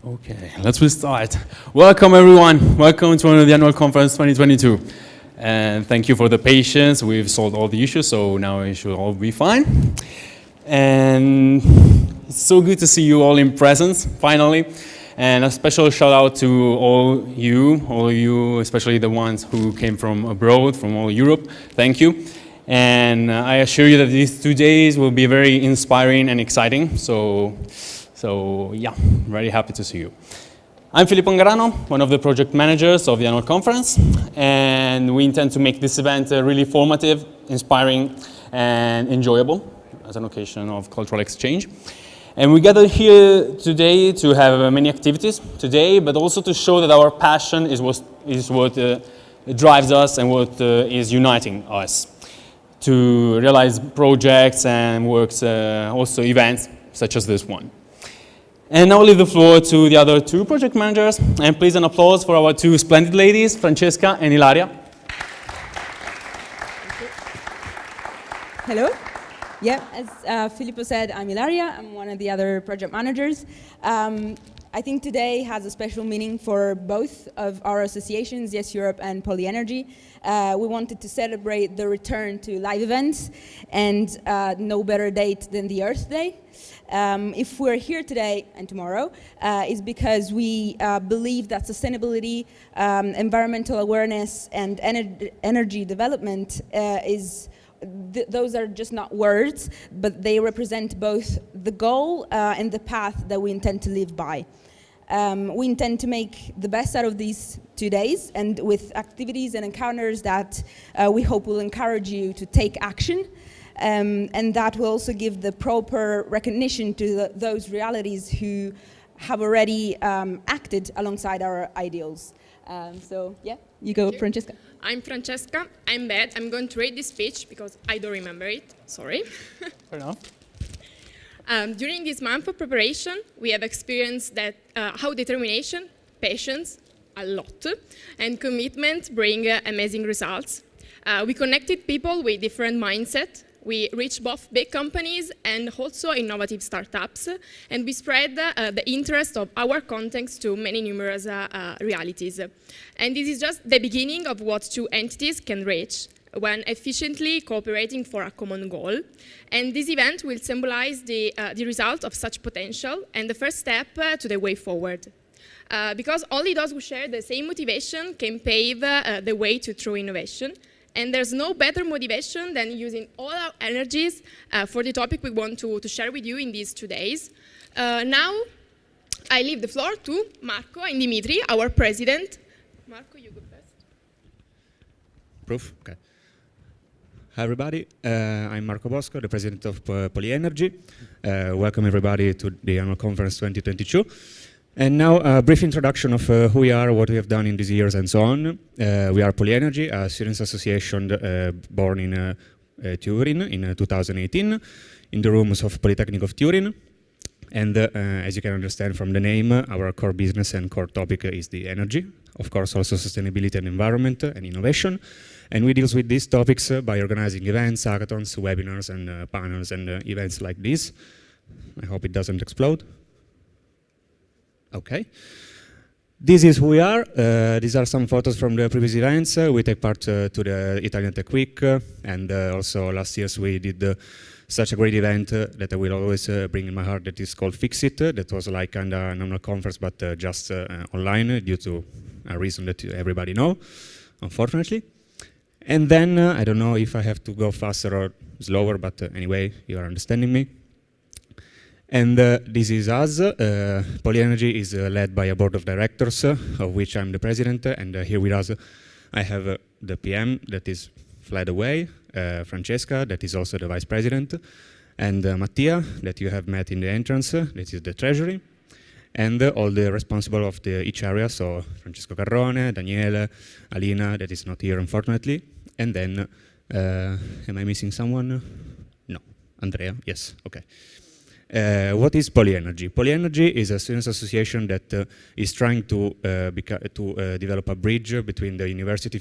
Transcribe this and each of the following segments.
Okay, let's restart. Welcome everyone. Welcome to the annual conference 2022. And thank you for the patience. We've solved all the issues, so now it should all be fine. And it's so good to see you all in presence, finally. And a special shout out to all of you, especially the ones who came from abroad, from all Europe. Thank you. And I assure you that these 2 days will be very inspiring and exciting. So yeah, very happy to see you. I'm Filippo Angarano, one of the project managers of the annual conference, and we intend to make this event really formative, inspiring, and enjoyable as an occasion of cultural exchange. And we gathered here today to have many activities today, but also to show that our passion is what drives us and what is uniting us to realize projects and works, also events such as this one. And now I'll leave the floor to the other two project managers. And please an applause for our two splendid ladies, Francesca and Ilaria. Hello. Yeah, as Filippo said, I'm Ilaria. I'm one of the other project managers. I think today has a special meaning for both of our associations, Yes Europe and Polyenergy. We wanted to celebrate the return to live events, and no better date than the Earth Day. If we're here today and tomorrow, is because we believe that sustainability, environmental awareness, and energy development those are just not words, but they represent both the goal and the path that we intend to live by. We intend to make the best out of these 2 days, and with activities and encounters that we hope will encourage you to take action, and that will also give the proper recognition to those realities who have already acted alongside our ideals. So yeah, you go, Francesca. I'm Francesca. I'm bad. I'm going to read this speech because I don't remember it. Sorry. Fair enough. During this month of preparation, we have experienced that how determination, patience, a lot, and commitment bring amazing results. We connected people with different mindsets. We reached both big companies and also innovative startups, and we spread the interest of our contents to many numerous realities. And this is just the beginning of what two entities can reach when efficiently cooperating for a common goal. And this event will symbolize the result of such potential and the first step to the way forward. Because only those who share the same motivation can pave the way to true innovation. And there's no better motivation than using all our energies for the topic we want to share with you in these 2 days. Now, I leave the floor to Marco and Dimitri, our president. Marco, you go first. Proof? Okay. Hi, everybody. I'm Marco Bosco, the president of Polyenergy. Welcome, everybody, to the annual conference 2022. And now a brief introduction of who we are, what we have done in these years, and so on. We are Polyenergy, a students' association born in Turin in 2018, in the rooms of Polytechnic of Turin. And as you can understand from the name, our core business and core topic is the energy. Of course, also sustainability and environment and innovation. And we deal with these topics by organizing events, hackathons, webinars, and panels, and events like this. I hope it doesn't explode. Okay. This is who we are. These are some photos from the previous events. We take part to the Italian Tech Week, and also last year we did such a great event that I will always bring in my heart, that is called Fix It. That was like kind of an annual conference, but just online due to a reason that everybody know, unfortunately. And then, I don't know if I have to go faster or slower, but anyway, you are understanding me. And this is us. Polyenergy is led by a board of directors, of which I'm the president. And here with us, I have the PM that is fled away, Francesca, that is also the vice president, and Mattia, that you have met in the entrance, that is the treasury, and all the responsible of each area, so Francesco Carrone, Daniele, Alina, that is not here, unfortunately. And then, am I missing someone? No. Andrea? Yes. Okay. What is Polyenergy? Polyenergy is a students' association that is trying to develop a bridge between the university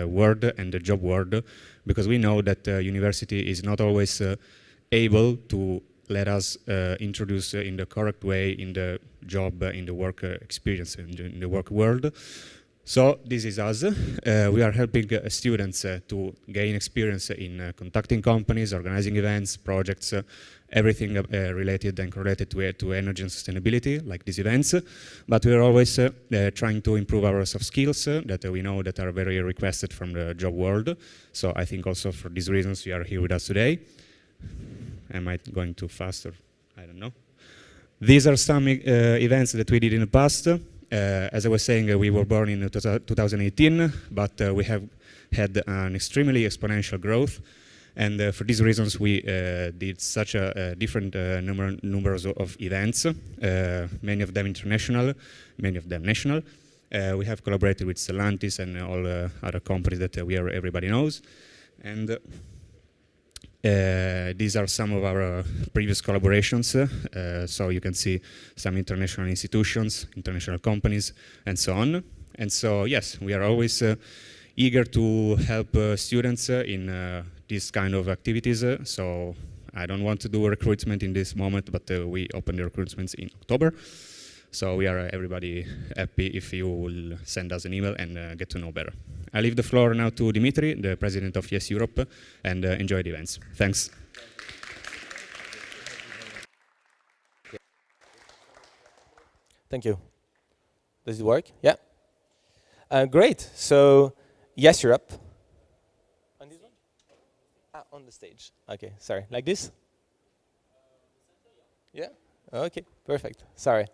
world and the job world, because we know that university is not always able to let us introduce in the correct way in the job, in the work experience, in the work world. So this is us. We are helping students to gain experience in contacting companies, organizing events, projects, everything related and correlated to energy and sustainability, like these events. But we are always trying to improve our soft skills that we know that are very requested from the job world. So I think also for these reasons you are here with us today. Am I going too fast, or I don't know. These are some events that we did in the past. As I was saying, we were born in 2018, but we have had an extremely exponential growth. And for these reasons, we did such a different numbers of events, many of them international, many of them national. We have collaborated with Stellantis and all other companies that everybody knows. And these are some of our previous collaborations. So you can see some international institutions, international companies, and so on. And so, yes, we are always eager to help students in these kind of activities. So I don't want to do recruitment in this moment, but we open the recruitments in October. So we are everybody happy if you will send us an email and get to know better. I leave the floor now to Dimitri, the president of Yes Europe, and enjoy the events. Thanks. Thank you. Does it work? Yeah. Great. So, Yes Europe. On this one? Ah, on the stage. Okay, sorry. Like this? Yeah? Okay, perfect. Sorry.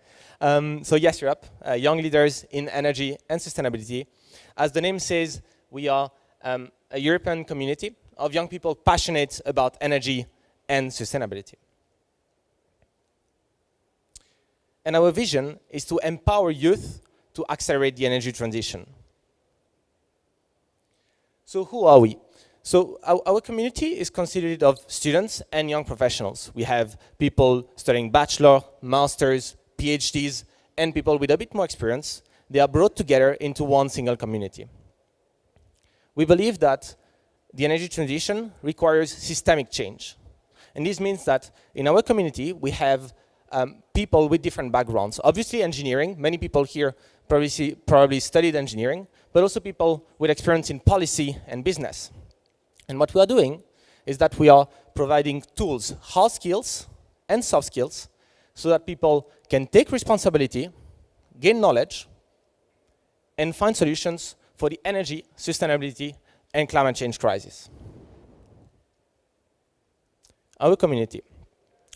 So, Yes Europe, young leaders in energy and sustainability. As the name says, we are a European community of young people passionate about energy and sustainability. And our vision is to empower youth to accelerate the energy transition. So who are we? So our community is constituted of students and young professionals. We have people studying bachelor, masters, PhDs, and people with a bit more experience. They are brought together into one single community. We believe that the energy transition requires systemic change. And this means that in our community, we have people with different backgrounds. Obviously engineering, many people here probably studied engineering, but also people with experience in policy and business. And what we are doing is that we are providing tools, hard skills and soft skills, so that people can take responsibility, gain knowledge, and find solutions for the energy, sustainability, and climate change crisis. Our community.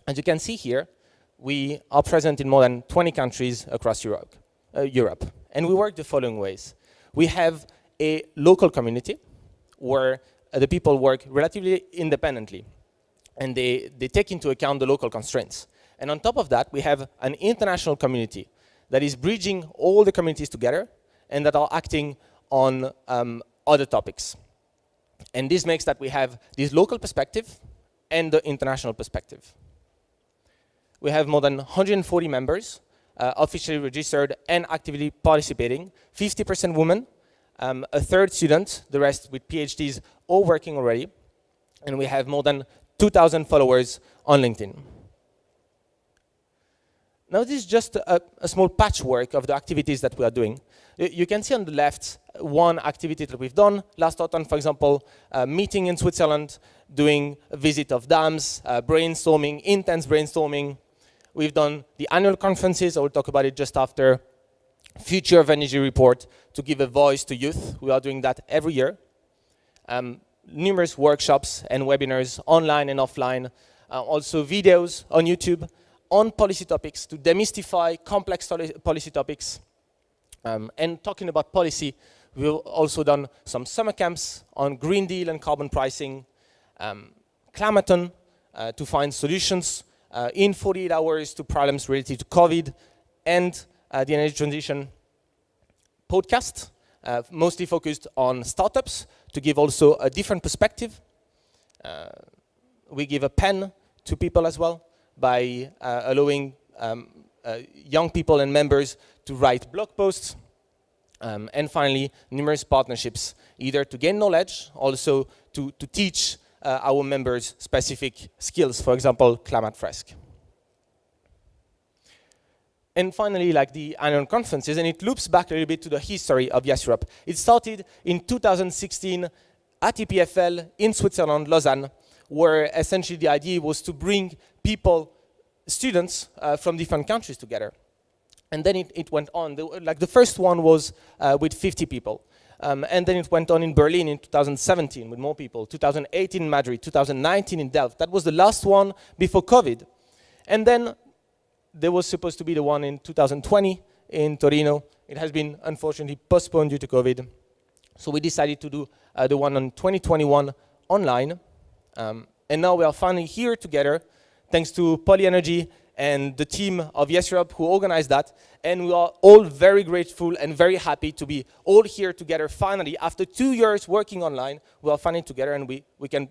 As you can see here, we are present in more than 20 countries across Europe. And we work the following ways. We have a local community where the people work relatively independently, and they take into account the local constraints. And on top of that, we have an international community that is bridging all the communities together and that are acting on other topics. And this makes that we have this local perspective and the international perspective. We have more than 140 members, officially registered and actively participating, 50% women, a third student, the rest with PhDs, all working already. And we have more than 2,000 followers on LinkedIn. Now this is just a small patchwork of the activities that we are doing. You can see on the left one activity that we've done. Last autumn, for example, a meeting in Switzerland, doing a visit of dams, brainstorming, intense brainstorming. We've done the annual conferences, I will talk about it just after. Future of Energy report to give a voice to youth. We are doing that every year. Numerous workshops and webinars, online and offline. Also videos on YouTube on policy topics to demystify complex policy topics. And talking about policy, we've also done some summer camps on Green Deal and carbon pricing, Climaton to find solutions in 48 hours to problems related to COVID, and the energy transition podcast, mostly focused on startups to give also a different perspective. We give a pen to people as well by allowing young people and members to write blog posts. And finally, numerous partnerships, either to gain knowledge, also to teach our members' specific skills, for example, climate risk. And finally, like the annual conferences, and it loops back a little bit to the history of Yes Europe. It started in 2016 at EPFL in Switzerland, Lausanne, where essentially the idea was to bring people, students from different countries together. And then it went on. The first one was with 50 people. And then it went on in Berlin in 2017 with more people, 2018 in Madrid, 2019 in Delft. That was the last one before COVID. And then there was supposed to be the one in 2020 in Torino. It has been unfortunately postponed due to COVID. So we decided to do the one in 2021 online. And now we are finally here together, thanks to Polyenergy and the team of Yes Europe who organized that. And we are all very grateful and very happy to be all here together finally. After 2 years working online, we are finally together, and we can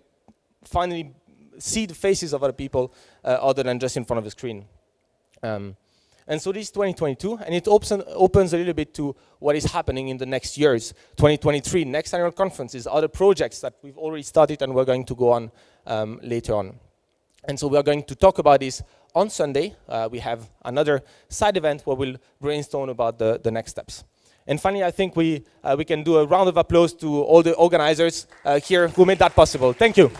finally see the faces of other people other than just in front of the screen. And so this is 2022, and it opens a little bit to what is happening in the next years. 2023, next annual conferences, other projects that we've already started and we're going to go on later on. And so we are going to talk about this on Sunday. We have another side event where we'll brainstorm about the next steps. And finally, I think we can do a round of applause to all the organizers here who made that possible. Thank you.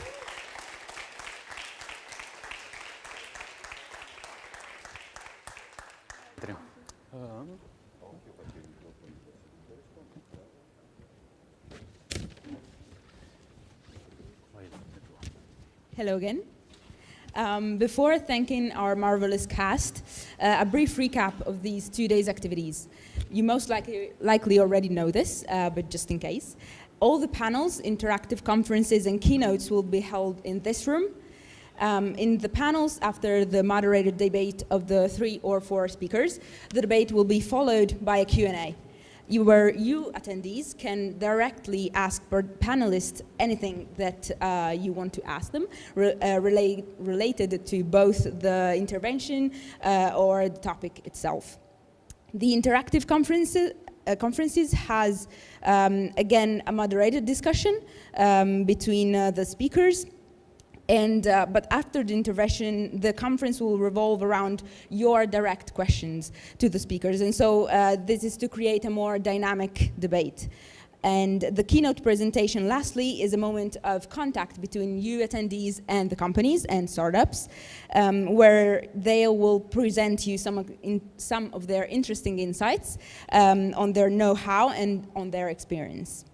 Hello again. Before thanking our marvelous cast, a brief recap of these 2 days' activities. You most likely already know this, but just in case. All the panels, interactive conferences, and keynotes will be held in this room. In the panels, after the moderated debate of the 3 or 4 speakers, the debate will be followed by a Q&A. Where you attendees can directly ask panelists anything that you want to ask them related to both the intervention or the topic itself. The interactive conferences has, again, a moderated discussion between the speakers. But after the intervention, the conference will revolve around your direct questions to the speakers. And so this is to create a more dynamic debate. And the keynote presentation, lastly, is a moment of contact between you attendees and the companies and startups, where they will present you some of their interesting insights on their know-how and on their experience.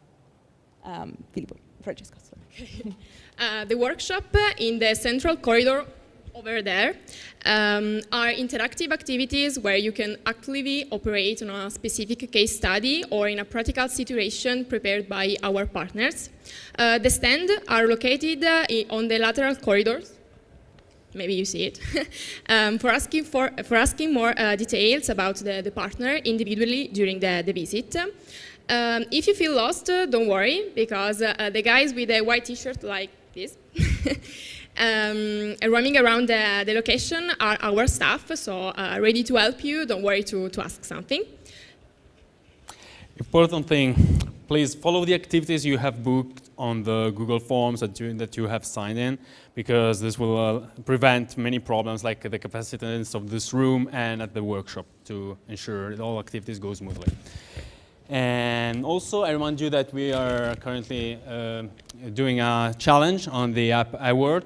Filippo, Francesco. The workshop in the central corridor over there are interactive activities where you can actively operate on a specific case study or in a practical situation prepared by our partners. The stands are located on the lateral corridors. Maybe you see it. for asking more details about the partner individually during the visit. If you feel lost, don't worry, because the guys with the white t-shirt like this roaming around the location are our staff, so ready to help you. Don't worry to ask something. Important thing, please follow the activities you have booked on the Google Forms that you have signed in, because this will prevent many problems like the capacitance of this room and at the workshop to ensure that all activities go smoothly. And also, I remind you that we are currently doing a challenge on the app iWorld,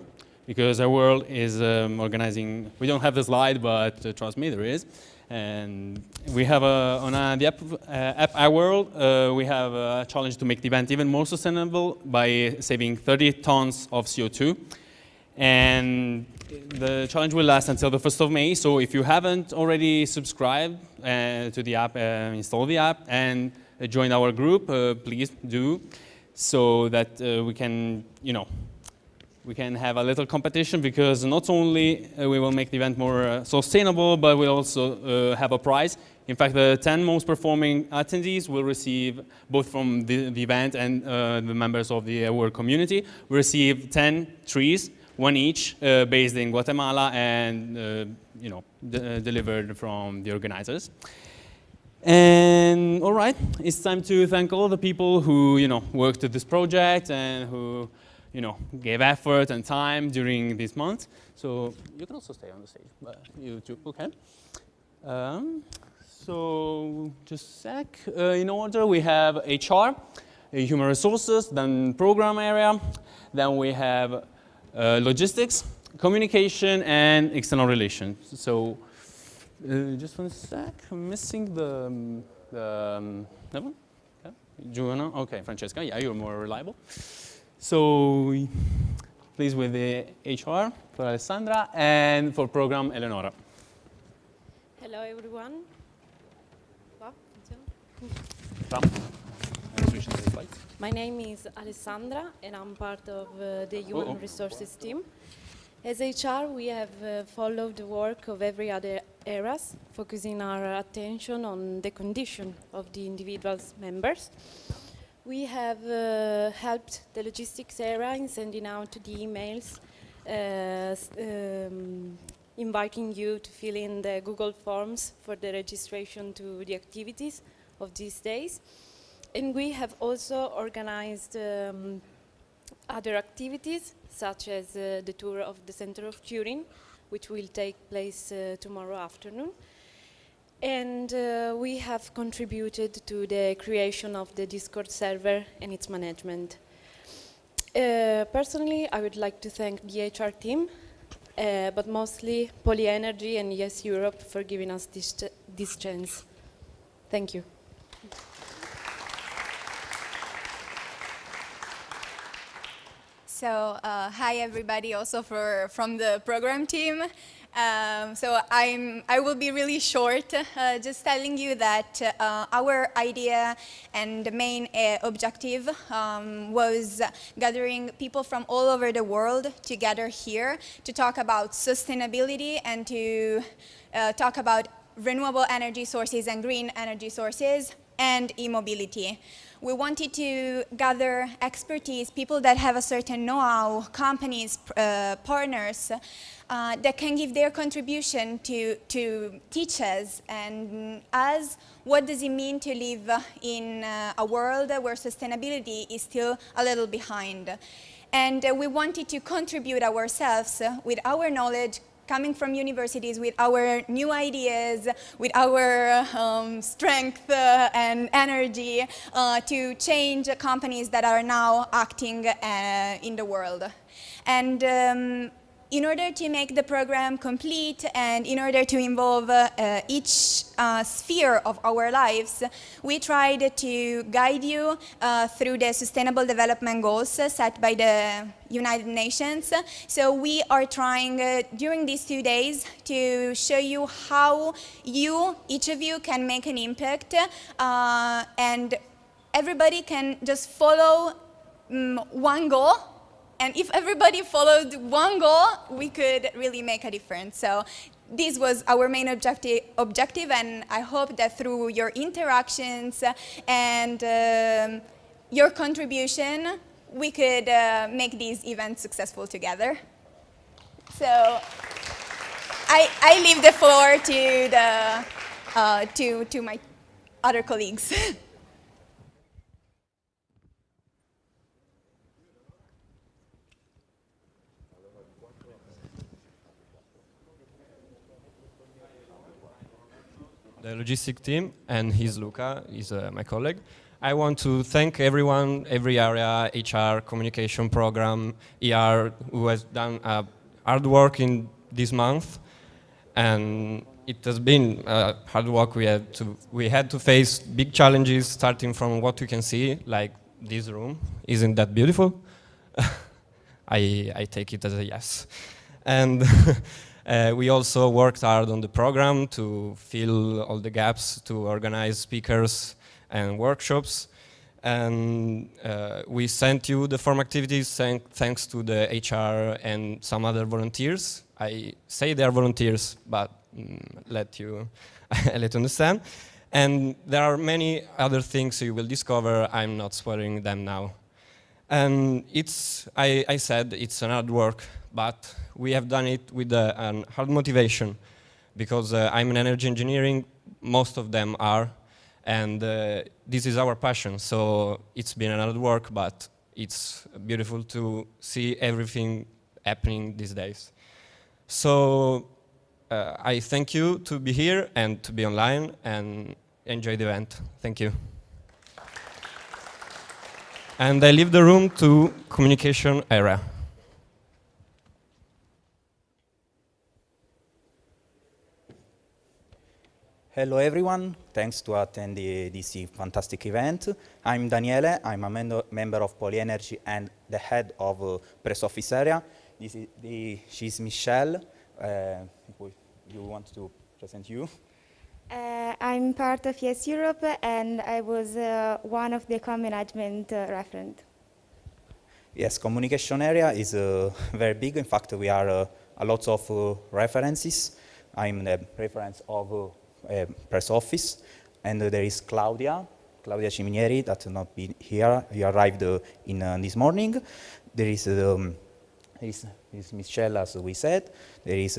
because iWorld is organizing, we don't have the slide, but trust me, there is. And we have on the app iWorld, we have a challenge to make the event even more sustainable by saving 30 tons of CO2. And the challenge will last until the 1st of May. So if you haven't already subscribed to the app, install the app and join our group, please do, so that we can, we can have a little competition, because not only we will make the event more sustainable, but we'll also have a prize. In fact, the 10 most performing attendees will receive, both from the event and the members of the award community, will receive 10 trees, one each, based in Guatemala and delivered from the organizers. And all right, it's time to thank all the people who worked at this project and who gave effort and time during this month. So you can also stay on the stage, but you too, okay. So just a sec. In order, we have HR, human resources, then program area, then we have logistics, communication, and external relations. So just one sec, I'm missing the that one? Yeah. Giovanna? Okay, Francesca, yeah, you're more reliable. So please with the HR for Alessandra and for program Eleonora. Hello everyone. My name is Alessandra and I'm part of the Human Resources team. As HR, we have followed the work of every other areas, focusing our attention on the condition of the individual's members. We have helped the logistics area in sending out the emails, inviting you to fill in the Google Forms for the registration to the activities of these days. And we have also organized other activities, such as the tour of the Center of Turing, which will take place tomorrow afternoon. And we have contributed to the creation of the Discord server and its management. Personally, I would like to thank the HR team, but mostly Polyenergy and Yes Europe for giving us this chance. Thank you. So hi everybody, also from the program team. So I will be really short, just telling you that our idea and the main objective was gathering people from all over the world together here to talk about sustainability and to talk about renewable energy sources and green energy sources and e-mobility. We wanted to gather expertise, people that have a certain know-how, companies, partners, that can give their contribution to teach us and us what does it mean to live in a world where sustainability is still a little behind. And we wanted to contribute ourselves with our knowledge, coming from universities, with our new ideas, with our strength and energy to change companies that are now acting in the world. And in order to make the program complete and in order to involve each sphere of our lives, we tried to guide you through the Sustainable Development Goals set by the United Nations. So we are trying during these 2 days to show you how each of you can make an impact, and everybody can just follow one goal. And if everybody followed one goal, we could really make a difference. So this was our main objective, and I hope that through your interactions and your contribution, we could make these events successful together. So I leave the floor to my other colleagues. The logistic team, and he's Luca, he's my colleague. I want to thank everyone, every area, HR, communication program, ER, who has done hard work in this month. And it has been hard work. We had to face big challenges, starting from what you can see, like this room. Isn't that beautiful? I take it as a yes. And we also worked hard on the program to fill all the gaps, to organize speakers and workshops. And we sent you the form activities thanks to the HR and some other volunteers. I say they are volunteers, but let you understand. And there are many other things you will discover. I'm not spoiling them now. And I said it's an hard work, but we have done it with a hard motivation, because I'm in energy engineering, most of them are, and this is our passion. So it's been hard work, but It's beautiful to see everything happening these days. So I thank you to be here and to be online and enjoy the event. Thank you. And I leave the room to communication area. Hello everyone, thanks to attend this fantastic event. I'm Daniele, I'm a member of Polyenergy and the head of press office area. She's Michelle. You want to present you? I'm part of Yes Europe and I was one of the co-management referent. Yes, communication area is very big. In fact, we are a lot of references. I'm the reference of press office, and there is Claudia Ciminieri that not been here. He arrived in this morning. There is Michelle, as we said. There is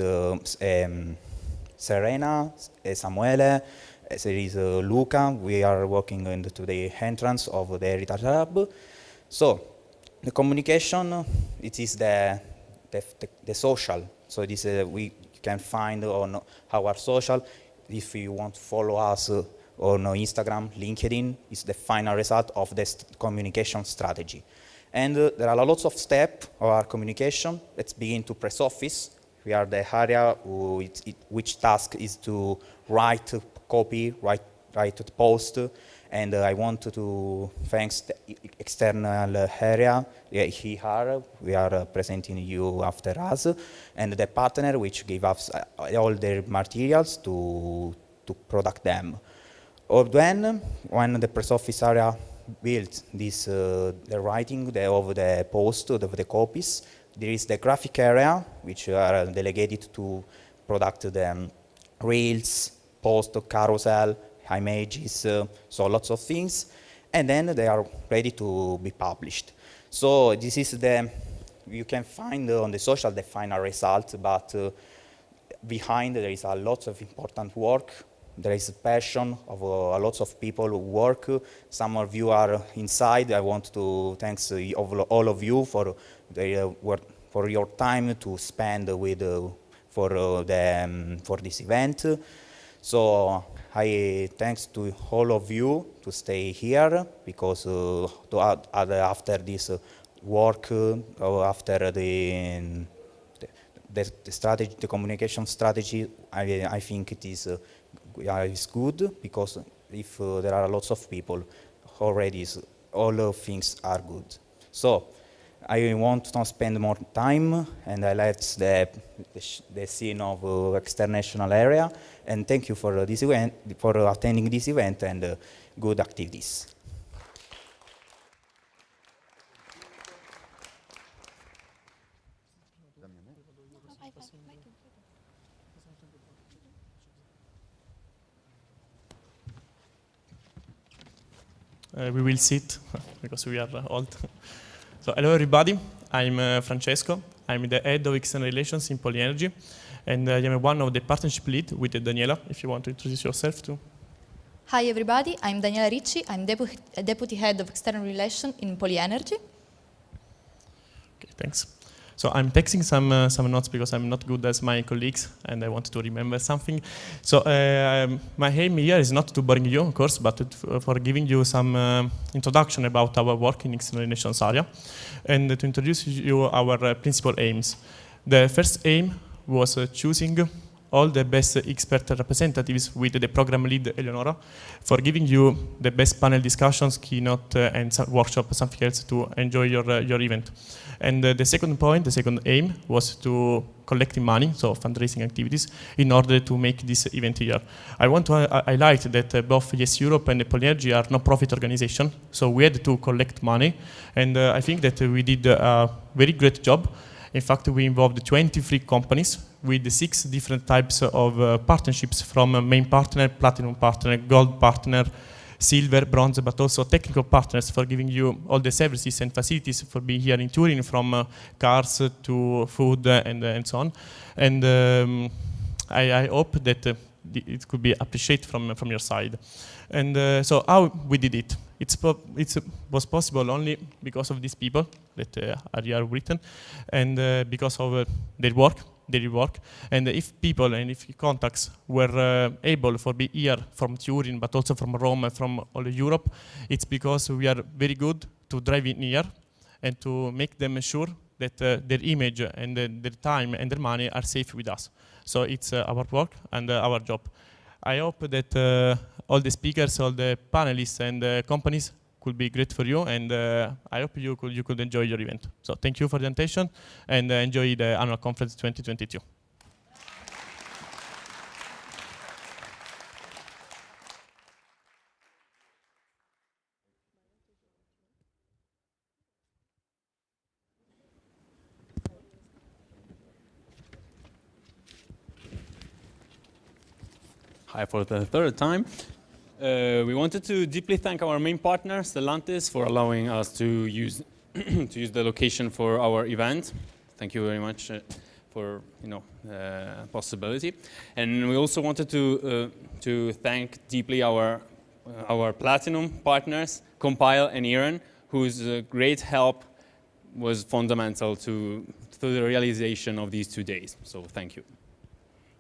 Serena, Samuele. There is Luca. We are working into the entrance of the Heritage Hub. So the communication, it is the social. So this we can find on our social. If you want to follow us on Instagram, LinkedIn, it's the final result of this communication strategy. And there are lots of steps of our communication. Let's begin to press office. We are the area which task is to write copy, write post. And I want to thank the external area here. We are presenting you after us, and the partner which gave us all their materials to product them. Or then, when the press office area built this, the writing of the post, of the copies, there is the graphic area which are delegated to product the reels, post, carousel, images, so lots of things, and then they are ready to be published. So this is you can find on the social the final result, but behind there is a lot of important work. There is a passion of lots of people who work. Some of you are inside. I want to thank all of you for your time to spend with for this event. So I thanks to all of you to stay here, because after this work, or after the strategy, the communication strategy, I think it is good, because if there are lots of people already, all things are good. So I want not spend more time, and I let the scene of external area. And thank you for this event, for attending this event, and good activities. We will sit because we are old. So hello everybody, I'm Francesco. I'm the head of external relations in Polyenergy, and I am one of the partnership lead with Daniela, if you want to introduce yourself too. Hi everybody, I'm Daniela Ricci. I'm deputy head of external relations in Polyenergy. Okay, thanks. So I'm texting some notes because I'm not good as my colleagues and I want to remember something. So my aim here is not to bring you, of course, but for giving you some introduction about our work in external relations area, and to introduce you our principal aims. The first aim was choosing all the best expert representatives with the program lead Eleonora for giving you the best panel discussions, keynote, and some workshop, something else to enjoy your event. And the second point, the second aim, was to collecting money, so fundraising activities, in order to make this event here. I want to highlight that both Yes Europe and Polyenergy are non-profit organizations, so we had to collect money, and I think that we did a very great job. In fact, we involved 23 companies with 6 different types of partnerships, from main partner, platinum partner, gold partner, silver, bronze, but also technical partners for giving you all the services and facilities for being here in Turin, from cars to food and so on. And I hope that it could be appreciated from your side. And so how we did it? it was possible only because of these people that are here written, and because of their work, daily work. And if people and if contacts were able to be here from Turin, but also from Rome and from all Europe, it's because we are very good to drive in here and to make them sure that their image and their time and their money are safe with us. So it's our work and our job. I hope that all the speakers, all the panelists and companies could be great for you, and I hope you could enjoy your event. So thank you for the invitation, and enjoy the annual conference 2022. Hi for the third time. We wanted to deeply thank our main partner, Stellantis, for allowing us to use to use the location for our event. Thank you very much for possibility. And we also wanted to thank deeply our platinum partners, Compile and Iran, whose great help was fundamental to the realization of these 2 days. So thank you.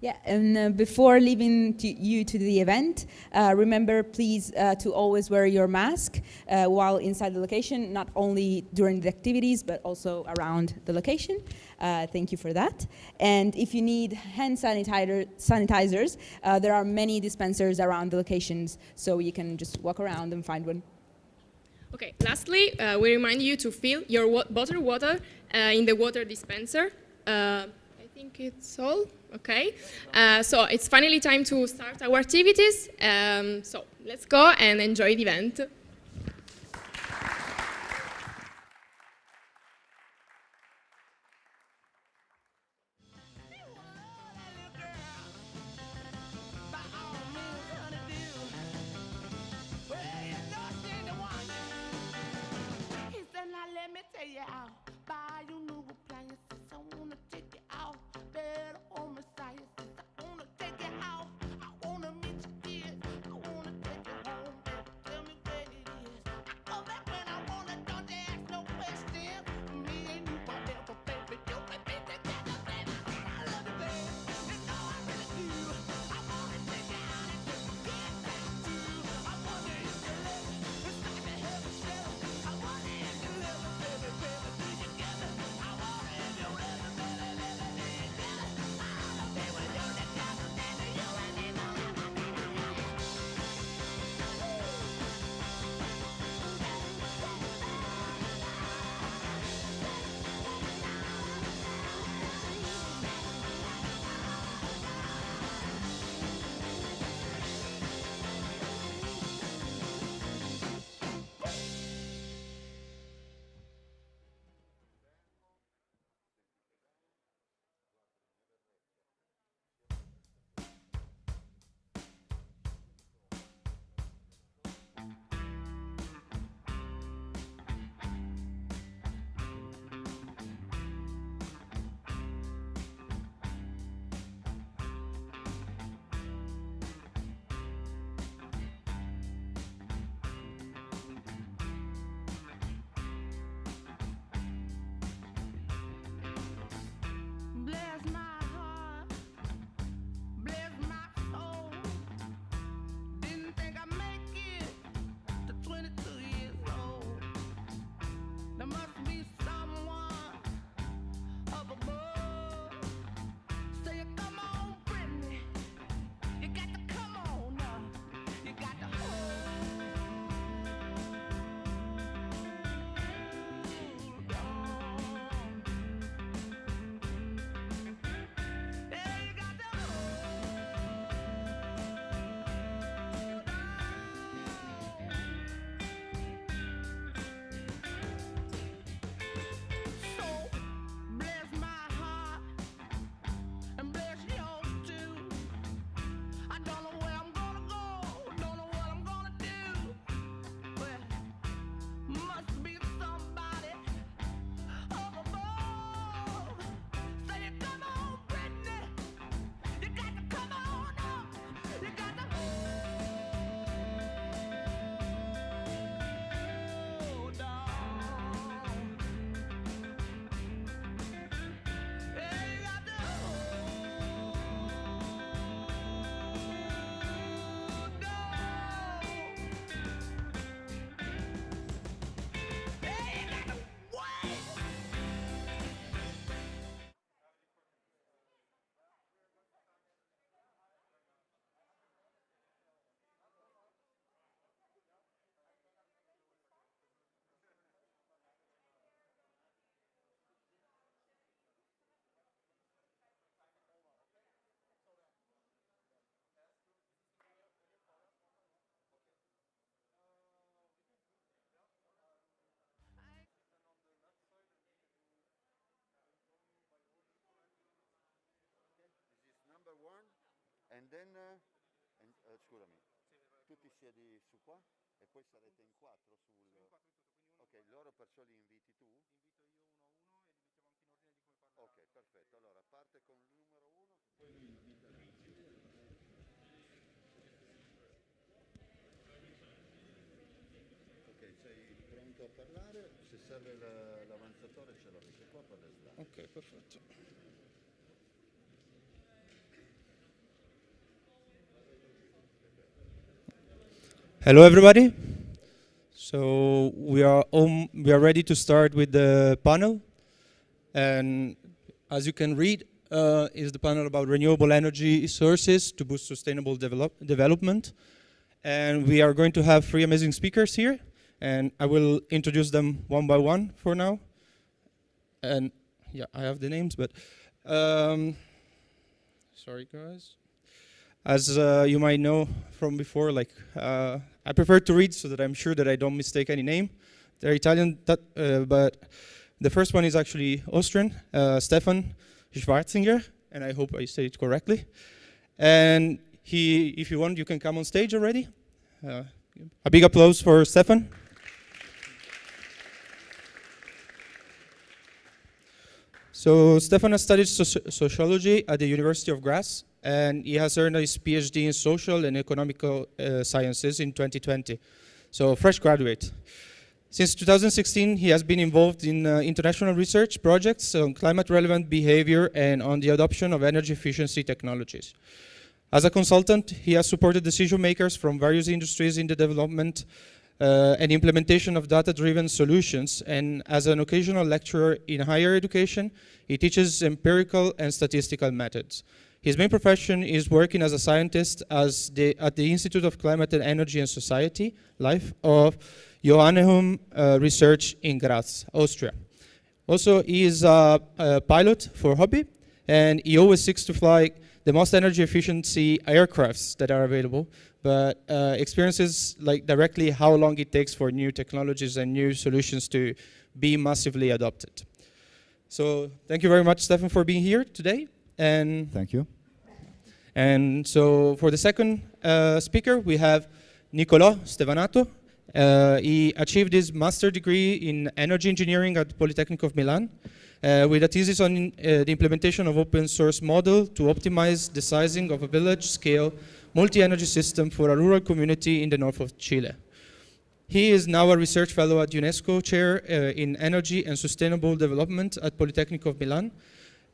Yeah, and before leaving you to the event, remember please to always wear your mask while inside the location, not only during the activities, but also around the location. Thank you for that. And if you need hand sanitizers, there are many dispensers around the locations, so you can just walk around and find one. Okay, lastly, we remind you to fill your bottled water in the water dispenser. I think it's all. Okay, so it's finally time to start our activities. So let's go and enjoy the event. Take it out. I wanna meet your kids. I wanna take it home. Tell me where then, scusami, tu ti siedi su qua e poi sarete in quattro sul... Ok, loro perciò li inviti tu? Ok, perfetto. Allora, parte con il numero 1, poi lui invita Ok, sei pronto a parlare? Se serve l'avanzatore ce l'avete qua per le slide. Ok, perfetto. Hello, everybody. So we are ready to start with the panel, and as you can read, is the panel about renewable energy sources to boost sustainable development. And we are going to have 3 amazing speakers here, and I will introduce them one by one for now. And yeah, I have the names, but sorry, guys. As you might know from before, I prefer to read so that I'm sure that I don't mistake any name. They're Italian, but the first one is actually Austrian, Stefan Schwarzinger, and I hope I say it correctly. And if you want, you can come on stage already. A big applause for Stefan. So Stefan has studied sociology at the University of Graz, and he has earned his PhD in social and economical sciences in 2020. So fresh graduate. Since 2016, he has been involved in international research projects on climate-relevant behavior and on the adoption of energy efficiency technologies. As a consultant, he has supported decision makers from various industries in the development and implementation of data-driven solutions, and as an occasional lecturer in higher education, he teaches empirical and statistical methods. His main profession is working as a scientist at the Institute of Climate and Energy and Society, Life of Johanneum Research in Graz, Austria. Also, he is a pilot for hobby, and he always seeks to fly the most energy efficiency aircrafts that are available, but experiences directly how long it takes for new technologies and new solutions to be massively adopted. So thank you very much, Stefan, for being here today. And thank you. And so for the second speaker, we have Nicolò Stevanato. He achieved his master's degree in energy engineering at Polytechnic of Milan, with a thesis on the implementation of open source model to optimize the sizing of a village scale multi-energy system for a rural community in the north of Chile. He is now a research fellow at UNESCO chair in energy and sustainable development at Polytechnic of Milan,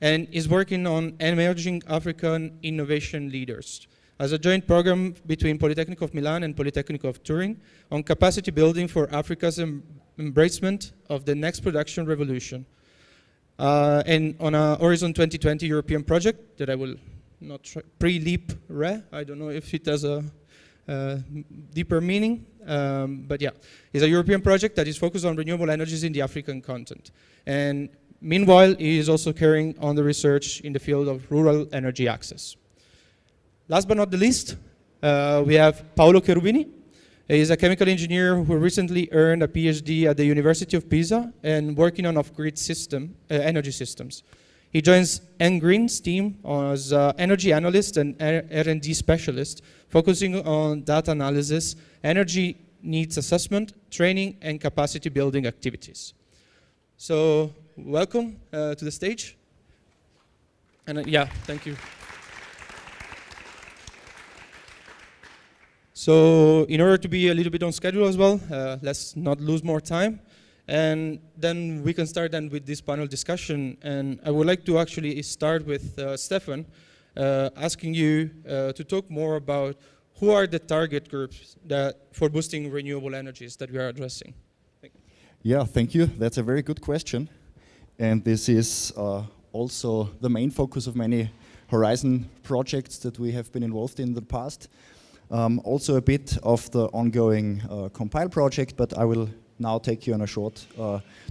and is working on emerging African innovation leaders as a joint program between Polytechnic of Milan and Polytechnic of Turin on capacity building for Africa's embracement of the next production revolution. And on a Horizon 2020 European project that I will not pre-leap re. I don't know if it has a deeper meaning, but yeah, it's a European project that is focused on renewable energies in the African continent. And meanwhile, he is also carrying on the research in the field of rural energy access. Last but not the least, we have Paolo Cherubini. He is a chemical engineer who recently earned a PhD at the University of Pisa and working on off-grid energy systems. He joins Anne Green's team as energy analyst and R&D specialist, focusing on data analysis, energy needs assessment, training, and capacity building activities. So welcome to the stage. And yeah, thank you. So in order to be a little bit on schedule as well, let's not lose more time. And then we can start then with this panel discussion. And I would like to actually start with Stefan, asking you to talk more about who are the target groups for boosting renewable energies that we are addressing. Yeah, thank you. That's a very good question. And this is also the main focus of many Horizon projects that we have been involved in the past. Also a bit of the ongoing Compile project, but I will now take you on a short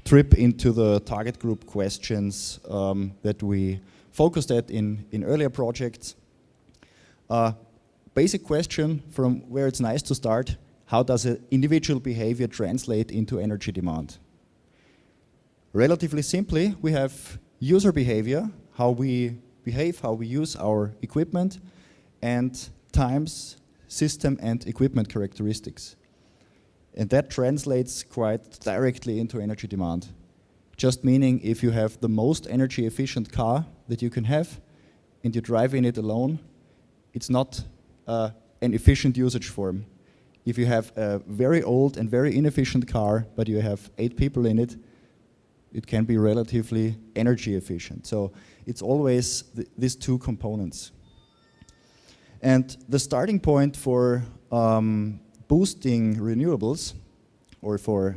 trip into the target group questions that we focused at in earlier projects. Basic question from where it's nice to start: how does an individual behavior translate into energy demand? Relatively simply, we have user behavior, how we behave, how we use our equipment, and times system and equipment characteristics. And that translates quite directly into energy demand. Just meaning if you have the most energy efficient car that you can have and you drive in it alone, it's not an efficient usage form. If you have a very old and very inefficient car, but you have 8 people in it, it can be relatively energy efficient. So it's always these two components. And the starting point for boosting renewables, or for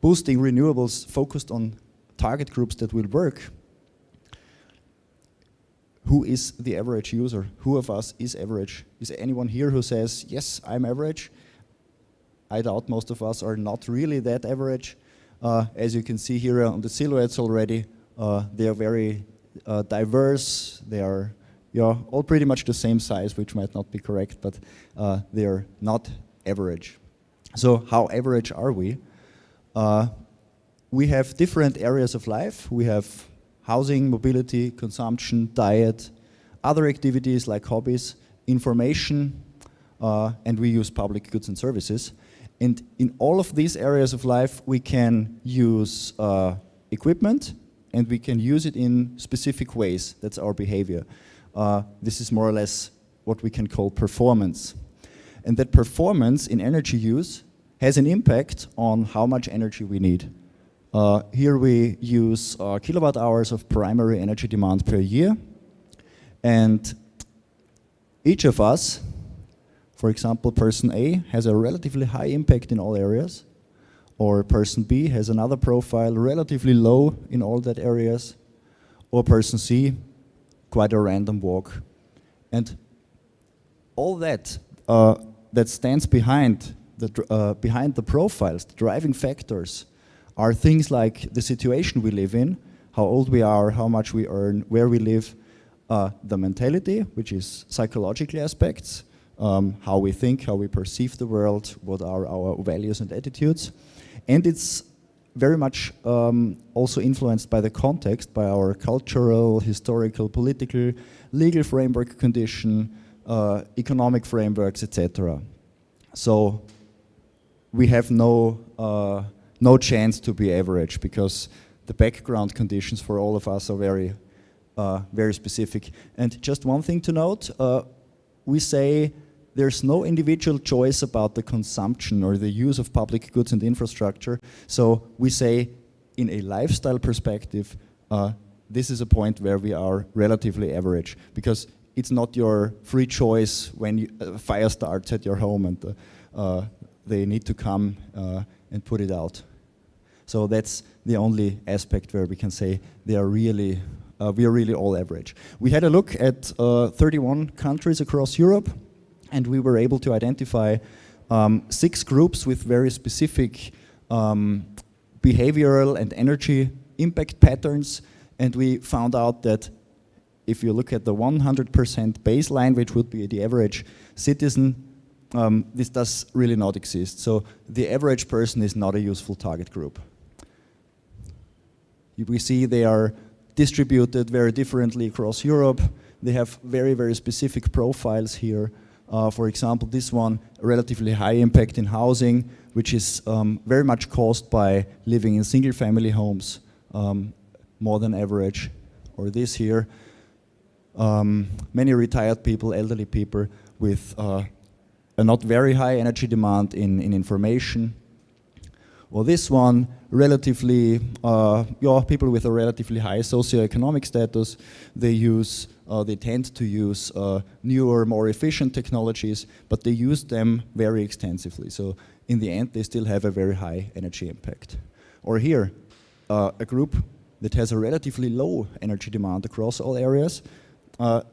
boosting renewables focused on target groups that will work, who is the average user? Who of us is average? Is there anyone here who says, yes, I'm average? I doubt most of us are not really that average. As you can see here on the silhouettes already, they are very diverse. They are all pretty much the same size, which might not be correct, but they are not average. So how average are we? We have different areas of life. We have housing, mobility, consumption, diet, other activities like hobbies, information, and we use public goods and services. And in all of these areas of life, we can use equipment, and we can use it in specific ways. That's our behavior. This is more or less what we can call performance. And that performance in energy use has an impact on how much energy we need. Here we use kilowatt hours of primary energy demand per year. And each of us, for example, person A has a relatively high impact in all areas, or person B has another profile relatively low in all that areas, or person C, quite a random walk. And all that that stands behind the profiles, the driving factors, are things like the situation we live in, how old we are, how much we earn, where we live, the mentality, which is psychological aspects, how we think, how we perceive the world, what are our values and attitudes. And it's very much also influenced by the context, by our cultural, historical, political, legal framework condition, economic frameworks, etc. So we have no chance to be average, because the background conditions for all of us are very, very specific. And just one thing to note, we say there's no individual choice about the consumption or the use of public goods and infrastructure. So we say, in a lifestyle perspective, this is a point where we are relatively average, because it's not your free choice when a fire starts at your home and they need to come and put it out. So that's the only aspect where we can say they are really, we are really all average. We had a look at 31 countries across Europe, and we were able to identify 6 groups with very specific behavioral and energy impact patterns, and we found out that if you look at the 100% baseline, which would be the average citizen, this does really not exist. So the average person is not a useful target group. We see they are distributed very differently across Europe. They have very, very specific profiles here. For example, this one, relatively high impact in housing, which is very much caused by living in single-family homes, more than average. Or this here, many retired people, elderly people with a not very high energy demand in information. Or this one, relatively, people with a relatively high socioeconomic status, they tend to use newer, more efficient technologies, but they use them very extensively. So in the end, they still have a very high energy impact. Or here, a group that has a relatively low energy demand across all areas,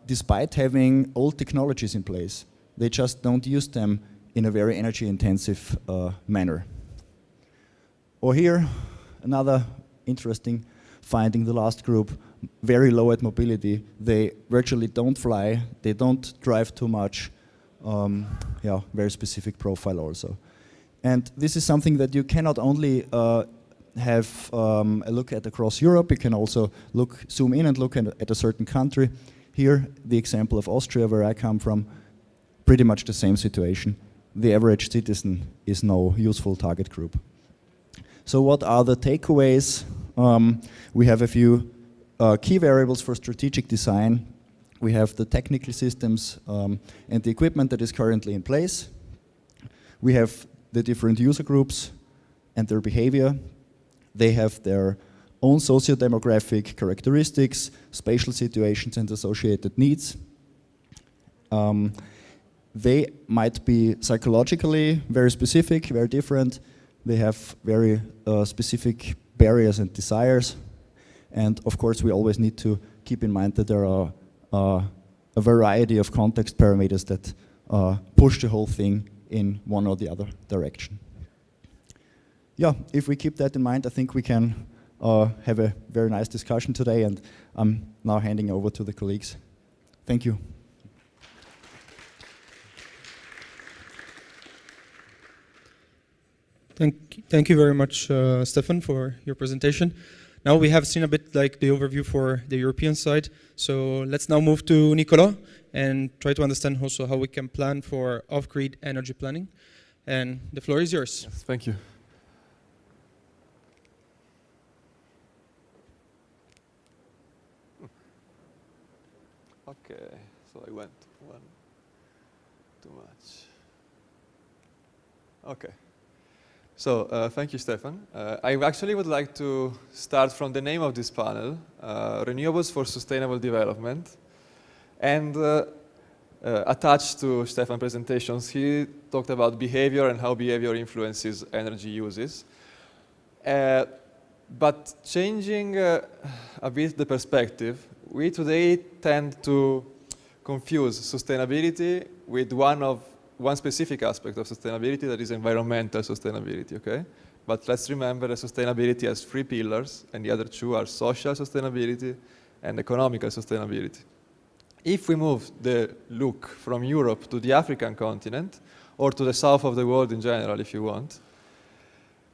despite having old technologies in place. They just don't use them in a very energy intensive manner. Or here, another interesting finding, the last group, very low at mobility. They virtually don't fly, they don't drive too much. Very specific profile also. And this is something that you cannot only have a look at across Europe, you can also zoom in and look at a certain country. Here, the example of Austria, where I come from, pretty much the same situation. The average citizen is no useful target group. So what are the takeaways? We have a few key variables for strategic design. We have the technical systems and the equipment that is currently in place. We have the different user groups and their behavior. They have their own socio-demographic characteristics, spatial situations and associated needs. They might be psychologically very specific, very different. They have very specific barriers and desires. And of course, we always need to keep in mind that there are a variety of context parameters that push the whole thing in one or the other direction. Yeah, if we keep that in mind, I think we can have a very nice discussion today, and I'm now handing over to the colleagues. Thank you. Thank you very much, Stefan, for your presentation. Now we have seen a bit like the overview for the European side. So let's now move to Nicolas and try to understand also how we can plan for off-grid energy planning. And the floor is yours. Yes, thank you. Okay, so I went one too much. Okay. So thank you, Stefan. I actually would like to start from the name of this panel, Renewables for Sustainable Development. And attached to Stefan's presentations, he talked about behavior and how behavior influences energy uses. But changing a bit the perspective, we today tend to confuse sustainability with one specific aspect of sustainability, that is environmental sustainability, okay? But let's remember that sustainability has 3 pillars, and the other 2 are social sustainability and economical sustainability. If we move the look from Europe to the African continent, or to the south of the world in general, if you want,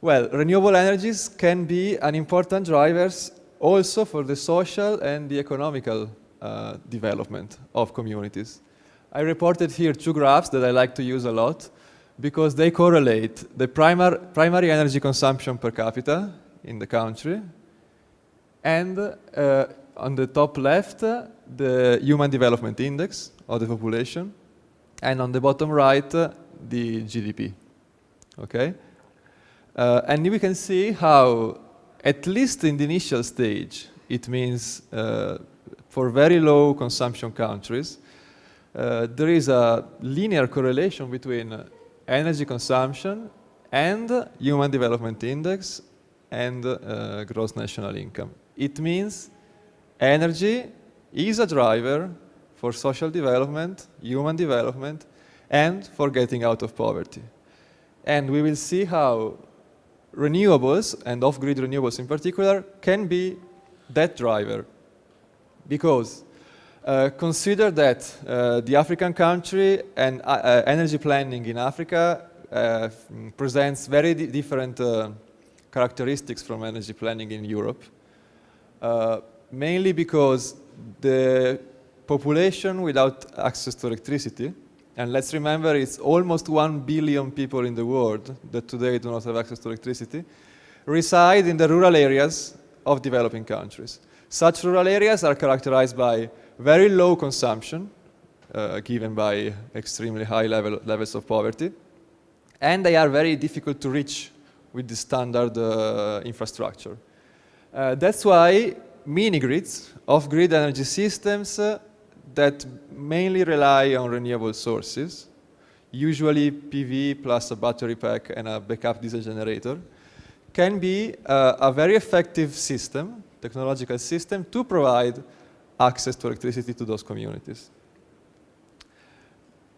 well, renewable energies can be an important drivers also for the social and the economical development of communities. I reported here 2 graphs that I like to use a lot because they correlate the primary energy consumption per capita in the country and on the top left, the Human Development Index of the population, and on the bottom right, the GDP. Okay? And we can see how, at least in the initial stage, it means for very low consumption countries, there is a linear correlation between energy consumption and Human Development Index and gross national income. It means energy is a driver for social development, human development, and for getting out of poverty. And we will see how renewables, and off-grid renewables in particular, can be that driver. Because consider that the African country and energy planning in Africa presents very different characteristics from energy planning in Europe. Mainly because the population without access to electricity, and let's remember it's almost 1 billion people in the world that today do not have access to electricity, reside in the rural areas of developing countries. Such rural areas are characterized by very low consumption, given by extremely high levels of poverty, and they are very difficult to reach with the standard infrastructure. That's why mini-grids, off-grid energy systems that mainly rely on renewable sources, usually PV plus a battery pack and a backup diesel generator, can be a very effective system, technological system, to provide access to electricity to those communities.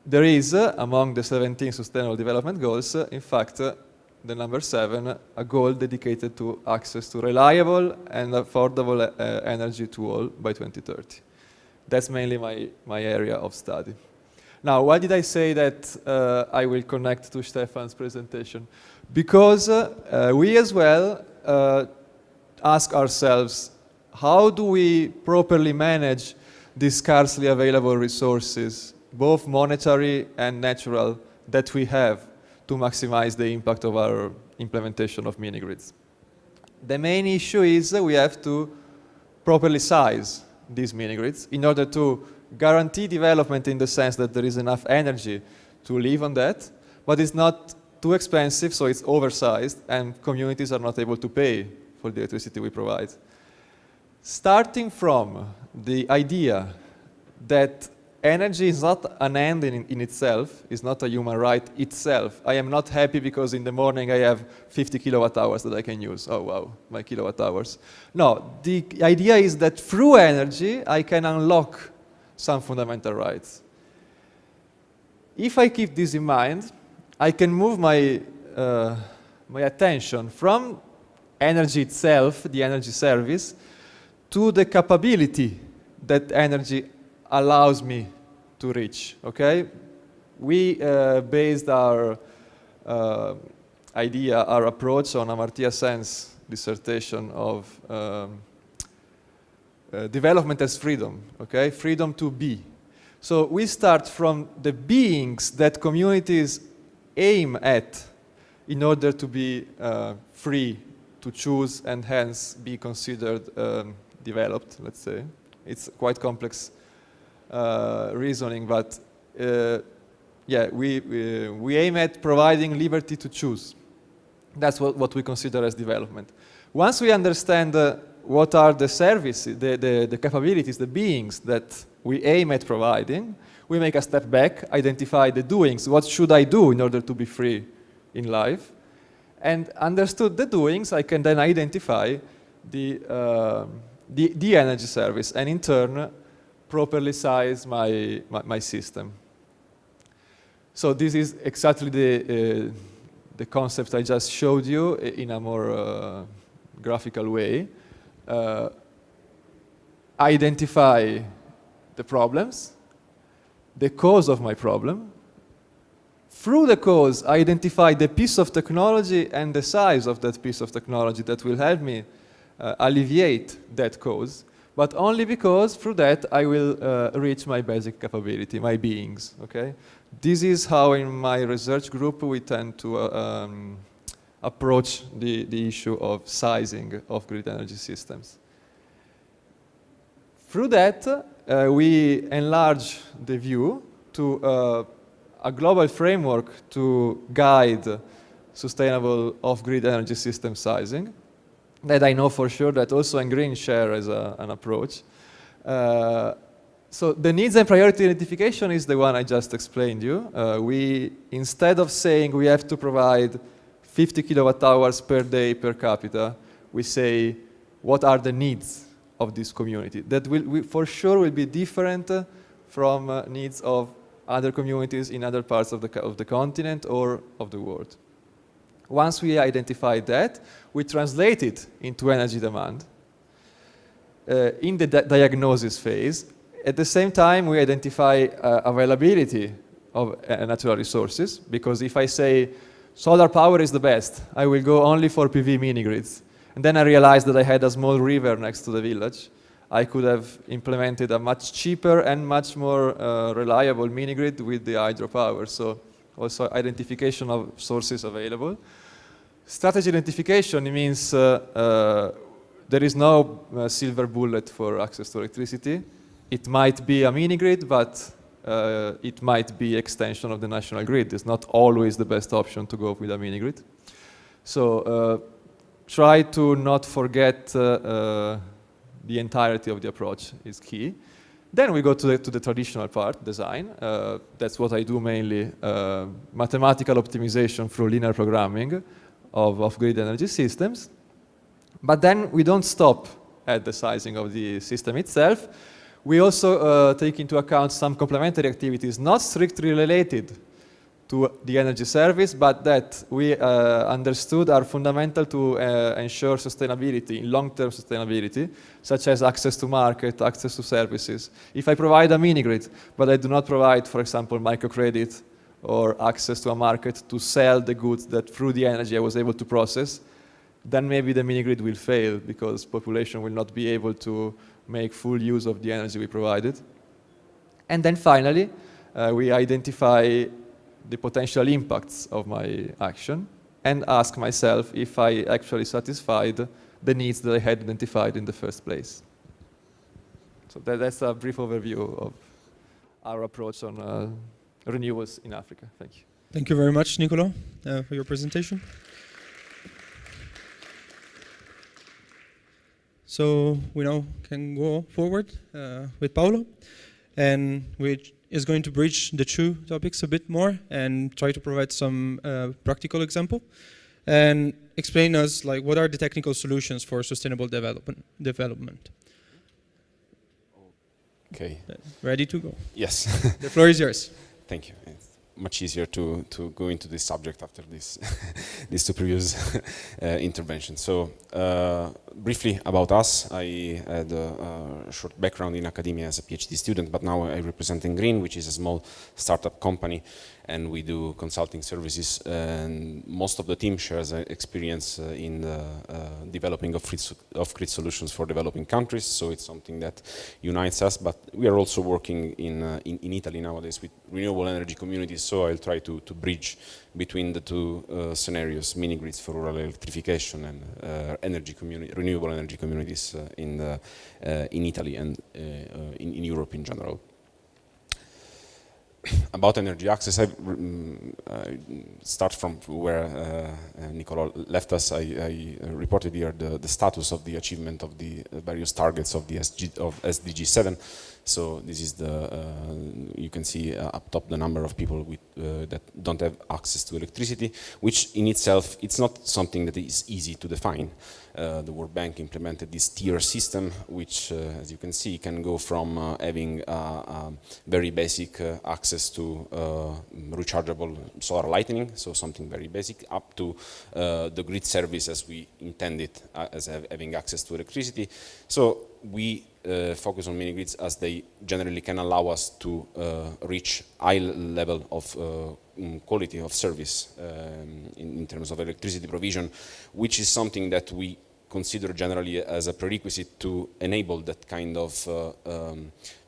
There is, among the 17 Sustainable Development Goals, in fact, the number 7, a goal dedicated to access to reliable and affordable energy to all by 2030. That's mainly my area of study. Now, why did I say that I will connect to Stefan's presentation? Because we as well ask ourselves, how do we properly manage these scarcely available resources, both monetary and natural, that we have to maximize the impact of our implementation of mini-grids. The main issue is we have to properly size these mini-grids in order to guarantee development in the sense that there is enough energy to live on that, but it's not too expensive, so it's oversized, and communities are not able to pay for the electricity we provide. Starting from the idea that energy is not an end in itself, is not a human right itself. I am not happy because in the morning I have 50 kilowatt hours that I can use. Oh wow, my kilowatt hours. No, the idea is that through energy I can unlock some fundamental rights. If I keep this in mind, I can move my attention from energy itself, the energy service, to the capability that energy allows me to reach, okay? We based our idea, our approach on Amartya Sen's dissertation of development as freedom, okay? Freedom to be. So we start from the beings that communities aim at in order to be free to choose and hence be considered developed, let's say. It's quite complex reasoning, but yeah, we aim at providing liberty to choose. That's what we consider as development. Once we understand what are the services, the capabilities, the beings that we aim at providing, we make a step back, identify the doings. What should I do in order to be free in life? And understood the doings, I can then identify the energy service, and in turn, properly size my system. So this is exactly the concept I just showed you in a more graphical way. Identify the problems, the cause of my problem. Through the cause, identify the piece of technology and the size of that piece of technology that will help me alleviate that cause, but only because through that I will reach my basic capability, my beings, okay? This is how in my research group we tend to approach the issue of sizing of grid energy systems. Through that, we enlarge the view to a global framework to guide sustainable off-grid energy system sizing that I know for sure that also Green share as an approach. So the needs and priority identification is the one I just explained you. We, instead of saying we have to provide 50 kilowatt hours per day per capita, we say what are the needs of this community. That will for sure will be different from needs of other communities in other parts of the continent or of the world. Once we identify that, we translate it into energy demand in the diagnosis phase. At the same time, we identify availability of natural resources, because if I say solar power is the best, I will go only for PV mini-grids. And then I realized that I had a small river next to the village. I could have implemented a much cheaper and much more reliable mini-grid with the hydropower. So also identification of sources available. Strategy identification means there is no silver bullet for access to electricity. It might be a mini-grid, but it might be extension of the national grid. It's not always the best option to go with a mini-grid. So try to not forget the entirety of the approach is key. Then we go to the traditional part, design. That's what I do mainly, mathematical optimization through linear programming of grid energy systems. But then we don't stop at the sizing of the system itself. We also take into account some complementary activities not strictly related to the energy service, but that we understood are fundamental to ensure sustainability, long-term sustainability, such as access to market, access to services. If I provide a mini-grid, but I do not provide, for example, microcredit or access to a market to sell the goods that through the energy I was able to process, then maybe the mini-grid will fail because population will not be able to make full use of the energy we provided. And then finally, we identify the potential impacts of my action and ask myself if I actually satisfied the needs that I had identified in the first place. So that's a brief overview of our approach on renewables in Africa. Thank you. Thank you very much, Niccolò, for your presentation. So we now can go forward with Paolo, and which is going to bridge the two topics a bit more and try to provide some practical example and explain us like what are the technical solutions for sustainable development. Okay. Ready to go? Yes. The floor is yours. Thank you. It's much easier to go into this subject after this these two previous interventions. So briefly about us, I had a short background in academia as a PhD student, but now I represent Green, which is a small startup company, and we do consulting services, and most of the team shares experience in the developing of grid solutions for developing countries, so it's something that unites us. But we are also working in Italy nowadays with renewable energy communities, so I'll try to bridge between the two scenarios, mini grids for rural electrification and renewable energy communities in Italy and in Europe in general. About energy access, I start from where Niccolò left us. I reported here the status of the achievement of the various targets of the SDG 7. So this is you can see up top the number of people that don't have access to electricity, which in itself, it's not something that is easy to define. The World Bank implemented this tier system, which, as you can see, can go from having very basic access to rechargeable solar lighting, so something very basic, up to the grid service as we intended, as having access to electricity. So we focus on mini grids as they generally can allow us to reach high level of quality of service in terms of electricity provision, which is something that we consider generally as a prerequisite to enable that kind of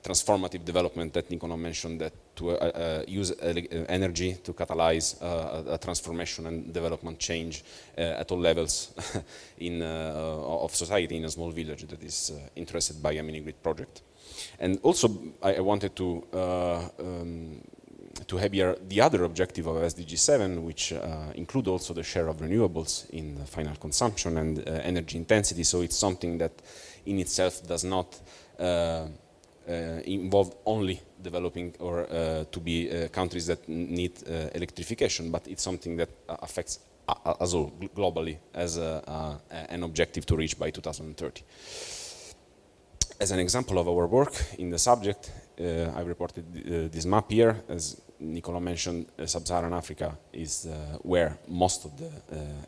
transformative development that Niccolò mentioned, that to use energy to catalyze a transformation and development change at all levels of society in a small village that is interested by a mini-grid project. And also I wanted to have here the other objective of SDG 7, which include also the share of renewables in the final consumption and energy intensity. So it's something that in itself does not involve only developing or to be countries that need electrification, but it's something that affects us all globally as an objective to reach by 2030. As an example of our work in the subject, I reported this map here. As Niccolò mentioned, Sub-Saharan Africa is where most of the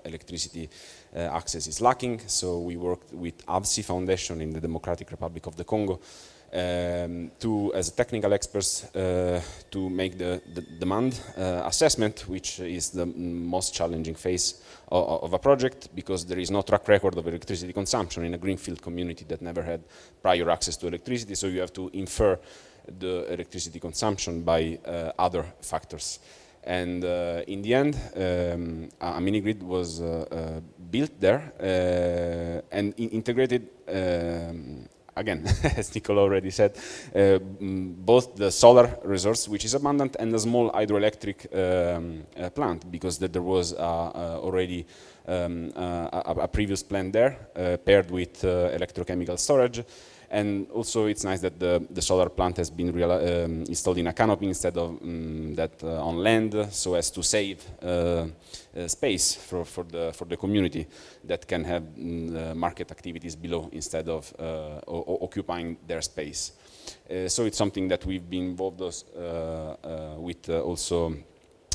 electricity access is lacking. So we worked with ABSI Foundation in the Democratic Republic of the Congo as technical experts to make the demand assessment, which is the most challenging phase of a project, because there is no track record of electricity consumption in a greenfield community that never had prior access to electricity. So you have to infer the electricity consumption by other factors. And in the end, a mini-grid was built there and integrated, again, as Niccolò already said, both the solar resource, which is abundant, and the small hydroelectric plant, because there was already a previous plant there paired with electrochemical storage. And also it's nice that the solar plant has been installed in a canopy instead of that on land, so as to save space for the community that can have market activities below instead of occupying their space. So it's something that we've been involved with also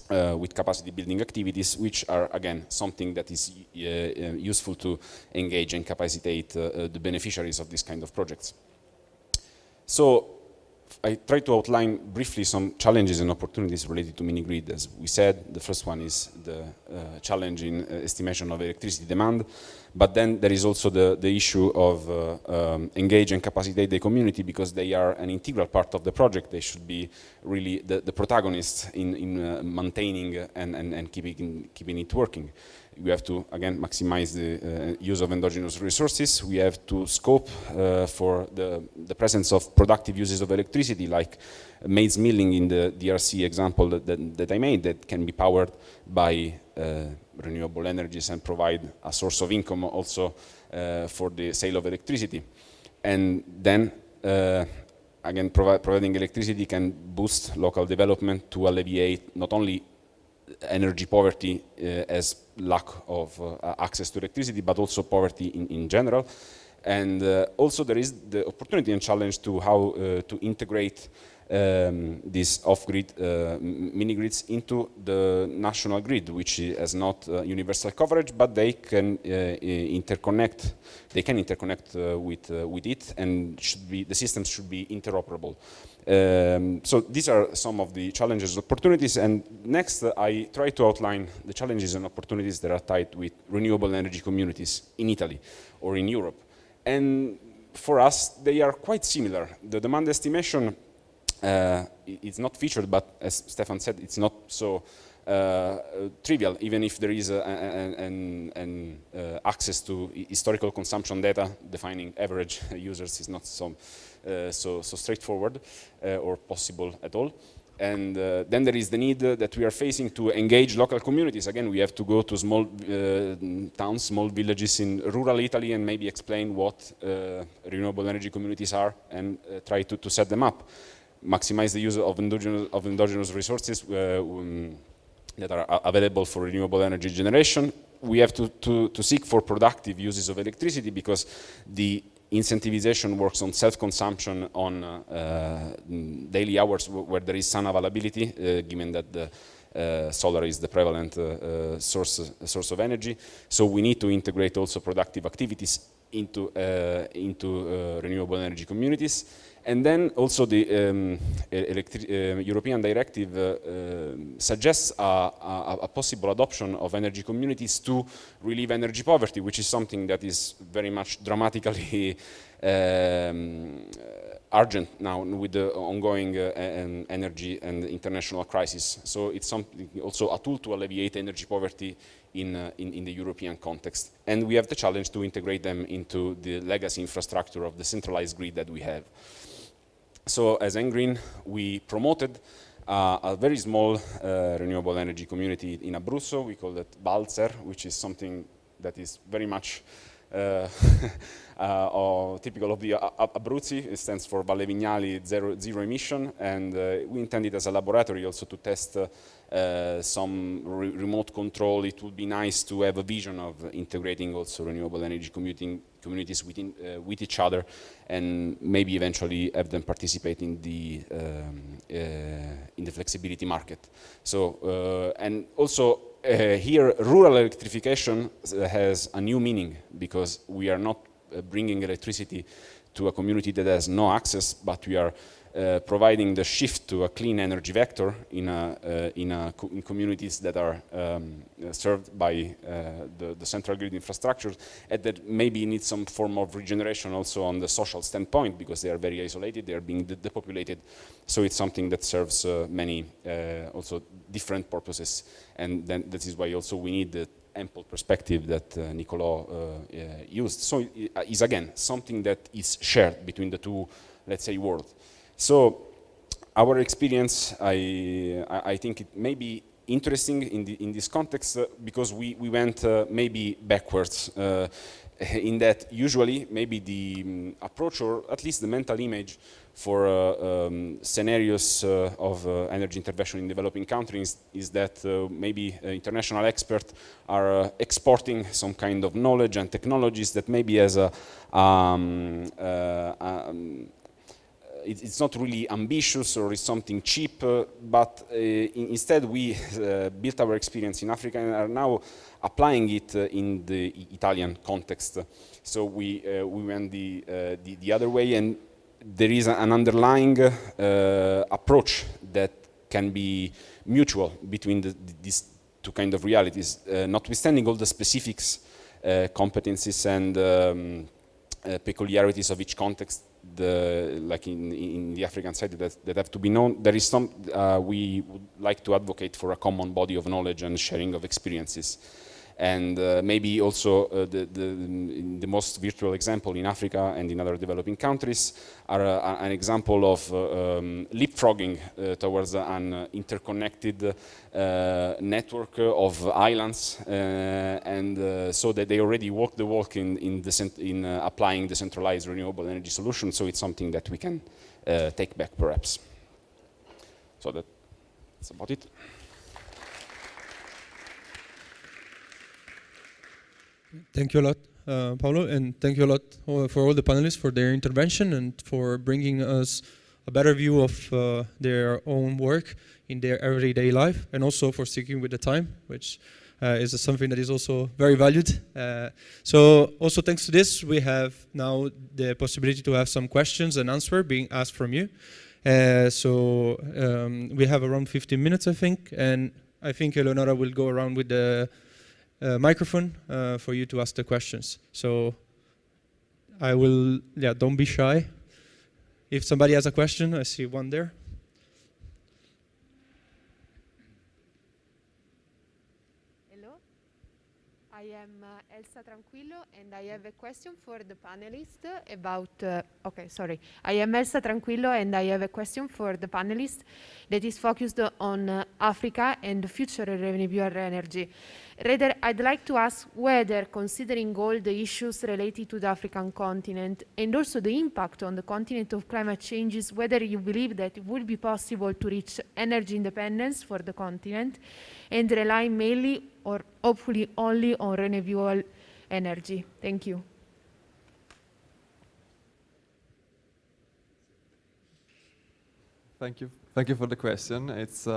with capacity building activities, which are again something that is useful to engage and capacitate the beneficiaries of this kind of projects. So I try to outline briefly some challenges and opportunities related to mini-grid. As we said, the first one is the challenge in estimation of electricity demand, but then there is also the issue of engage and capacitate the community, because they are an integral part of the project. They should be really the protagonists in maintaining and keeping it working. We have to, again, maximize the use of endogenous resources. We have to scope for the presence of productive uses of electricity, like maize milling in the DRC example that I made, that can be powered by renewable energies and provide a source of income also for the sale of electricity. And then, again, providing electricity can boost local development to alleviate not only energy poverty as lack of access to electricity, but also poverty in general. And also there is the opportunity and challenge to how to integrate these off-grid mini-grids into the national grid, which has not universal coverage, but they can interconnect. They can interconnect with it, and the systems should be interoperable. So these are some of the challenges and opportunities, and next I try to outline the challenges and opportunities that are tied with renewable energy communities in Italy or in Europe. And for us, they are quite similar. The demand estimation it's not featured, but as Stefan said, it's not so trivial, even if there is access to historical consumption data. Defining average users is not so straightforward or possible at all. And then there is the need that we are facing to engage local communities. Again, we have to go to small towns, small villages in rural Italy, and maybe explain what renewable energy communities are, and try to set them up. Maximize the use of endogenous resources that are available for renewable energy generation. We have to seek for productive uses of electricity, because the incentivization works on self-consumption on daily hours where there is sun availability, given that the solar is the prevalent source of energy. So we need to integrate also productive activities into renewable energy communities. And then also the European directive suggests a possible adoption of energy communities to relieve energy poverty, which is something that is very much dramatically urgent now with the ongoing energy and international crisis. So it's something also a tool to alleviate energy poverty in the European context. And we have the challenge to integrate them into the legacy infrastructure of the centralized grid that we have. So as Engreen, we promoted a very small renewable energy community in Abruzzo. We call it Balzer, which is something that is very much typical of the Abruzzi. It stands for Valle Vignali zero emission, and we intended as a laboratory also to test some remote control. It would be nice to have a vision of integrating also renewable energy communities with each other, and maybe eventually have them participate in the flexibility market. So and also here rural electrification has a new meaning, because we are not bringing electricity to a community that has no access, but we are providing the shift to a clean energy vector in communities that are served by the central grid infrastructure, and that maybe need some form of regeneration also on the social standpoint, because they are very isolated, they are being depopulated. So it's something that serves many also different purposes, and then that is why also we need the ample perspective that Nicolò used. So it is again something that is shared between the two, let's say, worlds. So our experience, I think it may be interesting in this context, because we went maybe backwards in that usually maybe the approach, or at least the mental image for scenarios of energy intervention in developing countries is that maybe international experts are exporting some kind of knowledge and technologies that maybe as it's not really ambitious or is something cheap, but instead we built our experience in Africa and are now applying it in the Italian context. So we went the other way, and there is an underlying approach that can be mutual between these two kind of realities, notwithstanding all the specifics, competencies and peculiarities of each context, like in the African side that have to be known. There is some, we would like to advocate for a common body of knowledge and sharing of experiences. And maybe also the most virtual example in Africa and in other developing countries are an example of leapfrogging towards an interconnected network of islands, and so that they already walk the walk in applying decentralized renewable energy solutions. So it's something that we can take back, perhaps. So that's about it. Thank you a lot, Paolo, and thank you a lot for all the panelists for their intervention and for bringing us a better view of their own work in their everyday life, and also for sticking with the time, which is something that is also very valued. So also thanks to this, we have now the possibility to have some questions and answers being asked from you. So we have around 15 minutes, I think, and I think Eleonora will go around with the microphone for you to ask the questions. So I will, don't be shy. If somebody has a question, I see one there. Hello, I am Elsa Tranquillo, and I have a question for the panelists about, I am Elsa Tranquillo, and I have a question for the panelists that is focused on Africa and the future of renewable energy. Rather, I'd like to ask whether, considering all the issues related to the African continent and also the impact on the continent of climate changes, whether you believe that it would be possible to reach energy independence for the continent and rely mainly or hopefully only on renewable energy. Thank you. Thank you. Thank you for the question. It's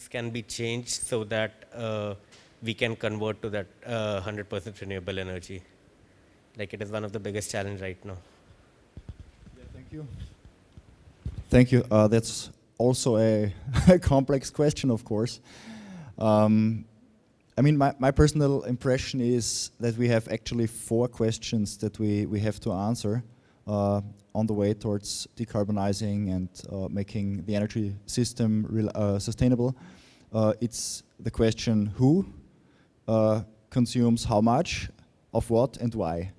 can be changed so that we can convert to that 100% renewable energy. Like, it is one of the biggest challenge right now. Yeah, thank you. Thank you. That's also a complex question, of course. I I mean, my personal impression is that we have actually 4 questions that we have to answer on the way towards decarbonizing and making the energy system sustainable. It's the question who consumes how much, of what, and why.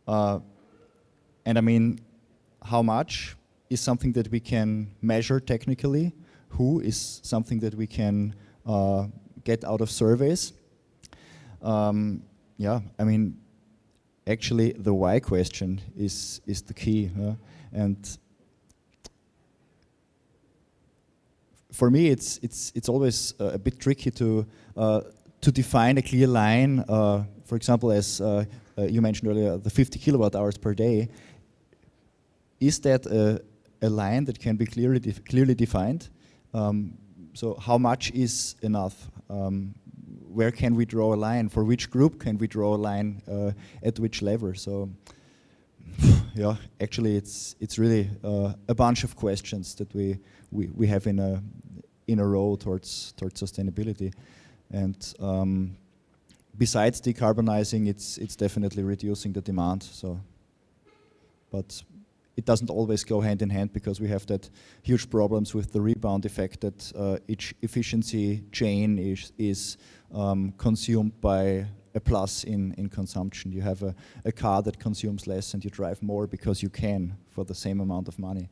And I mean, how much is something that we can measure technically. Who is something that we can get out of surveys. Yeah, I mean, actually the why question is the key. And for me, it's always a bit tricky to define a clear line. For example, as you mentioned earlier, the 50 kilowatt hours per day. Is that a line that can be clearly defined? So how much is enough? Where can we draw a line? For which group can we draw a line? At which level? So, yeah, actually, it's really a bunch of questions that we have in a row towards sustainability, and besides decarbonizing, it's definitely reducing the demand. So, but it doesn't always go hand in hand, because we have that huge problems with the rebound effect that each efficiency chain is consumed by a plus in consumption. You have a car that consumes less and you drive more because you can for the same amount of money.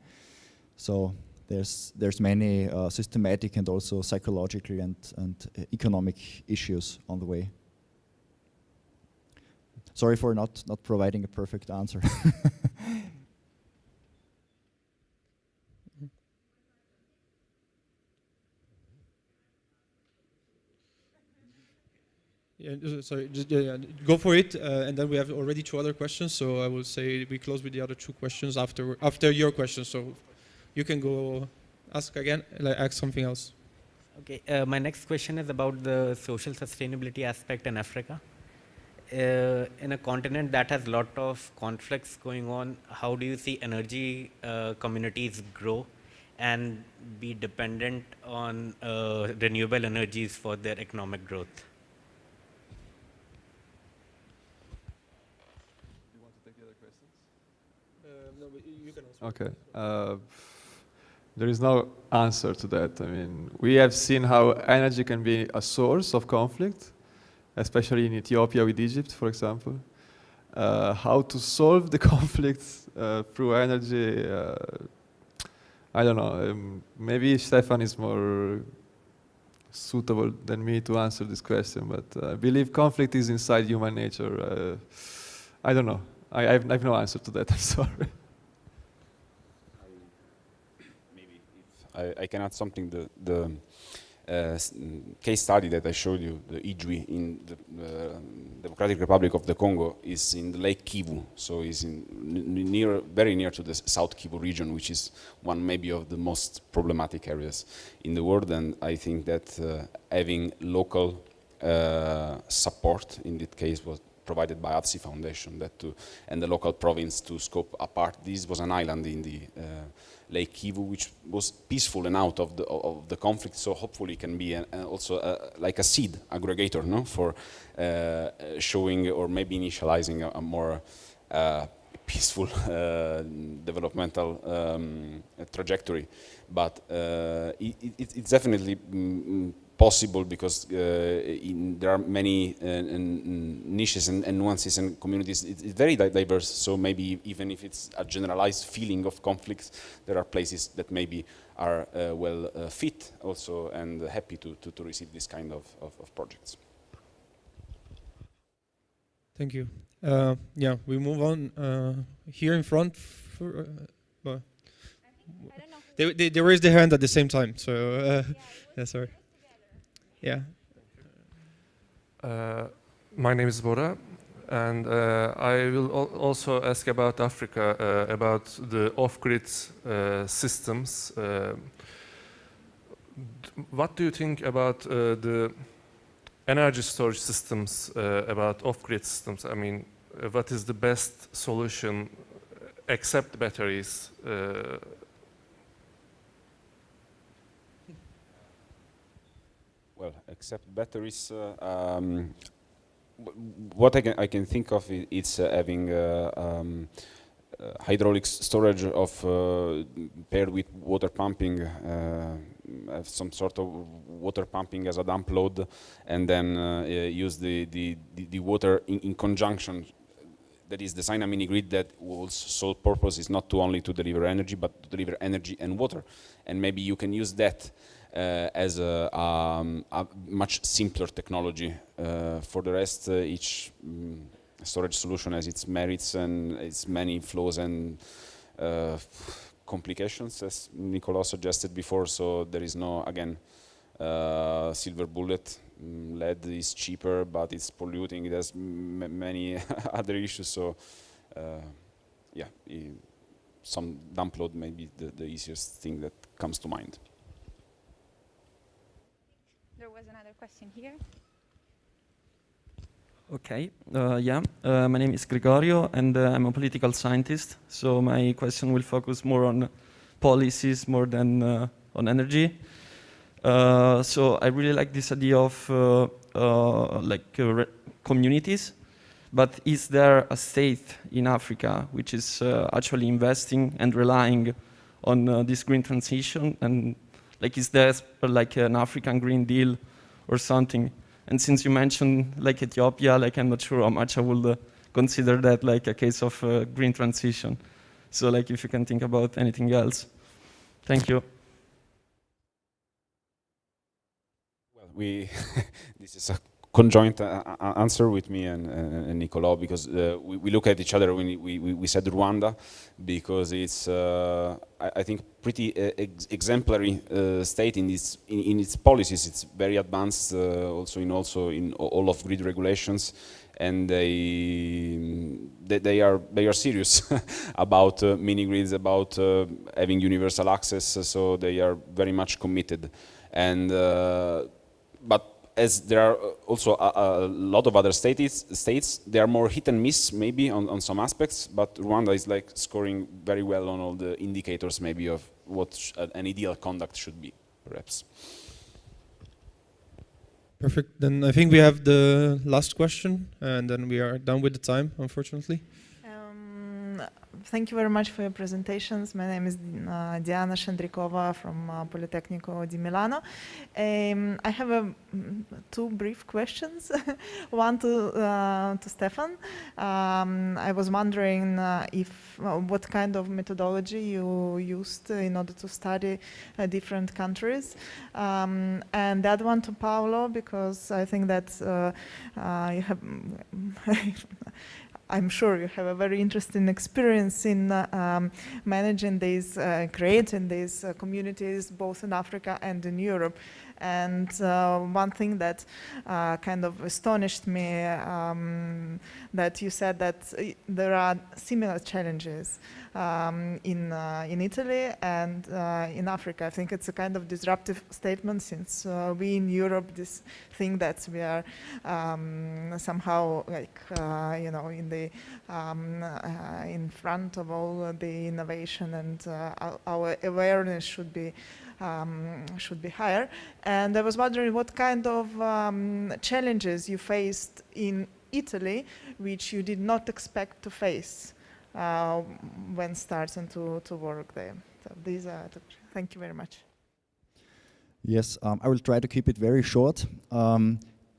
So there's many systematic and also psychological and economic issues on the way. Sorry for not providing a perfect answer. Yeah, sorry, just go for it, and then we have already 2 other questions. So I will say we close with the other 2 questions after your question. So you can go ask again, ask something else. Okay, my next question is about the social sustainability aspect in Africa. In a continent that has a lot of conflicts going on, how do you see energy communities grow and be dependent on renewable energies for their economic growth? Okay. There is no answer to that. I mean, we have seen how energy can be a source of conflict, especially in Ethiopia with Egypt, for example. How to solve the conflicts through energy, I don't know. Maybe Stefan is more suitable than me to answer this question, but I believe conflict is inside human nature. I don't know. I have no answer to that. I'm sorry. I can add something. The case study that I showed you, the Ijwi in the Democratic Republic of the Congo, is in the Lake Kivu, so it's very near to the South Kivu region, which is one maybe of the most problematic areas in the world. And I think that having local support in that case was provided by ATSI Foundation and the local province to scope apart. This was an island in the Lake Kivu, which was peaceful and out of the conflict, so hopefully it can be also like a seed aggregator, no, for showing or maybe initializing a more peaceful developmental trajectory. But it's definitely possible, because there are many niches and nuances and communities. It's very diverse, so maybe even if it's a generalized feeling of conflicts, there are places that maybe are well fit also and happy to receive this kind of projects. Thank you. Yeah, we move on here in front. They raised their hand at the same time, so yeah, sorry. Yeah. My name is Bora, and I will also ask about Africa, about the off-grid systems. What do you think about the energy storage systems, about off-grid systems? I mean, what is the best solution except batteries? Well, except batteries, what I can think of is having hydraulic storage of paired with water pumping, have some sort of water pumping as a dump load, and then use the water in conjunction. That is, design a mini grid that whose sole purpose is not only to deliver energy, but to deliver energy and water. And maybe you can use that as a much simpler technology. For the rest, each storage solution has its merits and its many flaws and complications, as Nicola suggested before. So there is no, again, silver bullet. Lead is cheaper, but it's polluting. It has many other issues. So, yeah, some dump load may be the easiest thing that comes to mind. There was another question here. Okay, my name is Gregorio, and I'm a political scientist. So my question will focus more on policies more than on energy. So I really like this idea of communities, but is there a state in Africa which is actually investing and relying on this green transition? And is there like an African Green Deal or something? And since you mentioned Ethiopia, I'm not sure how much I would consider that a case of green transition. So if you can think about anything else. Thank you. This is a conjoint answer with me and Nicola, because we look at each other when we said Rwanda, because it's I think pretty exemplary state in its policies. It's very advanced also in all of grid regulations, and they are serious about mini grids, about having universal access. So they are very much committed, and but as there are also a lot of other states, they are more hit and miss maybe on some aspects, but Rwanda is scoring very well on all the indicators maybe of what an ideal conduct should be, perhaps. Perfect. Then I think we have the last question, and then we are done with the time, unfortunately. Thank you very much for your presentations. My name is Diana Shandrikova from Politecnico di Milano. I have two brief questions. One to Stefan. I was wondering what kind of methodology you used in order to study different countries. And the other one to Paolo, because I think that you have I'm sure you have a very interesting experience in managing these, creating these communities both in Africa and in Europe. And one thing that kind of astonished me, that you said that there are similar challenges in Italy and in Africa. I think it's a kind of disruptive statement, since we in Europe think that we are somehow in the in front of all the innovation, and our awareness should be higher. And I was wondering what kind of challenges you faced in Italy, which you did not expect to face when starting to work there. So these are thank you very much. Yes, I will try to keep it very short.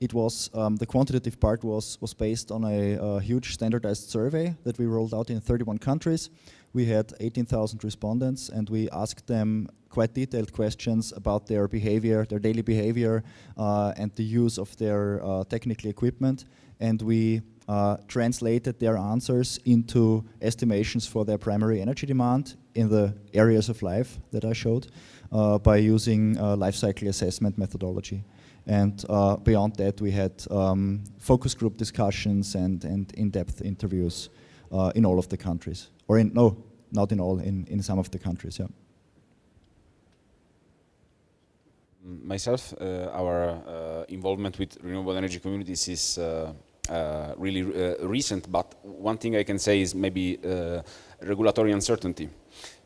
It was the quantitative part was based on a huge standardized survey that we rolled out in 31 countries. We had 18,000 respondents, and we asked them quite detailed questions about their behavior, their daily behavior, and the use of their technical equipment. And we translated their answers into estimations for their primary energy demand in the areas of life that I showed by using life cycle assessment methodology. And beyond that, we had focus group discussions and in-depth interviews in all of the countries. Or not in all, in some of the countries, yeah. Myself, our involvement with renewable energy communities is really recent, but one thing I can say is maybe regulatory uncertainty.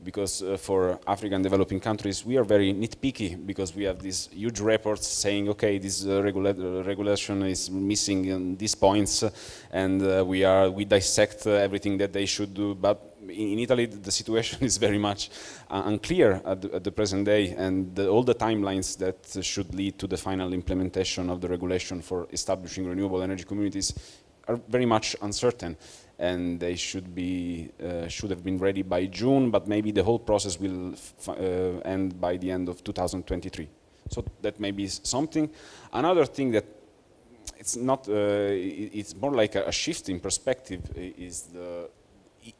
Because for African developing countries, we are very nitpicky because we have these huge reports saying, okay, this regulation is missing in these points, and we dissect everything that they should do. But in Italy, the situation is very much unclear at the present day, and all the timelines that should lead to the final implementation of the regulation for establishing renewable energy communities are very much uncertain. And they should have been ready by June, but maybe the whole process will end by the end of 2023. So that may be something. Another thing that it's not, it's more like a shift in perspective is the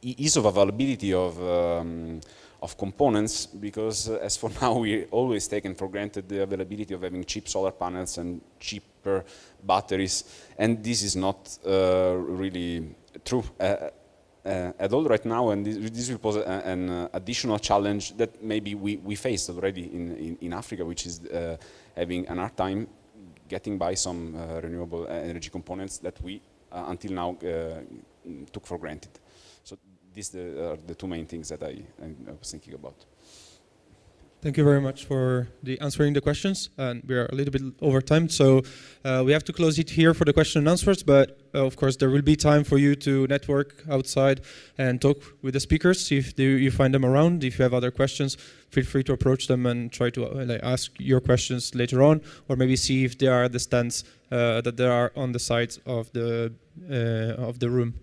ease of availability of components, because as for now we always taken for granted the availability of having cheap solar panels and cheaper batteries, and this is not really true at all right now, and this will pose an additional challenge that maybe we faced already in Africa, which is having an hard time getting by some renewable energy components that we until now took for granted. So these are the two main things that I was thinking about. Thank you very much for answering the questions, and we are a little bit over time, so we have to close it here for the question and answers, but of course there will be time for you to network outside and talk with the speakers if you find them around. If you have other questions, feel free to approach them and try to ask your questions later on, or maybe see if there are the stands that there are on the sides of the room.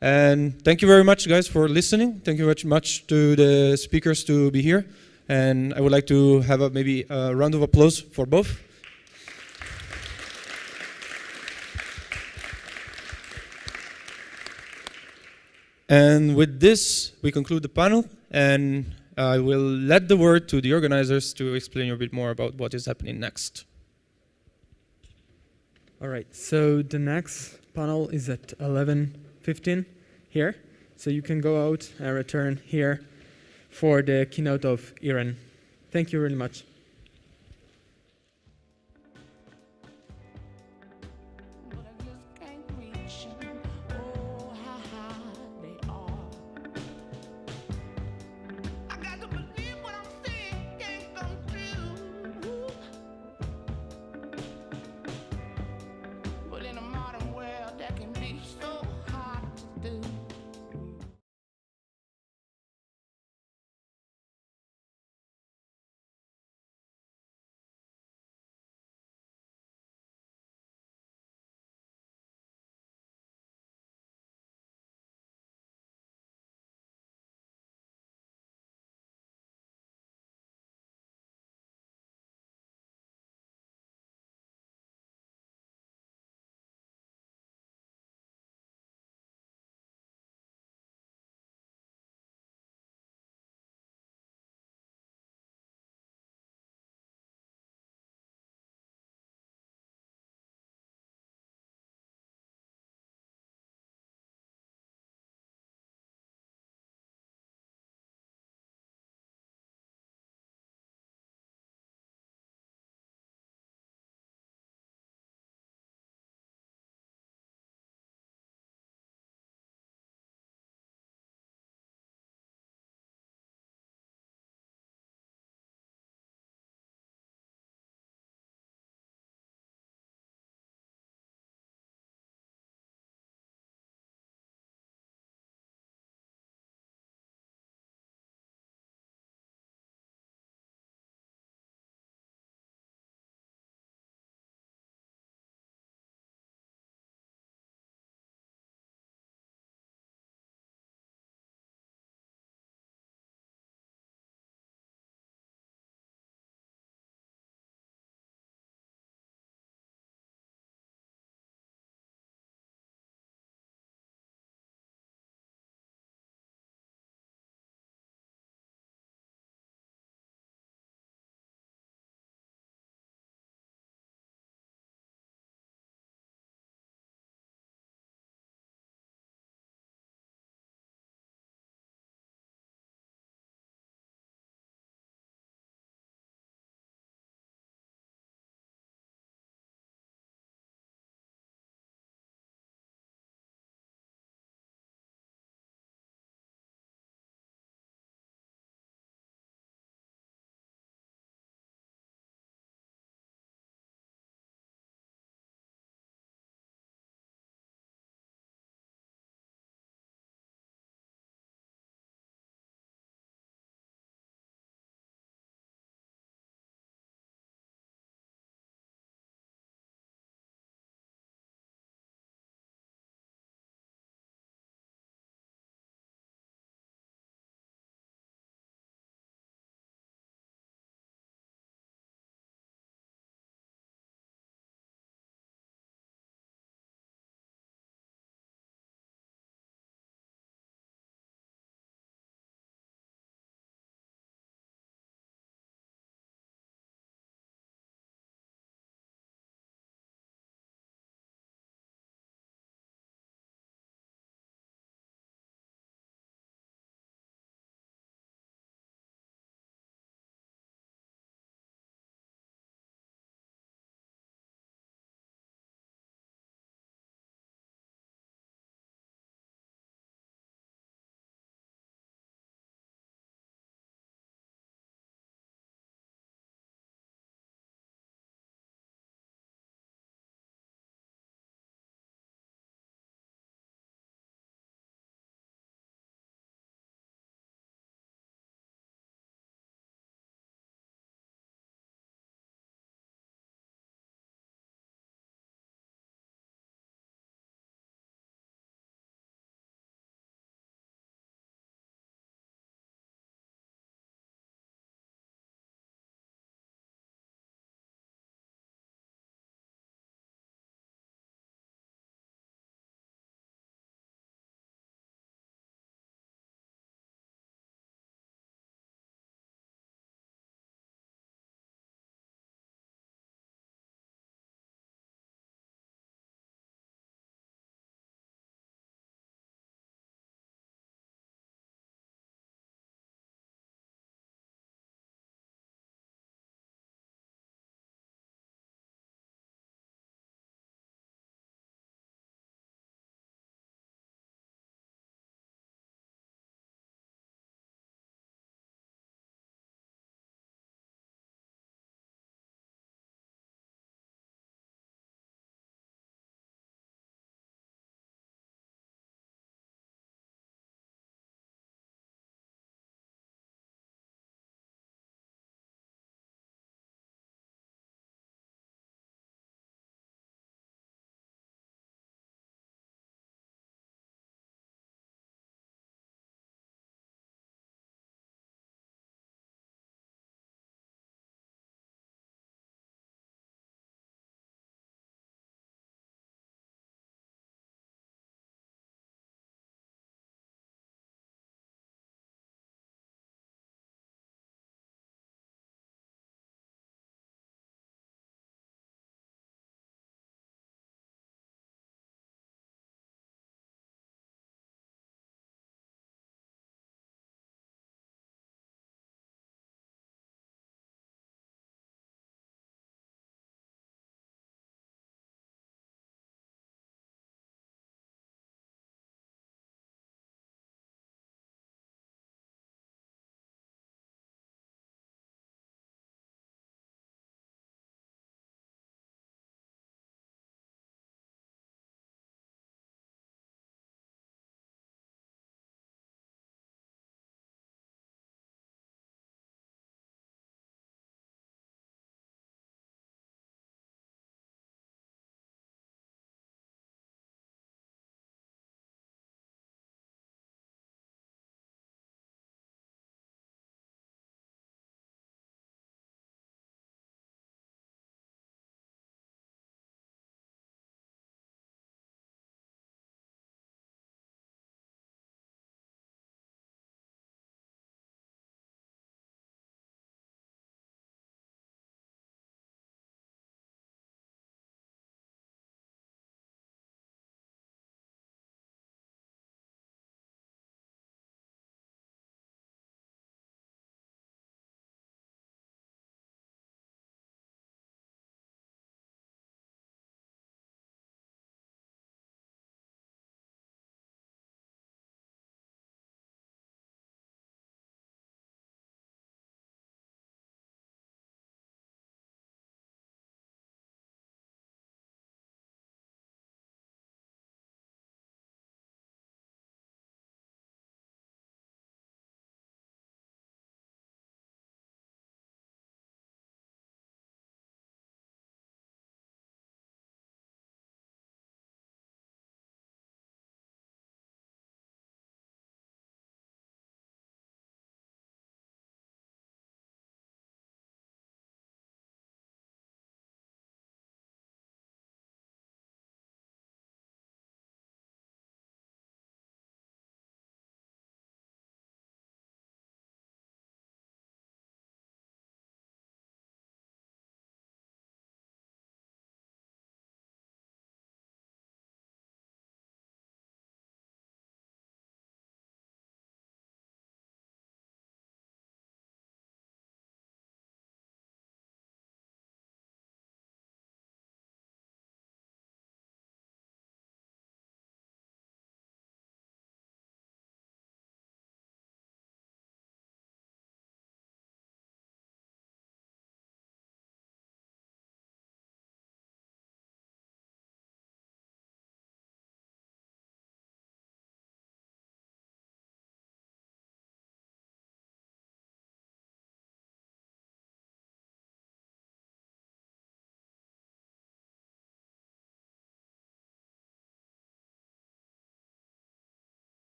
And thank you very much, guys, for listening. Thank you very much to the speakers to be here. And I would like to have maybe a round of applause for both. And with this, we conclude the panel, and I will let the word to the organizers to explain a bit more about what is happening next. All right, so the next panel is at 11:15 here. So you can go out and return here for the keynote of Iran. Thank you very much.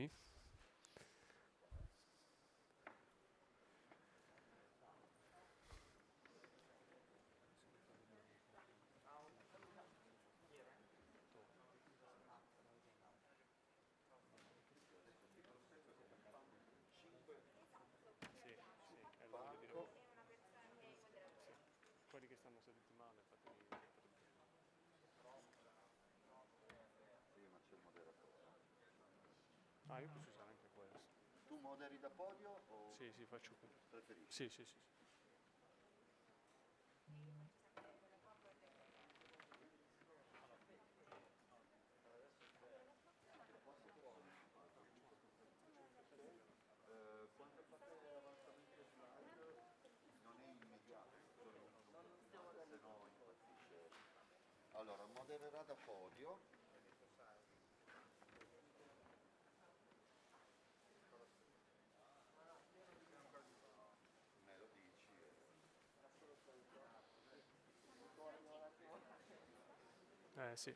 me. Quelli che stanno seduti male, fatemi... Sì, ma c'è il moderatore. Ah, io posso usare anche questo. Tu moderi da podio o Sì, sì, faccio qui. preferisci? Sì, sì, sì. Quando fate avanzamento slide non è immediato, se no impazzisce. Allora, modererà da podio. Me lo dici. Sì.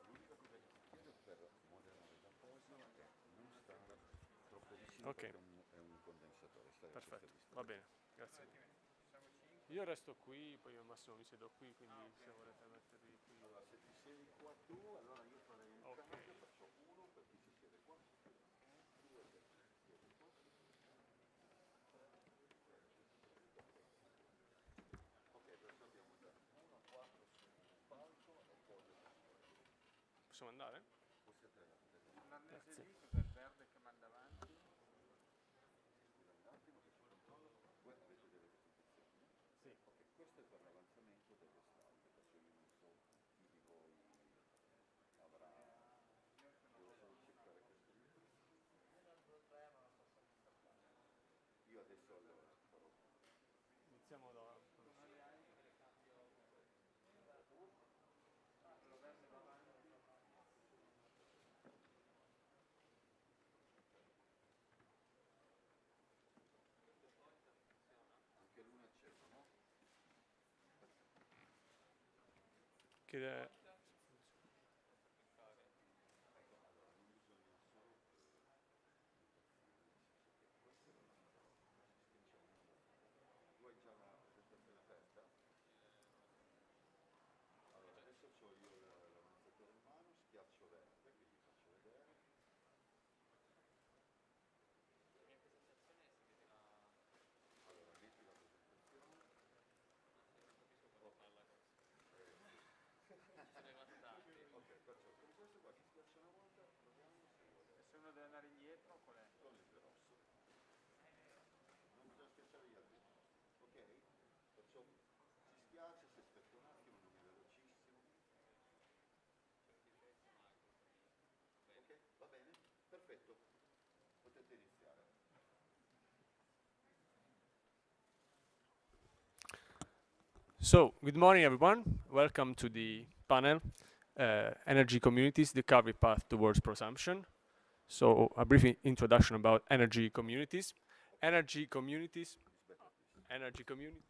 L'unica cosa che ti chiedo per moderare da podio è non stare troppo vicino Ok. perché è un condensatore. Stai a questa Perfetto, distanza. va bene, grazie. Io resto qui, poi al massimo mi siedo qui, quindi se volete mettervi qui... Allora, se ti siedi qua tu, allora io farei un cambio, faccio uno per chi si siede qua, due per chi si siede qua. Ok, adesso abbiamo già 1, 4 sul palco e podio. Possiamo andare? Possiate Grazie. Cos'è il verde che manda avanti? Scusami un attimo che ci controllo. Voi avete delle restrizioni? Sì. Ok, questo è per l'avanzamento delle slide, perché io non so chi di voi avrà... Devo solo cercare questo lì. Io adesso allora farò... Iniziamo da... Anche l'uno è acceso, no? Che... Tu hai già la presentazione aperta? Allora, adesso ho io l'avanzatore in mano, schiaccio verde, quindi faccio vedere. Allora, metti la presentazione. Ok, perciò con questo qua si schiaccia una volta, proviamo se vuole. E se uno deve andare indietro, qual è? Con il grosso. Non bisogna schiacciare gli altri. Ok? Perciò si schiaccia, si aspetta un attimo, non è velocissimo. Ok, va bene? Perfetto. Potete iniziare. So, good morning everyone. Welcome to the panel, Energy Communities, the curvy path towards prosumption. So, a brief introduction about energy communities. Energy communities... Energy communities...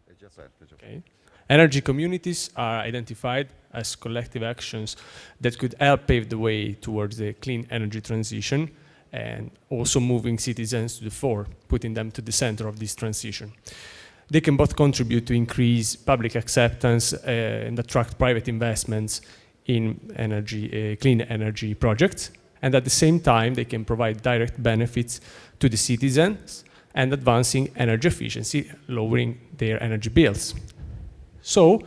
È già aperto, è già Okay. Energy communities are identified as collective actions that could help pave the way towards the clean energy transition and also moving citizens to the fore, putting them to the center of this transition. They can both contribute to increase public acceptance and attract private investments in energy, clean energy projects, and at the same time they can provide direct benefits to the citizens and advancing energy efficiency, lowering their energy bills. So,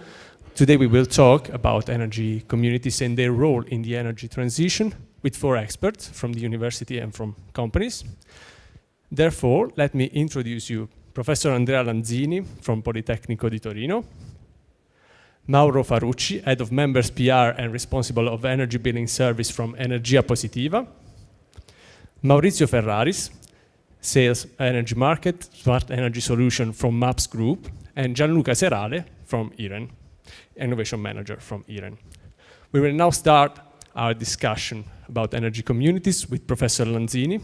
today we will talk about energy communities and their role in the energy transition with 4 experts from the university and from companies. Therefore, let me introduce you Professor Andrea Lanzini from Politecnico di Torino, Mauro Farucci, Head of Members PR and responsible of Energy Billing Service from Energia Positiva, Maurizio Ferraris, Sales Energy Market, Smart Energy Solution from MAPS Group, and Gianluca Serale from IREN, Innovation Manager from IREN. We will now start our discussion about energy communities with Professor Lanzini,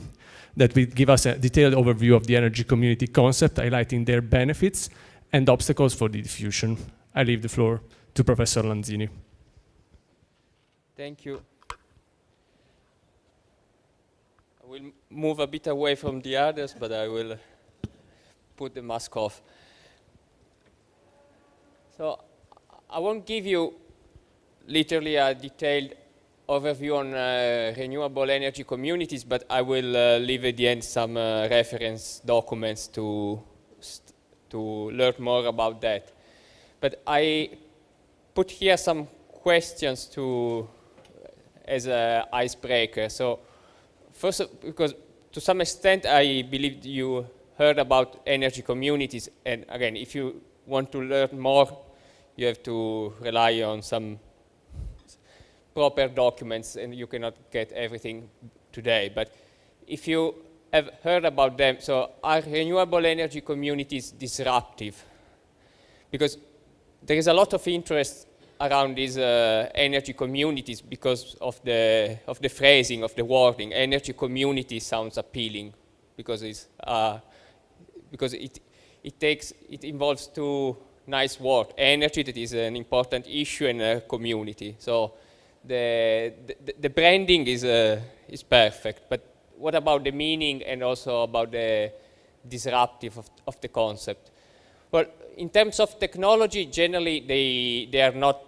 that will give us a detailed overview of the energy community concept, highlighting their benefits and obstacles for the diffusion. I leave the floor to Professor Lanzini. Thank you. I will move a bit away from the others, but I will put the mask off. So I won't give you literally a detailed overview on renewable energy communities, but I will leave at the end some reference documents to learn more about that. But I put here some questions as an icebreaker. So first, because to some extent I believe you heard about energy communities, and again, if you want to learn more, you have to rely on some proper documents, and you cannot get everything today. But if you have heard about them, so are renewable energy communities disruptive? Because there is a lot of interest around these energy communities because of the phrasing, of the wording. Energy community sounds appealing because it involves two nice words: energy, that is an important issue, and a community. So the branding is perfect, but what about the meaning and also about the disruptive of the concept? Well, in terms of technology, generally they are not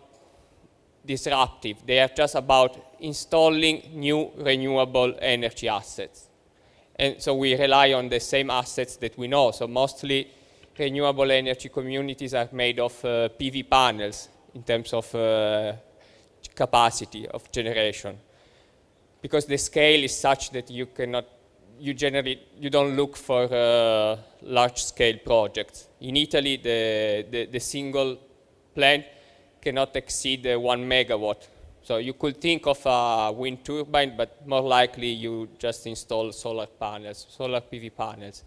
disruptive. They are just about installing new renewable energy assets. And so we rely on the same assets that we know. So mostly renewable energy communities are made of PV panels in terms of capacity of generation, because the scale is such that you don't look for large-scale projects. In Italy, the single plant cannot exceed 1 megawatt. So you could think of a wind turbine, but more likely you just install solar panels, solar PV panels.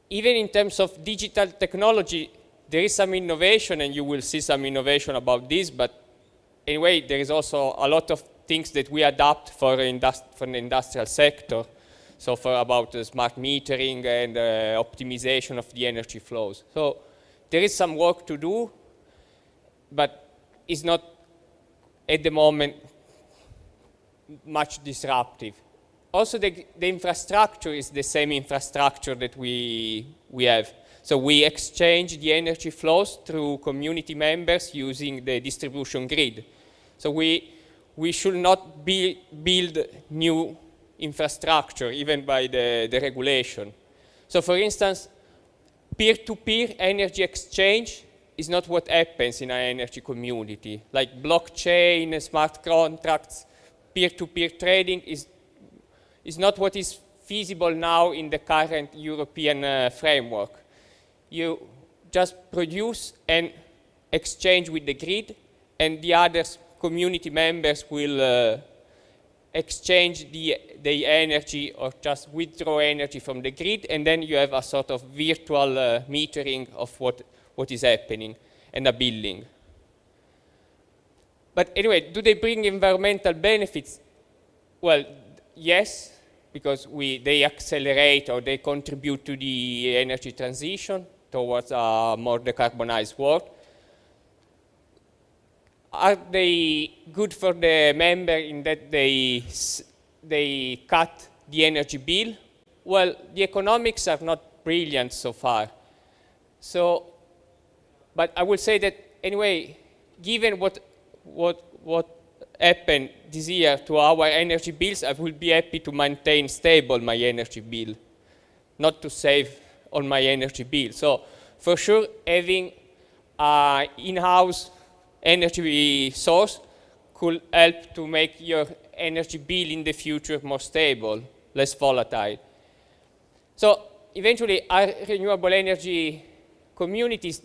Even in terms of digital technology, there is some innovation, and you will see some innovation about this, but anyway, there is also a lot of things that we adapt for the industrial sector. So about smart metering and optimization of the energy flows. So there is some work to do, but it's not at the moment much disruptive. Also, the infrastructure is the same infrastructure that we have. So we exchange the energy flows through community members using the distribution grid. So we should not build new infrastructure, even by the regulation. So for instance, peer-to-peer energy exchange is not what happens in an energy community. Like blockchain, smart contracts, peer-to-peer trading is not what is feasible now in the current European framework. You just produce and exchange with the grid, and the other community members will exchange the energy or just withdraw energy from the grid, and then you have a sort of virtual metering of what is happening and a billing. But anyway, do they bring environmental benefits? Well, yes, because they accelerate or they contribute to the energy transition towards a more decarbonized world. Are they good for the member in that they cut the energy bill? Well, the economics are not brilliant so far. So, but I would say that anyway, given what happened this year to our energy bills, I will be happy to maintain stable my energy bill, not to save on my energy bill. So for sure, having an in-house energy source could help to make your energy bill in the future more stable, less volatile. So eventually, are renewable energy communities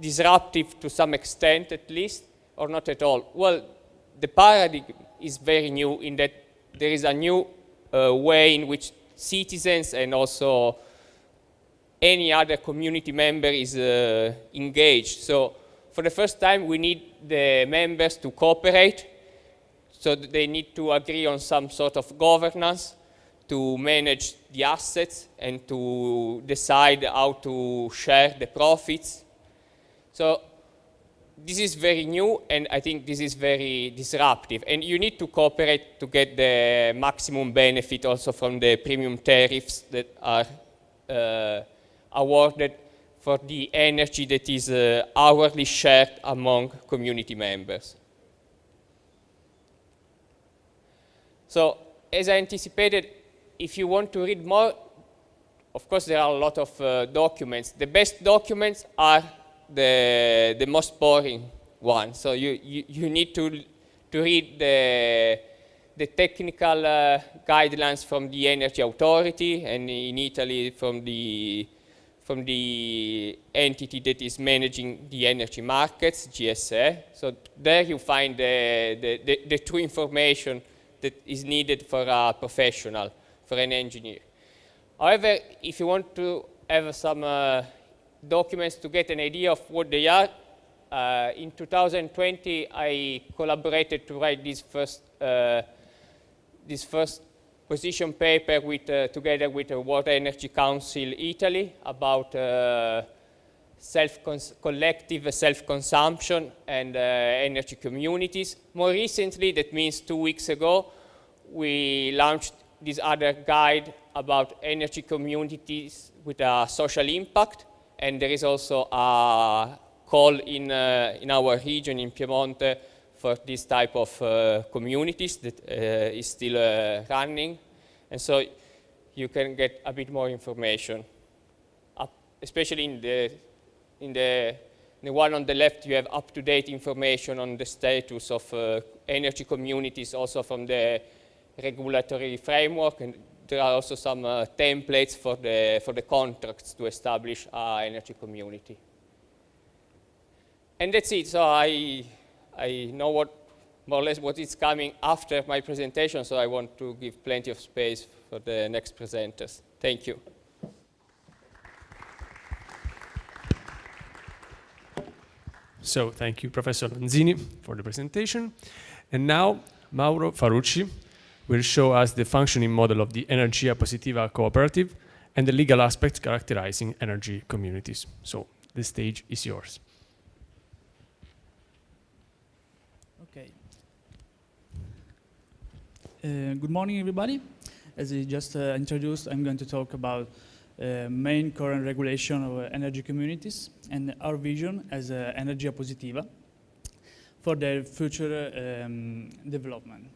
disruptive to some extent at least, or not at all? Well, the paradigm is very new in that there is a new way in which citizens and also any other community member is engaged. So for the first time, we need the members to cooperate. So they need to agree on some sort of governance to manage the assets and to decide how to share the profits. So this is very new, and I think this is very disruptive. And you need to cooperate to get the maximum benefit also from the premium tariffs that are awarded for the energy that is hourly shared among community members. So, as I anticipated, if you want to read more, of course there are a lot of documents. The best documents are the most boring ones. So you need to read the technical guidelines from the Energy Authority, and in Italy from the entity that is managing the energy markets, GSE. So there you find the true information that is needed for a professional, for an engineer. However, if you want to have some documents to get an idea of what they are, in 2020 I collaborated to write this first position paper together with the World Energy Council Italy about collective self-consumption and energy communities. More recently, that means 2 weeks ago, we launched this other guide about energy communities with a social impact, and there is also a call in our region in Piemonte for this type of communities that is still running, and so you can get a bit more information, especially in the one on the left. You have up-to-date information on the status of energy communities, also from the regulatory framework, and there are also some templates for the contracts to establish an energy community. And that's it. So I know more or less what is coming after my presentation, so I want to give plenty of space for the next presenters. Thank you. So thank you, Professor Lanzini, for the presentation. And now Mauro Farucci will show us the functioning model of the Energia Positiva cooperative and the legal aspects characterizing energy communities. So the stage is yours. Okay. Good morning, everybody. As I just introduced, I'm going to talk about main current regulation of energy communities and our vision as Energia Positiva for their future development.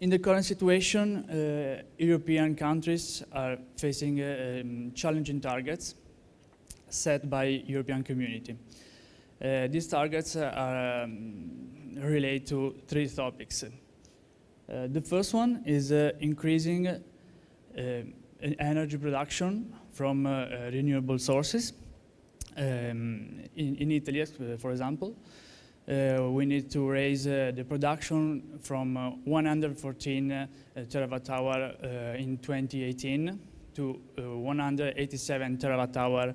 In the current situation, European countries are facing challenging targets set by European Community. These targets are related to 3 topics. The first one is increasing energy production from renewable sources. In Italy, for example, we need to raise the production from 114 terawatt-hour in 2018 to 187 terawatt-hour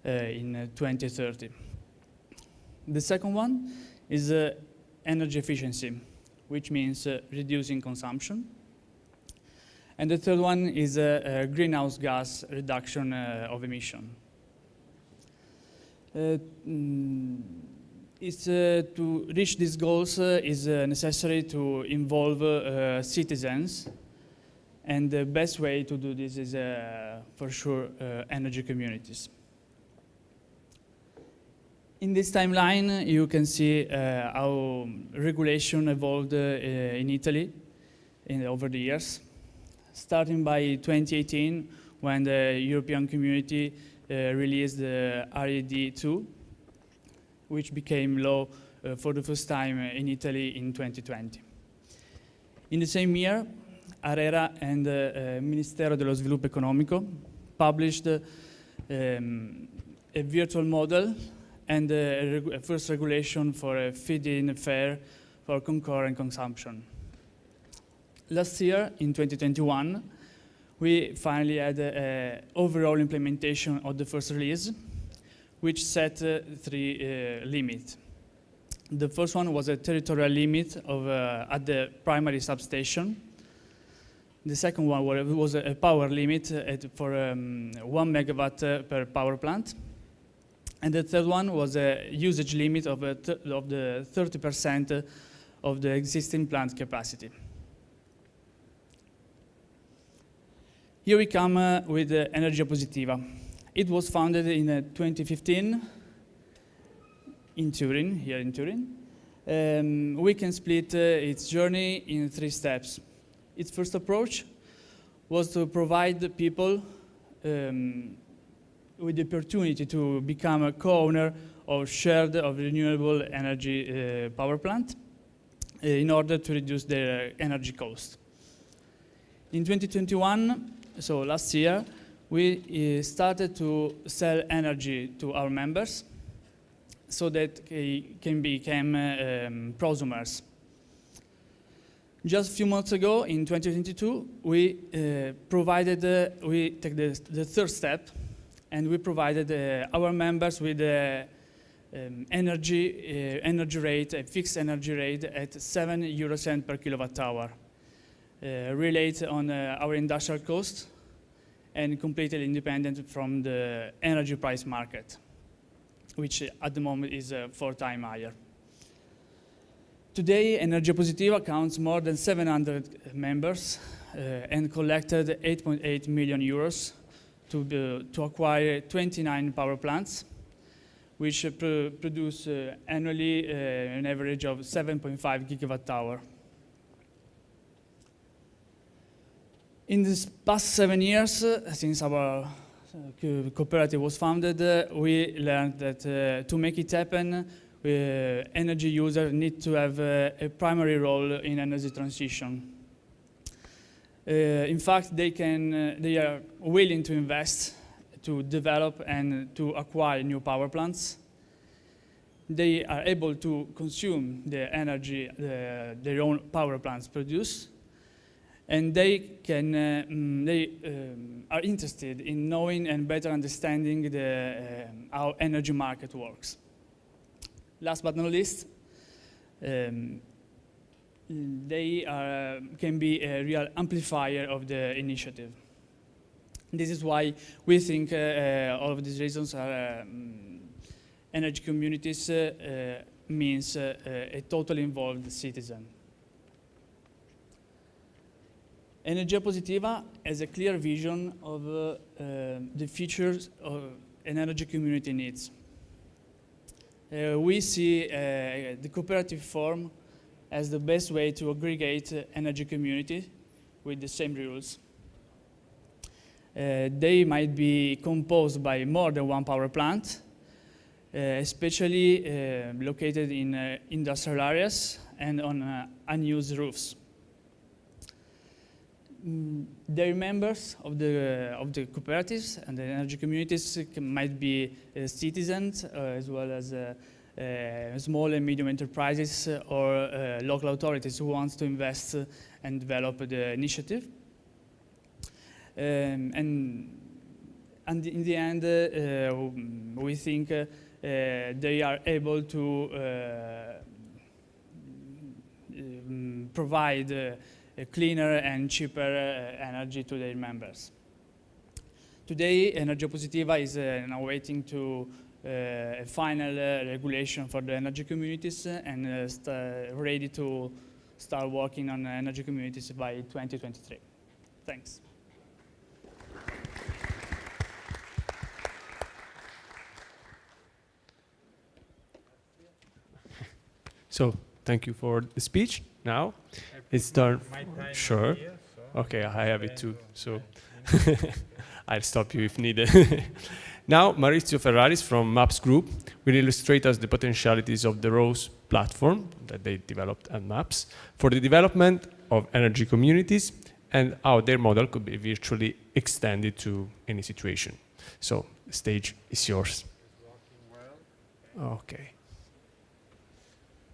in 2030. The second one is energy efficiency, which means reducing consumption. And the third one is greenhouse gas reduction of emission. To reach these goals is necessary to involve citizens, and the best way to do this is for sure energy communities. In this timeline you can see how regulation evolved in Italy over the years, starting by 2018 when the European Community released the RED 2, which became law for the first time in Italy in 2020. In the same year, ARERA and Ministero dello Sviluppo Economico published a virtual model and a first regulation for a feed-in fair for concurrent consumption. Last year, in 2021, we finally had an overall implementation of the first release, which set 3 limits. The first one was a territorial limit of, at the primary substation. The second one was a power limit for 1 megawatt per power plant. And the third one was a usage limit of the 30% of the existing plant capacity. Here we come with Energia Positiva. It was founded in 2015 in Turin, here in Turin. We can split its journey in 3 steps. Its first approach was to provide the people with the opportunity to become a co-owner of shared renewable energy power plant in order to reduce their energy cost. In 2021, so last year, we started to sell energy to our members so that they can become prosumers. Just a few months ago, in 2022, we take the third step, and we provided our members with energy rate, a fixed energy rate at 7 euro cents per kilowatt hour, related on our industrial cost and completely independent from the energy price market, which at the moment is 4 times higher. Today, Energia Positiva counts more than 700 members and collected 8.8 million euros to acquire 29 power plants, which produce annually an average of 7.5 gigawatt hour. In these past 7 years, since our cooperative was founded, we learned that to make it happen, energy users need to have a primary role in energy transition. In fact, they are willing to invest, to develop and to acquire new power plants. They are able to consume the energy their own power plants produce, and they are interested in knowing and better understanding how energy market works. Last but not least, they can be a real amplifier of the initiative. This is why we think all of these reasons are energy communities means a totally involved citizen. Energia Positiva has a clear vision of the features an energy community needs. We see the cooperative form as the best way to aggregate energy community with the same rules. They might be composed by more than one power plant, especially located in industrial areas and on unused roofs. They're members of the cooperatives and the energy communities might be citizens as well as small and medium enterprises or local authorities who want to invest and develop the initiative. And in the end, we think they are able to provide a cleaner and cheaper energy to their members. Today, Energia Positiva is now waiting to a final regulation for the energy communities and ready to start working on energy communities by 2023. Thanks. So, thank you for the speech. Now, it's time. Sure. Okay, I have it too. So, I'll stop you if needed. Now, Maurizio Ferraris from MAPS Group will illustrate us the potentialities of the ROSE platform that they developed at MAPS for the development of energy communities and how their model could be virtually extended to any situation. So the stage is yours. Okay.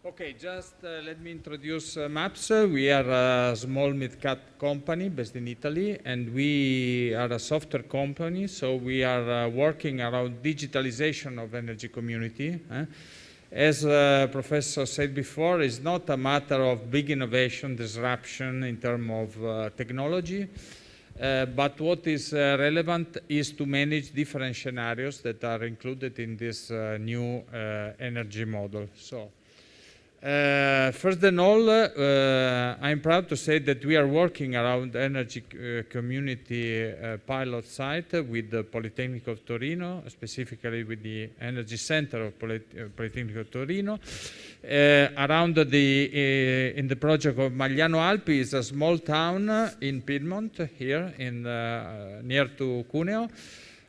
Okay, just let me introduce MAPS. We are a small mid-cap company based in Italy, and we are a software company, so we are working around digitalization of energy community. As Professor said before, it's not a matter of big innovation, disruption in terms of technology, but what is relevant is to manage different scenarios that are included in this new energy model. So, first of all, I'm proud to say that we are working around energy community pilot site with the Polytechnic of Torino, specifically with the Energy Center of Polytechnic of Torino. Around in the project of Magliano Alpi is a small town in Piedmont, here in near to Cuneo.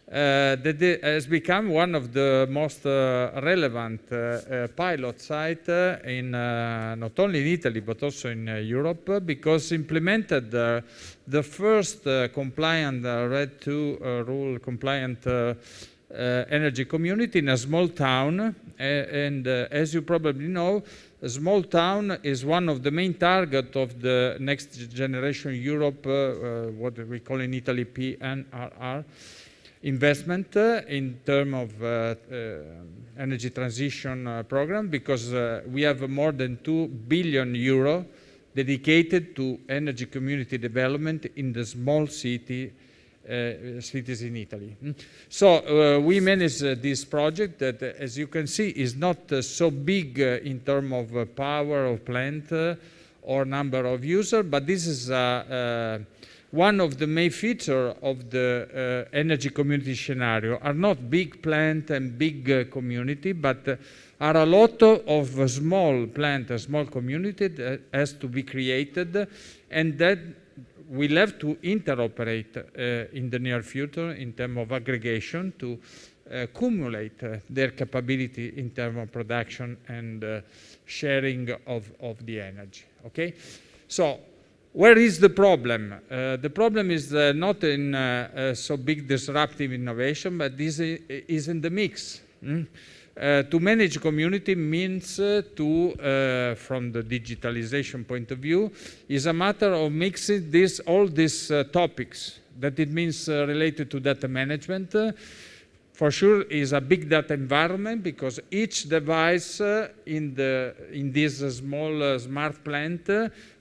That has become one of the most relevant pilot sites in not only in Italy but also in Europe, because implemented the first compliant RED II rule compliant energy community in a small town, and as you probably know, a small town is one of the main targets of the Next Generation Europe, what we call in Italy PNRR. Investment in terms of energy transition program, because we have more than 2 billion euro dedicated to energy community development in the small cities in Italy. So we manage this project that, as you can see, is not so big in terms of power of plant or number of users, but this is one of the main features of the energy community scenario. Are not big plant and big community, but are a lot of small plant, a small community that has to be created, and that will have to interoperate in the near future in terms of aggregation to accumulate their capability in terms of production and sharing of the energy. Okay, so where is the problem? The problem is not in so big disruptive innovation, but this is in the mix. To manage community means from the digitalization point of view, is a matter of mixing all these topics. That it means related to data management. For sure is a big data environment, because each device in this small smart plant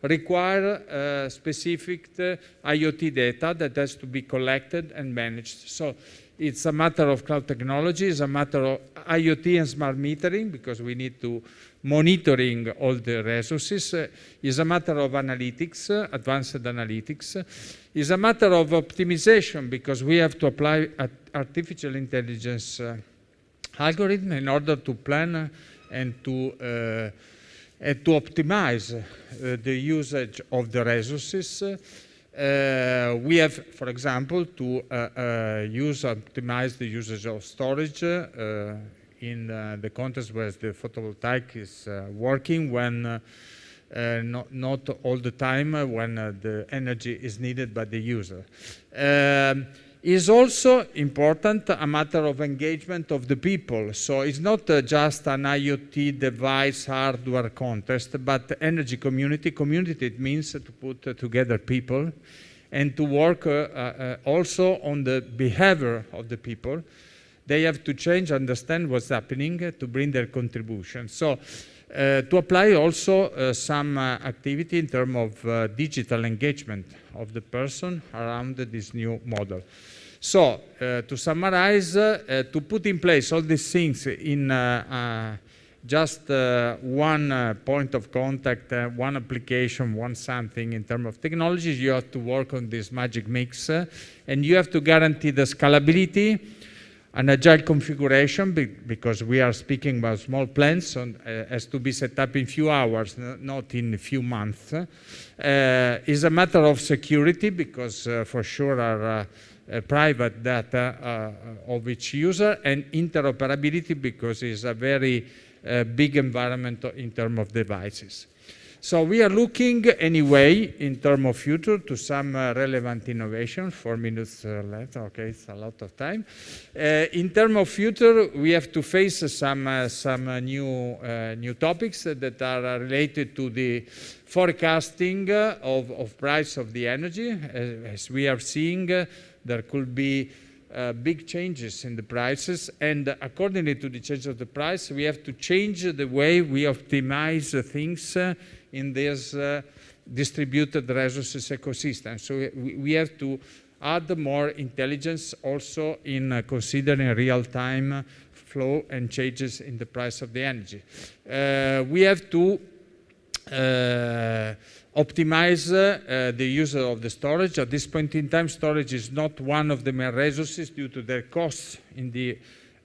require specific IoT data that has to be collected and managed. So it's a matter of cloud technology, it's a matter of IoT and smart metering, because we need to monitoring all the resources. It's a matter of analytics, advanced analytics. It's a matter of optimization, because we have to apply artificial intelligence algorithm in order to plan and to optimize the usage of the resources. We have, for example, to optimize the usage of storage in the context where the photovoltaic is working, when not all the time when the energy is needed by the user. Is also important a matter of engagement of the people. So it's not just an IoT device hardware contest, but energy community. Community, it means to put together people and to work also on the behavior of the people. They have to change, understand what's happening to bring their contribution. So to apply also some activity in terms of digital engagement of the person around this new model. So to summarize, to put in place all these things in just one point of contact, one application, one something in terms of technologies, you have to work on this magic mix, and you have to guarantee the scalability, an agile configuration, because we are speaking about small plants, so has to be set up in few hours, not in a few months. Is a matter of security, because for sure are private data of each user, and interoperability, because it's a very big environment in terms of devices. So we are looking anyway in terms of future to some relevant innovation. 4 minutes left, okay, it's a lot of time. In terms of future, we have to face some new topics that are related to the forecasting of price of the energy. As we are seeing, there could be big changes in the prices, and accordingly to the change of the price, we have to change the way we optimize things in this distributed resources ecosystem. So we have to add more intelligence also in considering real-time flow and changes in the price of the energy. We have to optimize the use of the storage. At this point in time, storage is not one of the main resources due to their costs in the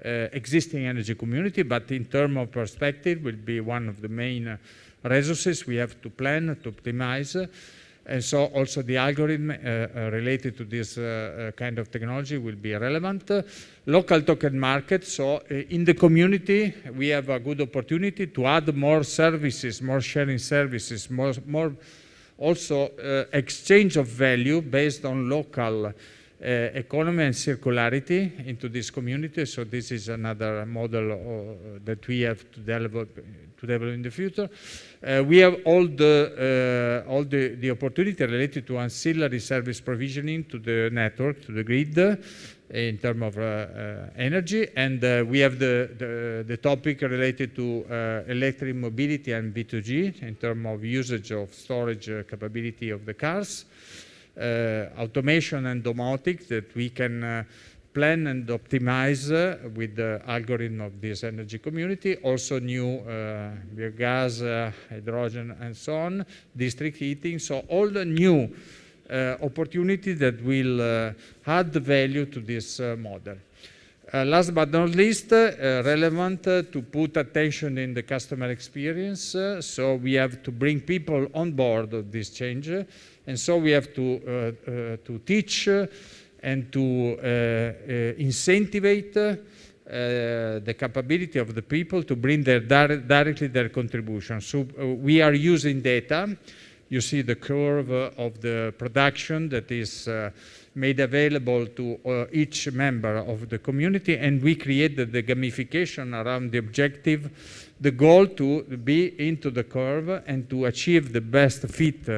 existing energy community, but in terms of perspective will be one of the main resources we have to plan, to optimize. And so also the algorithm related to this kind of technology will be relevant. Local token market, so in the community we have a good opportunity to add more services, more sharing services, more also exchange of value based on local economy and circularity into this community. So this is another model that we have to develop in the future. We have all the opportunity related to ancillary service provisioning to the network, to the grid, in terms of energy, and we have the topic related to electric mobility and V2G in terms of usage of storage capability of the cars. Automation and domotics that we can plan and optimize with the algorithm of this energy community. Also new biogas, hydrogen, and so on, district heating. So all the new opportunities that will add value to this model. Last but not least, relevant to put attention in the customer experience. So we have to bring people on board of this change. And so we have to teach and to incentivize the capability of the people to bring directly their contribution. So we are using data. You see the curve of the production that is made available to each member of the community, and we created the gamification around the objective, the goal to be into the curve and to achieve the best fit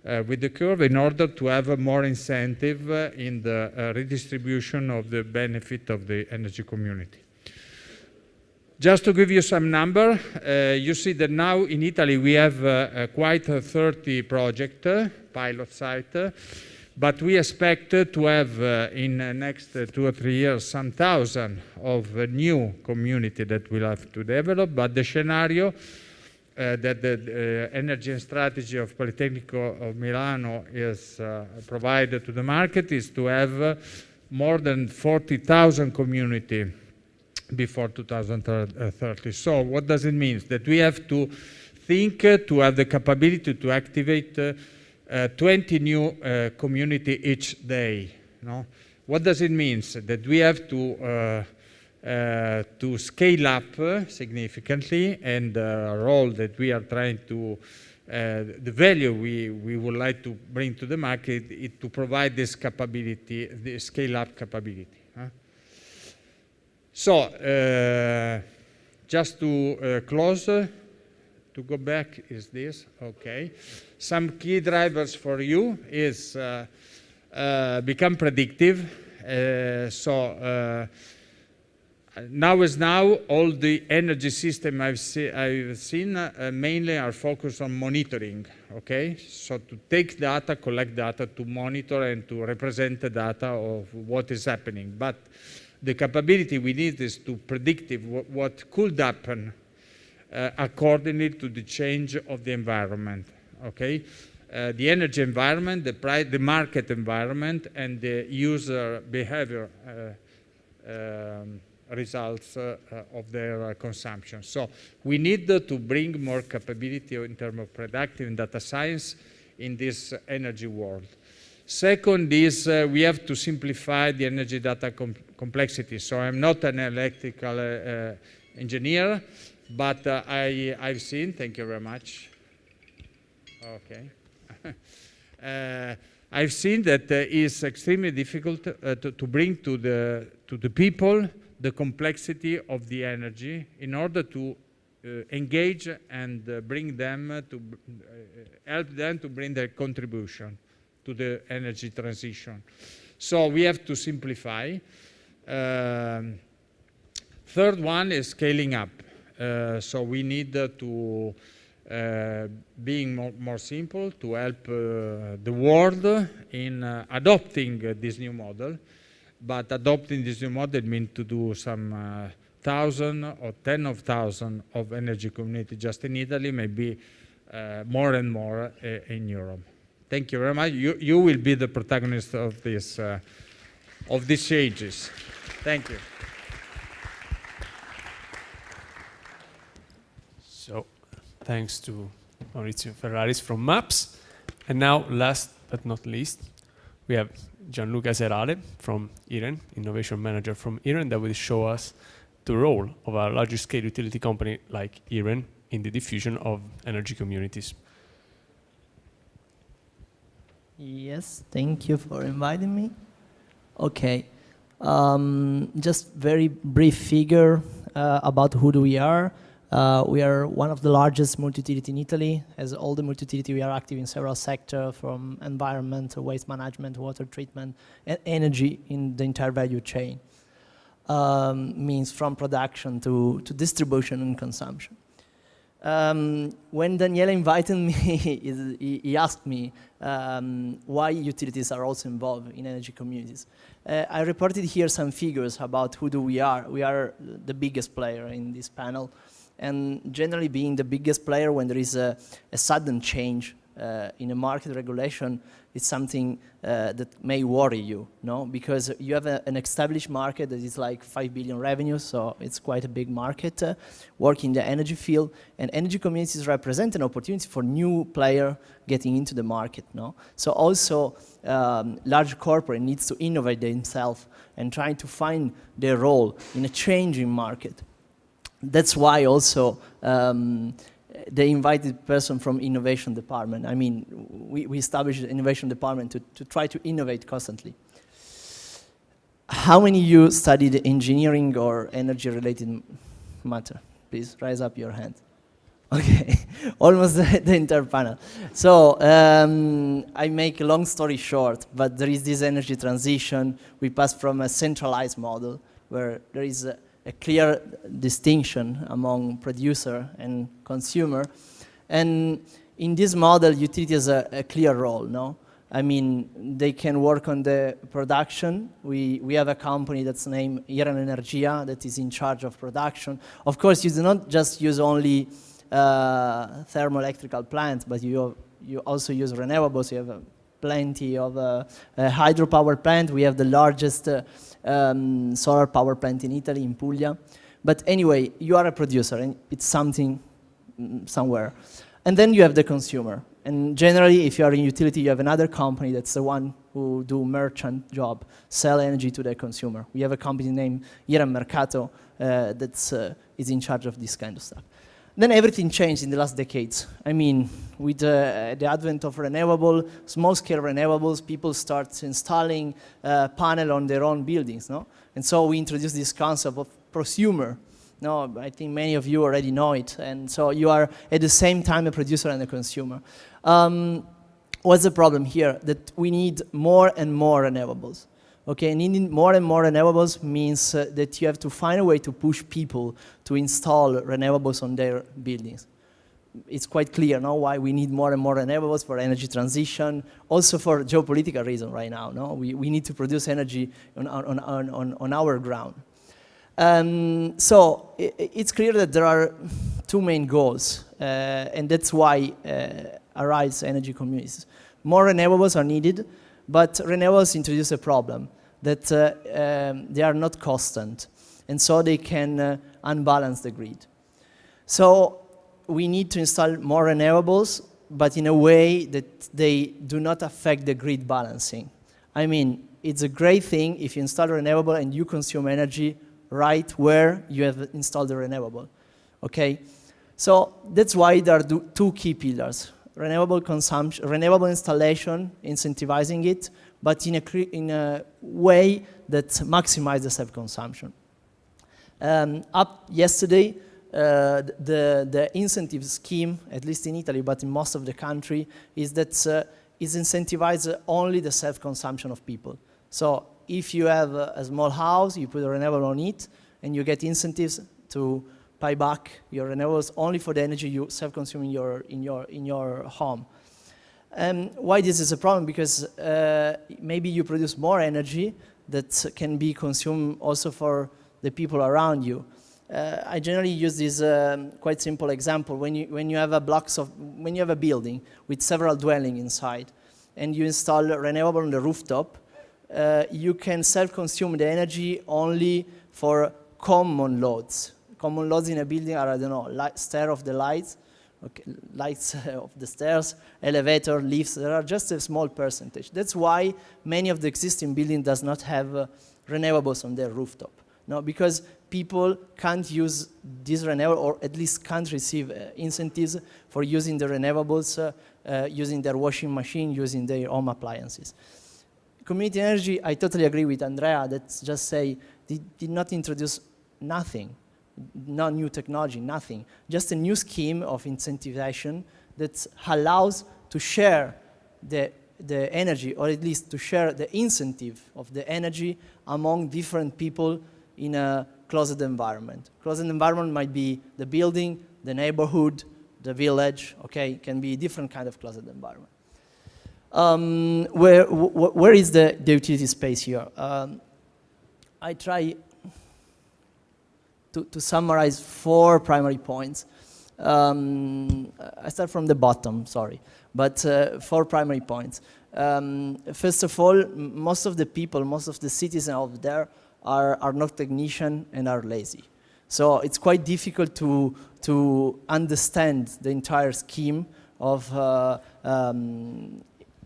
with the curve in order to have more incentive in the redistribution of the benefit of the energy community. Just to give you some number, you see that now in Italy we have quite 30 projects, pilot site, but we expect to have in the next 2 or 3 years some thousand of new community that we'll have to develop, but the scenario that the energy and strategy of Politecnico of Milano is provided to the market is to have more than 40,000 community before 2030. So what does it mean? That we have to think to have the capability to activate 20 new community each day. No? What does it mean? That we have to scale up significantly, and the role that we are trying to, the value we would like to bring to the market is to provide this capability, the scale up capability. So, just to close, to go back is this, okay. Some key drivers for you is become predictive. Now all the energy system I've seen mainly are focused on monitoring, okay? So to take data, collect data, to monitor and to represent the data of what is happening. But the capability we need is to predict what could happen accordingly to the change of the environment, okay? The energy environment, the market environment, and the user behavior results of their consumption. So we need to bring more capability in terms of predictive and data science in this energy world. Second is we have to simplify the energy data complexity. So I'm not an electrical engineer, but I've seen, thank you very much. Okay. I've seen that it's extremely difficult to bring to the people the complexity of the energy in order to engage and bring them to help them to bring their contribution to the energy transition. So we have to simplify. Third one is scaling up. So we need to being more simple to help the world in adopting this new model. But adopting this new model means to do some thousand or 10 of thousands of energy community just in Italy, maybe more and more in Europe. Thank you very much. You will be the protagonist of these changes. Thank you. So, thanks to Maurizio Ferraris from MAPS. And now, last but not least, we have Gianluca Serale from IREN, Innovation Manager from IREN, that will show us the role of a larger scale utility company like IREN in the diffusion of energy communities. Yes, thank you for inviting me. Okay, just very brief figure about who we are. We are one of the largest multi-utility in Italy. As all the multi-utility, we are active in several sectors, from environment, waste management, water treatment, and energy in the entire value chain. Means from production to distribution and consumption. When Daniele invited me, he asked me why utilities are also involved in energy communities. I reported here some figures about who we are. We are the biggest player in this panel. And generally being the biggest player when there is a sudden change in a market regulation, it's something that may worry you, no? Because you have an established market that is like 5 billion revenue, so it's quite a big market, working in the energy field, and energy communities represent an opportunity for new player getting into the market, no? So also large corporate needs to innovate themselves and trying to find their role in a changing market. That's why also they invited person from innovation department. I mean, we established an innovation department to try to innovate constantly. How many of you studied engineering or energy related matter? Please raise up your hand. Okay, almost the entire panel. So I make a long story short, but there is this energy transition. We pass from a centralized model where there is a clear distinction among producer and consumer. And in this model, utility has a clear role, no? I mean, they can work on the production. We have a company that's named IREN Energia that is in charge of production. Of course, you do not just use only thermoelectrical plants, but you also use renewables. You have plenty of hydropower plant. We have the largest solar power plant in Italy, in Puglia. But anyway, you are a producer and it's something somewhere. And then you have the consumer. And generally, if you are in utility, you have another company that's the one who do merchant job, sell energy to the consumer. We have a company named IREN Mercato that is in charge of this kind of stuff. Then everything changed in the last decades. I mean, with the advent of renewable, small-scale renewables, people start installing panel on their own buildings, no? And so we introduced this concept of prosumer. No, I think many of you already know it. And so you are at the same time a producer and a consumer. What's the problem here? That we need more and more renewables. Okay, needing more and more renewables means that you have to find a way to push people to install renewables on their buildings. It's quite clear now why we need more and more renewables for energy transition, also for geopolitical reasons right now. No? We need to produce energy on our ground. So it's clear that there are two main goals, and that's why arise energy communities. More renewables are needed, but renewables introduce a problem that they are not constant, and so they can unbalance the grid. So we need to install more renewables, but in a way that they do not affect the grid balancing. I mean, it's a great thing if you install renewable and you consume energy right where you have installed the renewable, okay? So that's why there are two key pillars. renewable consumption, renewable installation, incentivizing it, but in a way that maximizes the self-consumption. Up yesterday, the incentive scheme, at least in Italy, but in most of the country, is that is incentivizes only the self-consumption of people. So if you have a small house, you put a renewable on it, and you get incentives to pay back your renewables only for the energy you self-consume in your home. Why this is a problem? Because maybe you produce more energy that can be consumed also for the people around you. I generally use this quite simple example. When you have when you have a building with several dwellings inside, and you install renewable on the rooftop, you can self-consume the energy only for common loads. Common loads in a building are, I don't know, stair of the lights, okay, lights of the stairs, elevator, lifts. There are just a small percentage. That's why many of the existing buildings does not have renewables on their rooftop. No, because people can't use this renewable, or at least can't receive incentives for using the renewables, using their washing machine, using their home appliances. Community energy, I totally agree with Andrea that just say they did not introduce nothing, no new technology, nothing. Just a new scheme of incentivization that allows to share the energy, or at least to share the incentive of the energy among different people in a closed environment. Closed environment might be the building, the neighborhood, the village, okay? Can be different kind of closed environment. Where is the utility space here? I try to summarize 4 primary points. I start from the bottom, sorry, but 4 primary points. First of all, most of the people, most of the citizens out there are not technicians and are lazy. So it's quite difficult to understand the entire scheme of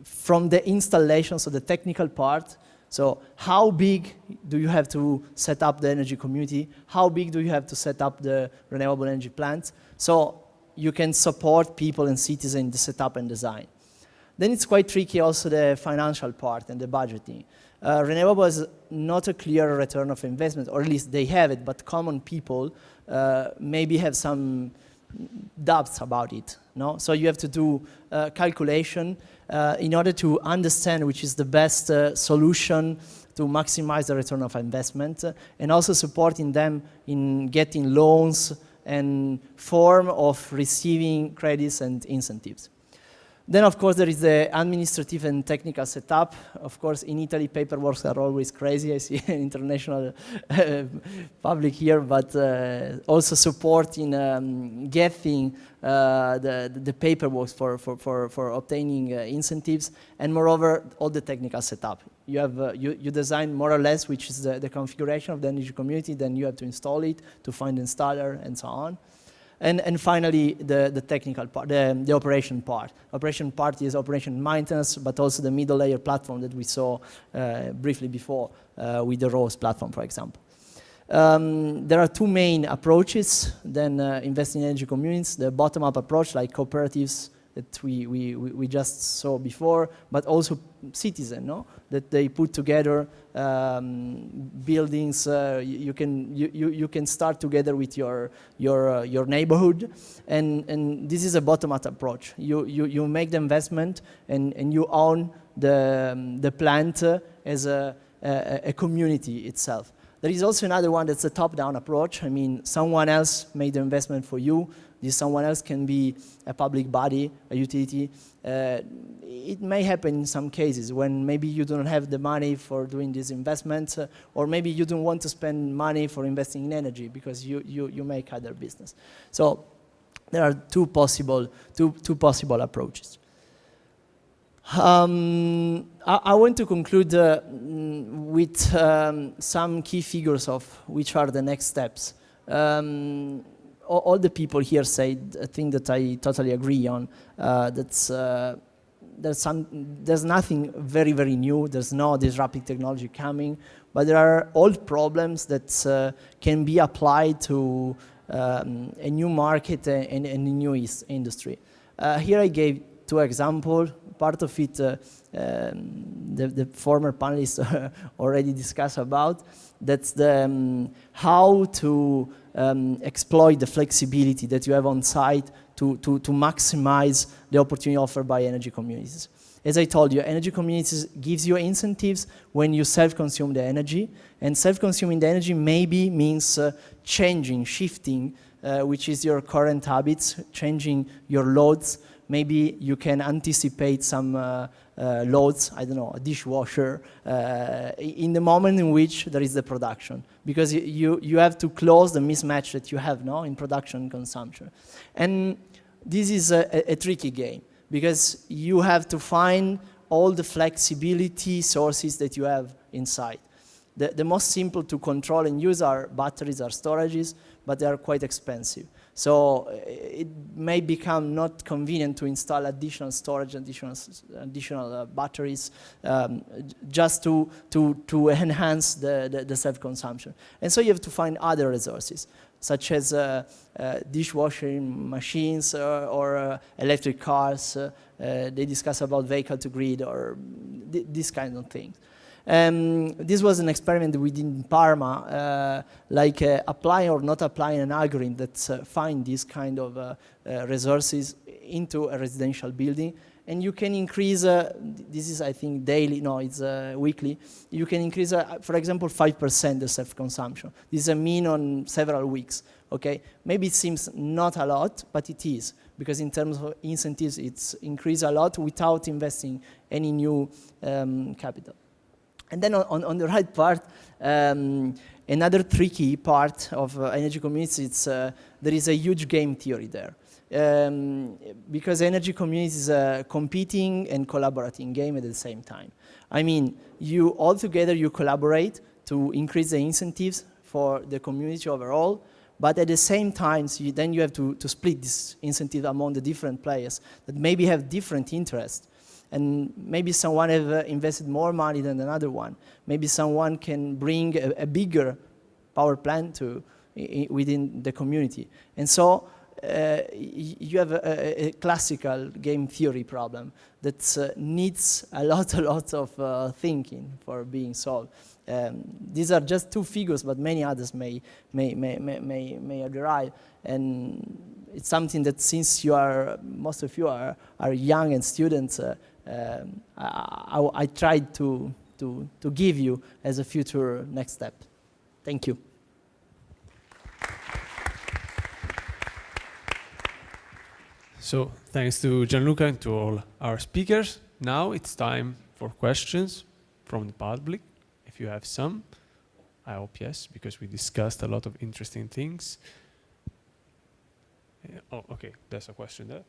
from the installation, so the technical part. So how big do you have to set up the energy community? How big do you have to set up the renewable energy plants? So you can support people and citizens in the setup and design. Then it's quite tricky also the financial part and the budgeting. Renewable is not a clear return of investment, or at least they have it, but common people maybe have some doubts about it. No? So you have to do calculation in order to understand which is the best solution to maximize the return of investment, and also supporting them in getting loans and form of receiving credits and incentives. Then, of course, there is the administrative and technical setup. Of course, in Italy, paperwork are always crazy. I see an international public here, but also supporting getting the paperwork for obtaining incentives, and moreover, all the technical setup. You have you design more or less, which is the configuration of the energy community. Then you have to install it, to find installer, and so on. And finally, the technical part, the operation part. Operation part is operation maintenance, but also the middle layer platform that we saw briefly before with the ROSE platform, for example. There are 2 main approaches then investing in energy communities. The bottom-up approach, like cooperatives that we just saw before, but also citizens, no? That they put together buildings. You can start together with your neighborhood, and this is a bottom-up approach. You make the investment and you own the plant as a community itself. There is also another one that's a top-down approach. I mean, someone else made the investment for you. This someone else can be a public body, a utility. It may happen in some cases when maybe you don't have the money for doing this investment, or maybe you don't want to spend money for investing in energy because you make other business. So there are two possible approaches. I want to conclude with some key figures of which are the next steps. All the people here say a thing that I totally agree on. There's nothing very, very new. There's no disruptive technology coming, but there are old problems that can be applied to a new market and a new industry. Here I gave two examples. Part of it, the former panelists already discussed about. That's the how to exploit the flexibility that you have on site to maximize the opportunity offered by energy communities. As I told you, energy communities gives you incentives when you self-consume the energy, and self-consuming the energy maybe means changing, shifting, which is your current habits, changing your loads. Maybe you can anticipate some loads, I don't know, a dishwasher, in the moment in which there is the production, because you have to close the mismatch that you have in production and consumption. And this is a tricky game, because you have to find all the flexibility sources that you have inside. The most simple to control and use are batteries or storages, but they are quite expensive. So it may become not convenient to install additional storage, additional batteries, just to enhance the self-consumption. And so you have to find other resources, such as dishwashing machines or electric cars. They discuss about vehicle-to-grid or these kind of things. This was an experiment that we did in Parma, like applying or not applying an algorithm that find these kind of resources into a residential building. And you can increase, this is I think daily, no, it's weekly. You can increase, for example, 5% the self-consumption. This is a mean on several weeks, okay? Maybe it seems not a lot, but it is, because in terms of incentives, it's increased a lot without investing any new capital. And then on the right part, another tricky part of energy communities, it's, there is a huge game theory there. Because energy communities are competing and collaborating game at the same time. I mean, all together you collaborate to increase the incentives for the community overall, but at the same time, then you have to split this incentive among the different players that maybe have different interests. And maybe someone have invested more money than another one. Maybe someone can bring a bigger power plant within the community. And so you have a classical game theory problem that needs a lot of thinking for being solved. These are just two figures, but many others may derive. And it's something that since most of you are young and students, I tried to give you as a future next step. Thank you. So thanks to Gianluca and to all our speakers. Now it's time for questions from the public, if you have some. I hope yes, because we discussed a lot of interesting things. Oh, okay, there's a question there.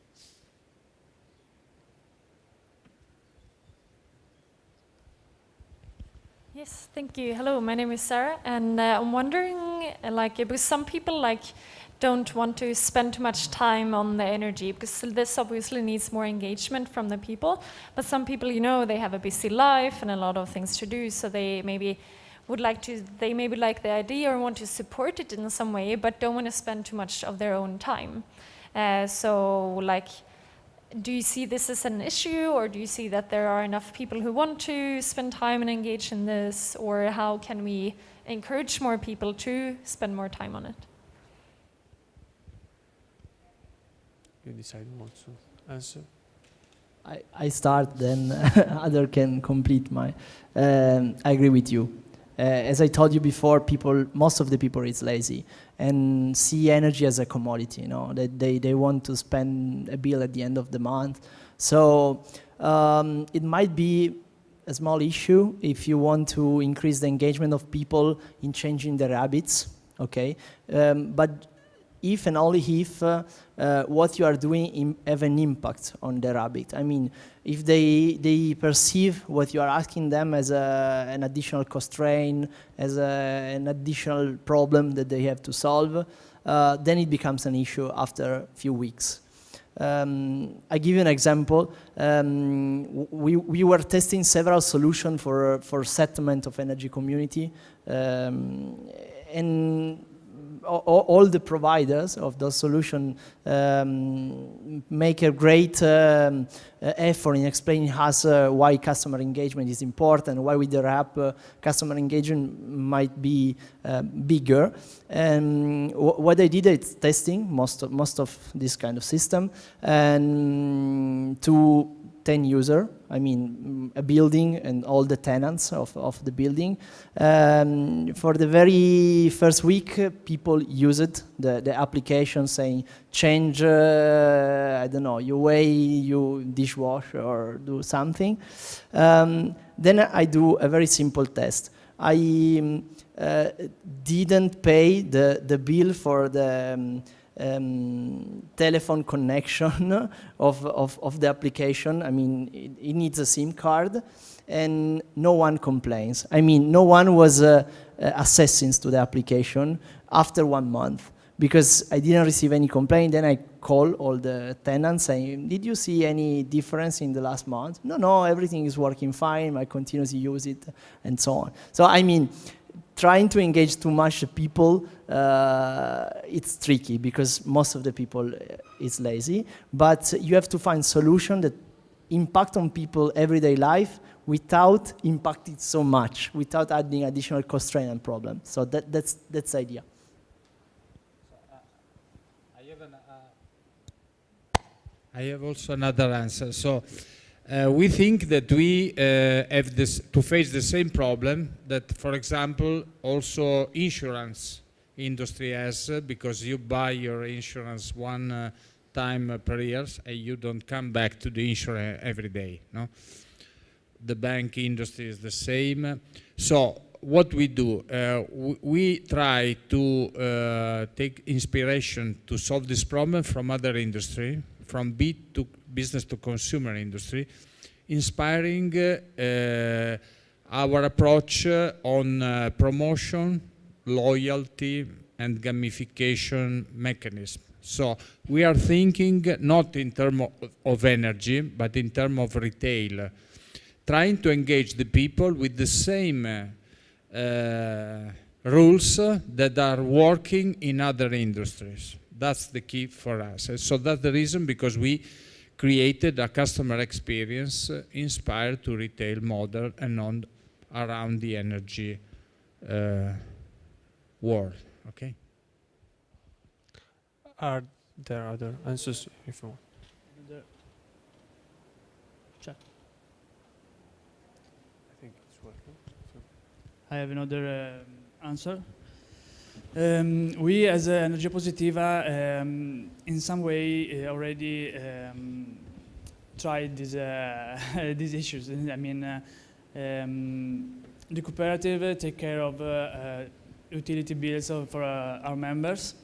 Yes, thank you. Hello, my name is Sarah, and I'm wondering, because some people don't want to spend too much time on the energy, because this obviously needs more engagement from the people. But some people, they have a busy life and a lot of things to do, so they maybe like the idea or want to support it in some way, but don't want to spend too much of their own time. Do you see this as an issue, or do you see that there are enough people who want to spend time and engage in this, or how can we encourage more people to spend more time on it? You decide who wants to answer. I start, then other can complete my. I agree with you. As I told you before, most of the people is lazy and see energy as a commodity. They want to spend a bill at the end of the month. So it might be a small issue if you want to increase the engagement of people in changing their habits. Okay, but if and only if what you are doing have an impact on their habit. I mean, if they perceive what you are asking them as an additional constraint, as an additional problem that they have to solve, then it becomes an issue after a few weeks. I give you an example. We were testing several solutions for settlement of energy community, and all the providers of those solutions make a great effort in explaining us why customer engagement is important, why with their app customer engagement might be bigger. And what they did is testing most of this kind of system, and to 10 users, I mean a building and all the tenants of the building. For the very first week, people used the application saying, change, I don't know, your way you dishwasher or do something. Then I do a very simple test. I didn't pay the bill for the telephone connection of the application. I mean, it needs a SIM card, and no one complains. I mean, no one was assassins to the application after 1 month, because I didn't receive any complaint. Then I call all the tenants saying, did you see any difference in the last month? No, everything is working fine. I continuously use it, and so on. So, I mean, trying to engage too much people, it's tricky because most of the people is lazy. But you have to find solution that impact on people everyday life without impacting so much, without adding additional constraint and problem. So that's the idea. I have also another answer. So we think that we have to face the same problem that, for example, also insurance industry has, because you buy your insurance one time per year and you don't come back to the insurance every day. No? The bank industry is the same. So what we do, we try to take inspiration to solve this problem from other industry, from business to consumer industry, inspiring our approach on promotion, loyalty, and gamification mechanism. So we are thinking not in terms of energy, but in terms of retail, trying to engage the people with the same rules that are working in other industries. That's the key for us. And so that's the reason, because we created a customer experience inspired to retail model and around the energy world. Okay. Are there other answers if you want? Check. I think it's working. I have another answer. We, as Energia Positiva, in some way already tried these issues. I mean, the cooperative take care of utility bills for our members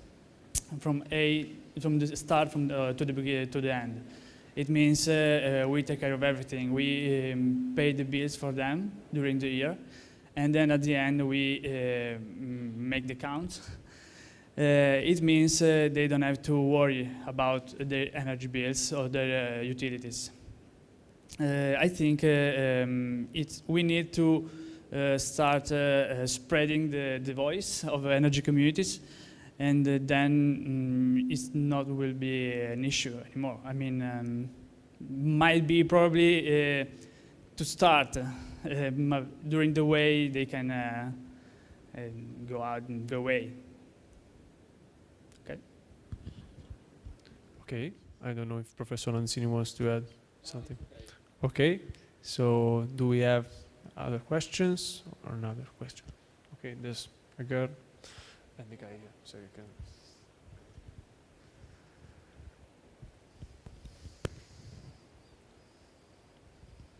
from the start to the beginning to the end. It means we take care of everything. We pay the bills for them during the year, and then at the end we make the count. It means they don't have to worry about their energy bills or their utilities. I think we need to start spreading the voice of energy communities, and then it not will be an issue anymore. I mean, might be probably to start during the way they can go out and go away. Okay. Okay. I don't know if Professor Lanzini wants to add something. Okay. So do we have other questions or another question? Okay. There's a girl and the guy here, so you can.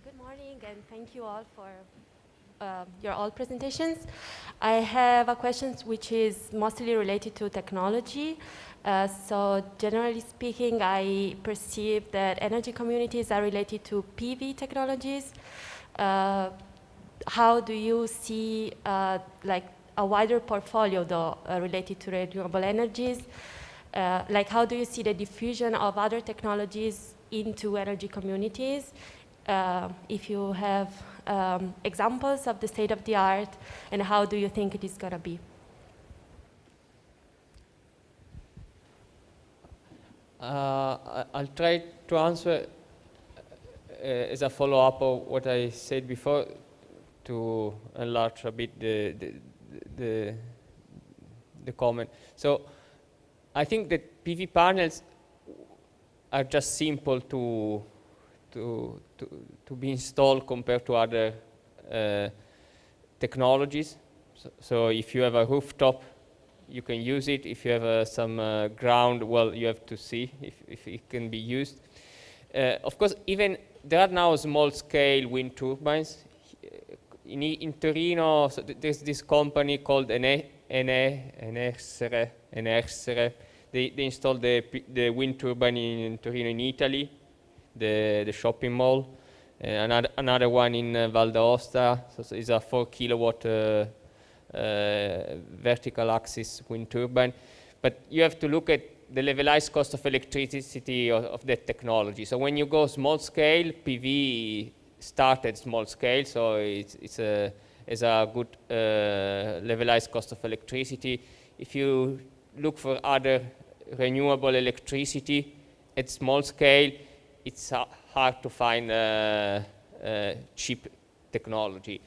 Good morning, and thank you all for your all presentations. I have a question which is mostly related to technology. So generally speaking, I perceive that energy communities are related to PV technologies. How do you see like a wider portfolio though related to renewable energies? Like how do you see the diffusion of other technologies into energy communities? If you have examples of the state of the art, and how do you think it is going to be? I'll try to answer as a follow-up of what I said before, to enlarge a bit the comment. So I think that PV panels are just simple to be installed compared to other technologies. So if you have a rooftop, you can use it. If you have some ground, well, you have to see if it can be used. Of course, even there are now small-scale wind turbines. In Torino, so there's this company called Enersere. They installed the wind turbine in Torino, in Italy, the shopping mall. Another one in Val d'Aosta, so it's a 4 kilowatt vertical axis wind turbine. But you have to look at the levelized cost of electricity of that technology. So when you go small scale, PV started small scale, so it's a good levelized cost of electricity. If you look for other renewable electricity at small scale, it's hard to find cheap technology.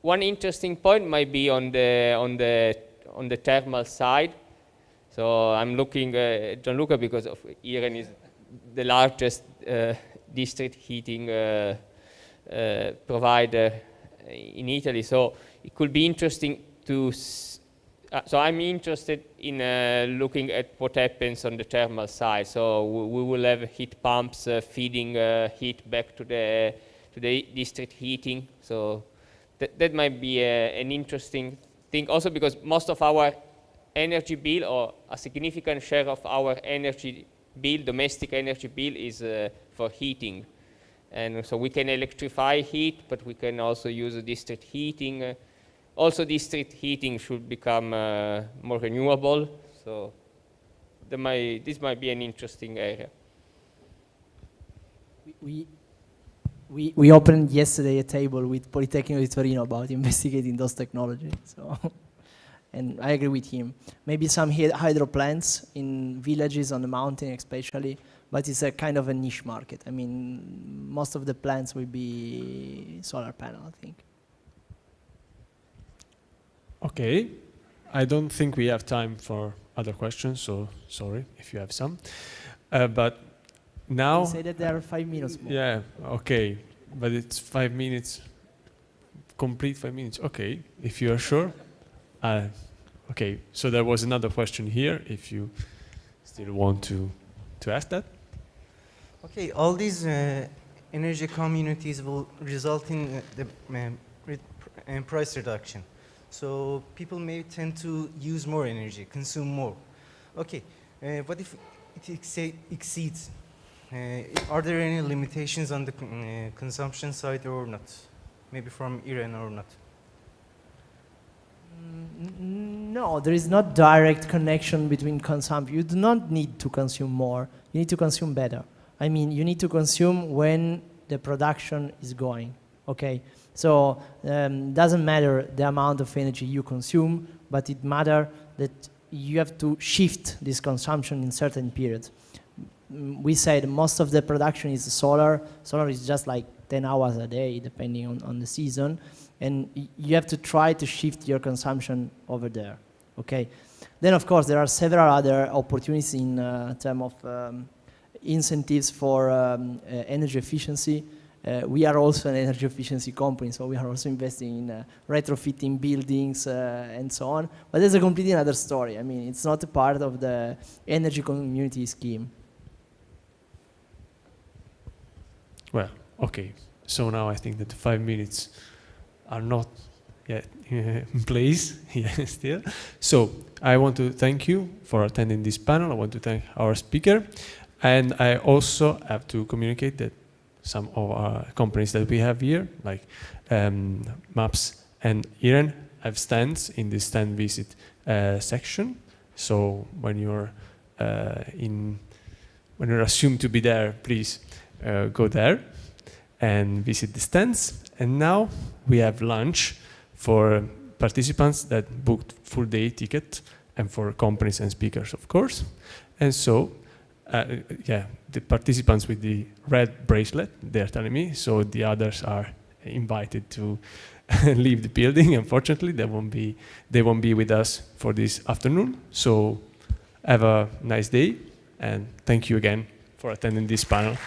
One interesting point might be on the thermal side. So I'm looking at Gianluca because Iren is the largest district heating provider in Italy. So it could be interesting to. So I'm interested in looking at what happens on the thermal side. So we will have heat pumps feeding heat back to the district heating. So that might be an interesting thing. Also because most of our energy bill, or a significant share of our energy bill, domestic energy bill, is for heating. And so we can electrify heat, but we can also use district heating. Also, district heating should become more renewable. So this might be an interesting area. We opened yesterday a table with Politecnico di Torino about investigating those technologies. So, and I agree with him. Maybe some hydro plants in villages on the mountain especially, but it's a kind of a niche market. I mean, most of the plants will be solar panel, I think. Okay, I don't think we have time for other questions, so sorry if you have some. But now... You say that there are 5 minutes more. Yeah, okay, but it's 5 minutes, complete 5 minutes. Okay, if you are sure. Okay, so there was another question here, if you still want to ask that. Okay, all these energy communities will result in the price reduction. So people may tend to use more energy, consume more. Okay, what if it exceeds? Are there any limitations on the consumption side or not? Maybe from Iren or not? No, there is not direct connection between consumption. You do not need to consume more. You need to consume better. I mean, you need to consume when the production is going, okay? So doesn't matter the amount of energy you consume, but it matters that you have to shift this consumption in certain periods. We said most of the production is solar. Solar is just like 10 hours a day, depending on the season. And you have to try to shift your consumption over there, okay? Then, of course, there are several other opportunities in terms of incentives for energy efficiency. We are also an energy efficiency company, so we are also investing in retrofitting buildings and so on. But that's a completely another story. I mean, it's not a part of the energy community scheme. Well, okay. So now I think that the 5 minutes are not yet in place yet still. So I want to thank you for attending this panel. I want to thank our speaker. And I also have to communicate that some of our companies that we have here, like MAPS and Iren, have stands in the stand visit section. So when you're when you're assumed to be there, please go there and visit the stands. And now we have lunch for participants that booked full day ticket, and for companies and speakers, of course. And so yeah, the participants with the red bracelet, they're telling me, so the others are invited to leave the building. Unfortunately, they won't be with us for this afternoon. So have a nice day, and thank you again for attending this panel.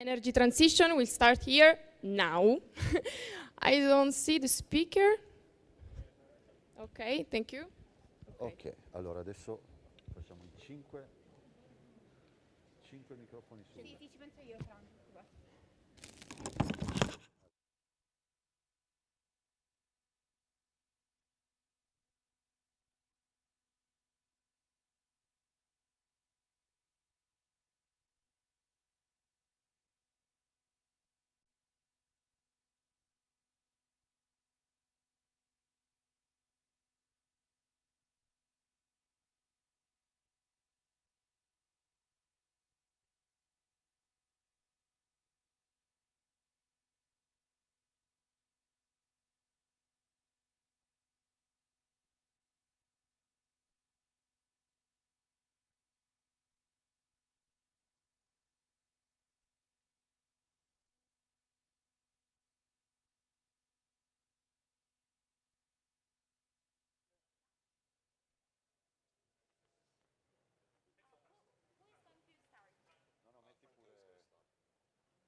Energy transition will start here now. I don't see the speaker. Okay, thank you. Ok, allora adesso facciamo i 5 microfoni su. Sì, ci penso io, Franco.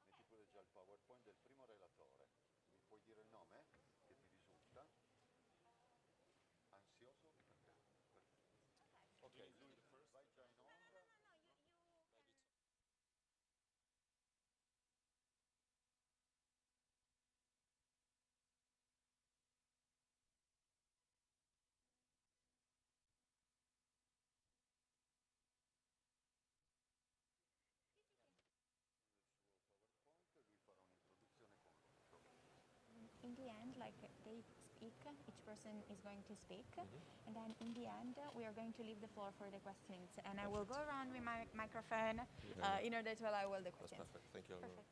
Metti pure già il PowerPoint del primo relatore. Mi puoi dire il nome che ti risulta? Ansioso? Ok, lui vai già in onda. In the end, like they speak, each person is going to speak, and then in the end, we are going to leave the floor for the questions. And I will go around with my microphone in order to allow all the questions. That's perfect. Thank you. Perfect.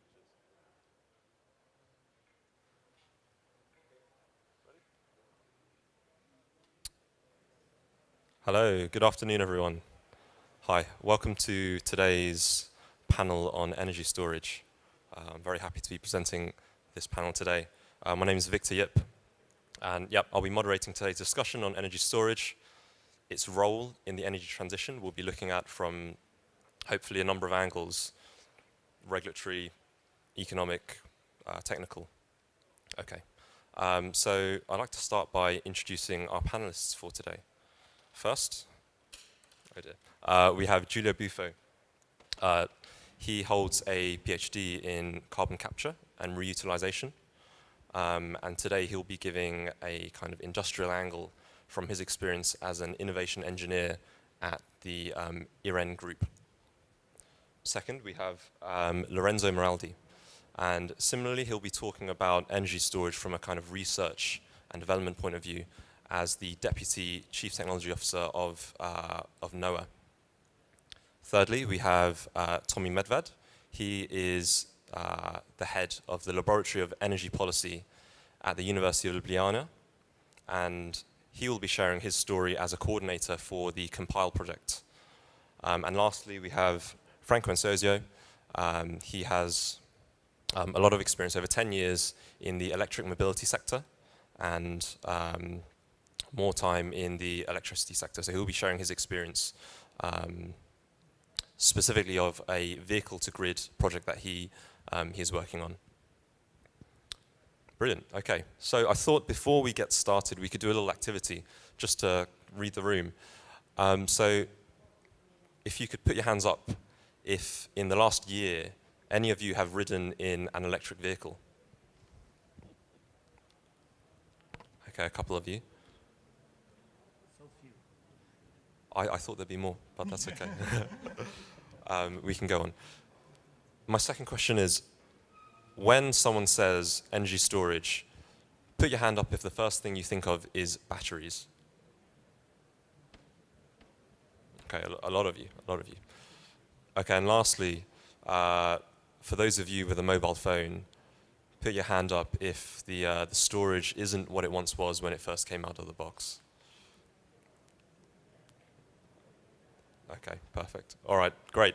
Hello, good afternoon, everyone. Hi, welcome to today's panel on energy storage. I'm very happy to be presenting this panel today. My name is Victor Yip, and I'll be moderating today's discussion on energy storage, its role in the energy transition. We'll be looking at from hopefully a number of angles: regulatory, economic, technical. Okay, so I'd like to start by introducing our panelists for today. First, we have Giulio Buffo. He holds a PhD in carbon capture and reutilization. And today he'll be giving a kind of industrial angle from his experience as an innovation engineer at the IREN group. Second, we have Lorenzo Moraldi. And similarly, he'll be talking about energy storage from a kind of research and development point of view as the Deputy Chief Technology Officer of NOAA. Thirdly, we have Tommy Medved. He is the head of the Laboratory of Energy Policy at the University of Ljubljana, and he will be sharing his story as a coordinator for the Compile project. And lastly, we have Franco Ansosio. He has a lot of experience, over 10 years, in the electric mobility sector, and more time in the electricity sector. So he'll be sharing his experience specifically of a vehicle-to-grid project that he is working on. Brilliant. Okay, so I thought before we get started, we could do a little activity just to read the room. So if you could put your hands up if in the last year any of you have ridden in an electric vehicle. Okay, a couple of you. So few. I thought there'd be more, but that's okay. We can go on. My second question is, when someone says energy storage, put your hand up if the first thing you think of is batteries. Okay, a lot of you. Okay, and lastly, for those of you with a mobile phone, put your hand up if the storage isn't what it once was when it first came out of the box. Okay, perfect. All right, great.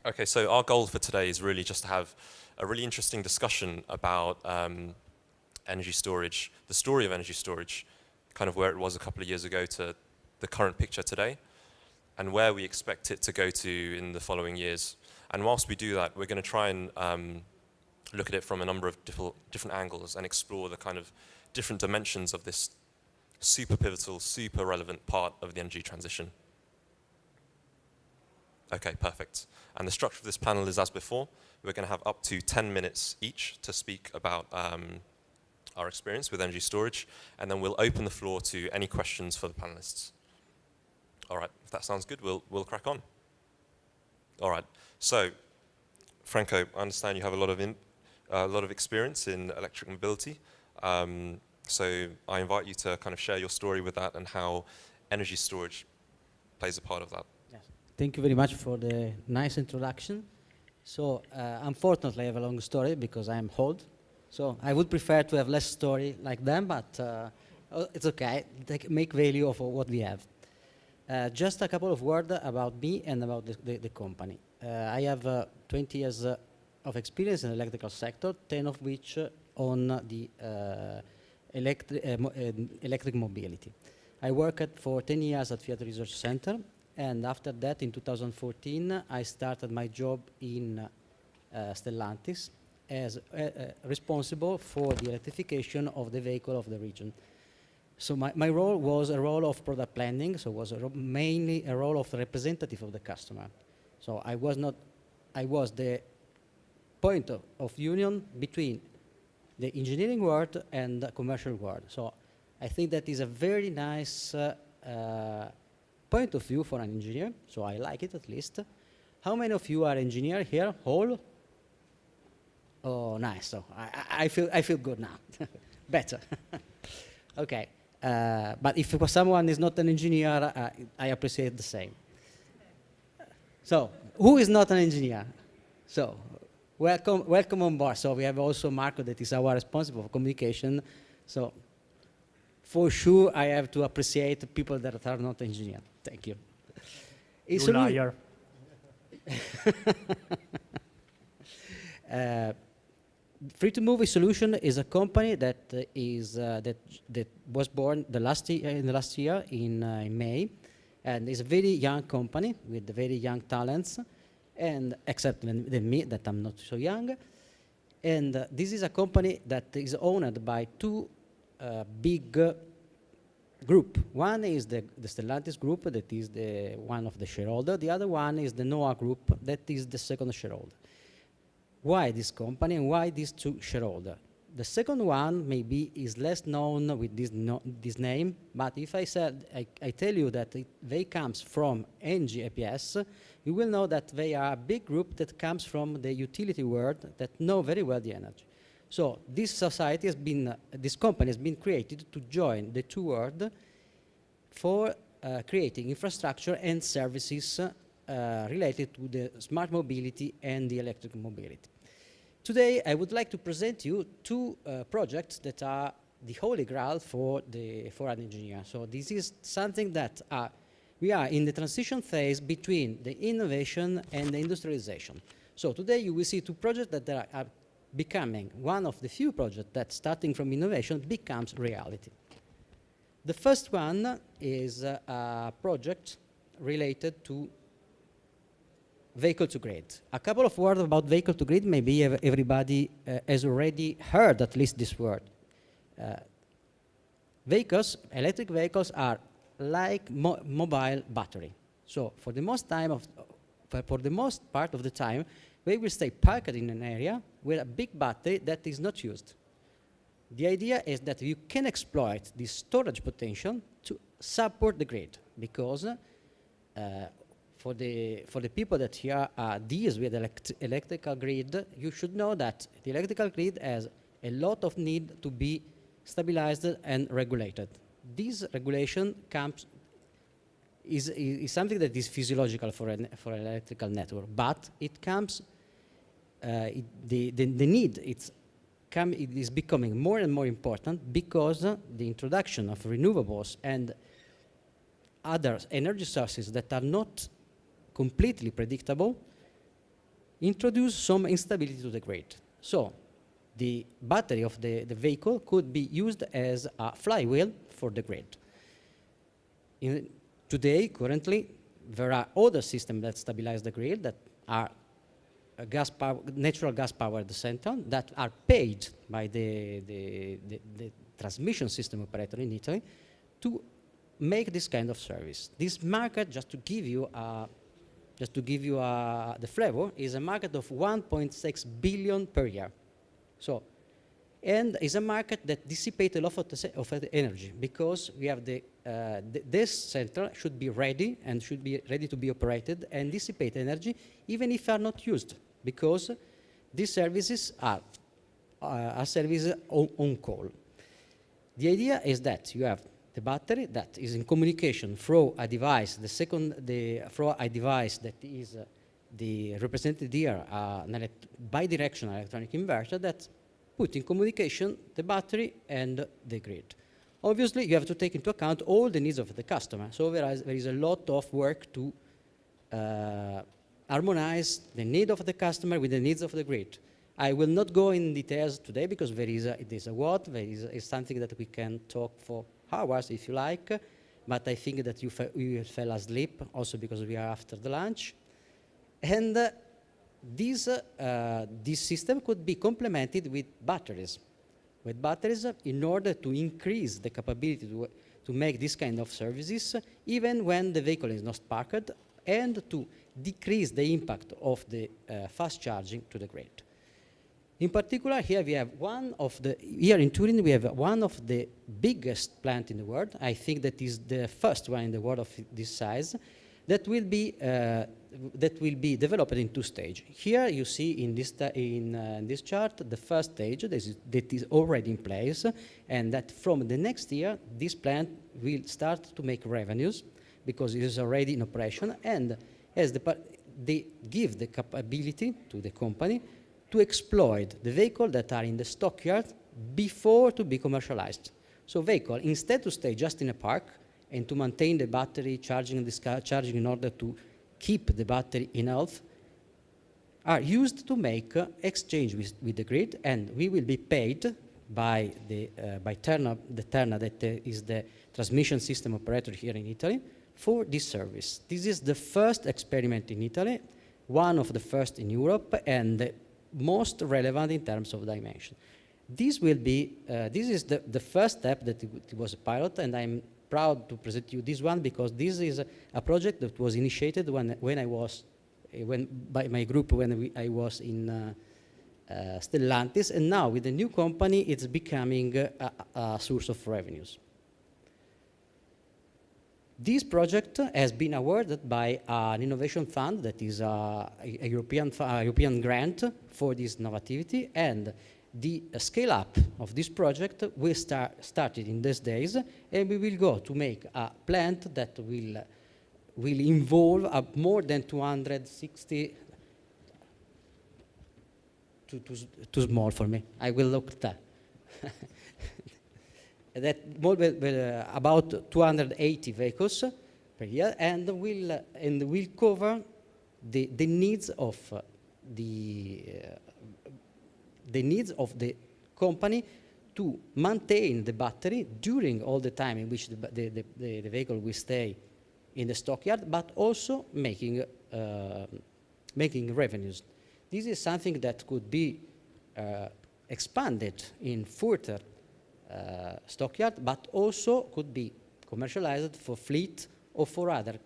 Okay, so our goal for today is really just to have a really interesting discussion about energy storage, the story of energy storage, kind of where it was a couple of years ago to the current picture today, and where we expect it to go to in the following years. And whilst we do that, we're going to try and look at it from a number of different angles and explore the kind of different dimensions of this super pivotal, super relevant part of the energy transition. Okay, perfect. And the structure of this panel is as before. We're going to have up to 10 minutes each to speak about our experience with energy storage, and then we'll open the floor to any questions for the panelists. All right, if that sounds good, we'll crack on. All right, so Franco, I understand you have a lot of experience in electric mobility. So I invite you to kind of share your story with that and how energy storage plays a part of that. Yes. Thank you very much for the nice introduction. So unfortunately, I have a long story because I am old. So I would prefer to have less story like them, but it's okay. Make value of what we have. Just a couple of words about me and about the company. I have 20 years of experience in the electrical sector, 10 of which on the electric mobility. I worked for 10 years at Fiat Research Center, and after that, in 2014, I started my job in Stellantis as responsible for the electrification of the vehicle of the region. So my role was a role of product planning, so it was mainly a role of representative of the customer. So I was the point of union between the engineering world and the commercial world. So I think that is a very nice point of view for an engineer, so I like it at least. How many of you are engineers here? All? Oh, nice. So I feel good now. Better. Okay. But if someone is not an engineer, I appreciate the same. So who is not an engineer? So welcome on board. So we have also Marco that is our responsible for communication. So for sure, I have to appreciate people that are not engineers. Thank you. You liar. Free2Move Solution is a company that that was born in the last year in May, and is a very young company with very young talents, and except than me that I'm not so young. And this is a company that is owned by two big group. One is the Stellantis group, that is the one of the shareholder. The other one is the NOAA group, that is the second shareholder. Why this company and why these two shareholders? The second one maybe is less known with this name, but if I tell you that they comes from ENGIE APS, you will know that they are a big group that comes from the utility world that know very well the energy. So this society has been, this company has been created to join the two worlds for creating infrastructure and services related to the smart mobility and the electric mobility. Today, I would like to present you two projects that are the holy grail for an engineer. So this is something that we are in the transition phase between the innovation and the industrialization. So today you will see two projects that are becoming one of the few projects that, starting from innovation, becomes reality. The first one is a project related to vehicle-to-grid. A couple of words about vehicle-to-grid. Maybe everybody has already heard at least this word. Electric vehicles are like mobile battery. So for the most part of the time, they will stay parked in an area with a big battery that is not used. The idea is that you can exploit this storage potential to support the grid, because for the people that here deals with electrical grid, you should know that the electrical grid has a lot of need to be stabilized and regulated. This regulation is something that is physiological for an electrical network, but it comes, the need it is becoming more and more important because the introduction of renewables and other energy sources that are not completely predictable introduce some instability to the grid. So the battery of the vehicle could be used as a flywheel for the grid. Today, currently, there are other systems that stabilize the grid that are natural gas powered center that are paid by the transmission system operator in Italy to make this kind of service. This market, just to give you the flavor, is a market of 1.6 billion per year. So, and is a market that dissipates a lot of energy because we have this center should be ready and should be ready to be operated and dissipate energy even if are not used, because these services are services on call. The idea is that you have the battery that is in communication through a device. Through a device that is the represented here, an bidirectional electronic inverter that put in communication the battery and the grid. Obviously, you have to take into account all the needs of the customer. So there is a lot of work to harmonize the need of the customer with the needs of the grid. I will not go in details today because there is is something that we can talk for hours if you like, but I think that you will fall asleep also because we are after the lunch. And this system could be complemented with batteries. In order to increase the capability to make this kind of services, even when the vehicle is not parked, and to decrease the impact of the fast charging to the grid. In particular, here in Turin, we have one of the biggest plants in the world. I think that is the first one in the world of this size that will be developed in 2 stages. Here you see in this chart the first stage that is already in place, and that from the next year this plant will start to make revenues because it is already in operation, and as they give the capability to the company to exploit the vehicles that are in the stockyard before to be commercialized. So vehicle, instead to stay just in a park and to maintain the battery charging and discharging in order to keep the battery in health, are used to make exchange with the grid, and we will be paid by Terna, that is the transmission system operator here in Italy, for this service. This is the first experiment in Italy, one of the first in Europe, and the most relevant in terms of dimension. This is the first step that it was a pilot, and I'm proud to present you this one because this is a project that was initiated by my group when I was in Stellantis, and now with the new company it's becoming a source of revenues. This project has been awarded by an innovation fund that is a European grant for this innovativity, and the scale-up of this project will started in these days, and we will go to make a plant that will involve more than 260. Too small for me. I will look at that. About 280 vehicles per year, and will cover the needs of the company to maintain the battery during all the time in which the vehicle will stay in the stockyard, but also making revenues. This is something that could be expanded in further stockyard, but also could be commercialized for fleet or for other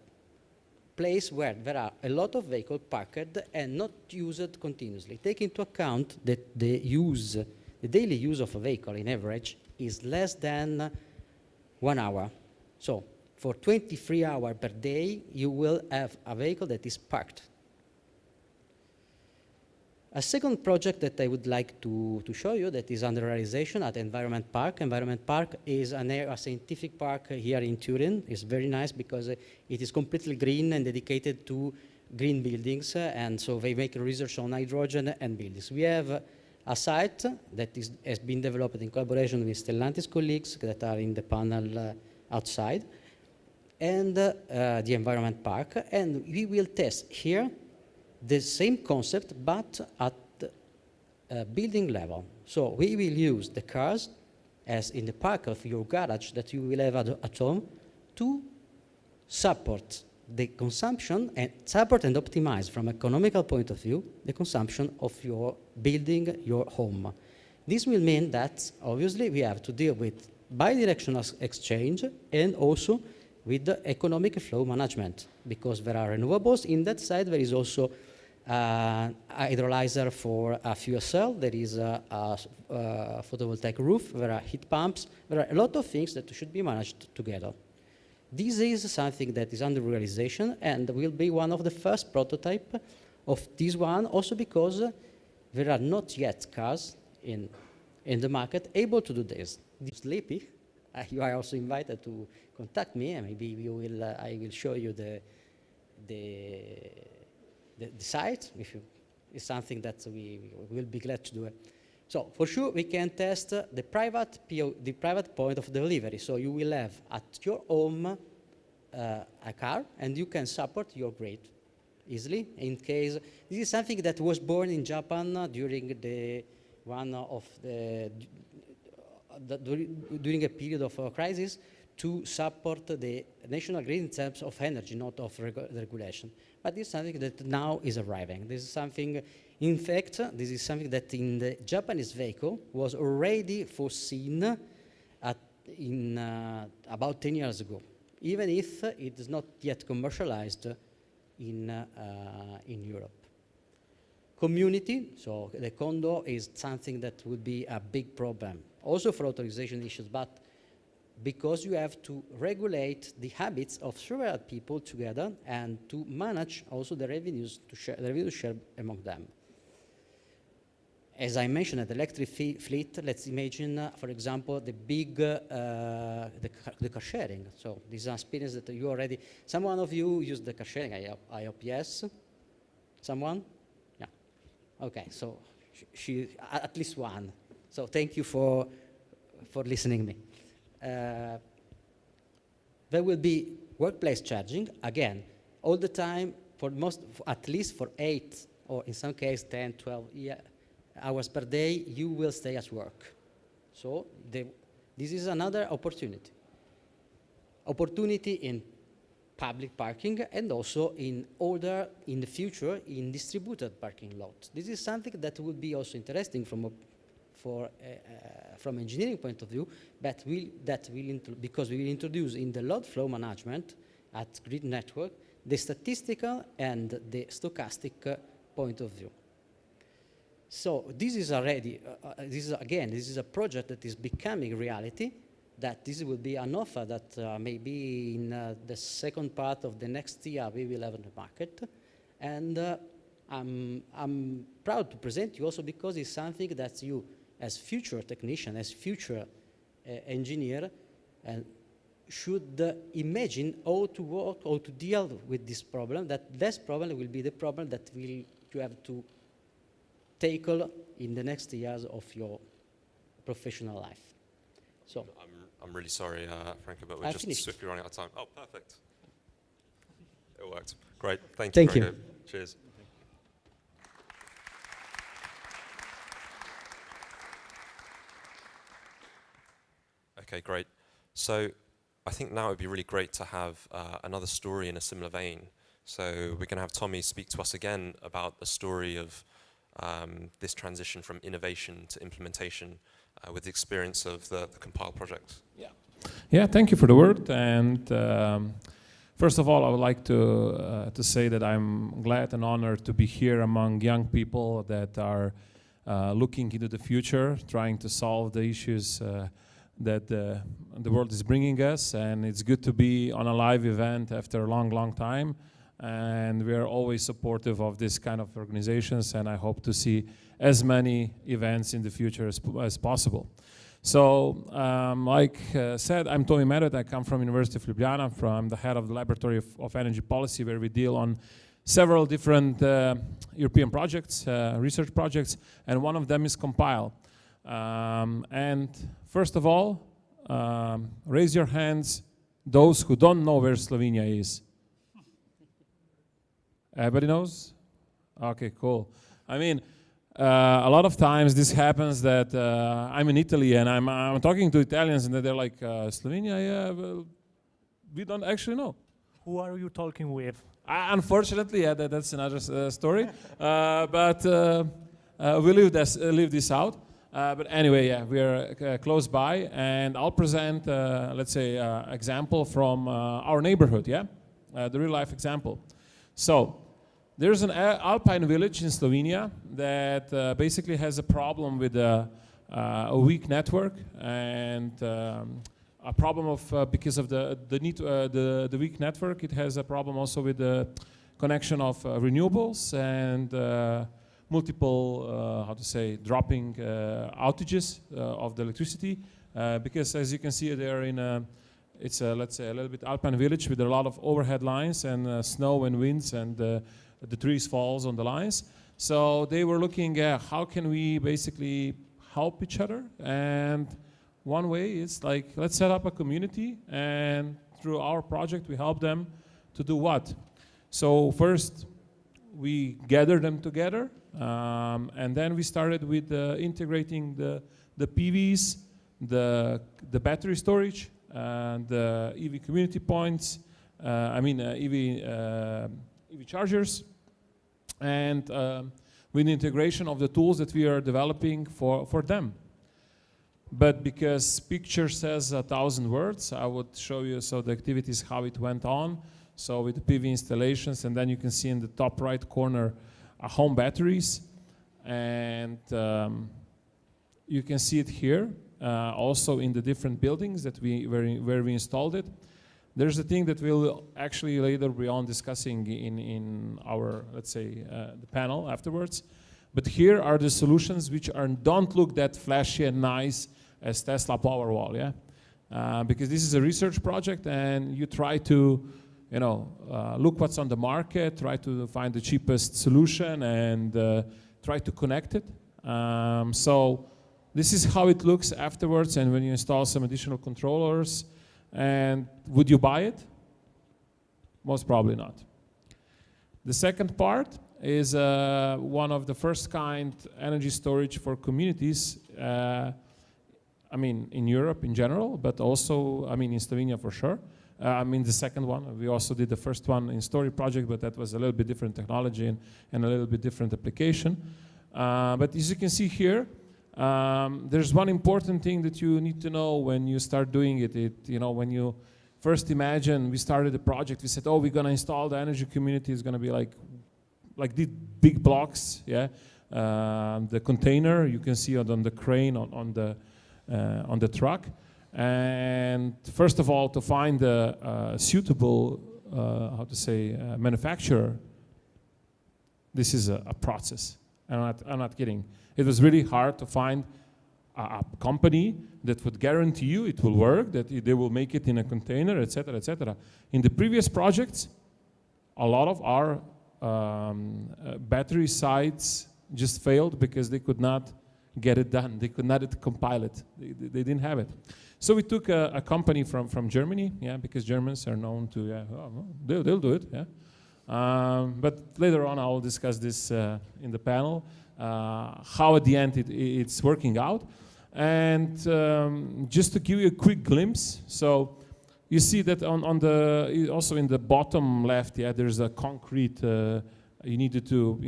place where there are a lot of vehicles parked and not used continuously. Take into account that the daily use of a vehicle in average is less than 1 hour. So for 23 hours per day, you will have a vehicle that is parked. A second project that I would like to show you that is under realization at Environment Park. Environment Park is a scientific park here in Turin. It's very nice because it is completely green and dedicated to green buildings, and so they make research on hydrogen and buildings. We have a site that has been developed in collaboration with Stellantis colleagues that are in the panel outside, and the Environment Park, and we will test here the same concept, but at building level. So we will use the cars as in the park of your garage that you will have at home to support the consumption and support and optimize from economical point of view the consumption of your building, your home. This will mean that obviously we have to deal with bidirectional exchange and also with the economic flow management, because there are renewables. In that side, there is also hydrolyzer for a fuel cell, there is a photovoltaic roof, there are heat pumps, there are a lot of things that should be managed together. This is something that is under realization and will be one of the first prototype of this one, also because there are not yet cars in the market able to do this. Sleepy, you are also invited to contact me, and maybe I will show you the site. If it's something that we will be glad to do it. So for sure, we can test the private point of delivery. So you will have at your home a car, and you can support your grid easily. In case this is something that was born in Japan during during a period of crisis to support the national grid in terms of energy, not of regulation. But this is something that now is arriving. This is something. In fact, this is something that in the Japanese vehicle was already foreseen about 10 years ago, even if it is not yet commercialized in Europe. Community, so the condo is something that would be a big problem, also for authorization issues, but because you have to regulate the habits of several people together and to manage also the revenues share among them. As I mentioned, the electric fleet, let's imagine, for example, the big, the car sharing. So this is an experience that you already, someone of you used the car sharing, I hope yes. Someone? Yeah. Okay, so she at least one. So thank you for listening to me. There will be workplace charging, again, all the time, at least for 8, or in some case 10, 12 hours per day, you will stay at work. So this is another opportunity. Opportunity in public parking and also in the future, in distributed parking lots. This is something that would be also interesting from engineering point of view, but because we will introduce in the load flow management at grid network the statistical and the stochastic point of view. So this is already, this is a project that is becoming reality, that this will be an offer that maybe in the second part of the next year we will have in the market. And I'm proud to present you also because it's something that you, as future technician, as future engineer, should imagine how to work, how to deal with this problem, that this problem will be the problem that you have to tackle in the next years of your professional life. So I'm really sorry, Franco, but we're just swiftly running out of time. Oh, perfect. It worked. Great. Thank you. Thank you. Cheers. Okay, great. So I think now it would be really great to have another story in a similar vein. So we're going to have Tommy speak to us again about the story of this transition from innovation to implementation with the experience of the Compile project. Yeah, thank you for the word. And first of all, I would like to say that I'm glad and honored to be here among young people that are looking into the future, trying to solve the issues that the world is bringing us. And it's good to be on a live event after a long, long time. And we are always supportive of this kind of organizations, and I hope to see as many events in the future as possible. So, like said, I'm Tommy Merritt. I come from University of Ljubljana. I'm the head of the Laboratory of Energy Policy, where we deal on several different European projects, research projects, and one of them is Compile. And first of all, raise your hands, those who don't know where Slovenia is. Everybody knows? Okay, cool. I mean, a lot of times this happens that I'm in Italy and I'm talking to Italians and they're like, Slovenia, yeah, well, we don't actually know. who are you talking with? Unfortunately, yeah, that's another story. But we leave this out. But anyway, yeah, we are close by, and I'll present, let's say, example from our neighborhood, yeah? The real life example. So, there's an alpine village in Slovenia that basically has a problem with a weak network, and a problem of, because of the weak network, it has a problem also with the connection of renewables and multiple, dropping outages of the electricity, because as you can see there it's let's say a little bit alpine village with a lot of overhead lines and snow and winds and the trees falls on the lines. So they were looking at how can we basically help each other, and one way is like, let's set up a community, and through our project we help them to do what? So first we gather them together, and then we started with integrating the PVs, the battery storage, the EV community points, EV chargers, and with the integration of the tools that we are developing for them. But because picture says 1,000 words, I would show you so the activities, how it went on. So with the PV installations, and then you can see in the top right corner home batteries, and you can see it here also in the different buildings that where we installed it. There's a thing that we'll actually later be on discussing in our, let's say, the panel afterwards. But here are the solutions which don't look that flashy and nice as Tesla Powerwall, yeah? Because this is a research project, and you try to, look what's on the market, try to find the cheapest solution, and try to connect it. So this is how it looks afterwards, and when you install some additional controllers. And would you buy it? Most probably not. The second part is one of the first kind energy storage for communities, in Europe in general, but also, in Slovenia for sure. The second one. We also did the first one in Story project, but that was a little bit different technology and a little bit different application. But as you can see here, there's one important thing that you need to know when you start doing it. When you first imagine, we started the project, we said, oh, we're gonna install the energy community. It's gonna be like these big blocks, yeah. The container you can see on the crane on the truck. And first of all, to find a suitable, manufacturer, this is a process. I'm not kidding. It was really hard to find a company that would guarantee you it will work, that they will make it in a container, etc., etc. In the previous projects, a lot of our battery sites just failed because they could not get it done. They could not compile it. They didn't have it. So we took a company from Germany, yeah, because Germans are known to, they'll do it, yeah. But later on, I will discuss this in the panel. How at the end it's working out. And just to give you a quick glimpse, so you see that on the, also in the bottom left, yeah, there's a concrete, you needed to,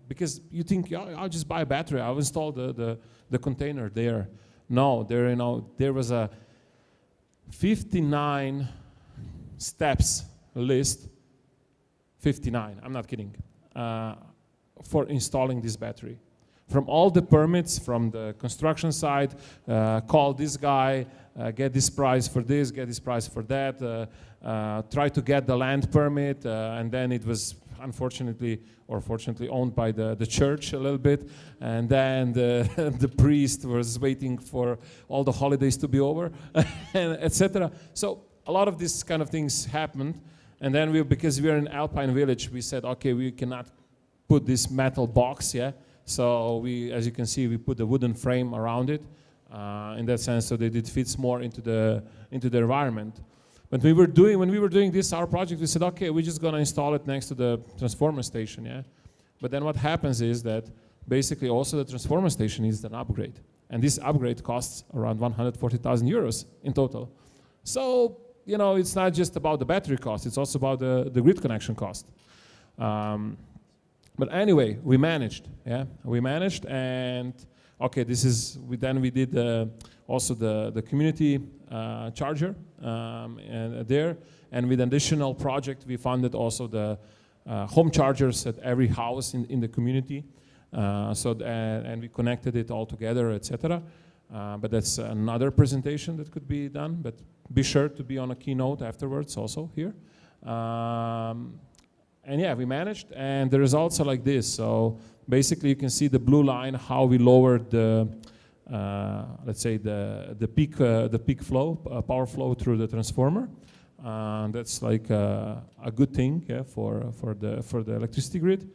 because you think, yeah, I'll just buy a battery, I'll install the container there. No, there was a 59 steps list, 59, I'm not kidding, for installing this battery. From all the permits, from the construction side, call this guy, get this price for this, get this price for that, try to get the land permit, and then it was unfortunately or fortunately owned by the church a little bit, and then the priest was waiting for all the holidays to be over, etc. So a lot of these kind of things happened, and then because we're in Alpine village, we said, okay, we cannot put this metal box, yeah. So we, as you can see, we put a wooden frame around it, in that sense, so that it fits more into the environment. But when we were doing this, our project, we said, okay, we're just gonna install it next to the transformer station, yeah. But then what happens is that basically also the transformer station needs an upgrade, and this upgrade costs around 140,000 euros in total. So you know, it's not just about the battery cost, it's also about the grid connection cost. But anyway, we managed, yeah? We managed, and okay, this is, then we did also the community charger and there, and with additional project, we funded also the home chargers at every house in the community. And we connected it all together, etc. But that's another presentation that could be done, but be sure to be on a keynote afterwards also here. And yeah, we managed, and the results are like this. So basically you can see the blue line, how we lowered the, let's say the peak flow, power flow through the transformer. That's like a good thing, yeah, for the electricity grid.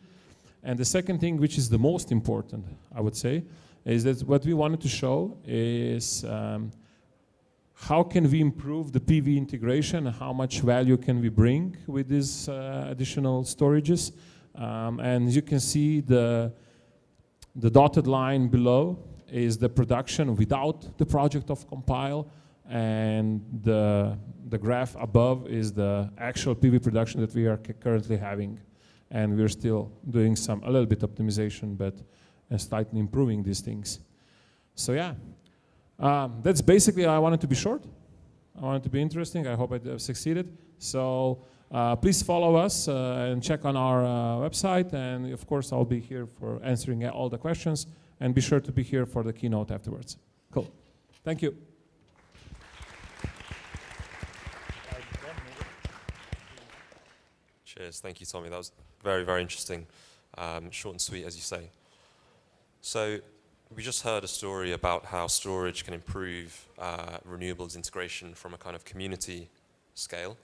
And the second thing, which is the most important, I would say, is that what we wanted to show is how can we improve the PV integration and how much value can we bring with these additional storages. And as you can see, the dotted line below is the production without the project of Compile, and the graph above is the actual PV production that we are currently having. And we're still doing a little bit optimization, but slightly improving these things. So yeah, that's basically, I wanted to be short. I wanted to be interesting. I hope I have succeeded. So please follow us and check on our website. And of course, I'll be here for answering all the questions. And be sure to be here for the keynote afterwards. Cool. Thank you. Cheers. Thank you, Tommy. That was very, very interesting. Short and sweet, as you say. So we just heard a story about how storage can improve renewables integration from a kind of community scale.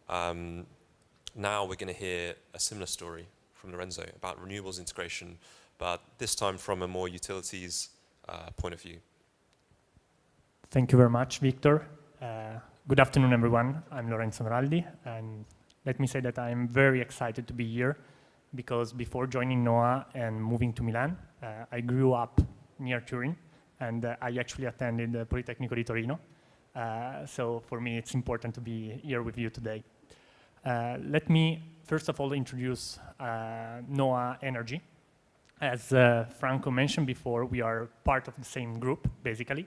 Now we're going to hear a similar story from Lorenzo about renewables integration, but this time from a more utilities point of view. Thank you very much, Victor. Good afternoon, everyone. I'm Lorenzo Noraldi, and let me say that I'm very excited to be here because before joining NOAA and moving to Milan, I grew up near Turin, and I actually attended Politecnico di Torino. So for me, it's important to be here with you today. Let me, first of all, introduce NOAA Energy. As Franco mentioned before, we are part of the same group, basically.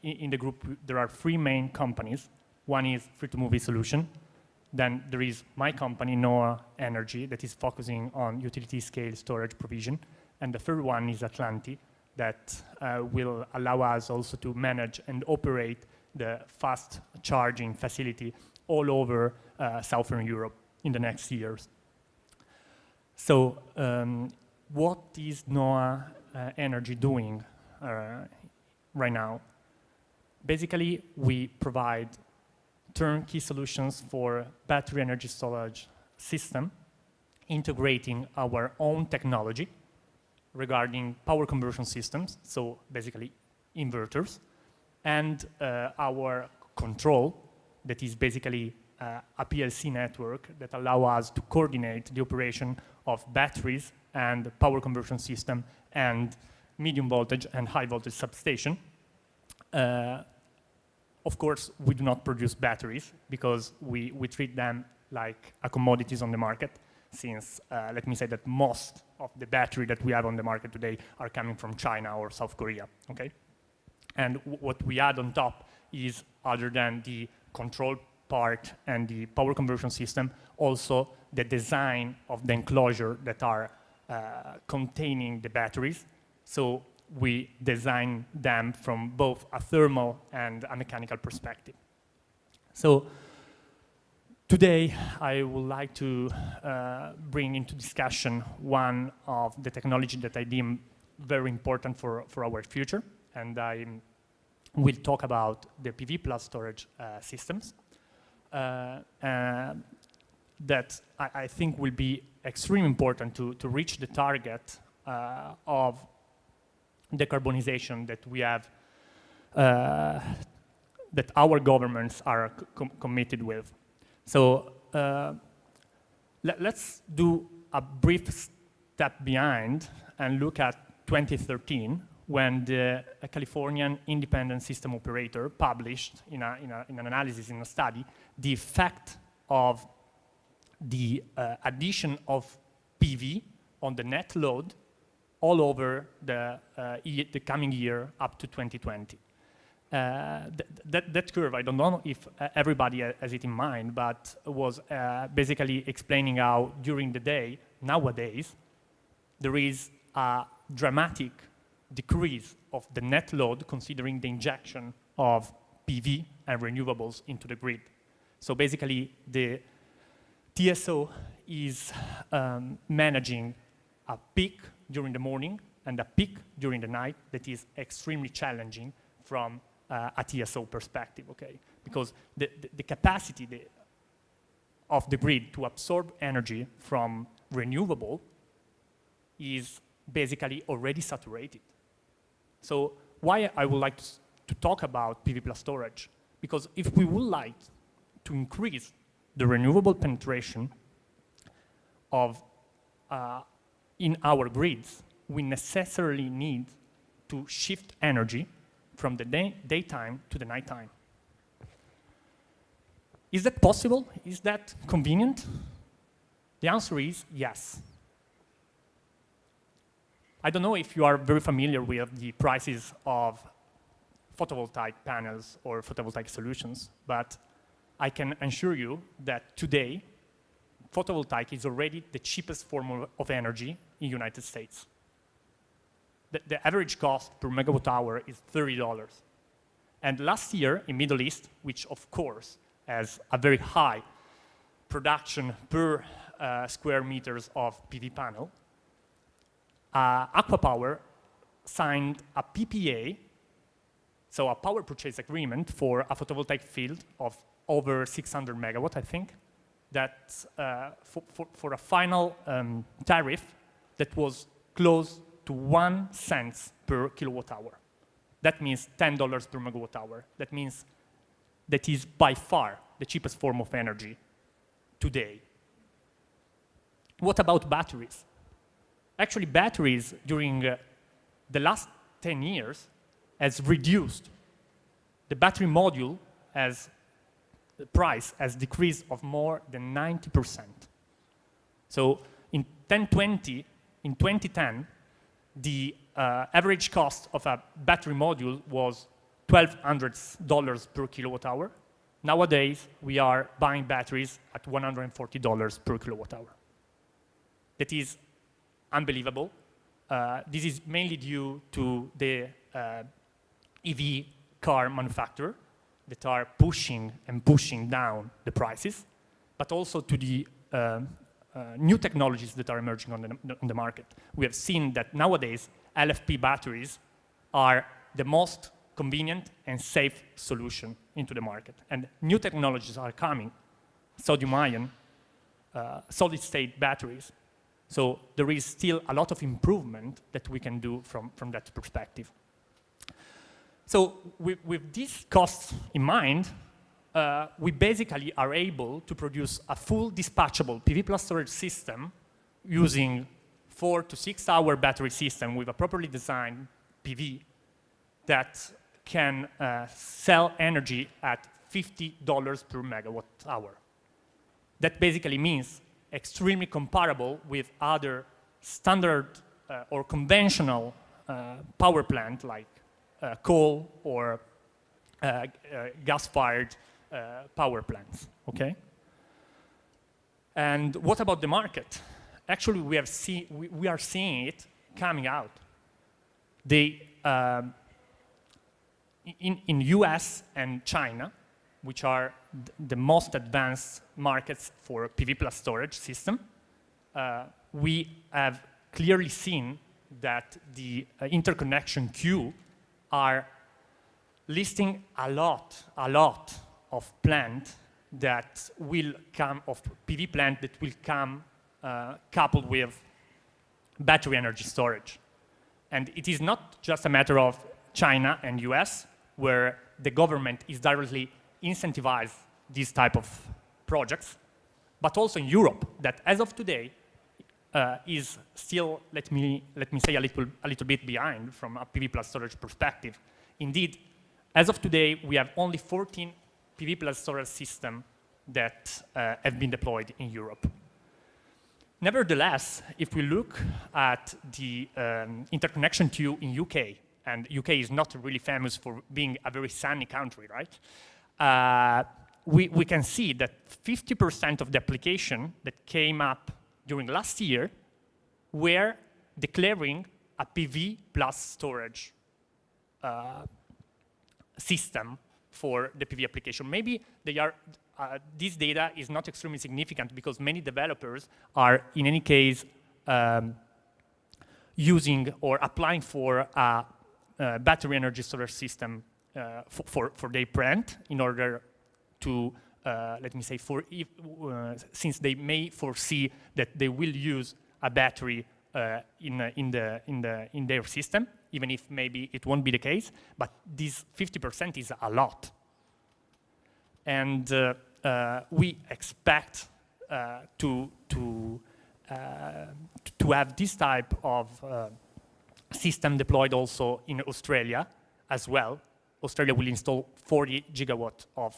In the group, there are three main companies. One is Free2Move Solution. Then there is my company, NOAA Energy, that is focusing on utility-scale storage provision. And the third one is Atlanti, that will allow us also to manage and operate the fast charging facility all over Southern Europe in the next years. So what is NOAA Energy doing right now? Basically, we provide turnkey solutions for battery energy storage system, integrating our own technology regarding power conversion systems, so basically inverters, and our control, that is basically a PLC network that allow us to coordinate the operation of batteries and power conversion system and medium voltage and high voltage substation. Of course, we do not produce batteries because we treat them like a commodities on the market, since let me say that most of the battery that we have on the market today are coming from China or South Korea, okay? And what we add on top is, other than the control part and the power conversion system, also the design of the enclosure that are containing the batteries. So we design them from both a thermal and a mechanical perspective. So today, I would like to bring into discussion one of the technology that I deem very important for our future, and I will talk about the PV plus storage systems that I think will be extremely important to reach the target of decarbonization that we have, that our governments are committed with. So let's do a brief step behind and look at 2013, when the Californian independent system operator published in an analysis, in a study, the effect of the addition of PV on the net load all over the coming year up to 2020. That curve, I don't know if everybody has it in mind, but was basically explaining how during the day, nowadays, there is a dramatic decrease of the net load considering the injection of PV and renewables into the grid. So basically, the TSO is managing a peak during the morning and a peak during the night that is extremely challenging from a TSO perspective, okay? Because the capacity of the grid to absorb energy from renewable is basically already saturated. So why I would like to talk about PV plus storage? Because if we would like to increase the renewable penetration of in our grids, we necessarily need to shift energy from the daytime to the nighttime. Is that possible? Is that convenient? The answer is yes. I don't know if you are very familiar with the prices of photovoltaic panels or photovoltaic solutions, but I can assure you that today, photovoltaic is already the cheapest form of energy in the United States. The average cost per megawatt hour is $30. And last year in Middle East, which of course has a very high production per square meters of PV panel, Aqua Power signed a PPA, so a power purchase agreement for a photovoltaic field of over 600 megawatt, I think, that for a final tariff that was close to 1 cent per kilowatt hour. That means $10 per megawatt hour. That means that is by far the cheapest form of energy today. What about batteries? Actually, batteries during the last 10 years has reduced. The battery module the price has decreased of more than 90%. So in 2010, the average cost of a battery module was $1,200 per kilowatt hour. Nowadays, we are buying batteries at $140 per kilowatt hour. That is unbelievable. This is mainly due to the EV car manufacturer that are pushing down the prices, but also to the new technologies that are emerging on the market. We have seen that nowadays LFP batteries are the most convenient and safe solution into the market. And new technologies are coming, sodium-ion, solid-state batteries. So there is still a lot of improvement that we can do from that perspective. So with these costs in mind, we basically are able to produce a full dispatchable PV plus storage system using 4 to 6 hour battery system with a properly designed PV that can sell energy at $50 per megawatt hour. That basically means extremely comparable with other standard or conventional power plant like coal or gas-fired power plants, okay? And what about the market? Actually, we are seeing it coming out. In US and China, which are the most advanced markets for PV plus storage system, we have clearly seen that the interconnection queue are listing a lot of plant that will come, of PV plant that will come coupled with battery energy storage. And it is not just a matter of China and US, where the government is directly incentivized these type of projects, but also in Europe, that as of today, is still, let me say, a little bit behind from a PV plus storage perspective. Indeed, as of today, we have only 14 PV plus storage systems that have been deployed in Europe. Nevertheless, if we look at the interconnection queue in UK, and UK is not really famous for being a very sunny country, right? We can see that 50% of the application that came up during last year were declaring a PV plus storage system for the PV application. Maybe they are, this data is not extremely significant because many developers are, in any case, using or applying for a battery energy storage system for their plant in order to, let me say, since they may foresee that they will use a battery in their system, even if maybe it won't be the case, but this 50% is a lot. And we expect to have this type of system deployed also in Australia as well. Australia will install 40 gigawatts of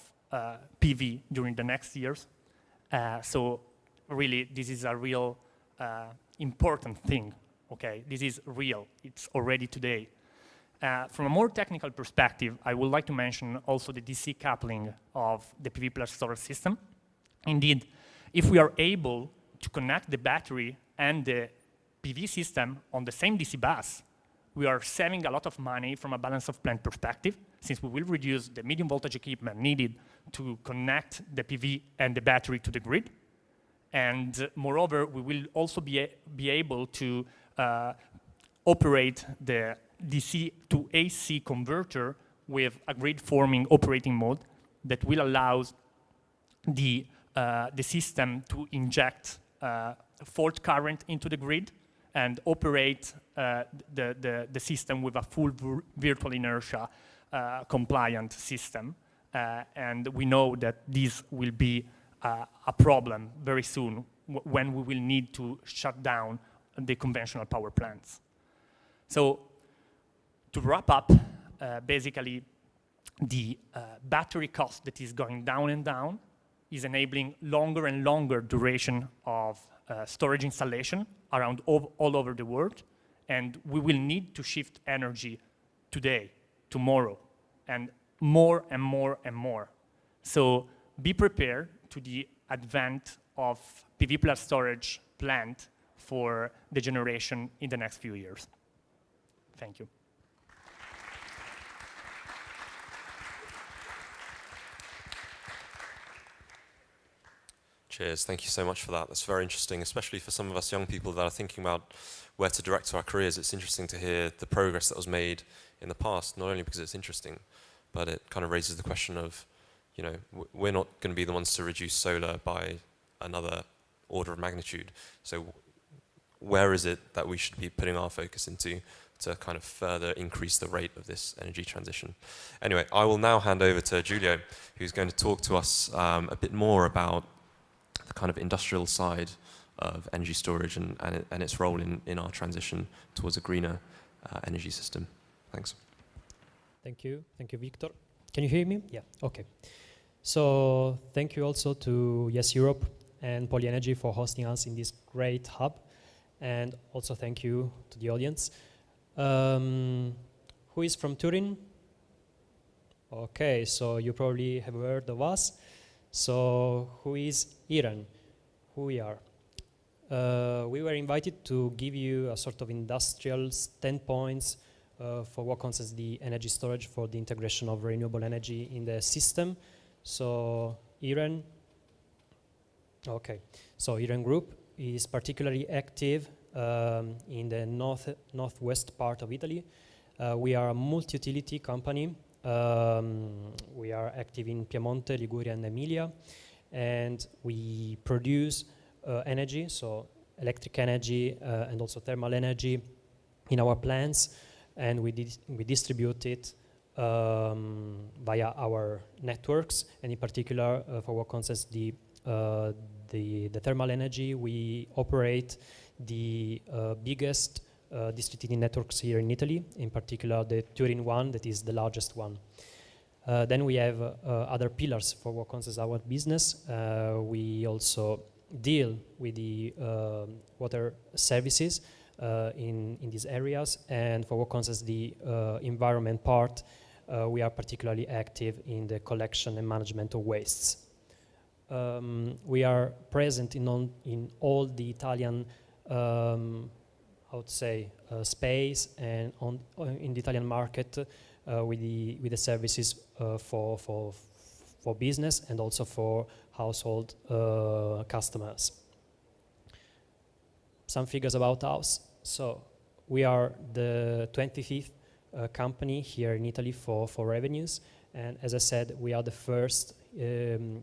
PV during the next years. So really, this is a real important thing, okay? This is real, it's already today. From a more technical perspective, I would like to mention also the DC coupling of the PV plus storage system. Indeed, if we are able to connect the battery and the PV system on the same DC bus, we are saving a lot of money from a balance of plant perspective, since we will reduce the medium voltage equipment needed to connect the PV and the battery to the grid. And moreover, we will also be able to operate the DC to AC converter with a grid-forming operating mode that will allow the system to inject fault current into the grid and operate the system with a full virtual inertia compliant system. And we know that this will be a problem very soon when we will need to shut down the conventional power plants. So to wrap up, basically the battery cost that is going down and down is enabling longer and longer duration of storage installation around all over the world. And we will need to shift energy today, tomorrow, and more and more and more. So be prepared to the advent of PV plus storage plant for the generation in the next few years. Thank you. Cheers, thank you so much for that. That's very interesting, especially for some of us young people that are thinking about where to direct our careers. It's interesting to hear the progress that was made in the past, not only because it's interesting, but it kind of raises the question of, you know, we're not going to be the ones to reduce solar by another order of magnitude. So where is it that we should be putting our focus into to kind of further increase the rate of this energy transition? Anyway, I will now hand over to Giulio, who's going to talk to us a bit more about the kind of industrial side of energy storage and its role in our transition towards a greener energy system. Thanks. Thank you, Victor. Can you hear me? Yeah, okay. So thank you also to Yes Europe and Polyenergy for hosting us in this great hub. And also thank you to the audience. Who is from Turin? Okay, so you probably have heard of us. So who is Iran? Who we are? We were invited to give you a sort of industrial standpoints for what concerns the energy storage for the integration of renewable energy in the system. So Iran, okay. So Iran Group is particularly active in the northwest part of Italy. We are a multi-utility company. We are active in Piemonte, Liguria, and Emilia, and we produce energy, so electric energy and also thermal energy in our plants, and we distribute it via our networks, and in particular for what concerns the thermal energy, we operate the biggest district heating networks here in Italy, in particular the Turin one, that is the largest one. Then we have other pillars for what concerns our business. We also deal with the water services in these areas, and for what concerns the environment part, we are particularly active in the collection and management of wastes. We are present in all the Italian, I would say, space and in the Italian market with the services for business and also for household customers. Some figures about us. So we are the 25th company here in Italy for revenues, and as I said, we are the first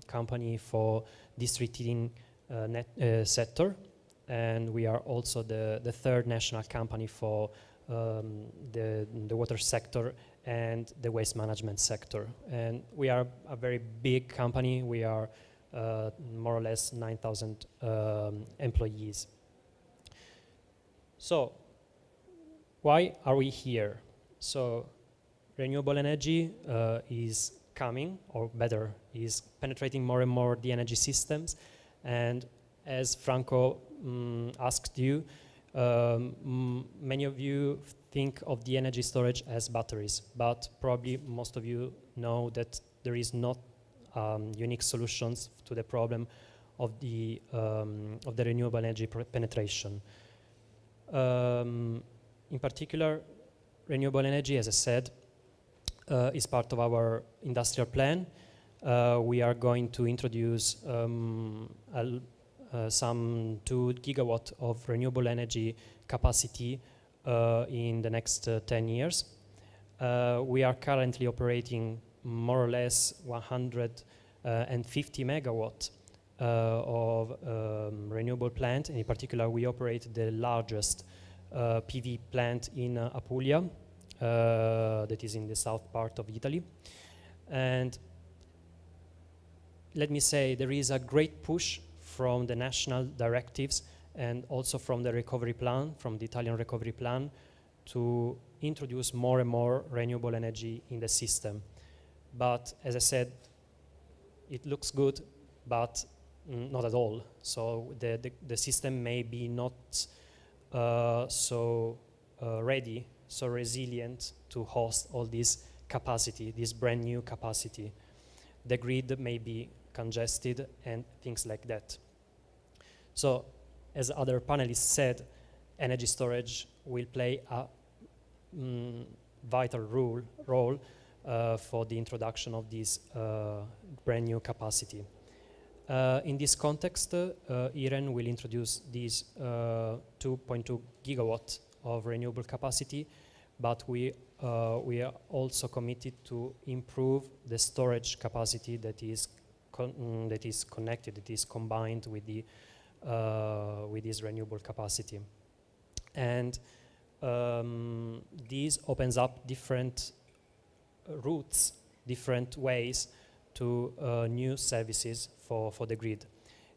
company for district heating sector, and we are also the third national company for the water sector and the waste management sector. And we are a very big company. We are more or less 9,000 employees. So why are we here? So renewable energy is coming, or better, is penetrating more and more the energy systems. And as Franco asked you, many of you think of the energy storage as batteries, but probably most of you know that there is not unique solutions to the problem of the renewable energy penetration. In particular, renewable energy, as I said, is part of our industrial plan. We are going to introduce some 2 gigawatt of renewable energy capacity in the next 10 years. We are currently operating more or less 150 megawatt of renewable plant, and in particular we operate the largest PV plant in Apulia, that is in the south part of Italy. And let me say, there is a great push from the national directives and also from the recovery plan, from the Italian recovery plan, to introduce more and more renewable energy in the system. But as I said, it looks good, but not at all. So the system may be not so ready, so resilient to host all this capacity, this brand new capacity. The grid may be congested and things like that. So, as other panelists said, energy storage will play a vital role for the introduction of this brand new capacity. In this context, IREN will introduce this 2.2 gigawatt of renewable capacity, but we are also committed to improve the storage capacity that is connected, that is combined with the with this renewable capacity. And this opens up different routes, different ways to new services for the grid.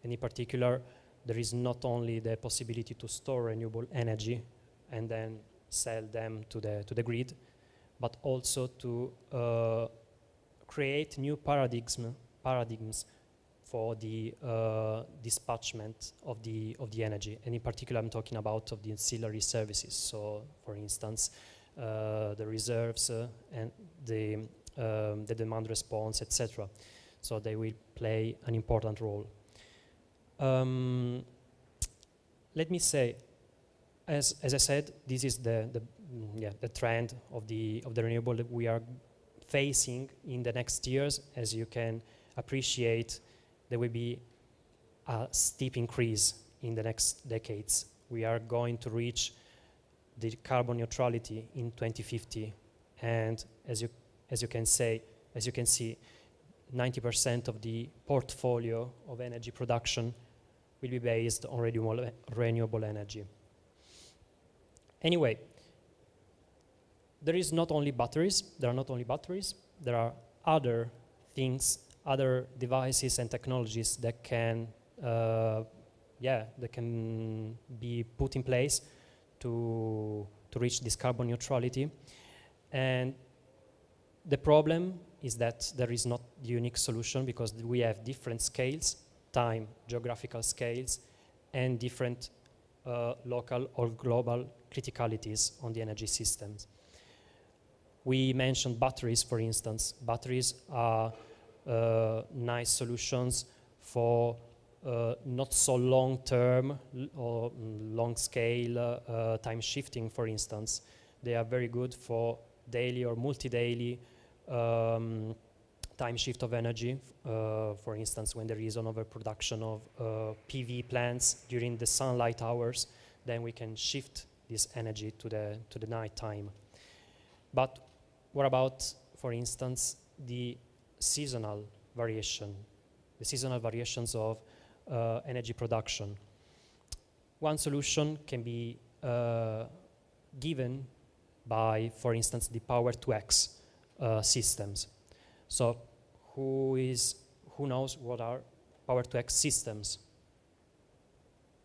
And in particular, there is not only the possibility to store renewable energy and then sell them to the grid, but also to create new paradigms for the dispatchment of the energy. And in particular, I'm talking about of the ancillary services. So, for instance, the reserves and the demand response, etc. So they will play an important role. Let me say, as I said, this is the trend of the renewable that we are facing in the next years. As you can appreciate, there will be a steep increase in the next decades. We are going to reach the carbon neutrality in 2050, and as you can see, 90% of the portfolio of energy production will be based on renewable energy. Anyway, there are not only batteries, there are other things, other devices and technologies that can yeah, that can be put in place to reach this carbon neutrality. And the problem is that there is not the unique solution, because we have different scales, time, geographical scales, and different local or global criticalities on the energy systems. We mentioned batteries, for instance. Batteries are nice solutions for not so long-term or long-scale time shifting, for instance. They are very good for daily or multi-daily time shift of energy. For instance, when there is an overproduction of PV plants during the sunlight hours, then we can shift this energy to the night time. But what about, for instance, the seasonal variation, the seasonal variations of energy production? One solution can be given by, for instance, the power-to-X systems. So who knows what are power-to-X systems?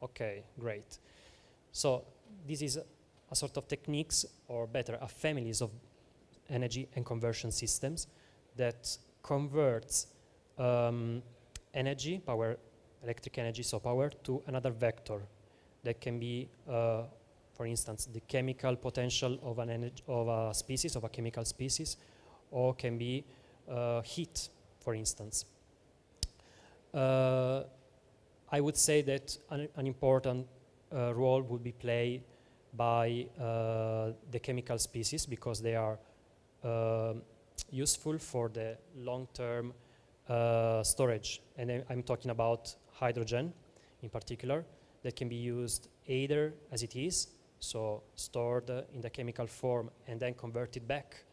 Okay, great. So this is a sort of techniques, or better, a families of energy and conversion systems that converts energy, electric energy, so power, to another vector that can be, for instance, the chemical potential of a species, of a chemical species, or can be heat, for instance. I would say that an important role would be played by the chemical species, because they are useful for the long-term storage. And I'm talking about hydrogen in particular, that can be used either as it is, so stored in the chemical form and then converted back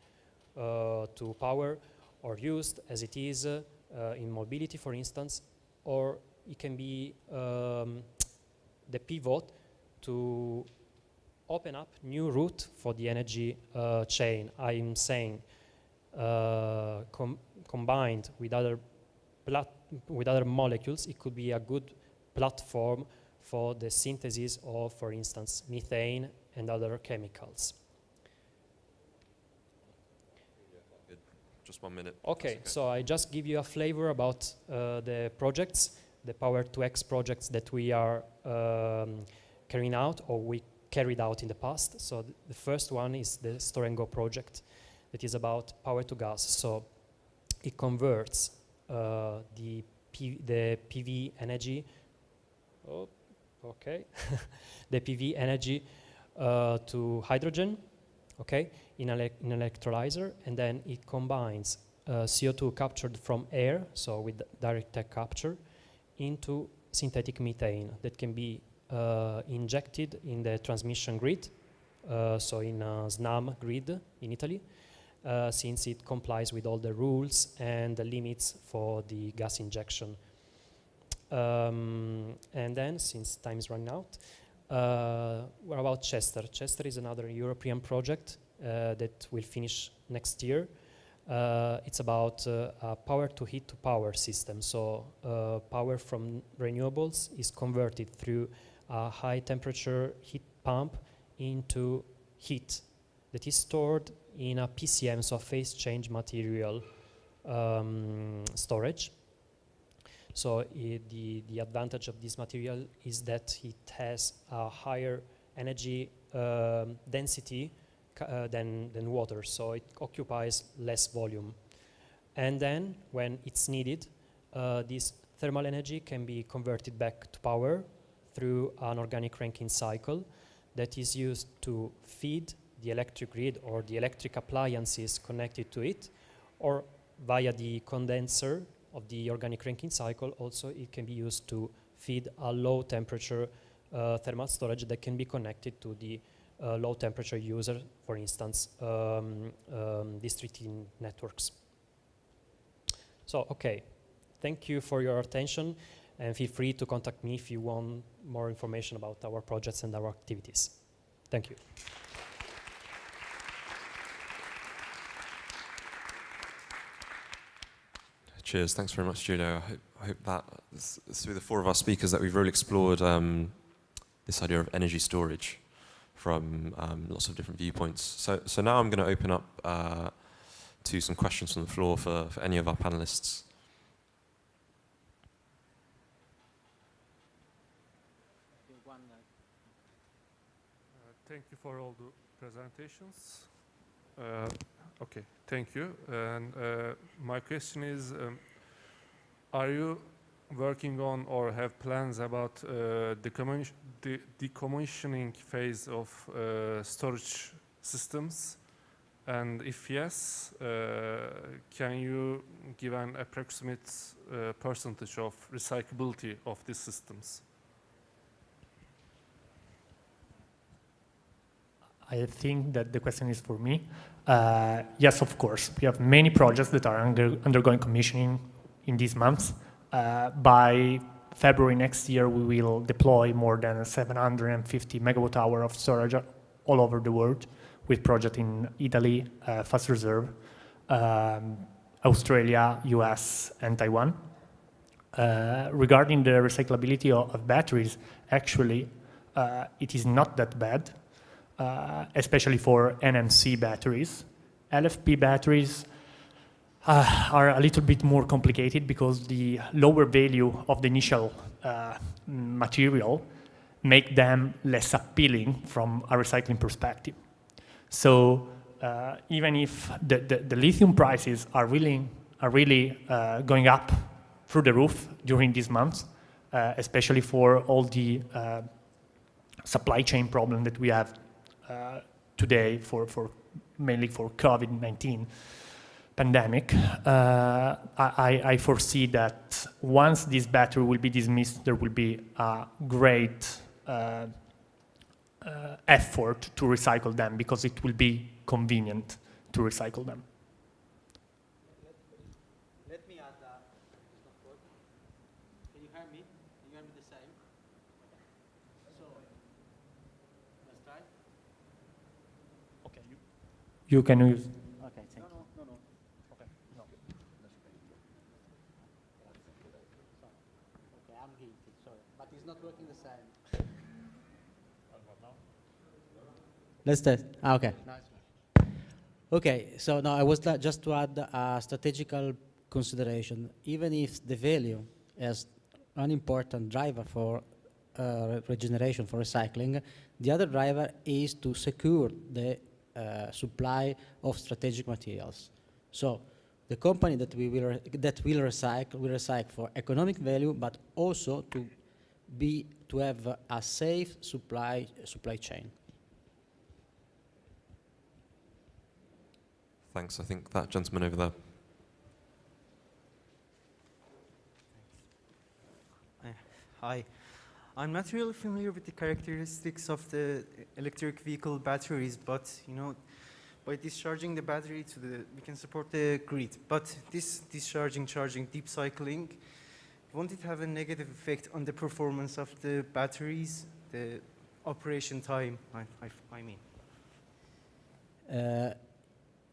to power, or used as it is in mobility, for instance, or it can be the pivot to open up new route for the energy chain. I'm saying combined with other molecules, it could be a good platform for the synthesis of, for instance, methane and other chemicals. Just 1 minute. Okay, so I just give you a flavor about the projects, the Power-to-X projects that we are carrying out, or we carried out in the past. So the first one is the Store and Go project, that is about power to gas. So it converts the PV energy, the PV energy to hydrogen, in an electrolyzer, and then it combines CO2 captured from air, so with direct air capture, into synthetic methane that can be injected in the transmission grid, so in a SNAM grid in Italy, since it complies with all the rules and the limits for the gas injection. And then, since time is running out, what about Chester? Chester is another European project that will finish next year. It's about a power-to-heat-to-power system. So power from renewables is converted through a high-temperature heat pump into heat that is stored in a PCM, so phase change material storage. So the advantage of this material is that it has a higher energy density than water, so it occupies less volume. And then, when it's needed, this thermal energy can be converted back to power through an organic Rankine cycle that is used to feed the electric grid or the electric appliances connected to it, or via the condenser of the organic Rankine cycle. Also, it can be used to feed a low temperature thermal storage that can be connected to the low temperature user, for instance, district heating networks. So, okay, thank you for your attention, and feel free to contact me if you want more information about our projects and our activities. Thank you. Cheers. Thanks very much, Julio. I hope that through the four of our speakers that we've really explored this idea of energy storage from lots of different viewpoints. So now I'm going to open up to some questions from the floor for any of our panelists. Thank you for all the presentations. Okay, thank you. And my question is, are you working on or have plans about the decommissioning phase of storage systems? And if yes, can you give an approximate percentage of recyclability of these systems? I think that the question is for me. Yes, of course. We have many projects that are undergoing commissioning in these months. By February next year, we will deploy more than 750 megawatt hour of storage all over the world, with projects in Italy, Fast Reserve, Australia, US, and Taiwan. Regarding the recyclability of batteries, actually, it is not that bad. Especially for NMC batteries. LFP batteries are a little bit more complicated because the lower value of the initial material make them less appealing from a recycling perspective. So even if the lithium prices are really going up through the roof during these months, especially for all the supply chain problem that we have today mainly for COVID-19 pandemic, I foresee that once this battery will be dismissed, there will be a great effort to recycle them because it will be convenient to recycle them. Let me add that. Can you hear me? Can you hear me the same? So, let's try. Okay, you can use. Okay, thank you. No. Okay, no. Okay, I'm guilty, sorry. But it's not working the same. Let's test. Okay. Okay, so now I was just to add a strategical consideration. Even if the value is an important driver for regeneration, for recycling, the other driver is to secure the supply of strategic materials. So the company that will recycle for economic value, but also to have a safe supply chain. Thanks. I think that gentleman over there. Hi. I'm not really familiar with the characteristics of the electric vehicle batteries, but by discharging the battery we can support the grid. But this discharging, charging, deep cycling, won't it have a negative effect on the performance of the batteries, the operation time, I mean?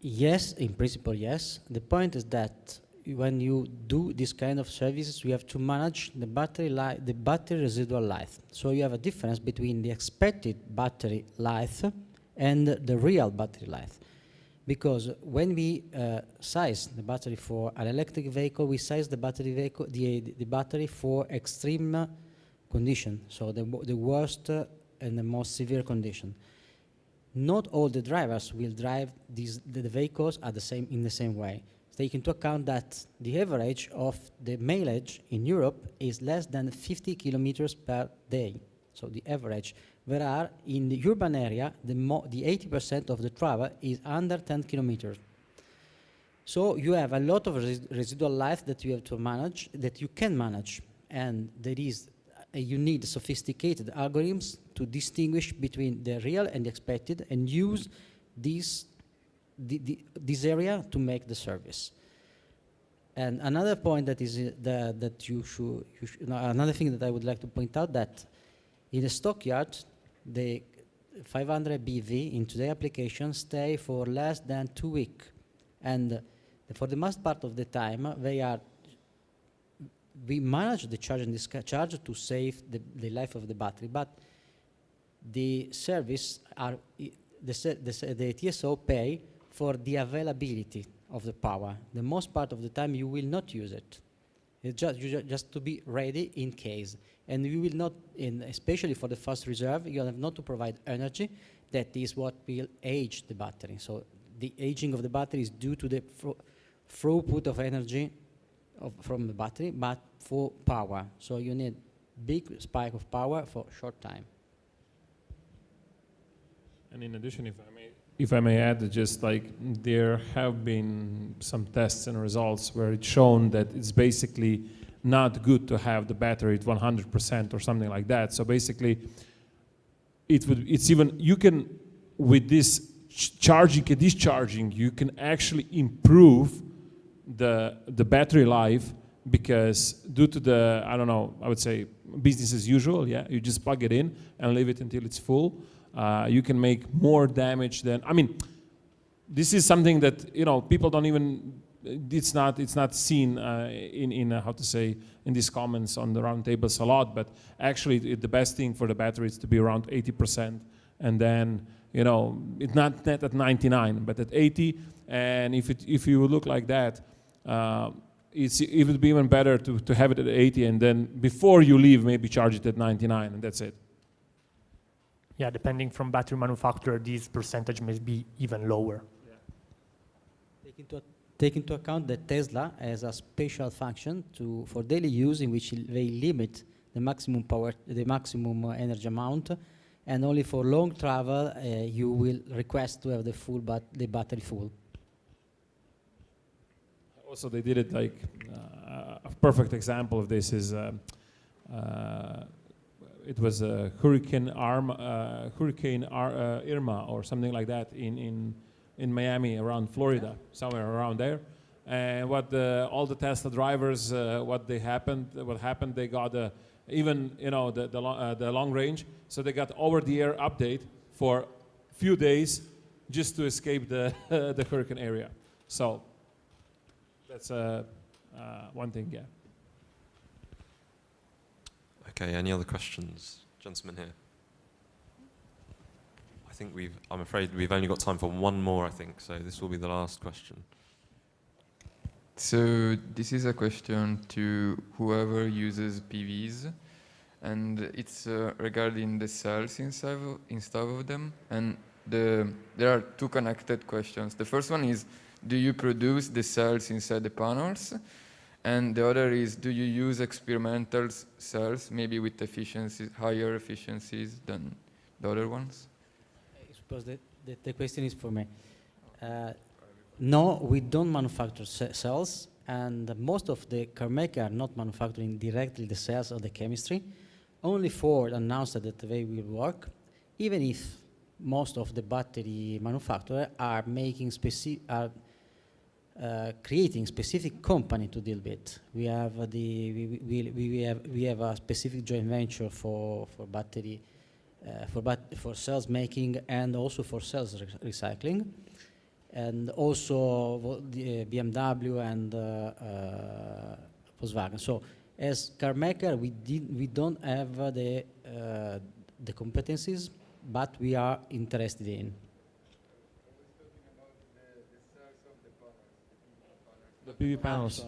Yes, in principle, yes. The point is that when you do this kind of services, you have to manage the battery residual life. So you have a difference between the expected battery life and the real battery life. Because when we size the battery for an electric vehicle, we size the battery for extreme condition, so the worst and the most severe condition. Not all the drivers will drive the vehicles in the same way. Take into account that the average of the mileage in Europe is less than 50 kilometers per day. So the average. Whereas in the urban area, the 80% of the travel is under 10 kilometers. So you have a lot of residual life that you have to manage, that you can manage, and you need sophisticated algorithms to distinguish between the real and the expected, and use this area to make the service. And another point that is another thing that I would like to point out, that in the stockyard, the 500 BV in today's application stay for less than 2 weeks, and for the most part of the time they are we manage the charge and discharge to save the life of the battery, but the service are the TSO pay for the availability of the power. The most part of the time you will not use it. It's just to be ready in case. And you will not, especially for the fast reserve, you have not to provide energy. That is what will age the battery. So the aging of the battery is due to the throughput of energy from the battery, but for power. So you need big spike of power for short time. And in addition, if I may add, just like there have been some tests and results where it's shown that it's basically not good to have the battery at 100% or something like that. So basically, it's even, you can, with this charging and discharging, you can actually improve the battery life, because due to the, I don't know, I would say business as usual, yeah, you just plug it in and leave it until it's full. You can make more damage than, I mean, this is something that, you know, people don't even, it's not seen in how to say, in these comments on the round tables a lot, but actually the best thing for the battery is to be around 80%, and then, you know, it's not at 99, but at 80, and if you look like that, it would be even better to have it at 80, and then before you leave, maybe charge it at 99, and that's it. Yeah, depending from battery manufacturer, this percentage may be even lower. Take into account that Tesla has a special function for daily use in which they limit the maximum power, the maximum energy amount, and only for long travel you will request to have the battery full. Also, they did it like a perfect example of this is it was a Hurricane Irma or something like that in Miami, around Florida, somewhere around there. And what all the Tesla drivers, what happened, they got even, you know, the long range, so they got over-the-air update for a few days just to escape the hurricane area. So that's one thing, yeah. Okay, any other questions? Gentlemen here. I think I'm afraid we've only got time for one more, I think, so this will be the last question. So this is a question to whoever uses PVs, and it's regarding the cells inside of them. And there are two connected questions. The first one is, do you produce the cells inside the panels? And the other is, do you use experimental cells, maybe with higher efficiencies than the other ones? I suppose that the question is for me. No, we don't manufacture cells, and most of the car makers are not manufacturing directly the cells or the chemistry. Only Ford announced that they will work, even if most of the battery manufacturers are making creating specific company to deal with. We have we have a specific joint venture for battery for cells making and also for cells recycling, and also the BMW and Volkswagen. So as car maker, we don't have the competencies, but we are interested in. The PV panels.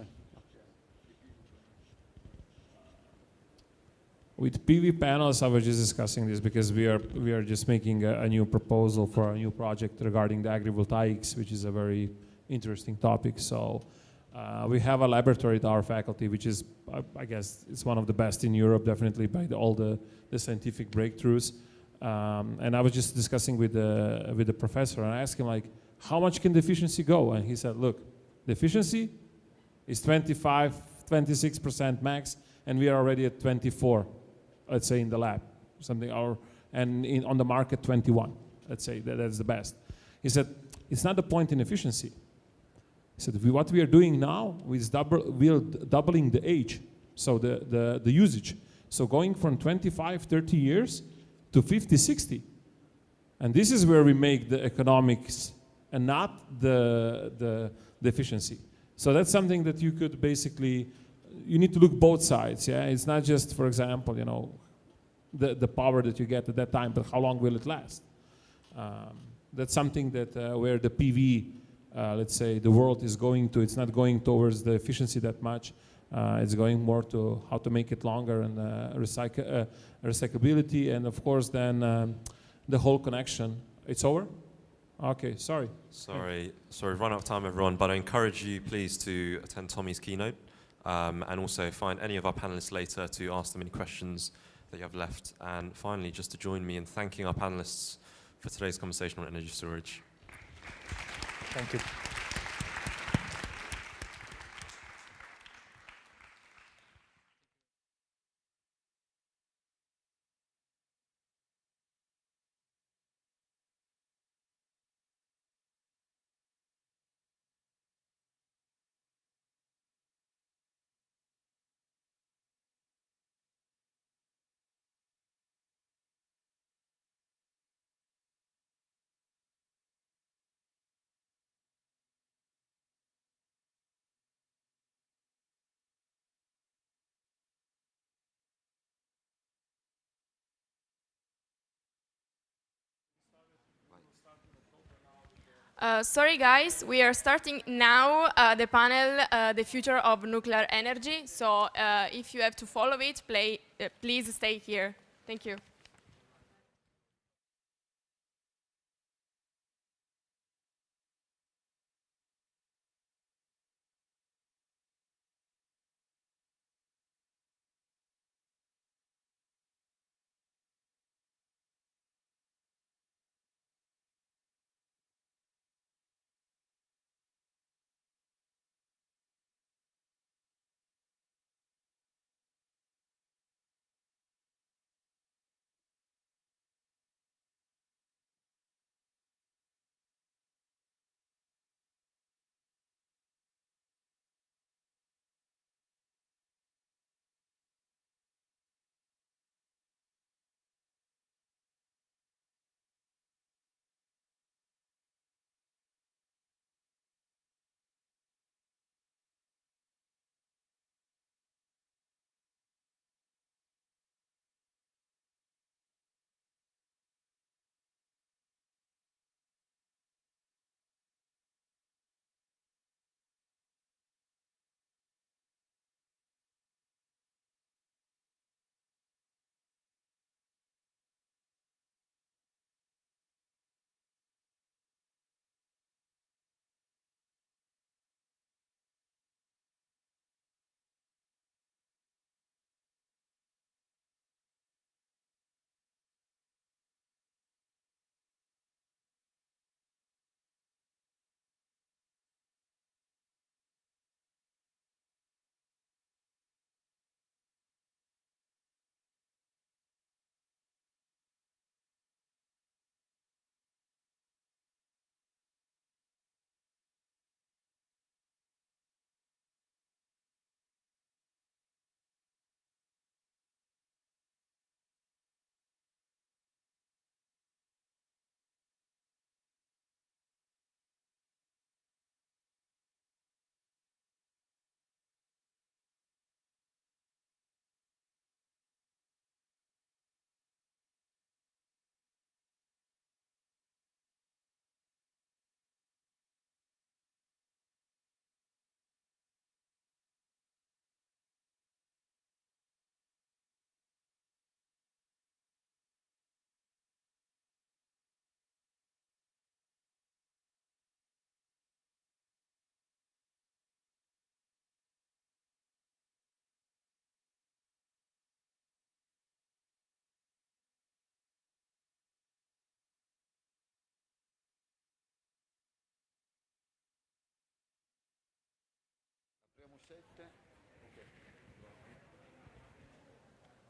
With PV panels, I was just discussing this because we are just making a new proposal for a new project regarding the agrivoltaics, which is a very interesting topic. So we have a laboratory at our faculty, which is, I guess, it's one of the best in Europe, definitely by all the scientific breakthroughs. And I was just discussing with the professor, and I asked him, like, how much can the efficiency go? And he said, look, the efficiency is 26% max, and we are already at 24, let's say, in the lab, something, and on the market 21, let's say, that's the best. He said, it's not the point in efficiency. He said, what we are doing now is we're doubling the age, so the usage. So going from 25, 30 years to 50, 60. And this is where we make the economics and not the efficiency. So that's something that you could basically, you need to look both sides. Yeah, it's not just, for example, you know, the power that you get at that time, but how long will it last? That's something that where the PV, let's say, the world is going to. It's not going towards the efficiency that much. It's going more to how to make it longer and recyclability, and of course then the whole connection. It's over? Okay, sorry. Sorry, run out of time, everyone, but I encourage you, please, to attend Tommy's keynote, and also find any of our panelists later to ask them any questions that you have left. And finally, just to join me in thanking our panelists for today's conversation on energy storage. Thank you. Sorry guys, we are starting now the panel, The Future of Nuclear Energy. So if you have to follow it, please stay here. Thank you.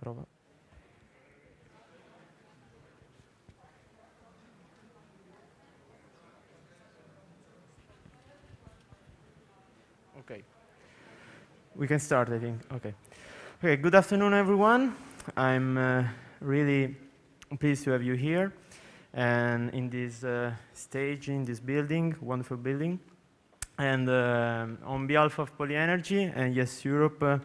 Prova. Okay. We can start, I think. Okay. Okay, good afternoon, everyone. I'm really pleased to have you here and in this stage, in this building, wonderful building. And on behalf of Polyenergy and Yes Europe,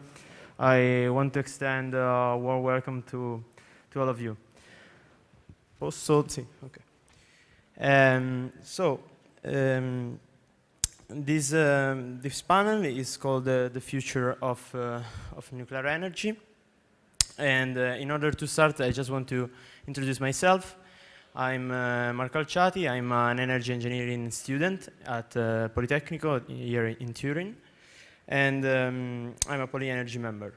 I want to extend a warm welcome to all of you. Posso? Sì, okay. This panel is called the future of nuclear energy. And in order to start, I just want to introduce myself. I'm Marco Alciati. I'm an energy engineering student at Politecnico here in Turin. And I'm a Polyenergy member.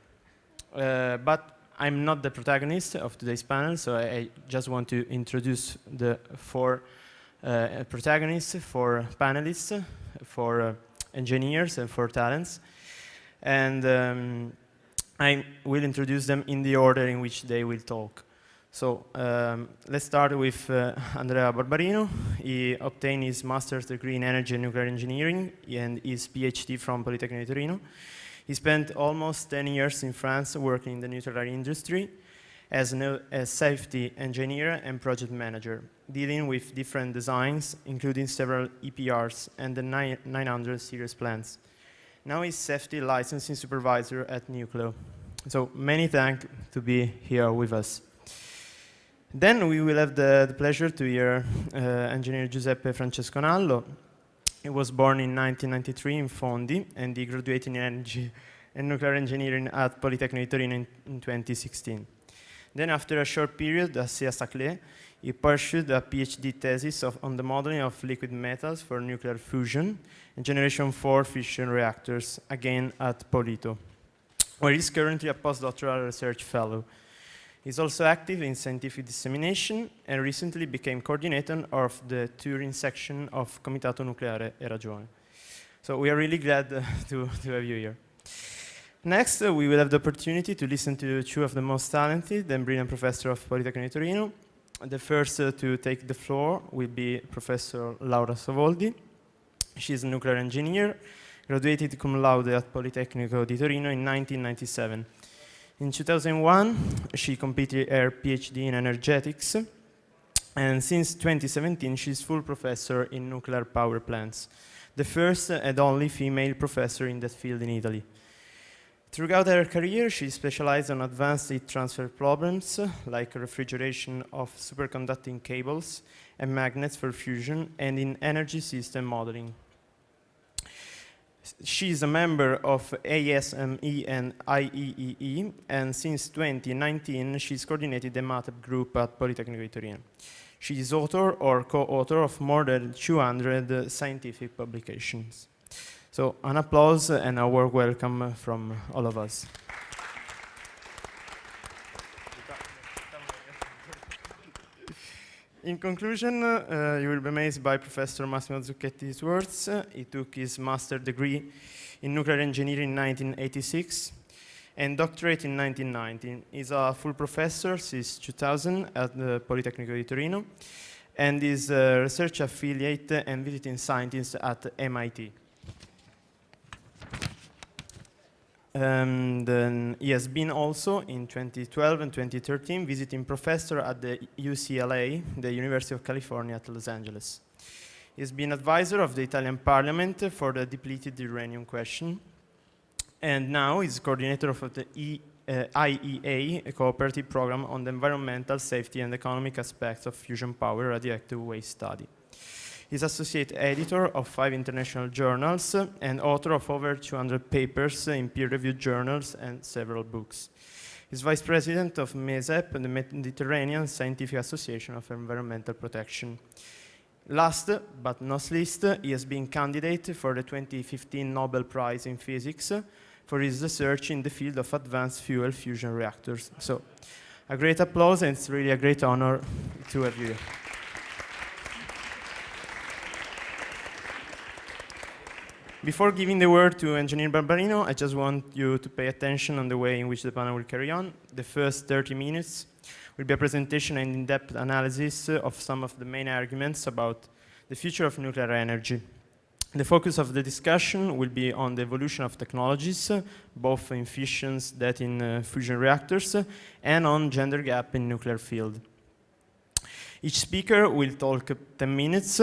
But I'm not the protagonist of today's panel, so I just want to introduce the four protagonists, four panelists, four engineers, and four talents. And I will introduce them in the order in which they will talk. So let's start with Andrea Barbarino. He obtained his master's degree in energy and nuclear engineering and his PhD from Politecnico di Torino. He spent almost 10 years in France working in the nuclear industry as a safety engineer and project manager, dealing with different designs, including several EPRs and the 900 series plants. Now he's safety licensing supervisor at Nucleo. So many thanks to be here with us. Then we will have the pleasure to hear engineer Giuseppe Francesco Nallo. He was born in 1993 in Fondi, and he graduated in energy and nuclear engineering at Politecnico di Torino in 2016. Then after a short period at CEA-Saclay, he pursued a PhD thesis on the modeling of liquid metals for nuclear fusion and generation 4 fission reactors, again at Polito, where he's currently a postdoctoral research fellow. He's also active in scientific dissemination and recently became coordinator of the Turin section of Comitato Nucleare e Ragione. So we are really glad to have you here. Next, we will have the opportunity to listen to two of the most talented and brilliant professors of Politecnico di Torino. The first to take the floor will be Professor Laura Savoldi. She is a nuclear engineer, graduated cum laude at Politecnico di Torino in 1997. In 2001, she completed her PhD in energetics, and since 2017, she's full professor in nuclear power plants, the first and only female professor in that field in Italy. Throughout her career, she specialized on advanced heat transfer problems, like refrigeration of superconducting cables and magnets for fusion, and in energy system modeling. She is a member of ASME and IEEE, and since 2019, she's coordinated the MATEP group at Politecnico di Torino. She is author or co-author of more than 200 scientific publications. So an applause and a warm welcome from all of us. In conclusion, you will be amazed by Professor Massimo Zucchetti's words. He took his master's degree in nuclear engineering in 1986 and doctorate in 1990. He's a full professor since 2000 at the Politecnico di Torino and is a research affiliate and visiting scientist at MIT. Then he has been also in 2012 and 2013 visiting professor at the UCLA, the University of California at Los Angeles. He has been advisor of the Italian Parliament for the depleted uranium question, and now is coordinator of the IEA, a cooperative program on the environmental, safety, and economic aspects of fusion power radioactive waste study. He's associate editor of 5 international journals and author of over 200 papers in peer-reviewed journals and several books. He's vice president of MESEP, the Mediterranean Scientific Association of Environmental Protection. Last but not least, he has been candidate for the 2015 Nobel Prize in Physics for his research in the field of advanced fuel fusion reactors. So, a great applause, and it's really a great honor to have you here. Before giving the word to Engineer Barbarino, I just want you to pay attention on the way in which the panel will carry on. The first 30 minutes will be a presentation and in-depth analysis of some of the main arguments about the future of nuclear energy. The focus of the discussion will be on the evolution of technologies, both in fission that in fusion reactors, and on gender gap in nuclear field. Each speaker will talk 10 minutes,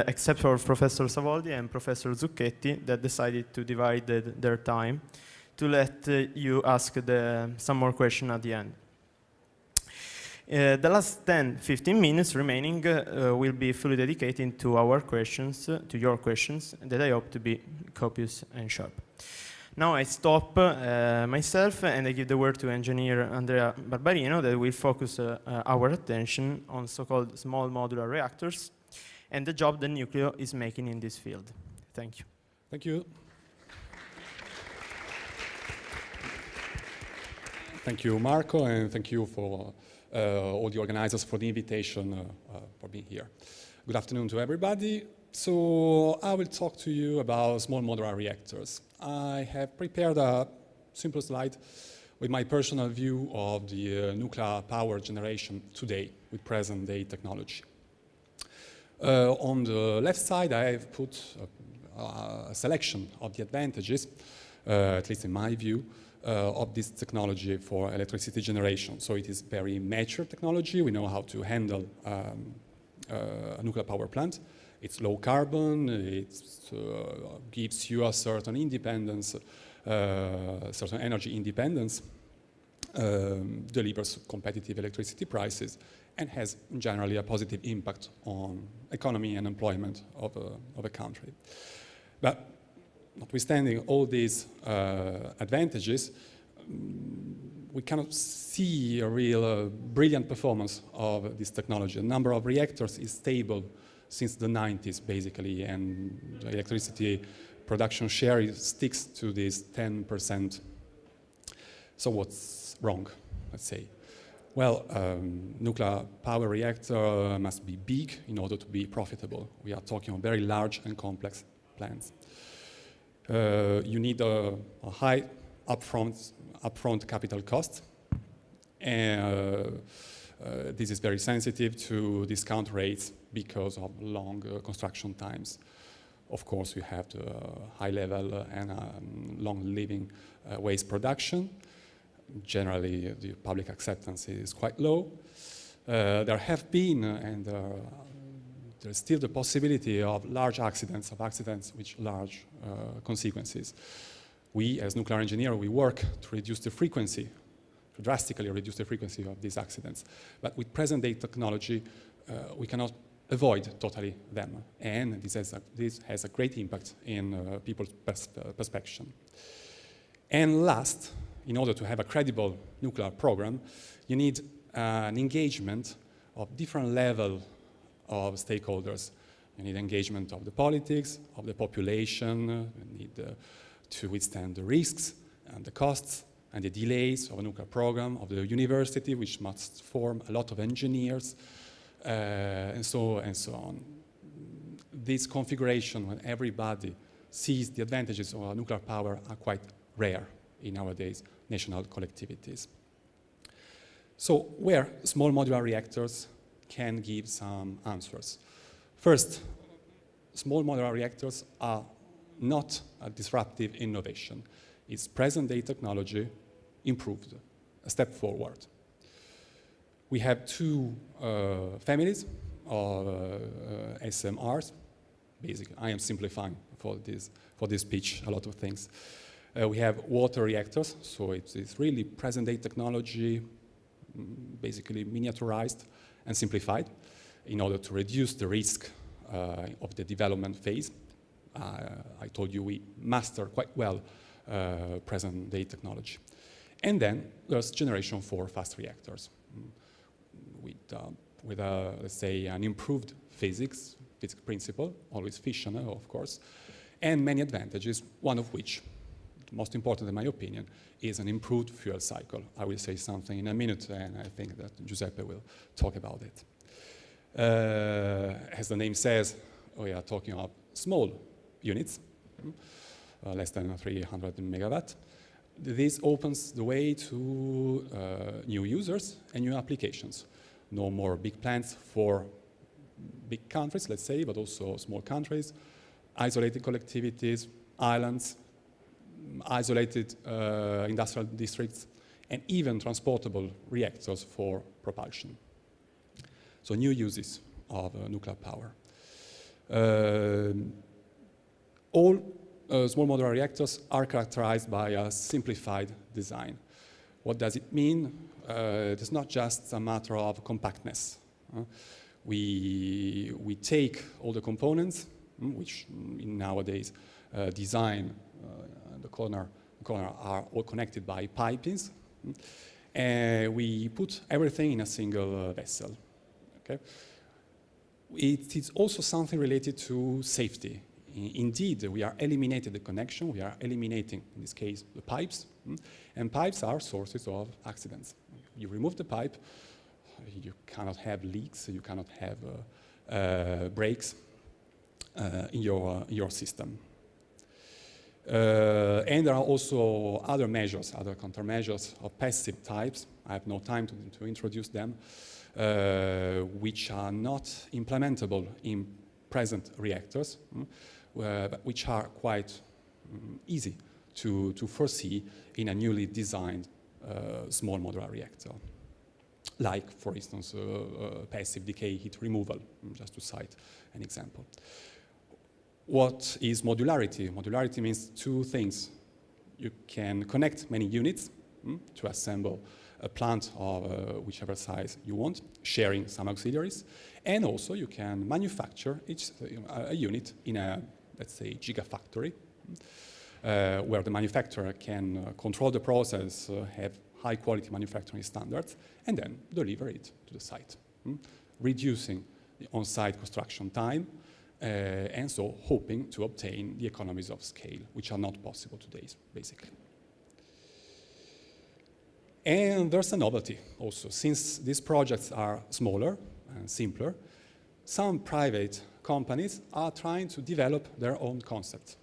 except for Professor Savoldi and Professor Zucchetti that decided to divide their time to let you ask some more questions at the end. The last 10-15 minutes remaining will be fully dedicated to our questions, to your questions, that I hope to be copious and sharp. Now I stop myself and I give the word to engineer Andrea Barbarino that will focus our attention on so-called small modular reactors and the job that nuclear is making in this field. Thank you. Thank you. Thank you, Marco, and thank you for all the organizers for the invitation for being here. Good afternoon to everybody. So I will talk to you about small modular reactors. I have prepared a simple slide with my personal view of the nuclear power generation today with present-day technology. On the left side, I have put a selection of the advantages, at least in my view, of this technology for electricity generation. So it is very mature technology. We know how to handle a nuclear power plant. It's low carbon, it gives you a certain independence, certain energy independence, delivers competitive electricity prices, and has generally a positive impact on economy and employment of a country. But notwithstanding all these advantages, we cannot see a real brilliant performance of this technology. The number of reactors is stable since the 90s, basically, and the electricity production share sticks to this 10%. So what's wrong, let's say? Well, nuclear power reactor must be big in order to be profitable. We are talking of very large and complex plants. You need a high upfront capital cost, and this is very sensitive to discount rates because of long construction times. Of course, you have the high level and long living waste production. Generally, the public acceptance is quite low. There have been, and there's still the possibility of large accidents, with large consequences. We, as nuclear engineers, we work to reduce the frequency, to drastically reduce the frequency of these accidents. But with present-day technology, we cannot avoid totally them. And this has a great impact in people's perception. And last, in order to have a credible nuclear program, you need an engagement of different levels of stakeholders. You need engagement of the politics, of the population, you need to withstand the risks and the costs and the delays of a nuclear program, of the university, which must form a lot of engineers, and so on. This configuration, when everybody sees the advantages of nuclear power, are quite rare in nowadays national collectivities. So where small modular reactors can give some answers. First, small modular reactors are not a disruptive innovation. It's present-day technology improved, a step forward. We have two families of SMRs. Basically, I am simplifying for this speech a lot of things. We have water reactors, so it's really present-day technology, basically miniaturized and simplified in order to reduce the risk of the development phase. I told you we master quite well present-day technology. And then there's generation 4 fast reactors with let's say, an improved physics principle, always fission, of course, and many advantages, one of which, most important in my opinion, is an improved fuel cycle. I will say something in a minute, and I think that Giuseppe will talk about it. As the name says, we are talking of small units, less than 300 megawatt. This opens the way to new users and new applications. No more big plants for big countries, let's say, but also small countries, isolated collectivities, islands, isolated industrial districts, and even transportable reactors for propulsion. So new uses of nuclear power. All small modular reactors are characterized by a simplified design. What does it mean? It's not just a matter of compactness. We take all the components, which in nowadays design, the corner are all connected by pipings, and we put everything in a single vessel. Okay? It is also something related to safety. Indeed, we are eliminating the connection, we are eliminating, in this case, the pipes, and pipes are sources of accidents. You remove the pipe, you cannot have leaks, you cannot have breaks in your system. And there are also other measures, other countermeasures of passive types. I have no time to introduce them, which are not implementable in present reactors, but which are quite easy to foresee in a newly designed small modular reactor. Like, for instance, passive decay heat removal, just to cite an example. What is modularity? Modularity means two things. You can connect many units to assemble a plant of whichever size you want, sharing some auxiliaries, and also you can manufacture a unit in a, let's say, gigafactory, where the manufacturer can control the process, have high quality manufacturing standards, and then deliver it to the site, reducing the on-site construction time, and so hoping to obtain the economies of scale, which are not possible today, basically. And there's a novelty also. Since these projects are smaller and simpler, some private companies are trying to develop their own concept.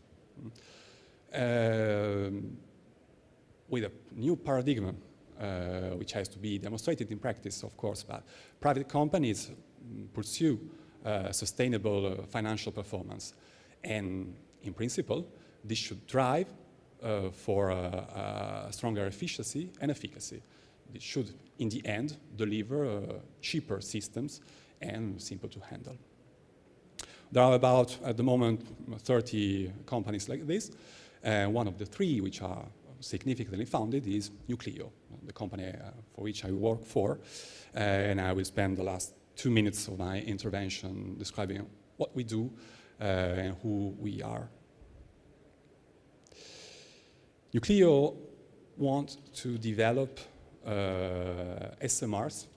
With a new paradigm, which has to be demonstrated in practice, of course, but private companies pursue sustainable financial performance. And in principle, this should drive for stronger efficiency and efficacy. It should, in the end, deliver cheaper systems and simple to handle. There are about, at the moment, 30 companies like this. One of the three which are significantly founded is Nucleo, the company for which I work for. And I will spend the last 2 minutes of my intervention describing what we do and who we are. Nucleo wants to develop SMRs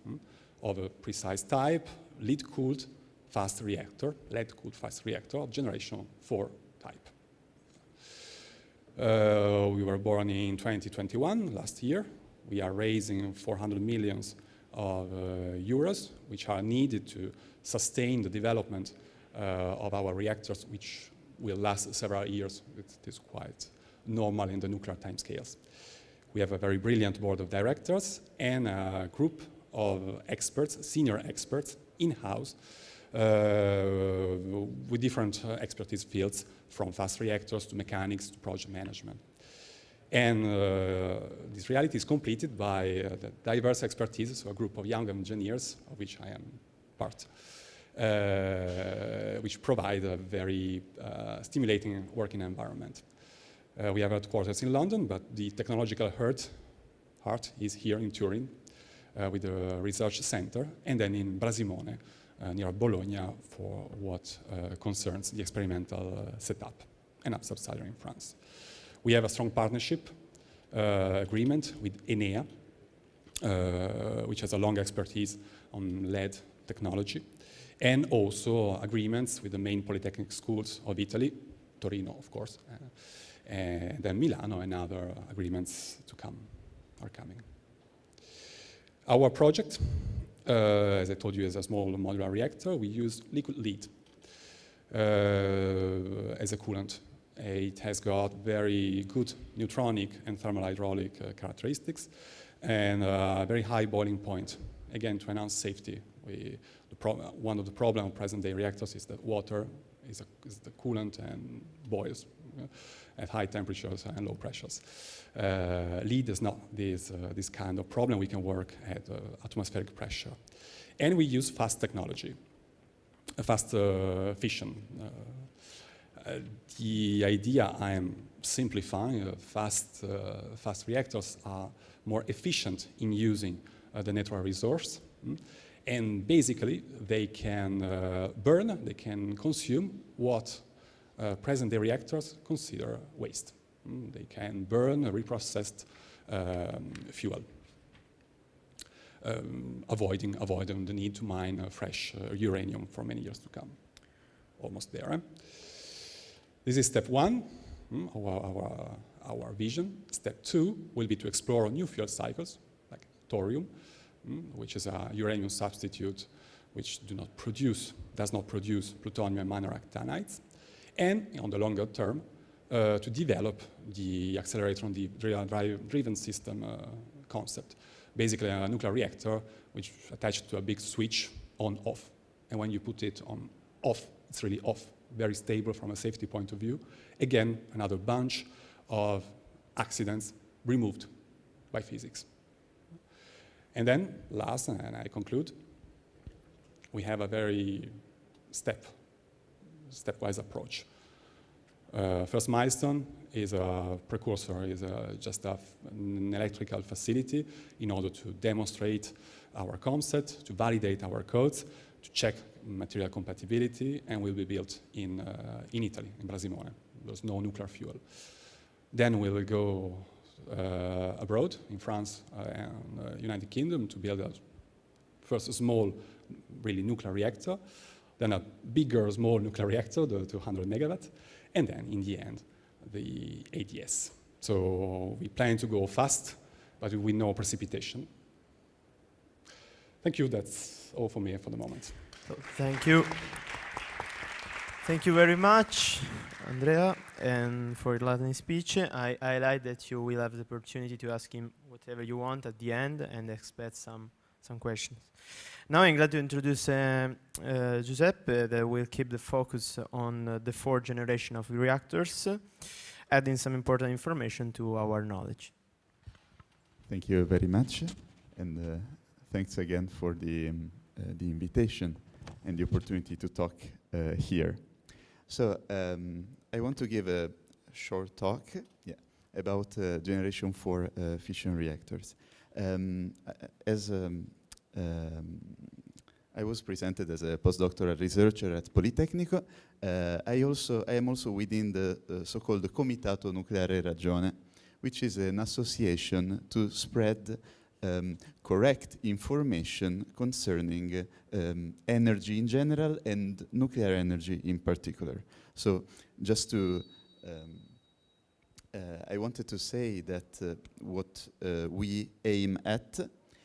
of a precise type, lead-cooled fast reactor, lead-cooled fast reactor of generation 4 type. We were born in 2021, last year. We are raising 400 million of euros, which are needed to sustain the development of our reactors, which will last several years. It is quite normal in the nuclear timescales. We have a very brilliant board of directors and a group of experts, senior experts, in-house, with different expertise fields, from fast reactors to mechanics to project management. And this reality is completed by the diverse expertise, so a group of young engineers, of which I am part, which provide a very stimulating working environment. We have headquarters in London, but the technological heart is here in Turin with the research center, and then in Brasimone, near Bologna, for what concerns the experimental setup, and up subsidiary in France. We have a strong partnership agreement with Enea, which has a long expertise on lead technology, and also agreements with the main polytechnic schools of Italy, Torino, of course, and then Milano, and other agreements to come are coming. Our project, as I told you, is a small modular reactor. We use liquid lead as a coolant. It has got very good neutronic and thermal hydraulic characteristics, and a very high boiling point, again, to enhance safety. One of the problems of present-day reactors is that water is the coolant and boils at high temperatures and low pressures. Lead is not this kind of problem. We can work at atmospheric pressure. And we use fast technology, fast fission. The idea I am simplifying, fast reactors are more efficient in using the natural resource. And basically, they can burn, they can consume what present-day reactors consider waste. They can burn reprocessed fuel, avoiding the need to mine fresh uranium for many years to come. Almost there. This is step one, our vision. Step two will be to explore new fuel cycles, like thorium, which is a uranium substitute which does not produce plutonium and minor actinides. And on the longer term, to develop the accelerator-driven system concept. Basically a nuclear reactor which is attached to a big switch on-off. And when you put it on off, it's really off, very stable from a safety point of view. Again, another bunch of accidents removed by physics. And then, last, and I conclude, we have a very stepwise approach. First milestone is a precursor, is just an electrical facility in order to demonstrate our concept, to validate our codes, to check material compatibility, and will be built in Italy, in Brasimone. There's no nuclear fuel. Then we will go abroad, in France and United Kingdom, to build first a small, really nuclear reactor, then a bigger, small nuclear reactor, the 200 megawatt, and then in the end, the ADS. So we plan to go fast, but with no precipitation. Thank you, that's all for me for the moment. So, thank you. Thank you very much, Andrea, and for your Latin speech. I highlight that you will have the opportunity to ask him whatever you want at the end and expect some questions. Now I'm glad to introduce Giuseppe that will keep the focus on the fourth generation of reactors, adding some important information to our knowledge. Thank you very much, and thanks again for the invitation and the opportunity to talk here. So I want to give a short talk about Generation 4 fission reactors. As I was presented as a postdoctoral researcher at Politecnico, I am also within the so-called Comitato Nucleare Ragione, which is an association to spread correct information concerning energy in general and nuclear energy in particular. So just to, I wanted to say that what we aim at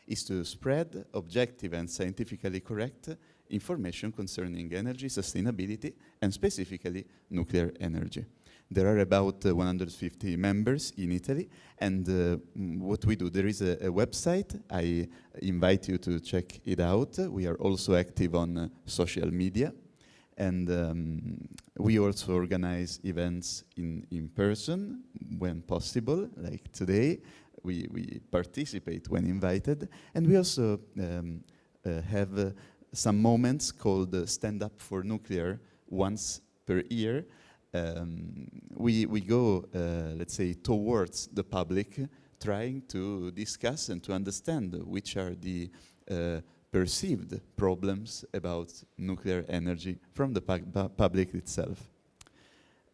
is to spread objective and scientifically correct information concerning energy sustainability and specifically nuclear energy. There are about 150 members in Italy, and what we do, there is a website. I invite you to check it out. We are also active on social media, and we also organize events in person when possible, like today. We participate when invited, and we also have some moments called Stand Up for Nuclear once per year. We go, let's say, towards the public, trying to discuss and to understand which are the perceived problems about nuclear energy from the public itself.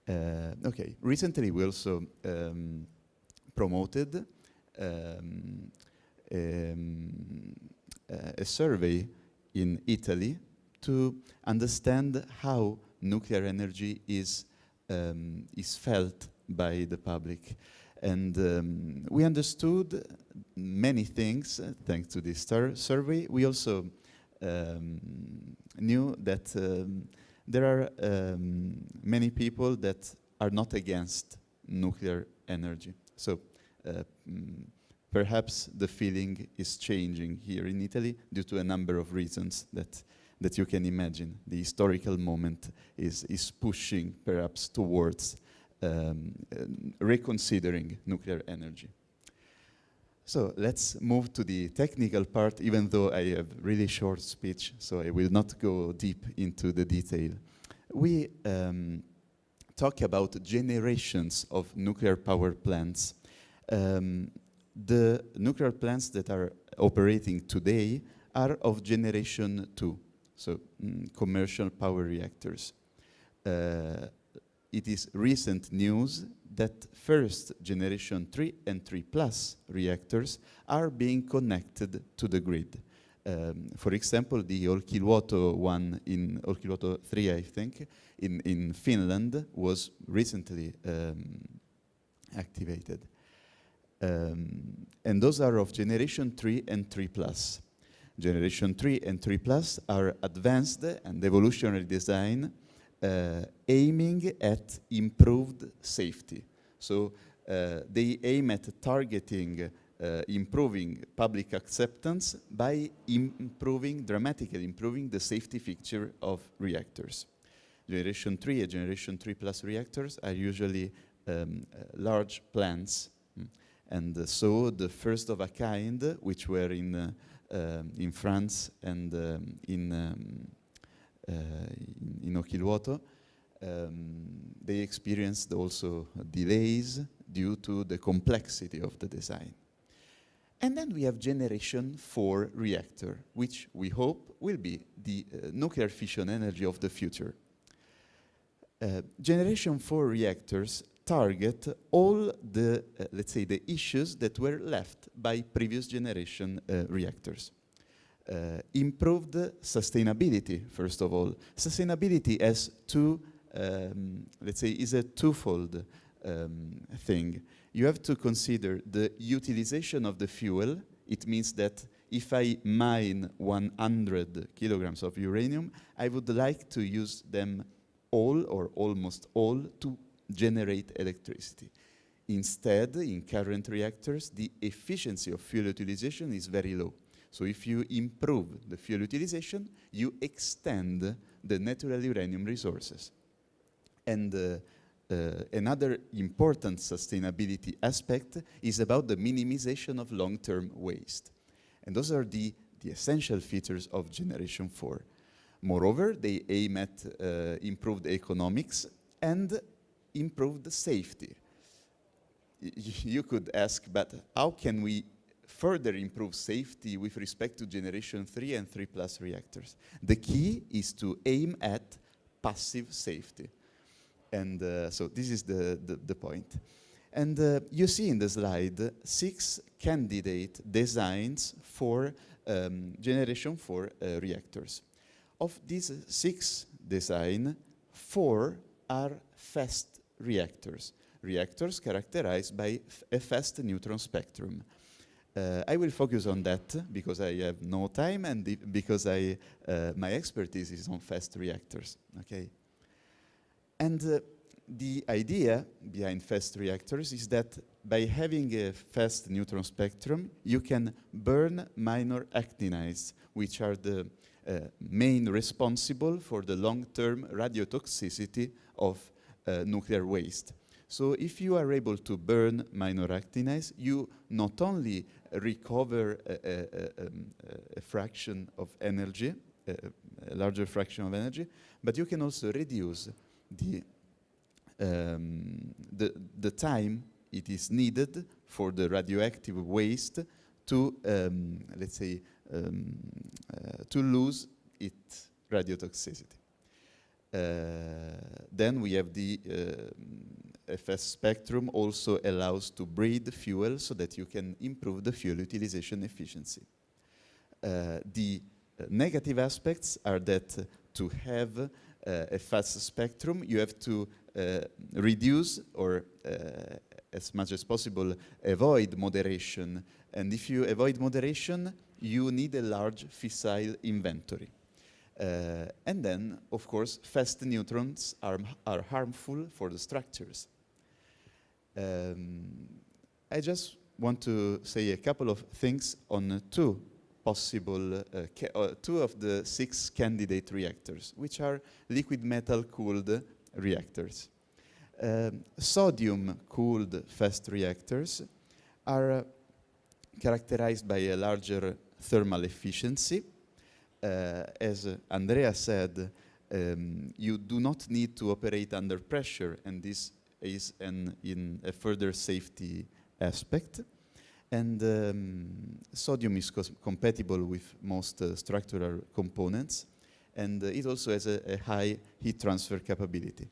Okay, recently we also promoted a survey in Italy to understand how nuclear energy is felt by the public. And we understood many things thanks to this survey. We also knew that there are many people that are not against nuclear energy. So perhaps the feeling is changing here in Italy due to a number of reasons that you can imagine. The historical moment is pushing perhaps towards reconsidering nuclear energy. So let's move to the technical part, even though I have really short speech, so I will not go deep into the detail. We talk about generations of nuclear power plants. The nuclear plants that are operating today are of generation 2, so commercial power reactors. It is recent news that first generation 3 and 3 plus reactors are being connected to the grid. For example, the Olkiluoto one in Olkiluoto 3, I think, in Finland was recently activated. And those are of generation 3 and 3 plus. Generation 3 and 3 plus are advanced and evolutionary design aiming at improved safety. So they aim at targeting improving public acceptance by dramatically improving the safety feature of reactors. Generation 3 and Generation 3 plus reactors are usually large plants. And so the first of a kind, which were in France and in Olkiluoto, they experienced also delays due to the complexity of the design. And then we have Generation 4 reactor, which we hope will be the nuclear fission energy of the future. Generation 4 reactors target all the, let's say, the issues that were left by previous generation reactors. Improved sustainability, first of all. Sustainability has two, let's say, is a twofold thing. You have to consider the utilization of the fuel. It means that if I mine 100 kilograms of uranium, I would like to use them all or almost all to generate electricity. Instead, in current reactors, the efficiency of fuel utilization is very low. So if you improve the fuel utilization, you extend the natural uranium resources. And another important sustainability aspect is about the minimization of long-term waste. And those are the essential features of Generation 4. Moreover, they aim at improved economics and improved safety. You could ask, but how can we further improve safety with respect to Generation 3 and 3 plus reactors? The key is to aim at passive safety. And so this is the point. And you see in the slide 6 candidate designs for Generation 4 reactors. Of these 6 designs, 4 are fast reactors. Reactors characterized by a fast neutron spectrum. I will focus on that because I have no time and because my expertise is on fast reactors. Okay. And the idea behind fast reactors is that by having a fast neutron spectrum, you can burn minor actinides, which are the main responsible for the long-term radiotoxicity of nuclear waste. So if you are able to burn minor actinides, you not only recover a fraction of energy, a larger fraction of energy, but you can also reduce the time it is needed for the radioactive waste to, let's say, to lose its radiotoxicity. Then we have the FS spectrum also allows to breed fuel so that you can improve the fuel utilization efficiency. The negative aspects are that to have a fast spectrum, you have to reduce or as much as possible avoid moderation. And if you avoid moderation, you need a large fissile inventory. And then, of course, fast neutrons are harmful for the structures. I just want to say a couple of things on two possible, two of the 6 candidate reactors, which are liquid metal cooled reactors. Sodium-cooled fast reactors are characterized by a larger thermal efficiency. As Andrea said, you do not need to operate under pressure, and this is in a further safety aspect. And sodium is compatible with most structural components, and it also has a high heat transfer capability.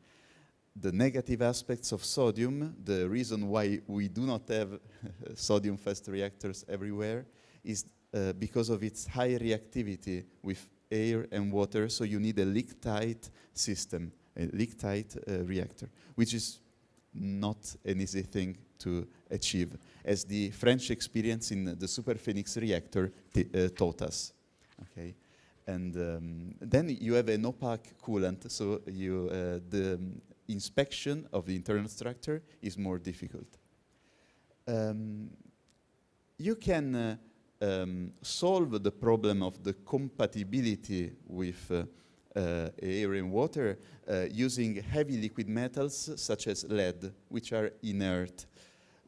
The negative aspects of sodium, the reason why we do not have sodium fast reactors everywhere, is because of its high reactivity with air and water, so you need a leak-tight system, a leak-tight reactor, which is not an easy thing to achieve, as the French experience in the Super Phoenix reactor taught us. Okay, and then you have an opaque coolant, so the inspection of the internal structure is more difficult. You can solve the problem of the compatibility with air and water using heavy liquid metals such as lead, which are inert.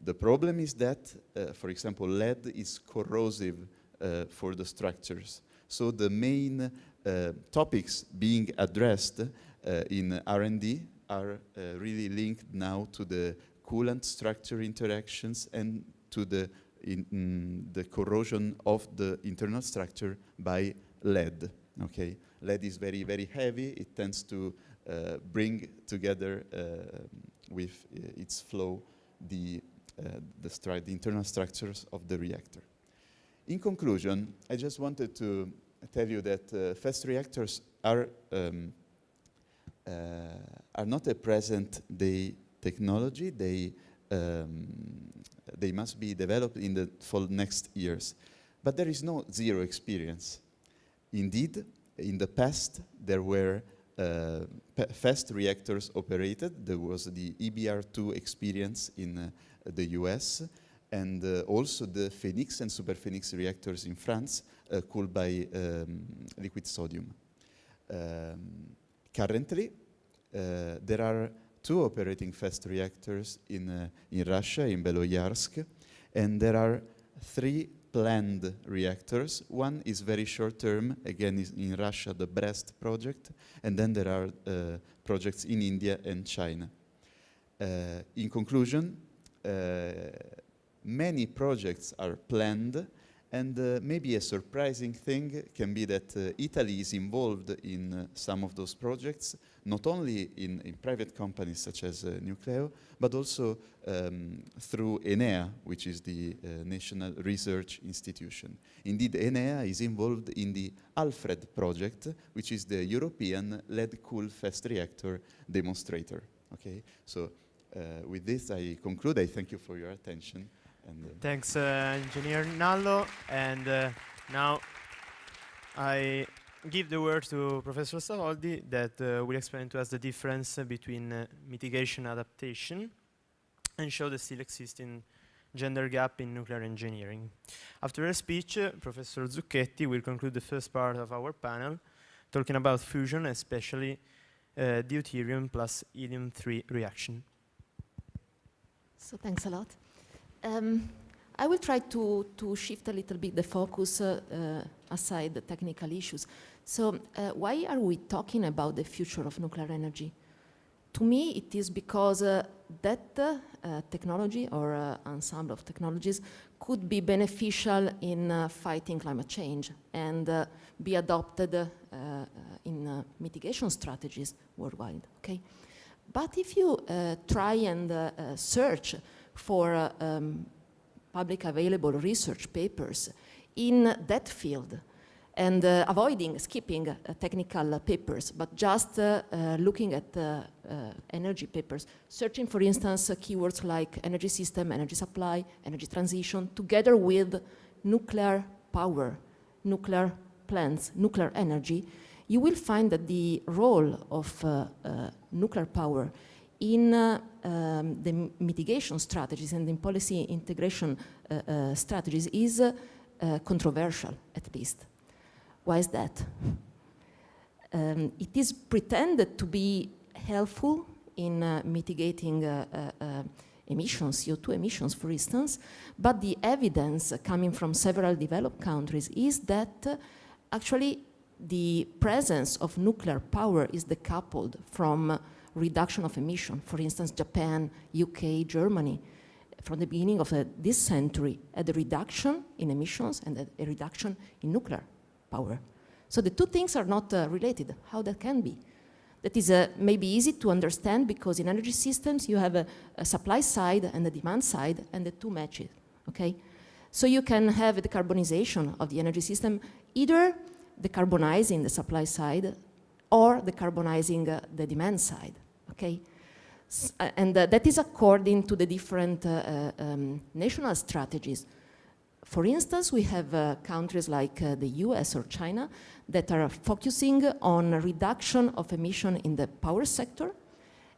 The problem is that, for example, lead is corrosive for the structures. So the main topics being addressed in R&D are really linked now to the coolant structure interactions and to the corrosion of the internal structure by lead. Okay, lead is very, very heavy. It tends to bring together with its flow the internal structures of the reactor. In conclusion, I just wanted to tell you that fast reactors are not a present-day technology. They must be developed for the next years. But there is no zero experience. Indeed, in the past, there were fast reactors operated. There was the EBR-2 experience in the US, and also the Phoenix and Super Phoenix reactors in France, cooled by liquid sodium. Currently, there are 2 operating fast reactors in Russia, in Beloyarsk, and there are 3 planned reactors. One is very short-term, again is in Russia, the Brest project, and then there are projects in India and China. In conclusion, many projects are planned, and maybe a surprising thing can be that Italy is involved in some of those projects, not only in private companies such as Nucleo, but also through ENEA, which is the National Research Institution. Indeed, ENEA is involved in the ALFRED project, which is the European lead-cooled fast reactor demonstrator. Okay, so with this I conclude. I thank you for your attention. And thanks, Engineer Nallo. And now I give the word to Professor Savoldi that will explain to us the difference between mitigation and adaptation and show the still existing gender gap in nuclear engineering. After her speech, Professor Zucchetti will conclude the first part of our panel, talking about fusion, especially deuterium plus helium-3 reaction. So thanks a lot. I will try to shift a little bit the focus aside the technical issues. So why are we talking about the future of nuclear energy? To me, it is because that technology or ensemble of technologies could be beneficial in fighting climate change and be adopted in mitigation strategies worldwide. Okay? But if you try and search for public available research papers in that field and skipping technical papers, but just looking at energy papers, searching, for instance, keywords like energy system, energy supply, energy transition, together with nuclear power, nuclear plants, nuclear energy, you will find that the role of nuclear power in the mitigation strategies and in policy integration strategies is controversial, at least. Why is that? It is pretended to be helpful in mitigating emissions, CO2 emissions, for instance, but the evidence coming from several developed countries is that actually the presence of nuclear power is decoupled from reduction of emission. For instance, Japan, UK, Germany, from the beginning of this century, had a reduction in emissions and a reduction in nuclear power. So the two things are not related. How that can be? That is maybe easy to understand because in energy systems you have a supply side and a demand side and the two match it, okay? So you can have a decarbonization of the energy system, either decarbonizing the supply side or decarbonizing the demand side, okay? And that is according to the different national strategies. For instance, we have countries like the US or China that are focusing on reduction of emission in the power sector,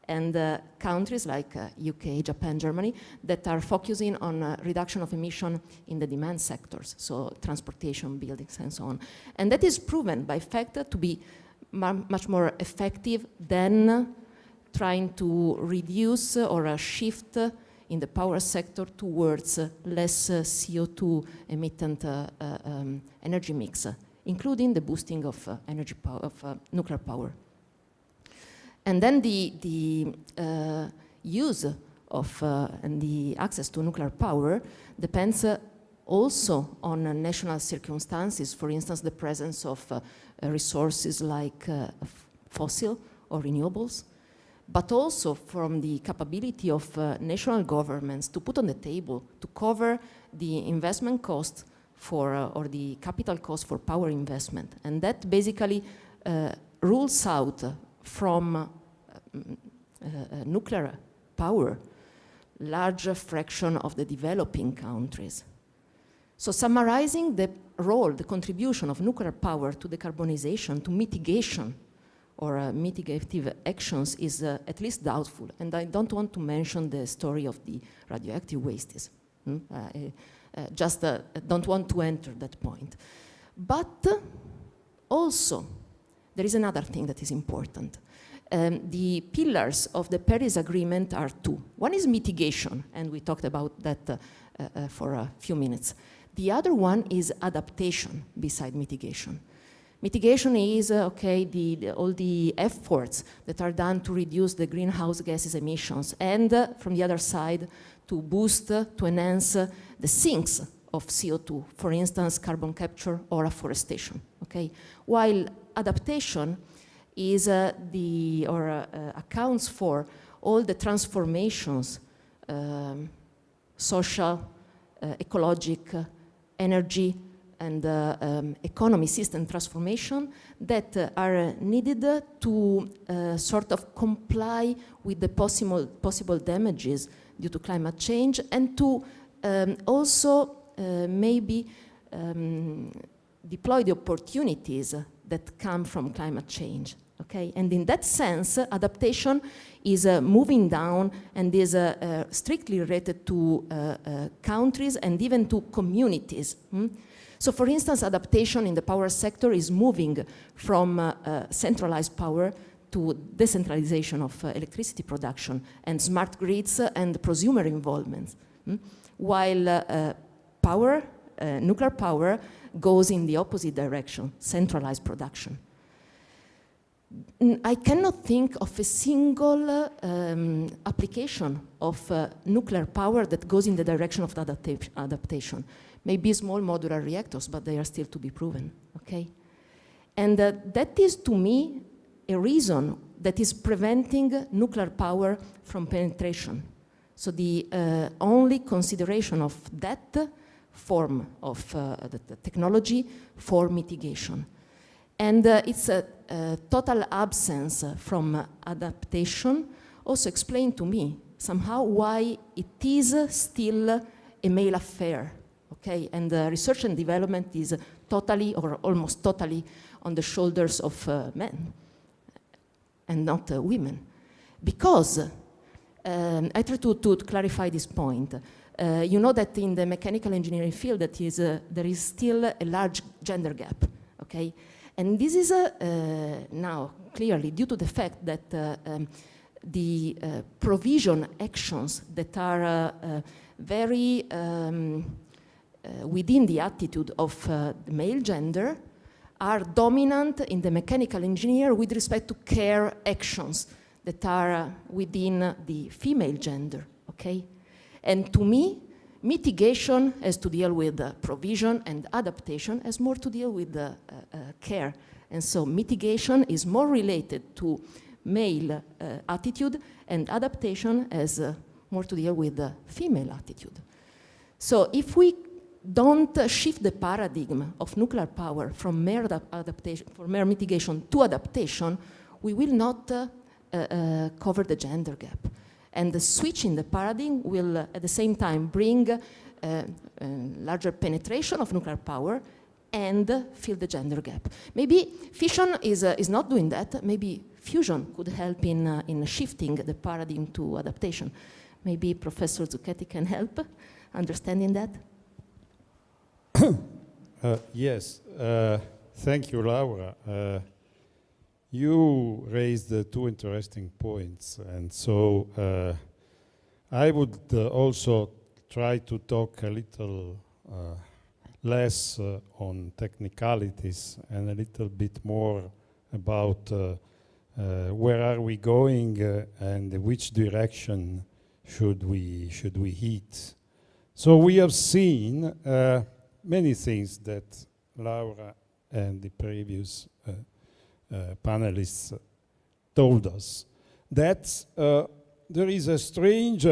and countries like UK, Japan, Germany that are focusing on reduction of emission in the demand sectors, so transportation, buildings, and so on. And that is proven by fact to be much more effective than trying to reduce or shift in the power sector towards less CO2 emittent energy mix, including the boosting of nuclear power. And then the use of and the access to nuclear power depends also on national circumstances. For instance, the presence of resources like fossil or renewables, but also from the capability of national governments to put on the table to cover the investment cost for, or the capital cost for power investment. And that basically rules out from nuclear power large fraction of the developing countries. So summarizing the role, the contribution of nuclear power to decarbonization, to mitigation, or mitigative actions is at least doubtful. And I don't want to mention the story of the radioactive wastes. Just don't want to enter that point. But also, there is another thing that is important. The pillars of the Paris Agreement are two. One is mitigation, and we talked about that for a few minutes. The other one is adaptation beside mitigation. Mitigation is, all the efforts that are done to reduce the greenhouse gases emissions, and from the other side, to boost, to enhance the sinks of CO2, for instance, carbon capture or afforestation, okay? While adaptation is accounts for all the transformations, social, ecologic, energy, and economy system transformation that are needed to sort of comply with the possible damages due to climate change, and to also maybe deploy the opportunities that come from climate change. Okay? And in that sense, adaptation is moving down and is strictly related to countries and even to communities. So for instance, adaptation in the power sector is moving from centralized power to decentralization of electricity production and smart grids and prosumer involvement. While nuclear power goes in the opposite direction, centralized production. I cannot think of a single application of nuclear power that goes in the direction of adaptation. Maybe small modular reactors, but they are still to be proven, okay? And that is, to me, a reason that is preventing nuclear power from penetration. So the only consideration of that form of the technology for mitigation. And it's a total absence from adaptation also explained to me somehow why it is still a male affair, okay? And research and development is totally or almost totally on the shoulders of men and not women. Because, I try to clarify this point. You know that in the mechanical engineering field that is, there is still a large gender gap, okay? And this is now clearly due to the fact that the provision actions that are very within the attitude of the male gender are dominant in the mechanical engineer with respect to care actions that are within the female gender, okay? And to me, mitigation has to deal with provision, and adaptation has more to deal with care. And so mitigation is more related to male attitude, and adaptation has more to deal with female attitude. So if we don't shift the paradigm of nuclear power from mere adaptation, from mere mitigation to adaptation, we will not cover the gender gap. And the switch in the paradigm will at the same time bring larger penetration of nuclear power and fill the gender gap. Maybe fission is not doing that. Maybe fusion could help in shifting the paradigm to adaptation. Maybe Professor Zucchetti can help understanding that. Yes, thank you, Laura. You raised two interesting points, and so I would also try to talk a little less on technicalities and a little bit more about where are we going and which direction should we hit. So we have seen many things that Laura and the previous panelists told us, that there is a strange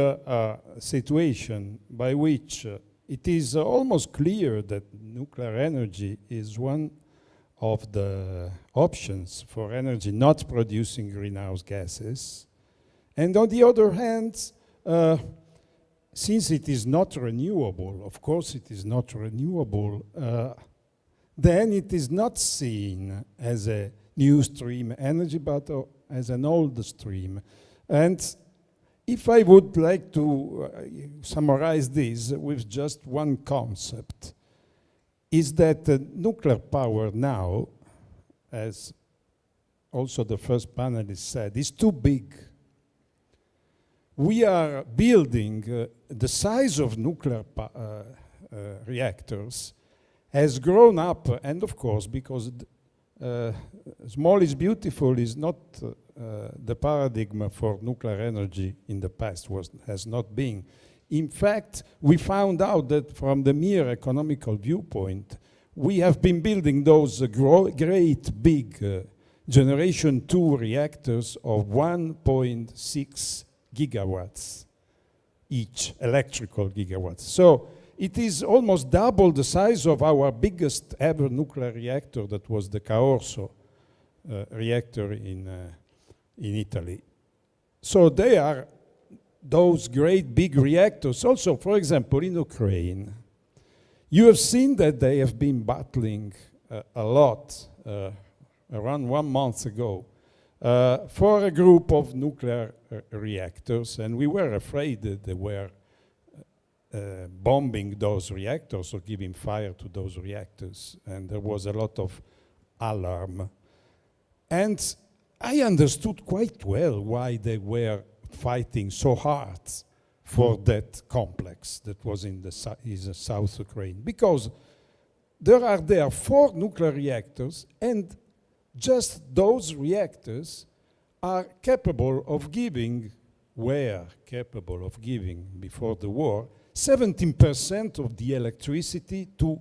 situation by which it is almost clear that nuclear energy is one of the options for energy not producing greenhouse gases. And on the other hand, since it is not renewable, of course it is not renewable, then it is not seen as a new stream energy, but as an old stream. And if I would like to summarize this with just one concept, is that nuclear power now, as also the first panelist said, is too big. We are building the size of nuclear reactors has grown up, and of course, because small is beautiful is not the paradigm for nuclear energy in the past, has not been. In fact, we found out that from the mere economical viewpoint, we have been building those great big generation 2 reactors of 1.6 gigawatts each, electrical gigawatts. So it is almost double the size of our biggest ever nuclear reactor, that was the Caorso reactor in Italy. So they are those great big reactors. Also, for example, in Ukraine, you have seen that they have been battling a lot around 1 month ago for a group of nuclear reactors, and we were afraid that they were bombing those reactors or giving fire to those reactors, and there was a lot of alarm. And I understood quite well why they were fighting so hard for that complex that was in the South Ukraine, because there are 4 nuclear reactors, and just those reactors are capable of giving, were capable of giving before the war, 17% of the electricity to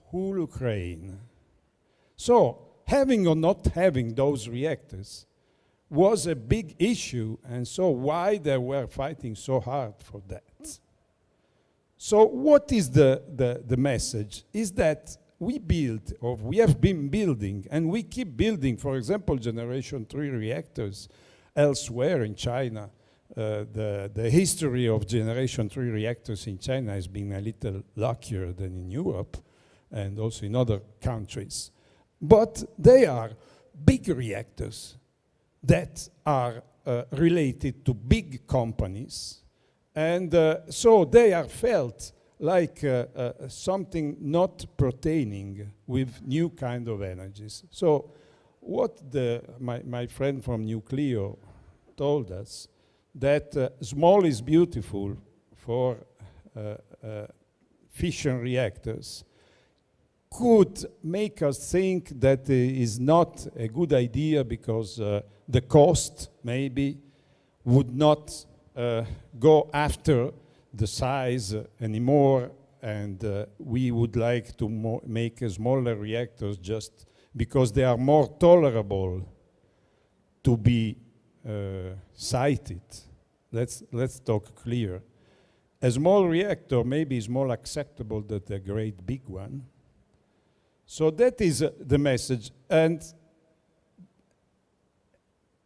whole Ukraine. So having or not having those reactors was a big issue, and so why they were fighting so hard for that. So what is the message? Is that we build, or we have been building, and we keep building, for example, generation 3 reactors elsewhere in China. The history of generation 3 reactors in China has been a little luckier than in Europe and also in other countries. But they are big reactors that are related to big companies, and so they are felt like something not pertaining with new kind of energies. So what my friend from Nucleo told us that small is beautiful for fission reactors could make us think that is not a good idea because the cost maybe would not go after the size anymore, and we would like to make smaller reactors just because they are more tolerable to be sited. Let's talk clear. A small reactor maybe is more acceptable than a great big one. So that is the message. And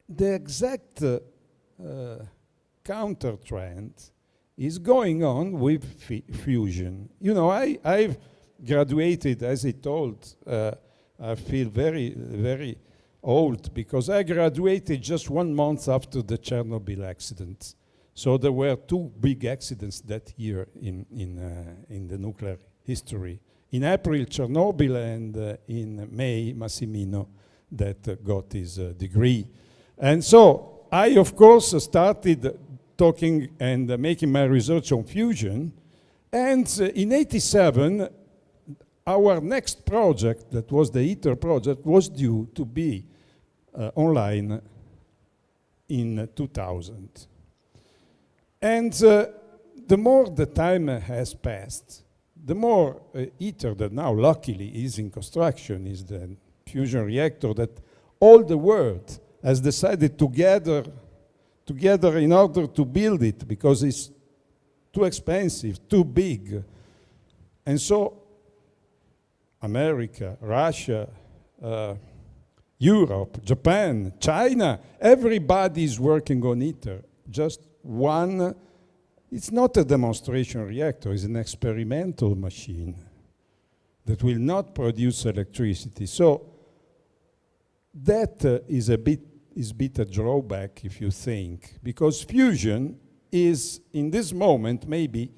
the exact counter trend is going on with fusion. You know, I've graduated, as I told, I feel very, very old because I graduated just 1 month after the Chernobyl accident. So there were 2 big accidents that year in the nuclear history. In April, Chernobyl, and in May, Massimino that got his degree. And so I, of course, started talking and making my research on fusion. And in '87, our next project, that was the ITER project, was due to be online in 2000. And the more the time has passed, the more ITER, that now luckily is in construction, is the fusion reactor that all the world has decided together in order to build it because it's too expensive, too big. And so America, Russia, Europe, Japan, China, everybody is working on ITER. Just one, it's not a demonstration reactor, it's an experimental machine that will not produce electricity. So that is a bit a drawback, if you think, because fusion is, in this moment, maybe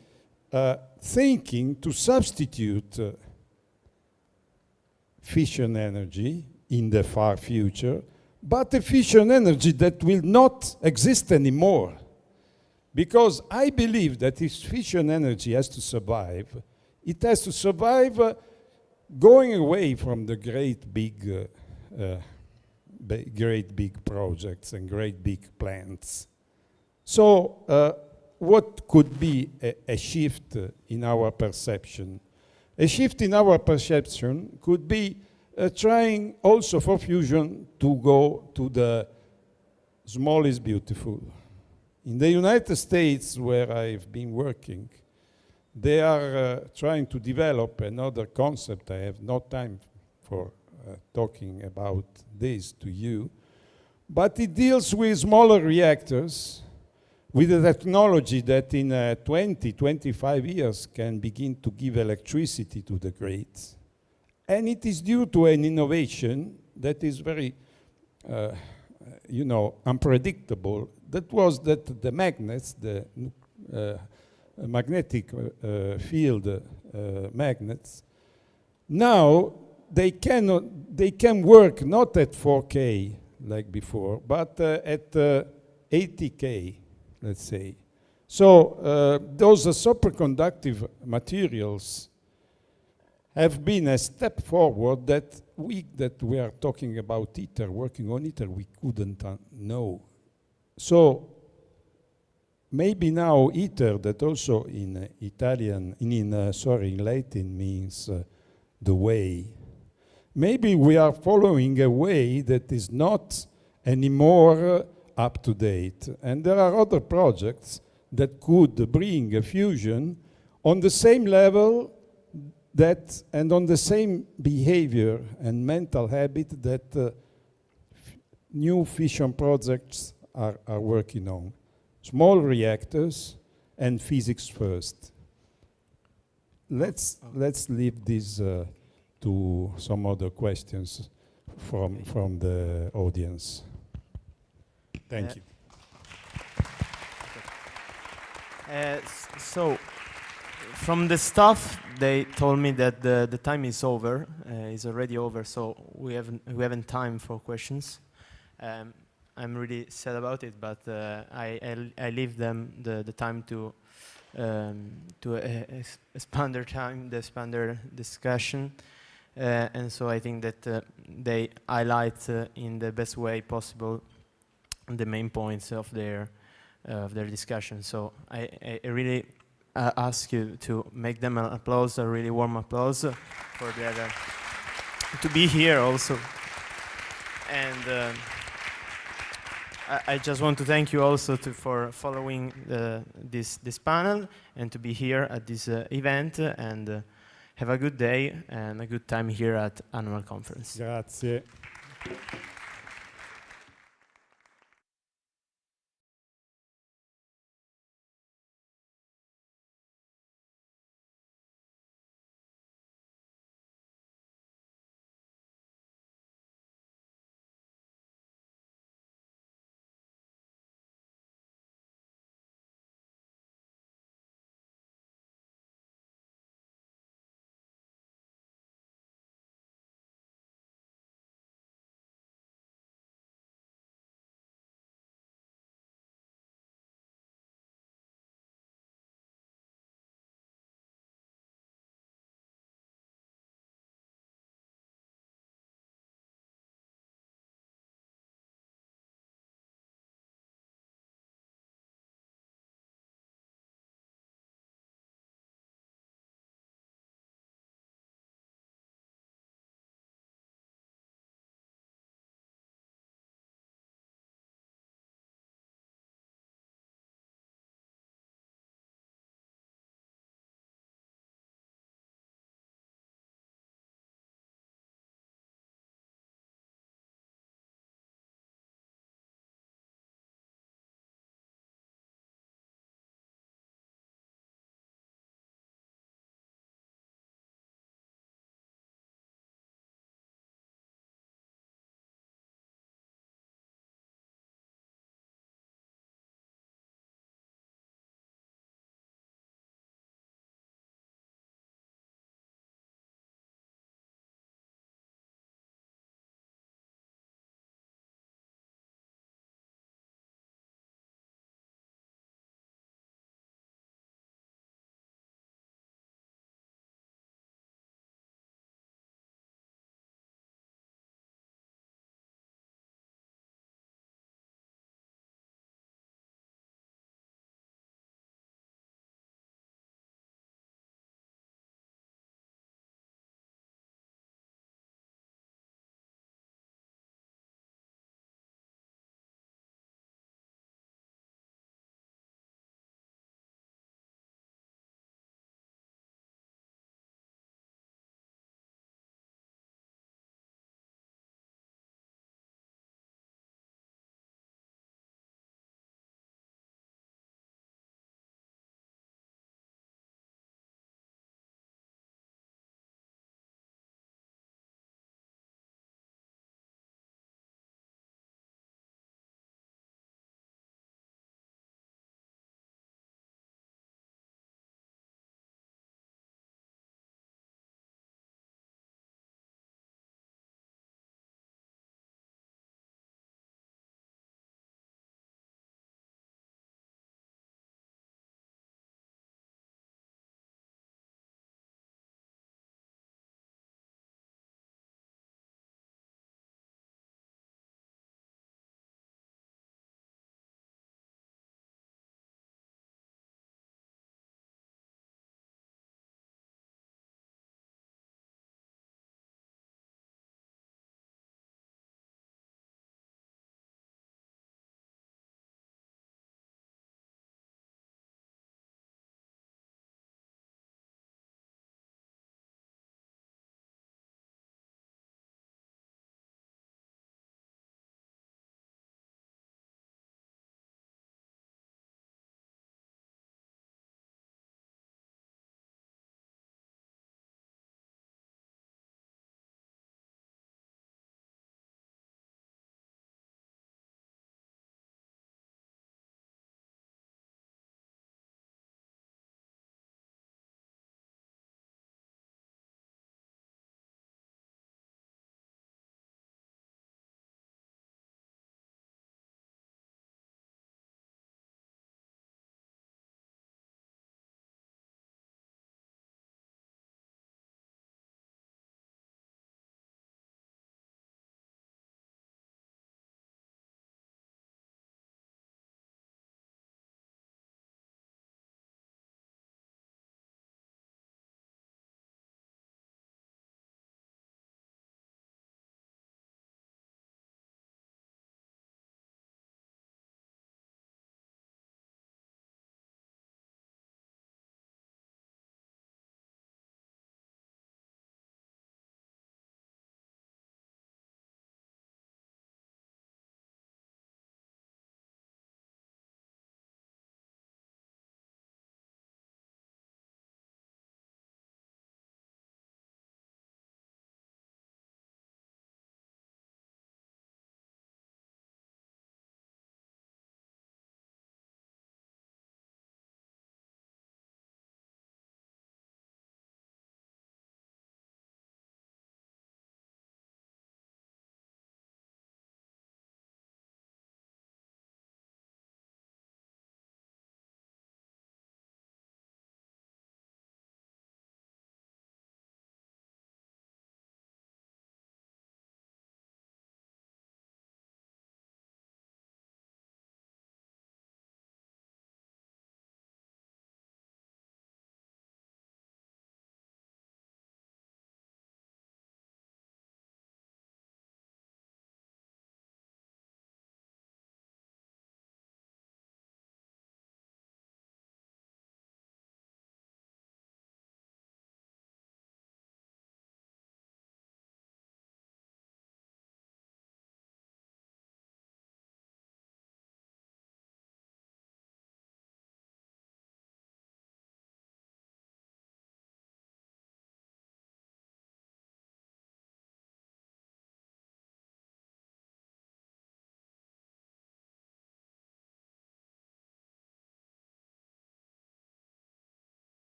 thinking to substitute fission energy in the far future, but a fission energy that will not exist anymore. Because I believe that if fission energy has to survive, it has to survive going away from the great big projects and great big plants. So what could be a shift in our perception? A shift in our perception could be trying also for fusion to go to the small is beautiful. In the United States, where I've been working, they are trying to develop another concept. I have no time for talking about this to you, but it deals with smaller reactors with a technology that in 20, 25 years can begin to give electricity to the grids. And it is due to an innovation that is very, unpredictable. That was that the magnets, the magnetic field magnets, now they can work not at 4K like before, but at 80K, let's say. So those superconductive materials have been a step forward that we are talking about ITER, working on ITER, we couldn't know. So maybe now ITER, that also in Italian, in Latin means the way. Maybe we are following a way that is not anymore up to date. And there are other projects that could bring a fusion on the same level that, and on the same behavior and mental habit that new fission projects are working on. Small reactors and physics first. Let's leave this to some other questions from the audience. Thank you. So, from the staff, they told me that the time is over, is already over, so we haven't time for questions. I'm really sad about it, but I leave them the time to expand their time, to expand their discussion, and so I think that they highlight in the best way possible the main points of their discussion. So I really ask you to make them an applause, a really warm applause for their to be here also. And I just want to thank you also for following this panel and to be here at this event, and have a good day and a good time here at Annual Conference. Grazie.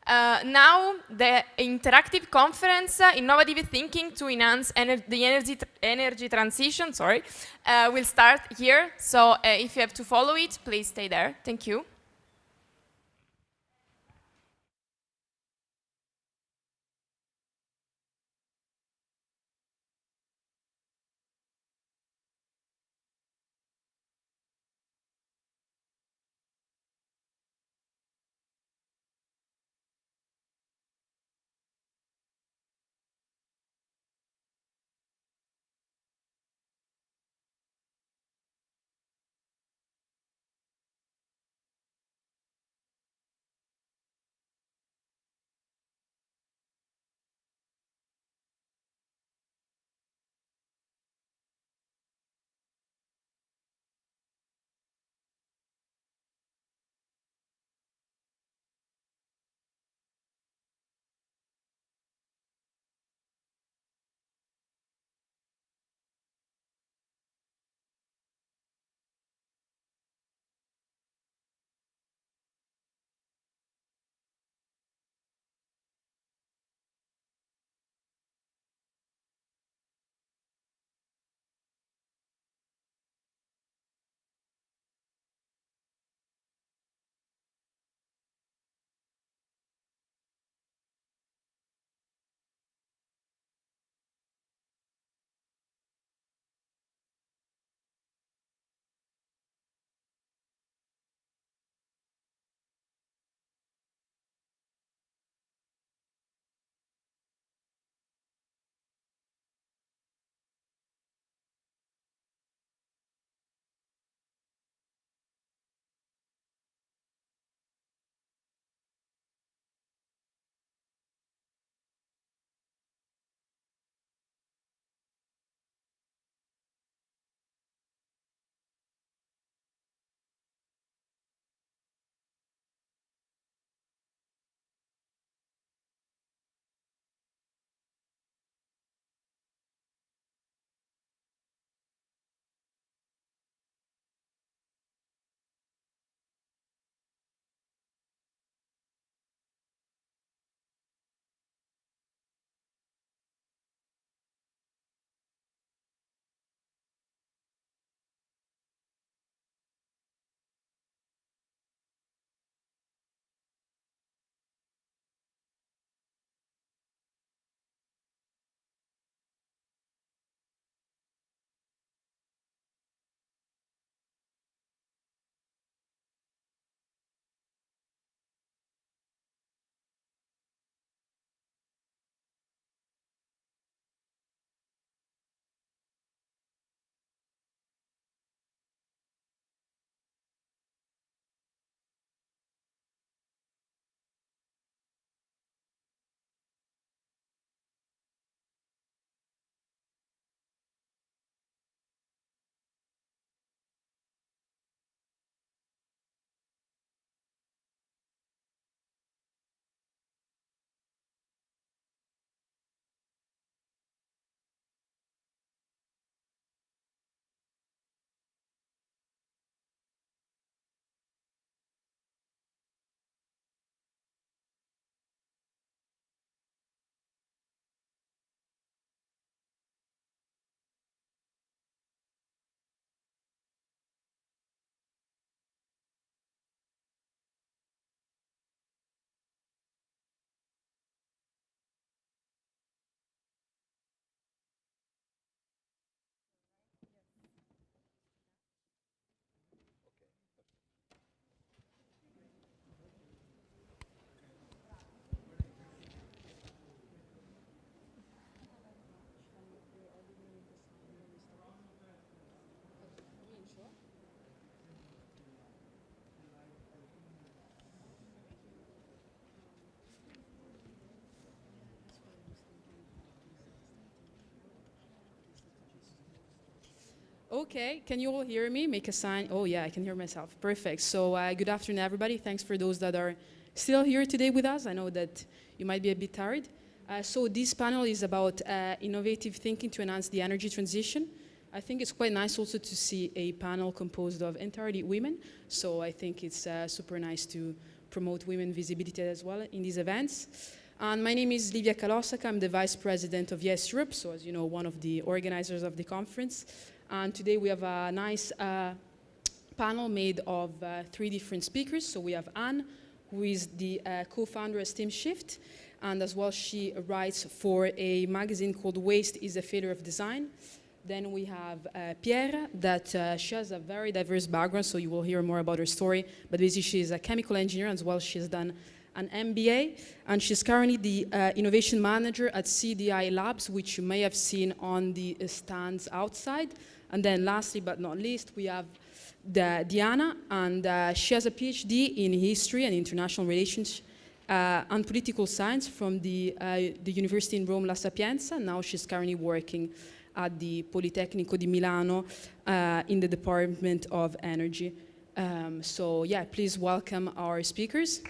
Now, the interactive conference, Innovative Thinking to Enhance the Energy Transition, will start here. So if you have to follow it, please stay there. Thank you. Okay, can you all hear me? Make a sign. Oh yeah, I can hear myself. Perfect. So good afternoon, everybody. Thanks for those that are still here today with us. I know that you might be a bit tired. So this panel is about innovative thinking to enhance the energy transition. I think it's quite nice also to see a panel composed of entirely women. So I think it's super nice to promote women visibility as well in these events. And my name is Livia Kalosaka. I'm the Vice President of Yes Europe, so as you know, one of the organizers of the conference. And today we have a nice panel made of 3 different speakers. So we have Anne, who is the co-founder of Steam Shift, and as well she writes for a magazine called Waste is a Failure of Design. Then we have Pierre, that she has a very diverse background, so you will hear more about her story. But basically she's a chemical engineer, as well she's done an MBA, and she's currently the innovation manager at CDI Labs, which you may have seen on the stands outside. And then lastly but not least, we have Diana, and she has a PhD in history and international relations and political science from the University in Rome La Sapienza. Now she's currently working at the Politecnico di Milano in the Department of Energy. So yeah, please welcome our speakers.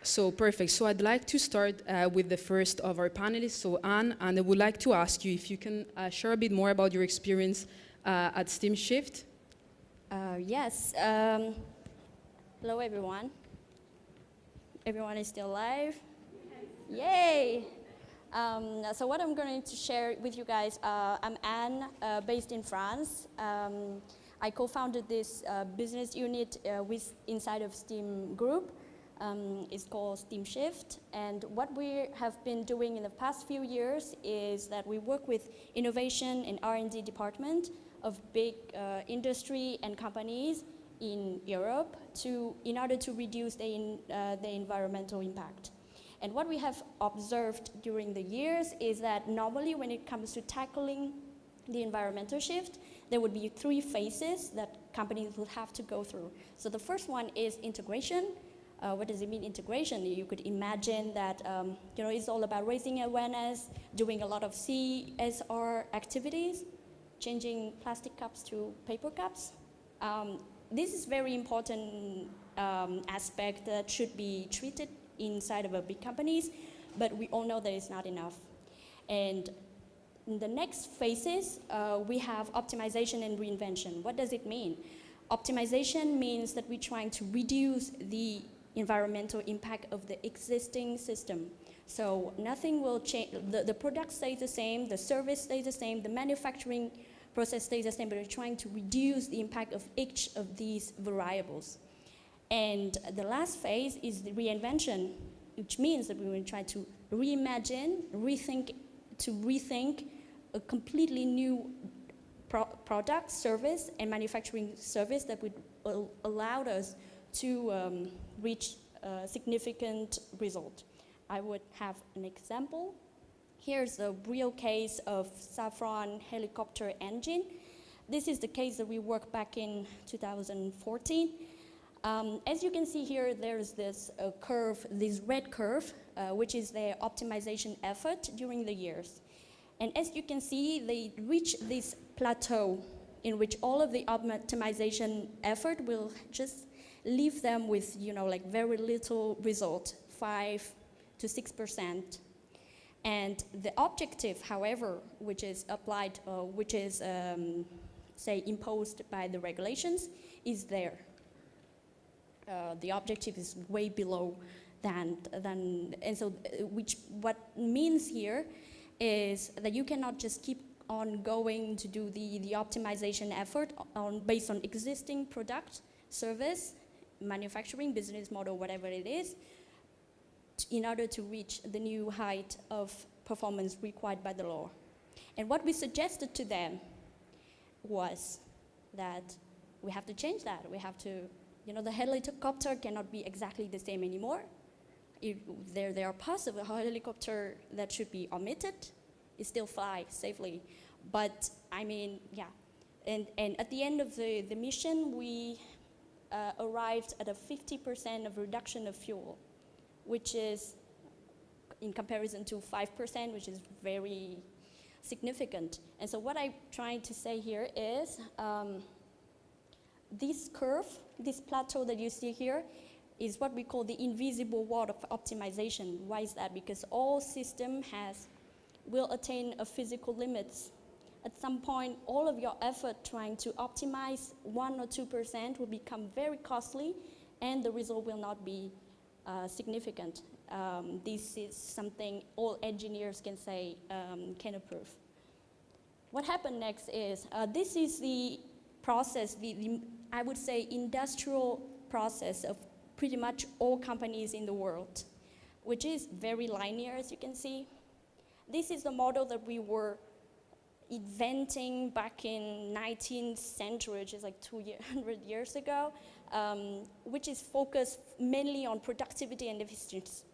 So perfect. So I'd like to start with the first of our panelists, so Anne, and I would like to ask you if you can share a bit more about your experience at Steam Shift. Yes. Hello, everyone. Everyone is still alive? Yay! So what I'm going to share with you guys, I'm Anne, based in France. I co-founded this business unit inside of Steam Group. It's called Steam Shift, and what we have been doing in the past few years is that we work with innovation and R&D department of big industry and companies in Europe in order to reduce the environmental impact. And what we have observed during the years is that normally when it comes to tackling the environmental shift, there would be 3 phases that companies would have to go through. So the first one is integration. What does it mean, integration? You could imagine that it's all about raising awareness, doing a lot of CSR activities, changing plastic cups to paper cups. This is very important aspect that should be treated inside of a big companies, but we all know that it's not enough. And in the next phases, we have optimization and reinvention. What does it mean? Optimization means that we're trying to reduce the environmental impact of the existing system. So nothing will change, the product stays the same, the service stays the same, the manufacturing process stays the same, but we're trying to reduce the impact of each of these variables. And the last phase is the reinvention, which means that we will try to reimagine, rethink a completely new product, service, and manufacturing service that would allow us to reach a significant result. I would have an example. Here's a real case of Safran helicopter engine. This is the case that we worked back in 2014. As you can see here, there's this curve, this red curve, which is their optimization effort during the years. And as you can see, they reach this plateau in which all of the optimization effort will just leave them with, like very little result, 5 to 6%. And the objective, however, which is applied, which is, say, imposed by the regulations, is there. The objective is way below than and so what means here is that you cannot just keep on going to do the optimization effort based on existing product, service, manufacturing, business model, whatever it is, in order to reach the new height of performance required by the law. And what we suggested to them was that we have to change that. We have to, the helicopter cannot be exactly the same anymore. There are parts of a helicopter that should be omitted. It still fly safely. But, I mean, yeah. And at the end of the mission, we arrived at a 50% of reduction of fuel, which is, in comparison to 5%, which is very significant. And so what I'm trying to say here is this curve, this plateau that you see here, is what we call the invisible wall of optimization. Why is that? Because all system will attain a physical limits at some point, all of your effort trying to optimize 1 or 2% will become very costly, and the result will not be significant. This is something all engineers can say, can approve. What happened next is, this is the process, I would say, industrial process of pretty much all companies in the world, which is very linear, as you can see. This is the model that we were inventing back in 19th century, which is like 200 years ago, which is focused mainly on productivity and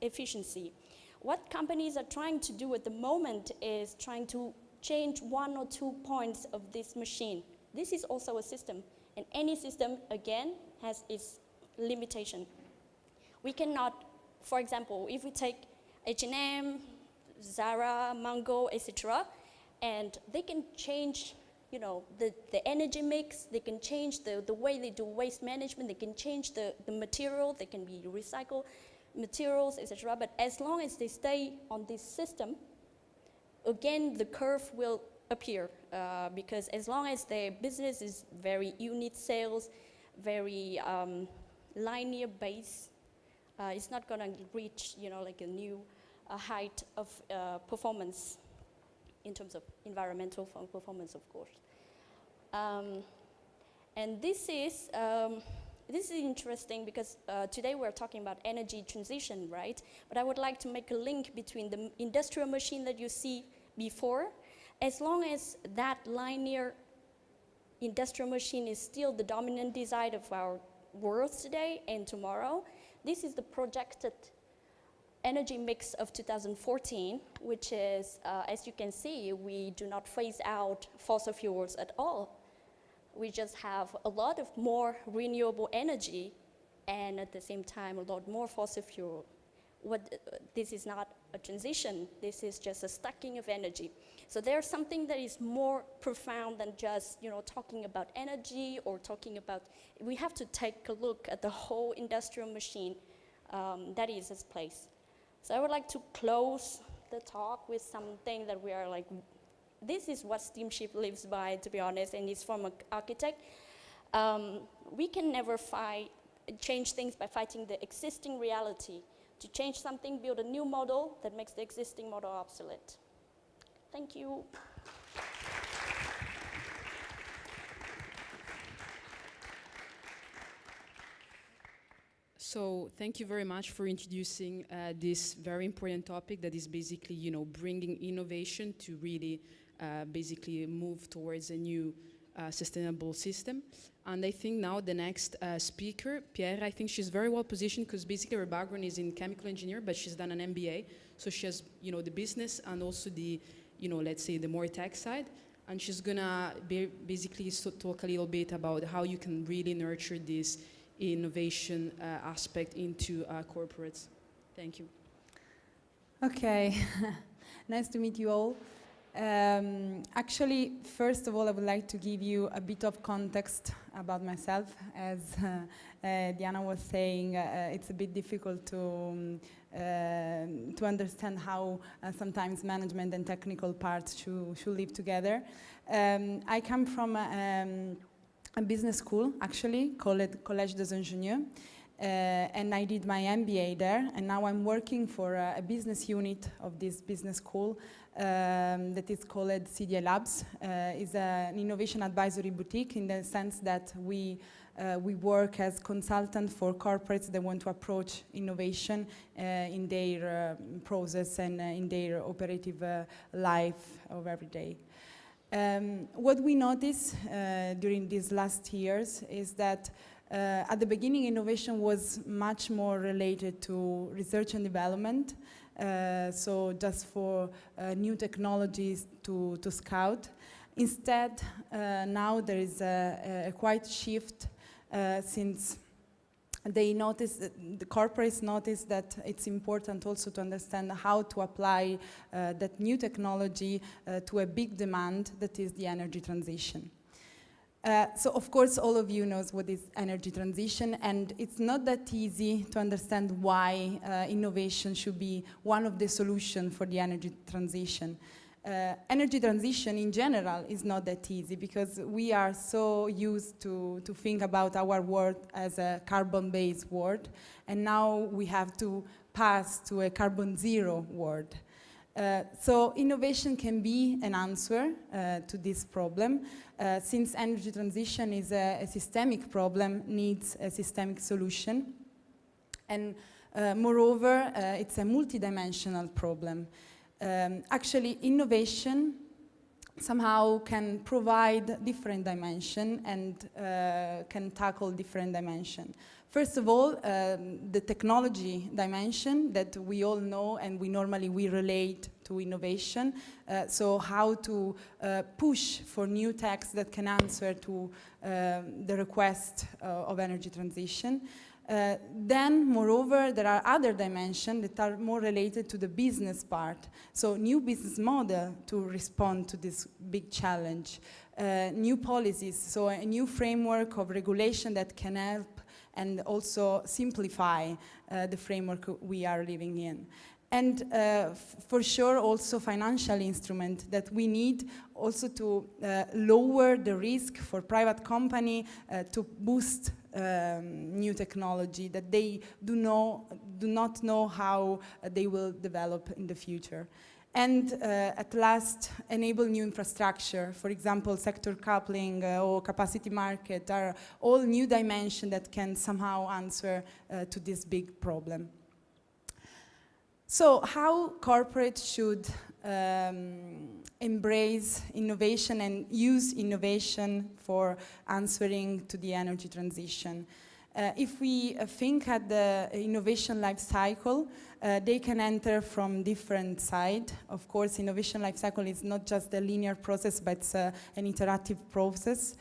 efficiency. What companies are trying to do at the moment is trying to change 1 or 2 points of this machine. This is also a system, and any system, again, has its limitation. We cannot, for example, if we take H&M, Zara, Mango, etc., and they can change, you know, the energy mix, they can change the way they do waste management, they can change the material, they can be recycled materials, etc. But as long as they stay on this system, again, the curve will appear, because as long as their business is very unit sales, very linear base, it's not going to reach, you know, like a new height of performance in terms of environmental performance, of course. And this is interesting because today we're talking about energy transition, right? But I would like to make a link between the industrial machine that you see before. As long as that linear industrial machine is still the dominant design of our world today and tomorrow, this is the projected energy mix of 2014, which is, as you can see, we do not phase out fossil fuels at all. We just have a lot of more renewable energy and at the same time a lot more fossil fuel. This is not a transition, this is just a stacking of energy. So there's something that is more profound than just, you know, talking about energy or talking about, we have to take a look at the whole industrial machine that is its place. So I would like to close the talk with something that we are like, this is what Steamship lives by, to be honest, and it's from an architect. We can never change things by fighting the existing reality. To change something, build a new model that makes the existing model obsolete. Thank you. So thank you very much for introducing this very important topic that is basically, you know, bringing innovation to really basically move towards a new sustainable system. And I think now the next speaker, Pierre, I think she's very well positioned because basically her background is in chemical engineer, but she's done an MBA. So she has, you know, the business and also the, you know, let's say the more tech side. And she's gonna basically talk a little bit about how you can really nurture this innovation aspect into corporates. Thank you. Okay, nice to meet you all. Actually, first of all, I would like to give you a bit of context about myself. As Diana was saying, it's a bit difficult to understand how sometimes management and technical parts should live together. I come from a business school, actually, called Collège des Ingénieurs, and I did my MBA there, and now I'm working for a business unit of this business school that is called CDA Labs. It's an innovation advisory boutique in the sense that we work as consultants for corporates that want to approach innovation in their process and in their operative life of every day. What we noticed during these last years is that at the beginning, innovation was much more related to research and development, so just for new technologies to scout. Instead, now there is a quite shift since they notice, the corporates notice that it's important also to understand how to apply that new technology to a big demand that is the energy transition. So of course all of you knows what is energy transition, and it's not that easy to understand why innovation should be one of the solutions for the energy transition. Energy transition in general is not that easy because we are so used to think about our world as a carbon-based world, and now we have to pass to a carbon zero world. So innovation can be an answer to this problem, since energy transition is a systemic problem, needs a systemic solution. And moreover, it's a multidimensional problem. Actually, innovation somehow can provide different dimension and can tackle different dimension. First of all, the technology dimension that we all know and we normally relate to innovation. So how to push for new techs that can answer to the request of energy transition. Then, moreover, there are other dimensions that are more related to the business part. So new business model to respond to this big challenge. New policies, so a new framework of regulation that can help and also simplify the framework we are living in. And for sure also financial instrument that we need also to lower the risk for private company to boost new technology that they do not know how they will develop in the future. And at last, enable new infrastructure. For example, sector coupling or capacity market are all new dimensions that can somehow answer to this big problem. So how corporates should embrace innovation and use innovation for answering to the energy transition? If we think at the innovation life cycle, they can enter from different sides. Of course, innovation life cycle is not just a linear process, but it's an interactive process.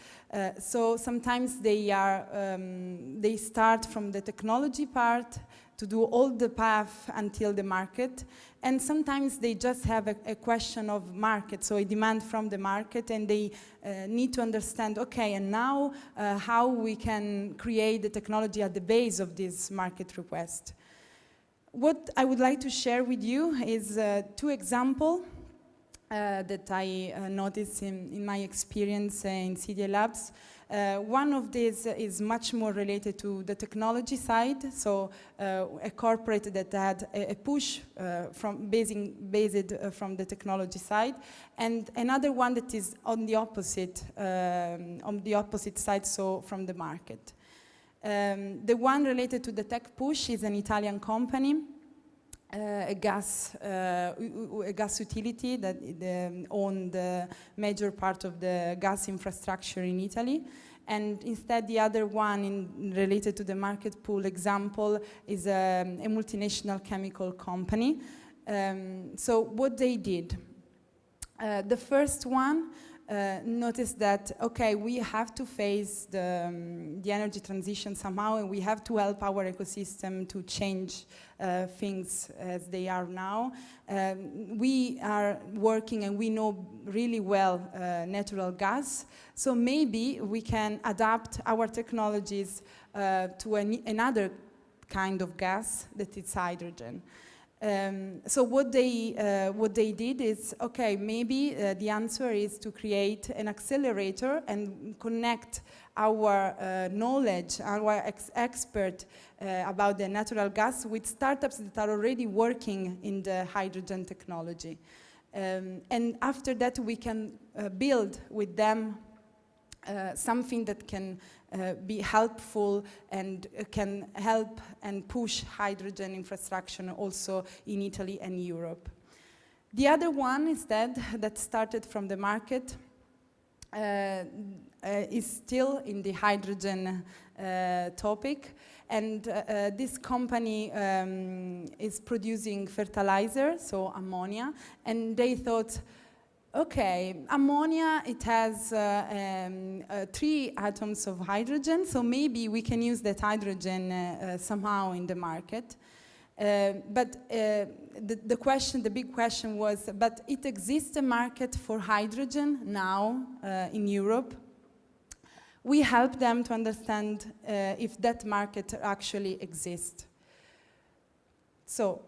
So sometimes they start from the technology part to do all the path until the market. And sometimes they just have a question of market, so a demand from the market, and they need to understand, okay, and now how we can create the technology at the base of this market request. What I would like to share with you is 2 examples that I noticed in my experience in CDA Labs. One of these is much more related to the technology side, so a corporate that had a push based from the technology side, and another one that is on the opposite side, so from the market. The one related to the tech push is an Italian company, a gas utility that owned the major part of the gas infrastructure in Italy. And instead, the other one related to the market pool example is a multinational chemical company. So what they did, the first one noticed that, okay, we have to face the energy transition somehow, and we have to help our ecosystem to change things as they are now. We are working and we know really well natural gas, so maybe we can adapt our technologies to another kind of gas that is hydrogen. So what they did is, okay, maybe the answer is to create an accelerator and connect our knowledge, our expert about the natural gas with startups that are already working in the hydrogen technology. And after that, we can build with them something that can be helpful and can help and push hydrogen infrastructure also in Italy and Europe. The other one instead that started from the market is still in the hydrogen topic, and this company is producing fertilizer, so ammonia, and they thought, okay, ammonia, it has 3 atoms of hydrogen, so maybe we can use that hydrogen somehow in the market. But the big question was, but it exists a market for hydrogen now in Europe. We help them to understand if that market actually exists. So,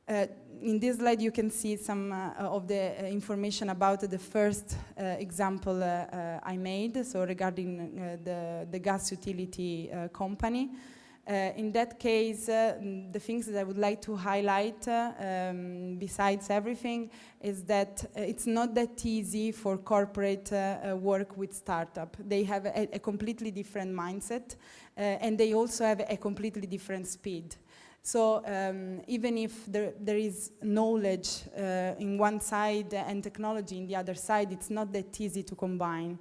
In this slide, you can see some of the information about the first example I made, so regarding the gas utility company. In that case, the things that I would like to highlight, besides everything, is that it's not that easy for corporate work with startup. They have a completely different mindset, and they also have a completely different speed. So even if there is knowledge in one side and technology in the other side, it's not that easy to combine.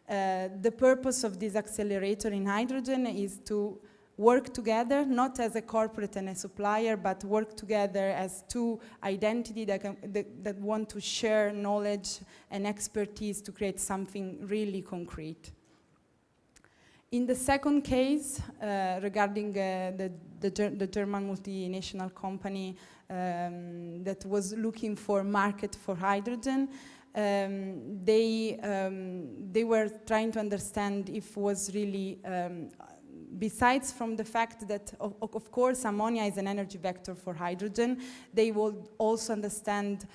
The purpose of this accelerator in hydrogen is to work together, not as a corporate and a supplier, but work together as two identities that want to share knowledge and expertise to create something really concrete. In the second case, regarding the German multinational company that was looking for market for hydrogen, they were trying to understand if was really, besides from the fact that, of course, ammonia is an energy vector for hydrogen, they will also understand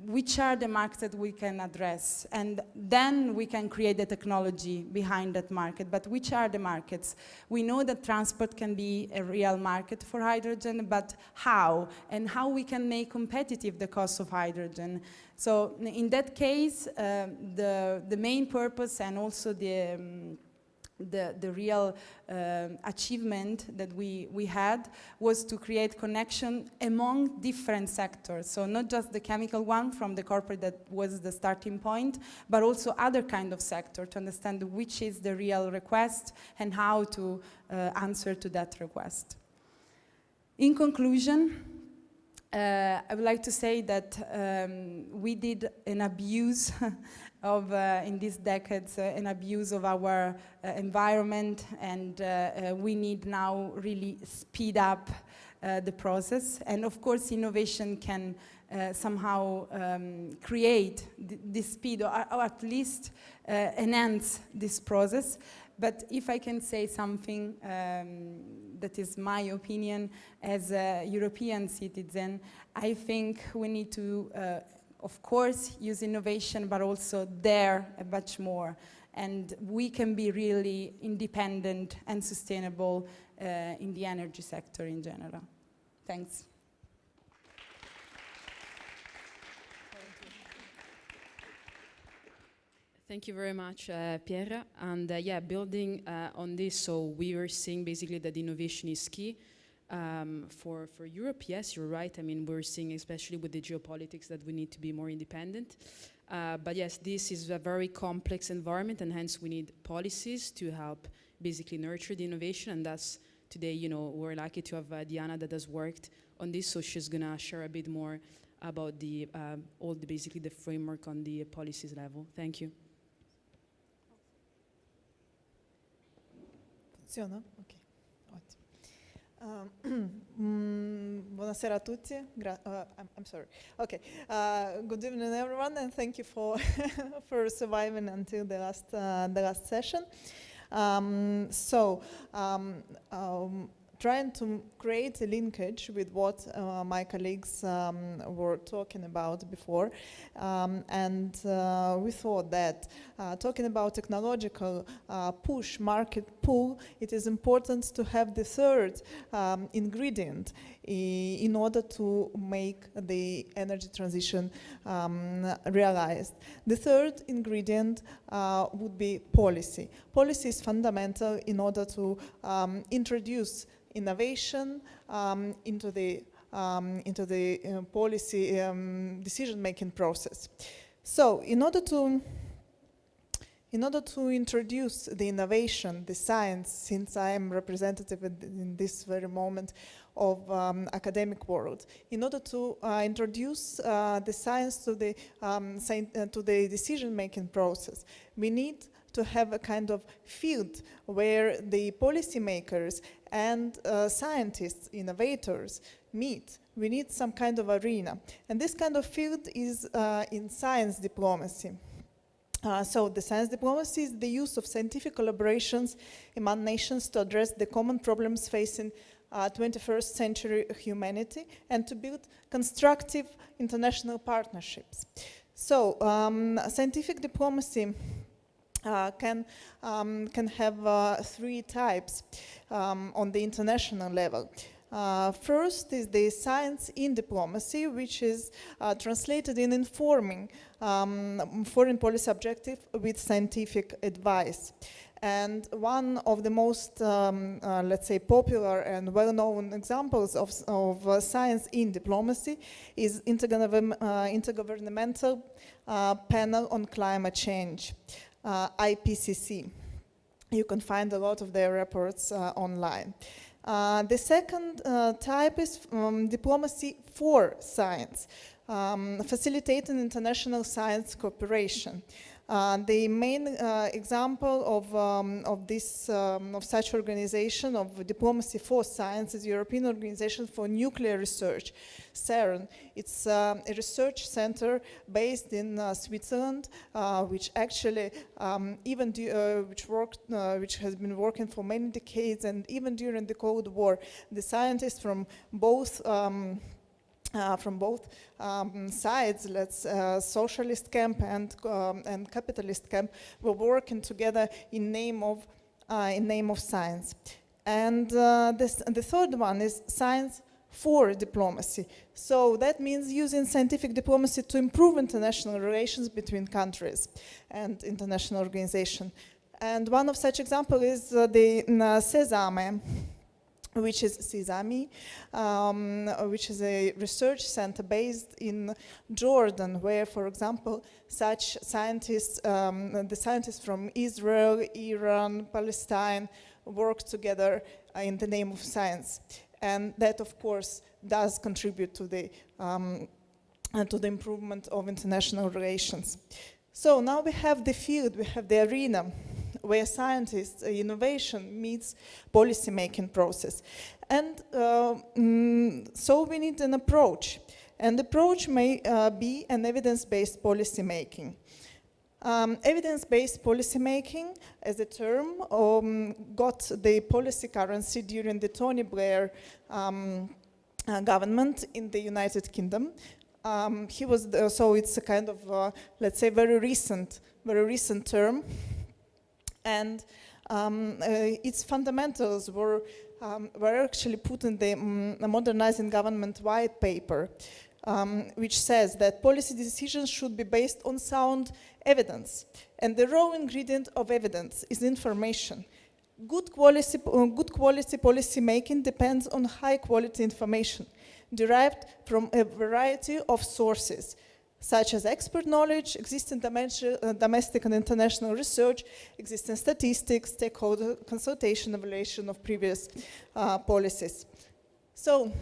which are the markets that we can address, and then we can create the technology behind that market. But which are the markets? We know that transport can be a real market for hydrogen, but how? And how we can make competitive the cost of hydrogen. So in that case, the main purpose and also the real achievement that we had was to create connection among different sectors. So not just the chemical one from the corporate that was the starting point, but also other kind of sector to understand which is the real request and how to answer to that request. In conclusion, I would like to say that we did an abuse of, in these decades, an abuse of our environment, and we need now really speed up the process. And of course, innovation can somehow create this speed, or at least enhance this process. But if I can say something that is my opinion as a European citizen, I think we need to, of course, use innovation, but also dare much more. And we can be really independent and sustainable in the energy sector in general. Thanks. Thank you very much, Pierre. And yeah, building on this, so we were seeing basically that innovation is key for Europe. Yes, you're right. I mean, we're seeing, especially with the geopolitics, that we need to be more independent. But yes, this is a very complex environment, and hence we need policies to help basically nurture the innovation. And that's today, you know, we're lucky to have Diana that has worked on this, so she's gonna share a bit more about the basically the framework on the policies level. Thank you. Funziona? Ok, ottimo. Buonasera a tutti. I'm sorry. Okay. Good evening, everyone, and thank you for for surviving until the last session. Trying to create a linkage with what my colleagues were talking about before, and we thought that talking about technological push, market pull, it is important to have the third ingredient in order to make the energy transition realized. The third ingredient would be policy. Policy is fundamental in order to introduce innovation into the policy decision-making process. So, in order to introduce the innovation, the science, since I am representative in this very moment of academic world, in order to introduce the science to the decision-making process, we need to have a kind of field where the policymakers and scientists, innovators meet. We need some kind of arena. And this kind of field is in science diplomacy. So the science diplomacy is the use of scientific collaborations among nations to address the common problems facing 21st century humanity and to build constructive international partnerships. So scientific diplomacy can have three types on the international level. First is the science in diplomacy, which is translated in informing foreign policy objective with scientific advice. And one of the most, let's say, popular and well-known examples of science in diplomacy is Intergovernmental Panel on Climate Change, IPCC. You can find a lot of their reports online. The second type is diplomacy for science, facilitating international science cooperation. The main example of such organization of diplomacy for science is European Organization for Nuclear Research, CERN. It's a research center based in Switzerland, which actually which has been working for many decades, and even during the Cold War, the scientists from both sides, socialist camp and capitalist camp, were working together in name of science. And the third one is science for diplomacy. So that means using scientific diplomacy to improve international relations between countries and international organizations. And one of such examples is the SESAME, which is CISAMI, which is a research center based in Jordan, where, for example, such scientists, the scientists from Israel, Iran, Palestine, work together in the name of science. And that, of course, does contribute to the improvement of international relations. So now we have the field, we have the arena, where scientists, innovation meets policy-making process. And so we need an approach. And the approach may be an evidence-based policy-making. Evidence-based policy-making, as a term, got the policy currency during the Tony Blair government in the United Kingdom. So it's a kind of, let's say, very recent term. And its fundamentals were actually put in the Modernizing Government White Paper, which says that policy decisions should be based on sound evidence. And the raw ingredient of evidence is information. Good quality policy making depends on high quality information derived from a variety of sources, such as expert knowledge, existing domestic and international research, existing statistics, stakeholder consultation, evaluation of previous policies. So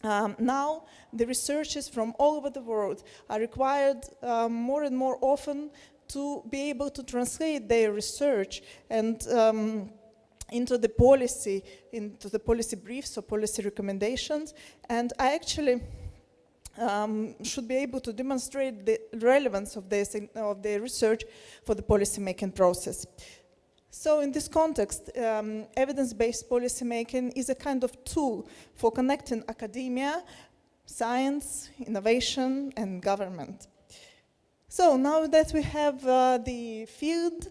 now the researchers from all over the world are required more and more often to be able to translate their research and into the policy briefs or policy recommendations. And I actually should be able to demonstrate the relevance of their research for the policy-making process. So in this context, evidence-based policy-making is a kind of tool for connecting academia, science, innovation, and government. So now that we have the field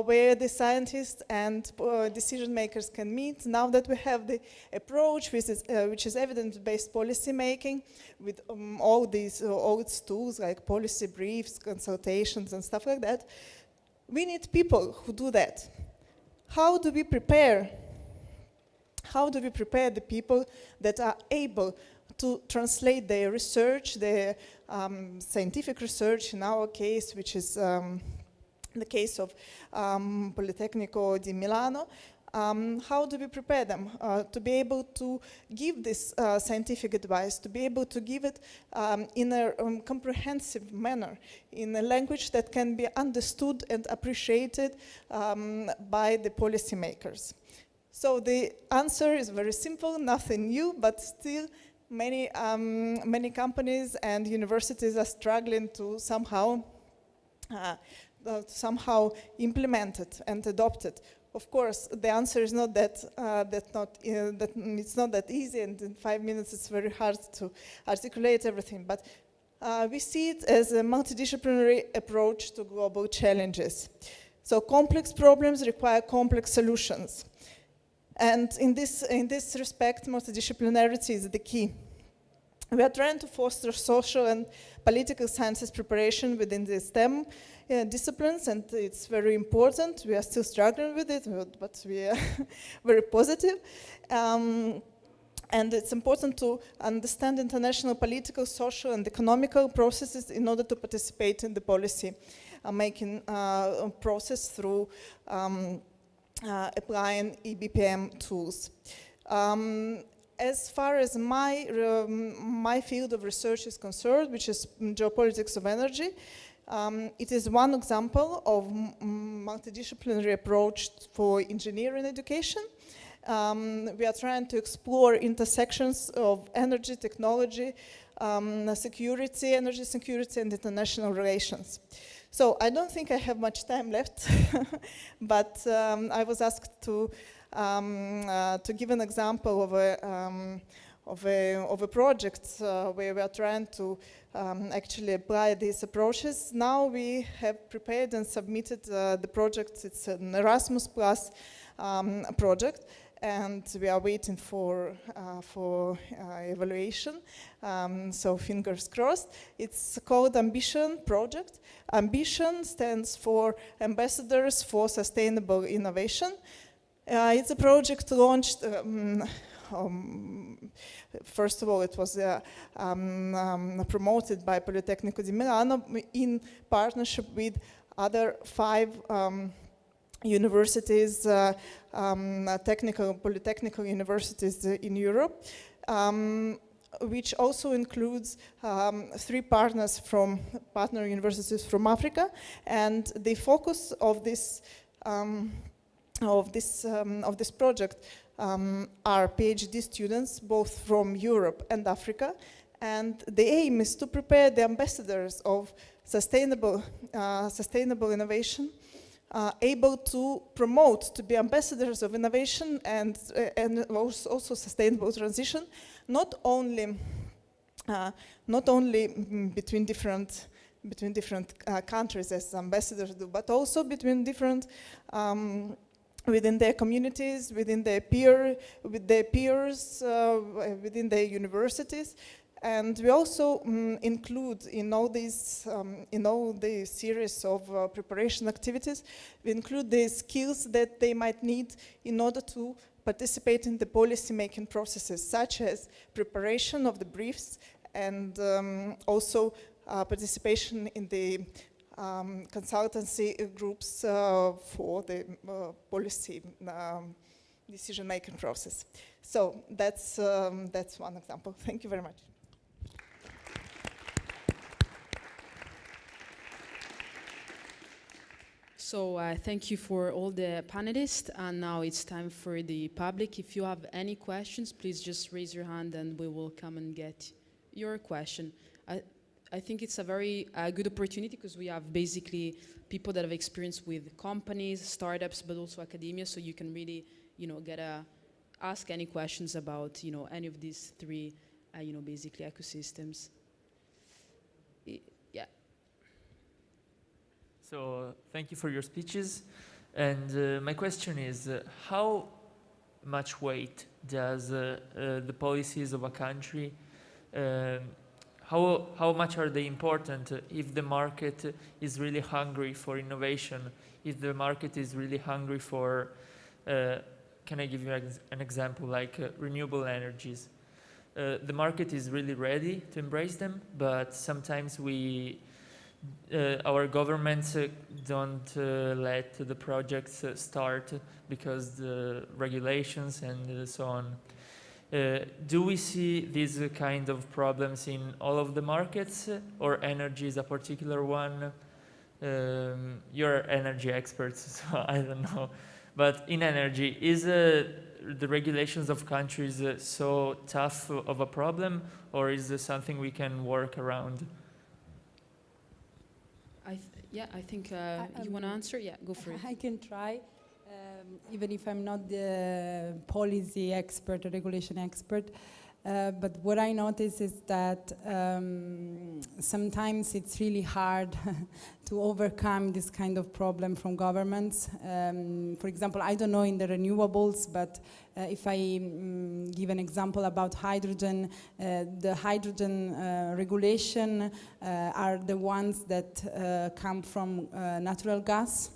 where the scientists and decision makers can meet, now that we have the approach which is evidence-based policy making with all its tools like policy briefs, consultations and stuff like that, we need people who do that. How do we prepare the people that are able to translate their research, their scientific research, in our case, which is the case of Politecnico di Milano, how do we prepare them to be able to give this scientific advice, to be able to give it in a comprehensive manner, in a language that can be understood and appreciated by the policymakers? So the answer is very simple, nothing new, but still many companies and universities are struggling to somehow implement it and adopt it. of course, the answer is not that that it's not that easy, and in 5 minutes it's very hard to articulate everything. But we see it as a multidisciplinary approach to global challenges. So complex problems require complex solutions. And in this respect, multidisciplinarity is the key. We are trying to foster social and political sciences preparation within the STEM disciplines, and it's very important. We are still struggling with it, but we are very positive. And it's important to understand international political, social, and economical processes in order to participate in the policy making process through applying EBPM tools. As far as my field of research is concerned, which is geopolitics of energy, it is one example of multidisciplinary approach for engineering education. We are trying to explore intersections of energy, technology, security, energy security, and international relations. So I don't think I have much time left, but I was asked to give an example of a project where we are trying to actually apply these approaches. Now we have prepared and submitted the project. It's an Erasmus Plus project, and we are waiting for evaluation. So fingers crossed. It's called Ambition Project. Ambition stands for Ambassadors for Sustainable Innovation. It's a project launched, first of all, it was promoted by Politecnico di Milano in partnership with other 5 universities, polytechnical universities in Europe, which also includes 3 partner universities from Africa. And the focus of this project are PhD students, both from Europe and Africa, and the aim is to prepare the ambassadors of sustainable innovation, able to promote, to be ambassadors of innovation and also sustainable transition, not only between different countries as ambassadors do, but also between different within their communities, within their peers, within their universities. And we also include in all these series of preparation activities, we include the skills that they might need in order to participate in the policy making processes, such as preparation of the briefs and also participation in the consultancy groups for the policy decision making process. So that's one example. Thank you very much. So thank you for all the panelists, and now it's time for the public. If you have any questions, please just raise your hand and we will come and get your question. I think it's a very good opportunity because we have basically people that have experience with companies, startups, but also academia, so you can really, ask any questions about, any of these 3, basically ecosystems. Yeah. So thank you for your speeches. And my question is, how much weight does the policies of a country, how much are they important if the market is really hungry for innovation, if the market is really hungry for, can I give you an example, like renewable energies? The market is really ready to embrace them, but sometimes our governments don't let the projects start because the regulations and so on. Do we see these kind of problems in all of the markets, or energy is a particular one? You're energy experts, so I don't know. But in energy, is the regulations of countries so tough of a problem, or is this something we can work around? I think you want to answer? Yeah, go for it. I can try. even if I'm not the policy expert or regulation expert. But what I notice is that sometimes it's really hard to overcome this kind of problem from governments. For example, I don't know in the renewables, but if I give an example about hydrogen, the hydrogen regulation are the ones that come from natural gas.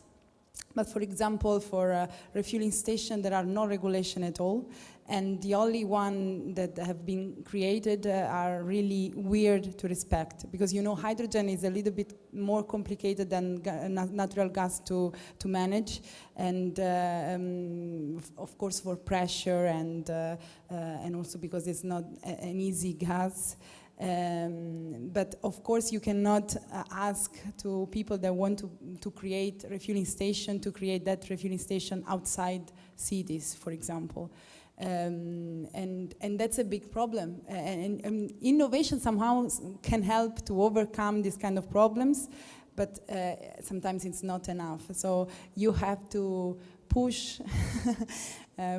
But for example, for a refueling station, there are no regulation at all. And the only one that have been created are really weird to respect. Because, you know, hydrogen is a little bit more complicated than natural gas to manage. And of course, for pressure and also because it's not an easy gas. But of course you cannot ask to people that want to create refueling station to create that refueling station outside cities, for example. And that's a big problem. And innovation somehow can help to overcome these kind of problems, but sometimes it's not enough. So you have to push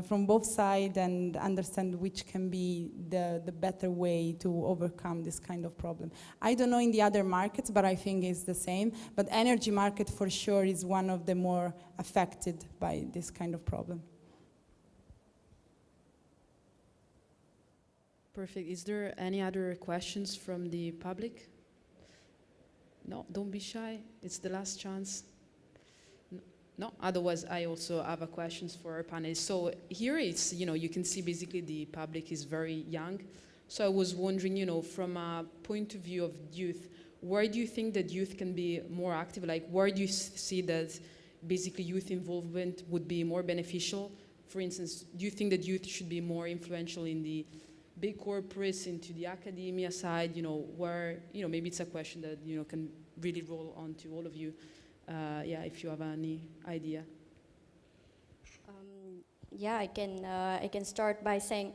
from both sides and understand which can be the better way to overcome this kind of problem. I don't know in the other markets, but I think it's the same. But energy market for sure is one of the more affected by this kind of problem. Perfect. Is there any other questions from the public? No, don't be shy. It's the last chance. No, otherwise I also have a questions for our panelists. So here it's, you know, you can see basically the public is very young. So I was wondering, you know, from a point of view of youth, where do you think that youth can be more active? Like, where do you see that basically youth involvement would be more beneficial? For instance, do you think that youth should be more influential in the big corporates, into the academia side, you know, where, you know, maybe it's a question that, you know, can really roll on to all of you. Yeah, if you have any idea. Yeah, I can start by saying,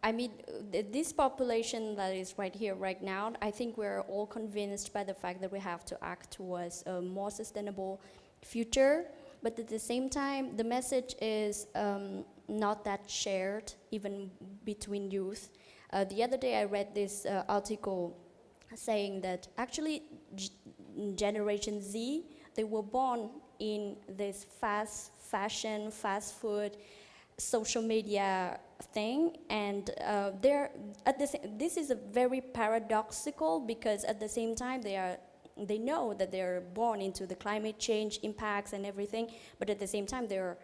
I mean, this population that is right here, right now, I think we're all convinced by the fact that we have to act towards a more sustainable future. But at the same time, the message is not that shared, even between youth. The other day I read this article saying that actually Generation Z, they were born in this fast fashion, fast food, social media thing, and they're at this is a very paradoxical, because at the same time they know that they're born into the climate change impacts and everything, but at the same time they're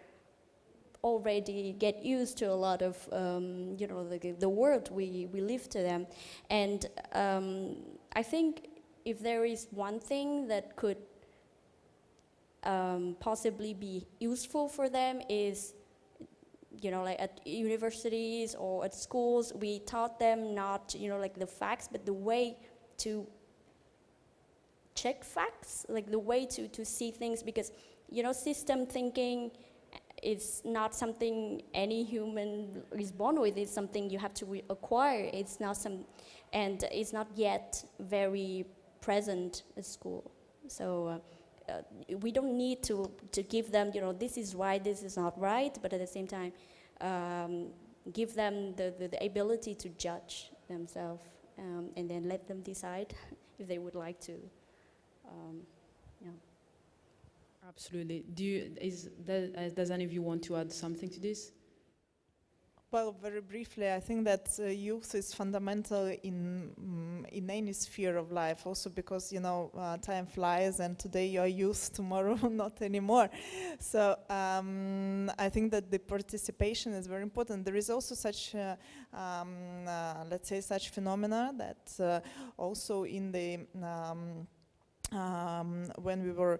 already get used to a lot of you know, the world we live to them. And I think if there is one thing that could possibly be useful for them is, you know, like at universities or at schools, we taught them not, you know, like the facts, but the way to check facts, like the way to see things, because, you know, system thinking is not something any human is born with. It's something you have to acquire. It's not and it's not yet very present at school. So we don't need to give them, you know, this is right, this is not right, but at the same time, give them the ability to judge themselves, and then let them decide if they would like to. Yeah. Absolutely. Does any of you want to add something to this? Well, very briefly, I think that youth is fundamental in any sphere of life, also because, you know, time flies, and today you are youth, tomorrow not anymore. So I think that the participation is very important. There is also such, let's say, such phenomena that also in the when we were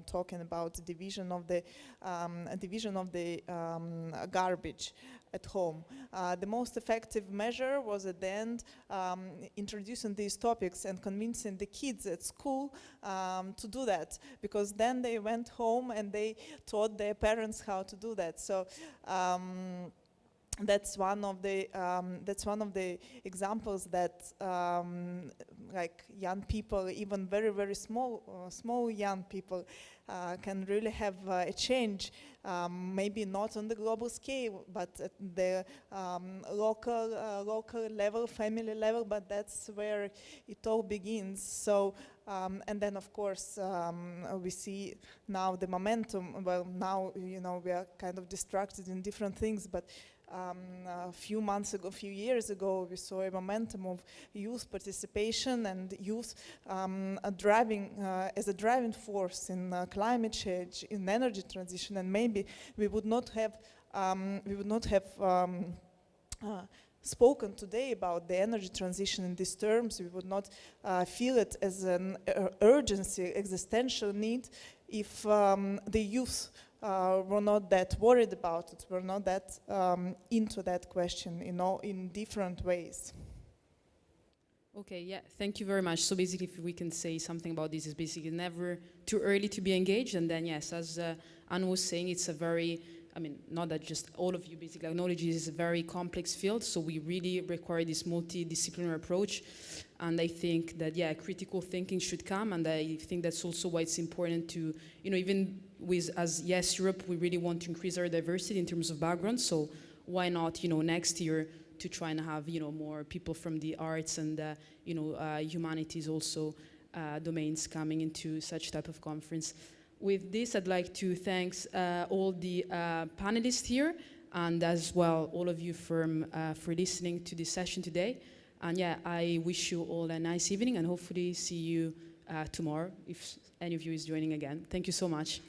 talking about the division of the garbage at home, the most effective measure was at the end introducing these topics and convincing the kids at school to do that, because then they went home and they taught their parents how to do that. So that's one of the examples that like young people, even very, very small young people, can really have a change, maybe not on the global scale, but at the local level, family level, but that's where it all begins. So, and then of course, we see now the momentum. Well, now, you know, we are kind of distracted in different things, but a few years ago, we saw a momentum of youth participation and youth driving as a driving force in climate change, in energy transition, and maybe we would not have spoken today about the energy transition in these terms. We would not feel it as an urgency, existential need, if the youth were not that worried about it, were not that into that question, you know, in different ways. Okay, yeah, thank you very much. So basically, if we can say something about this, is basically never too early to be engaged. And then, yes, as Anne was saying, it's a very, I mean, not that just all of you basically acknowledge this is a very complex field, so we really require this multidisciplinary approach. And I think that, yeah, critical thinking should come, and I think that's also why it's important to, you know, even with, as Yes Europe, we really want to increase our diversity in terms of background, so why not, you know, next year to try and have, you know, more people from the arts and, you know, humanities also domains coming into such type of conference. With this, I'd like to thank all the panelists here, and as well all of you for listening to this session today. And yeah, I wish you all a nice evening, and hopefully see you tomorrow if any of you is joining again. Thank you so much.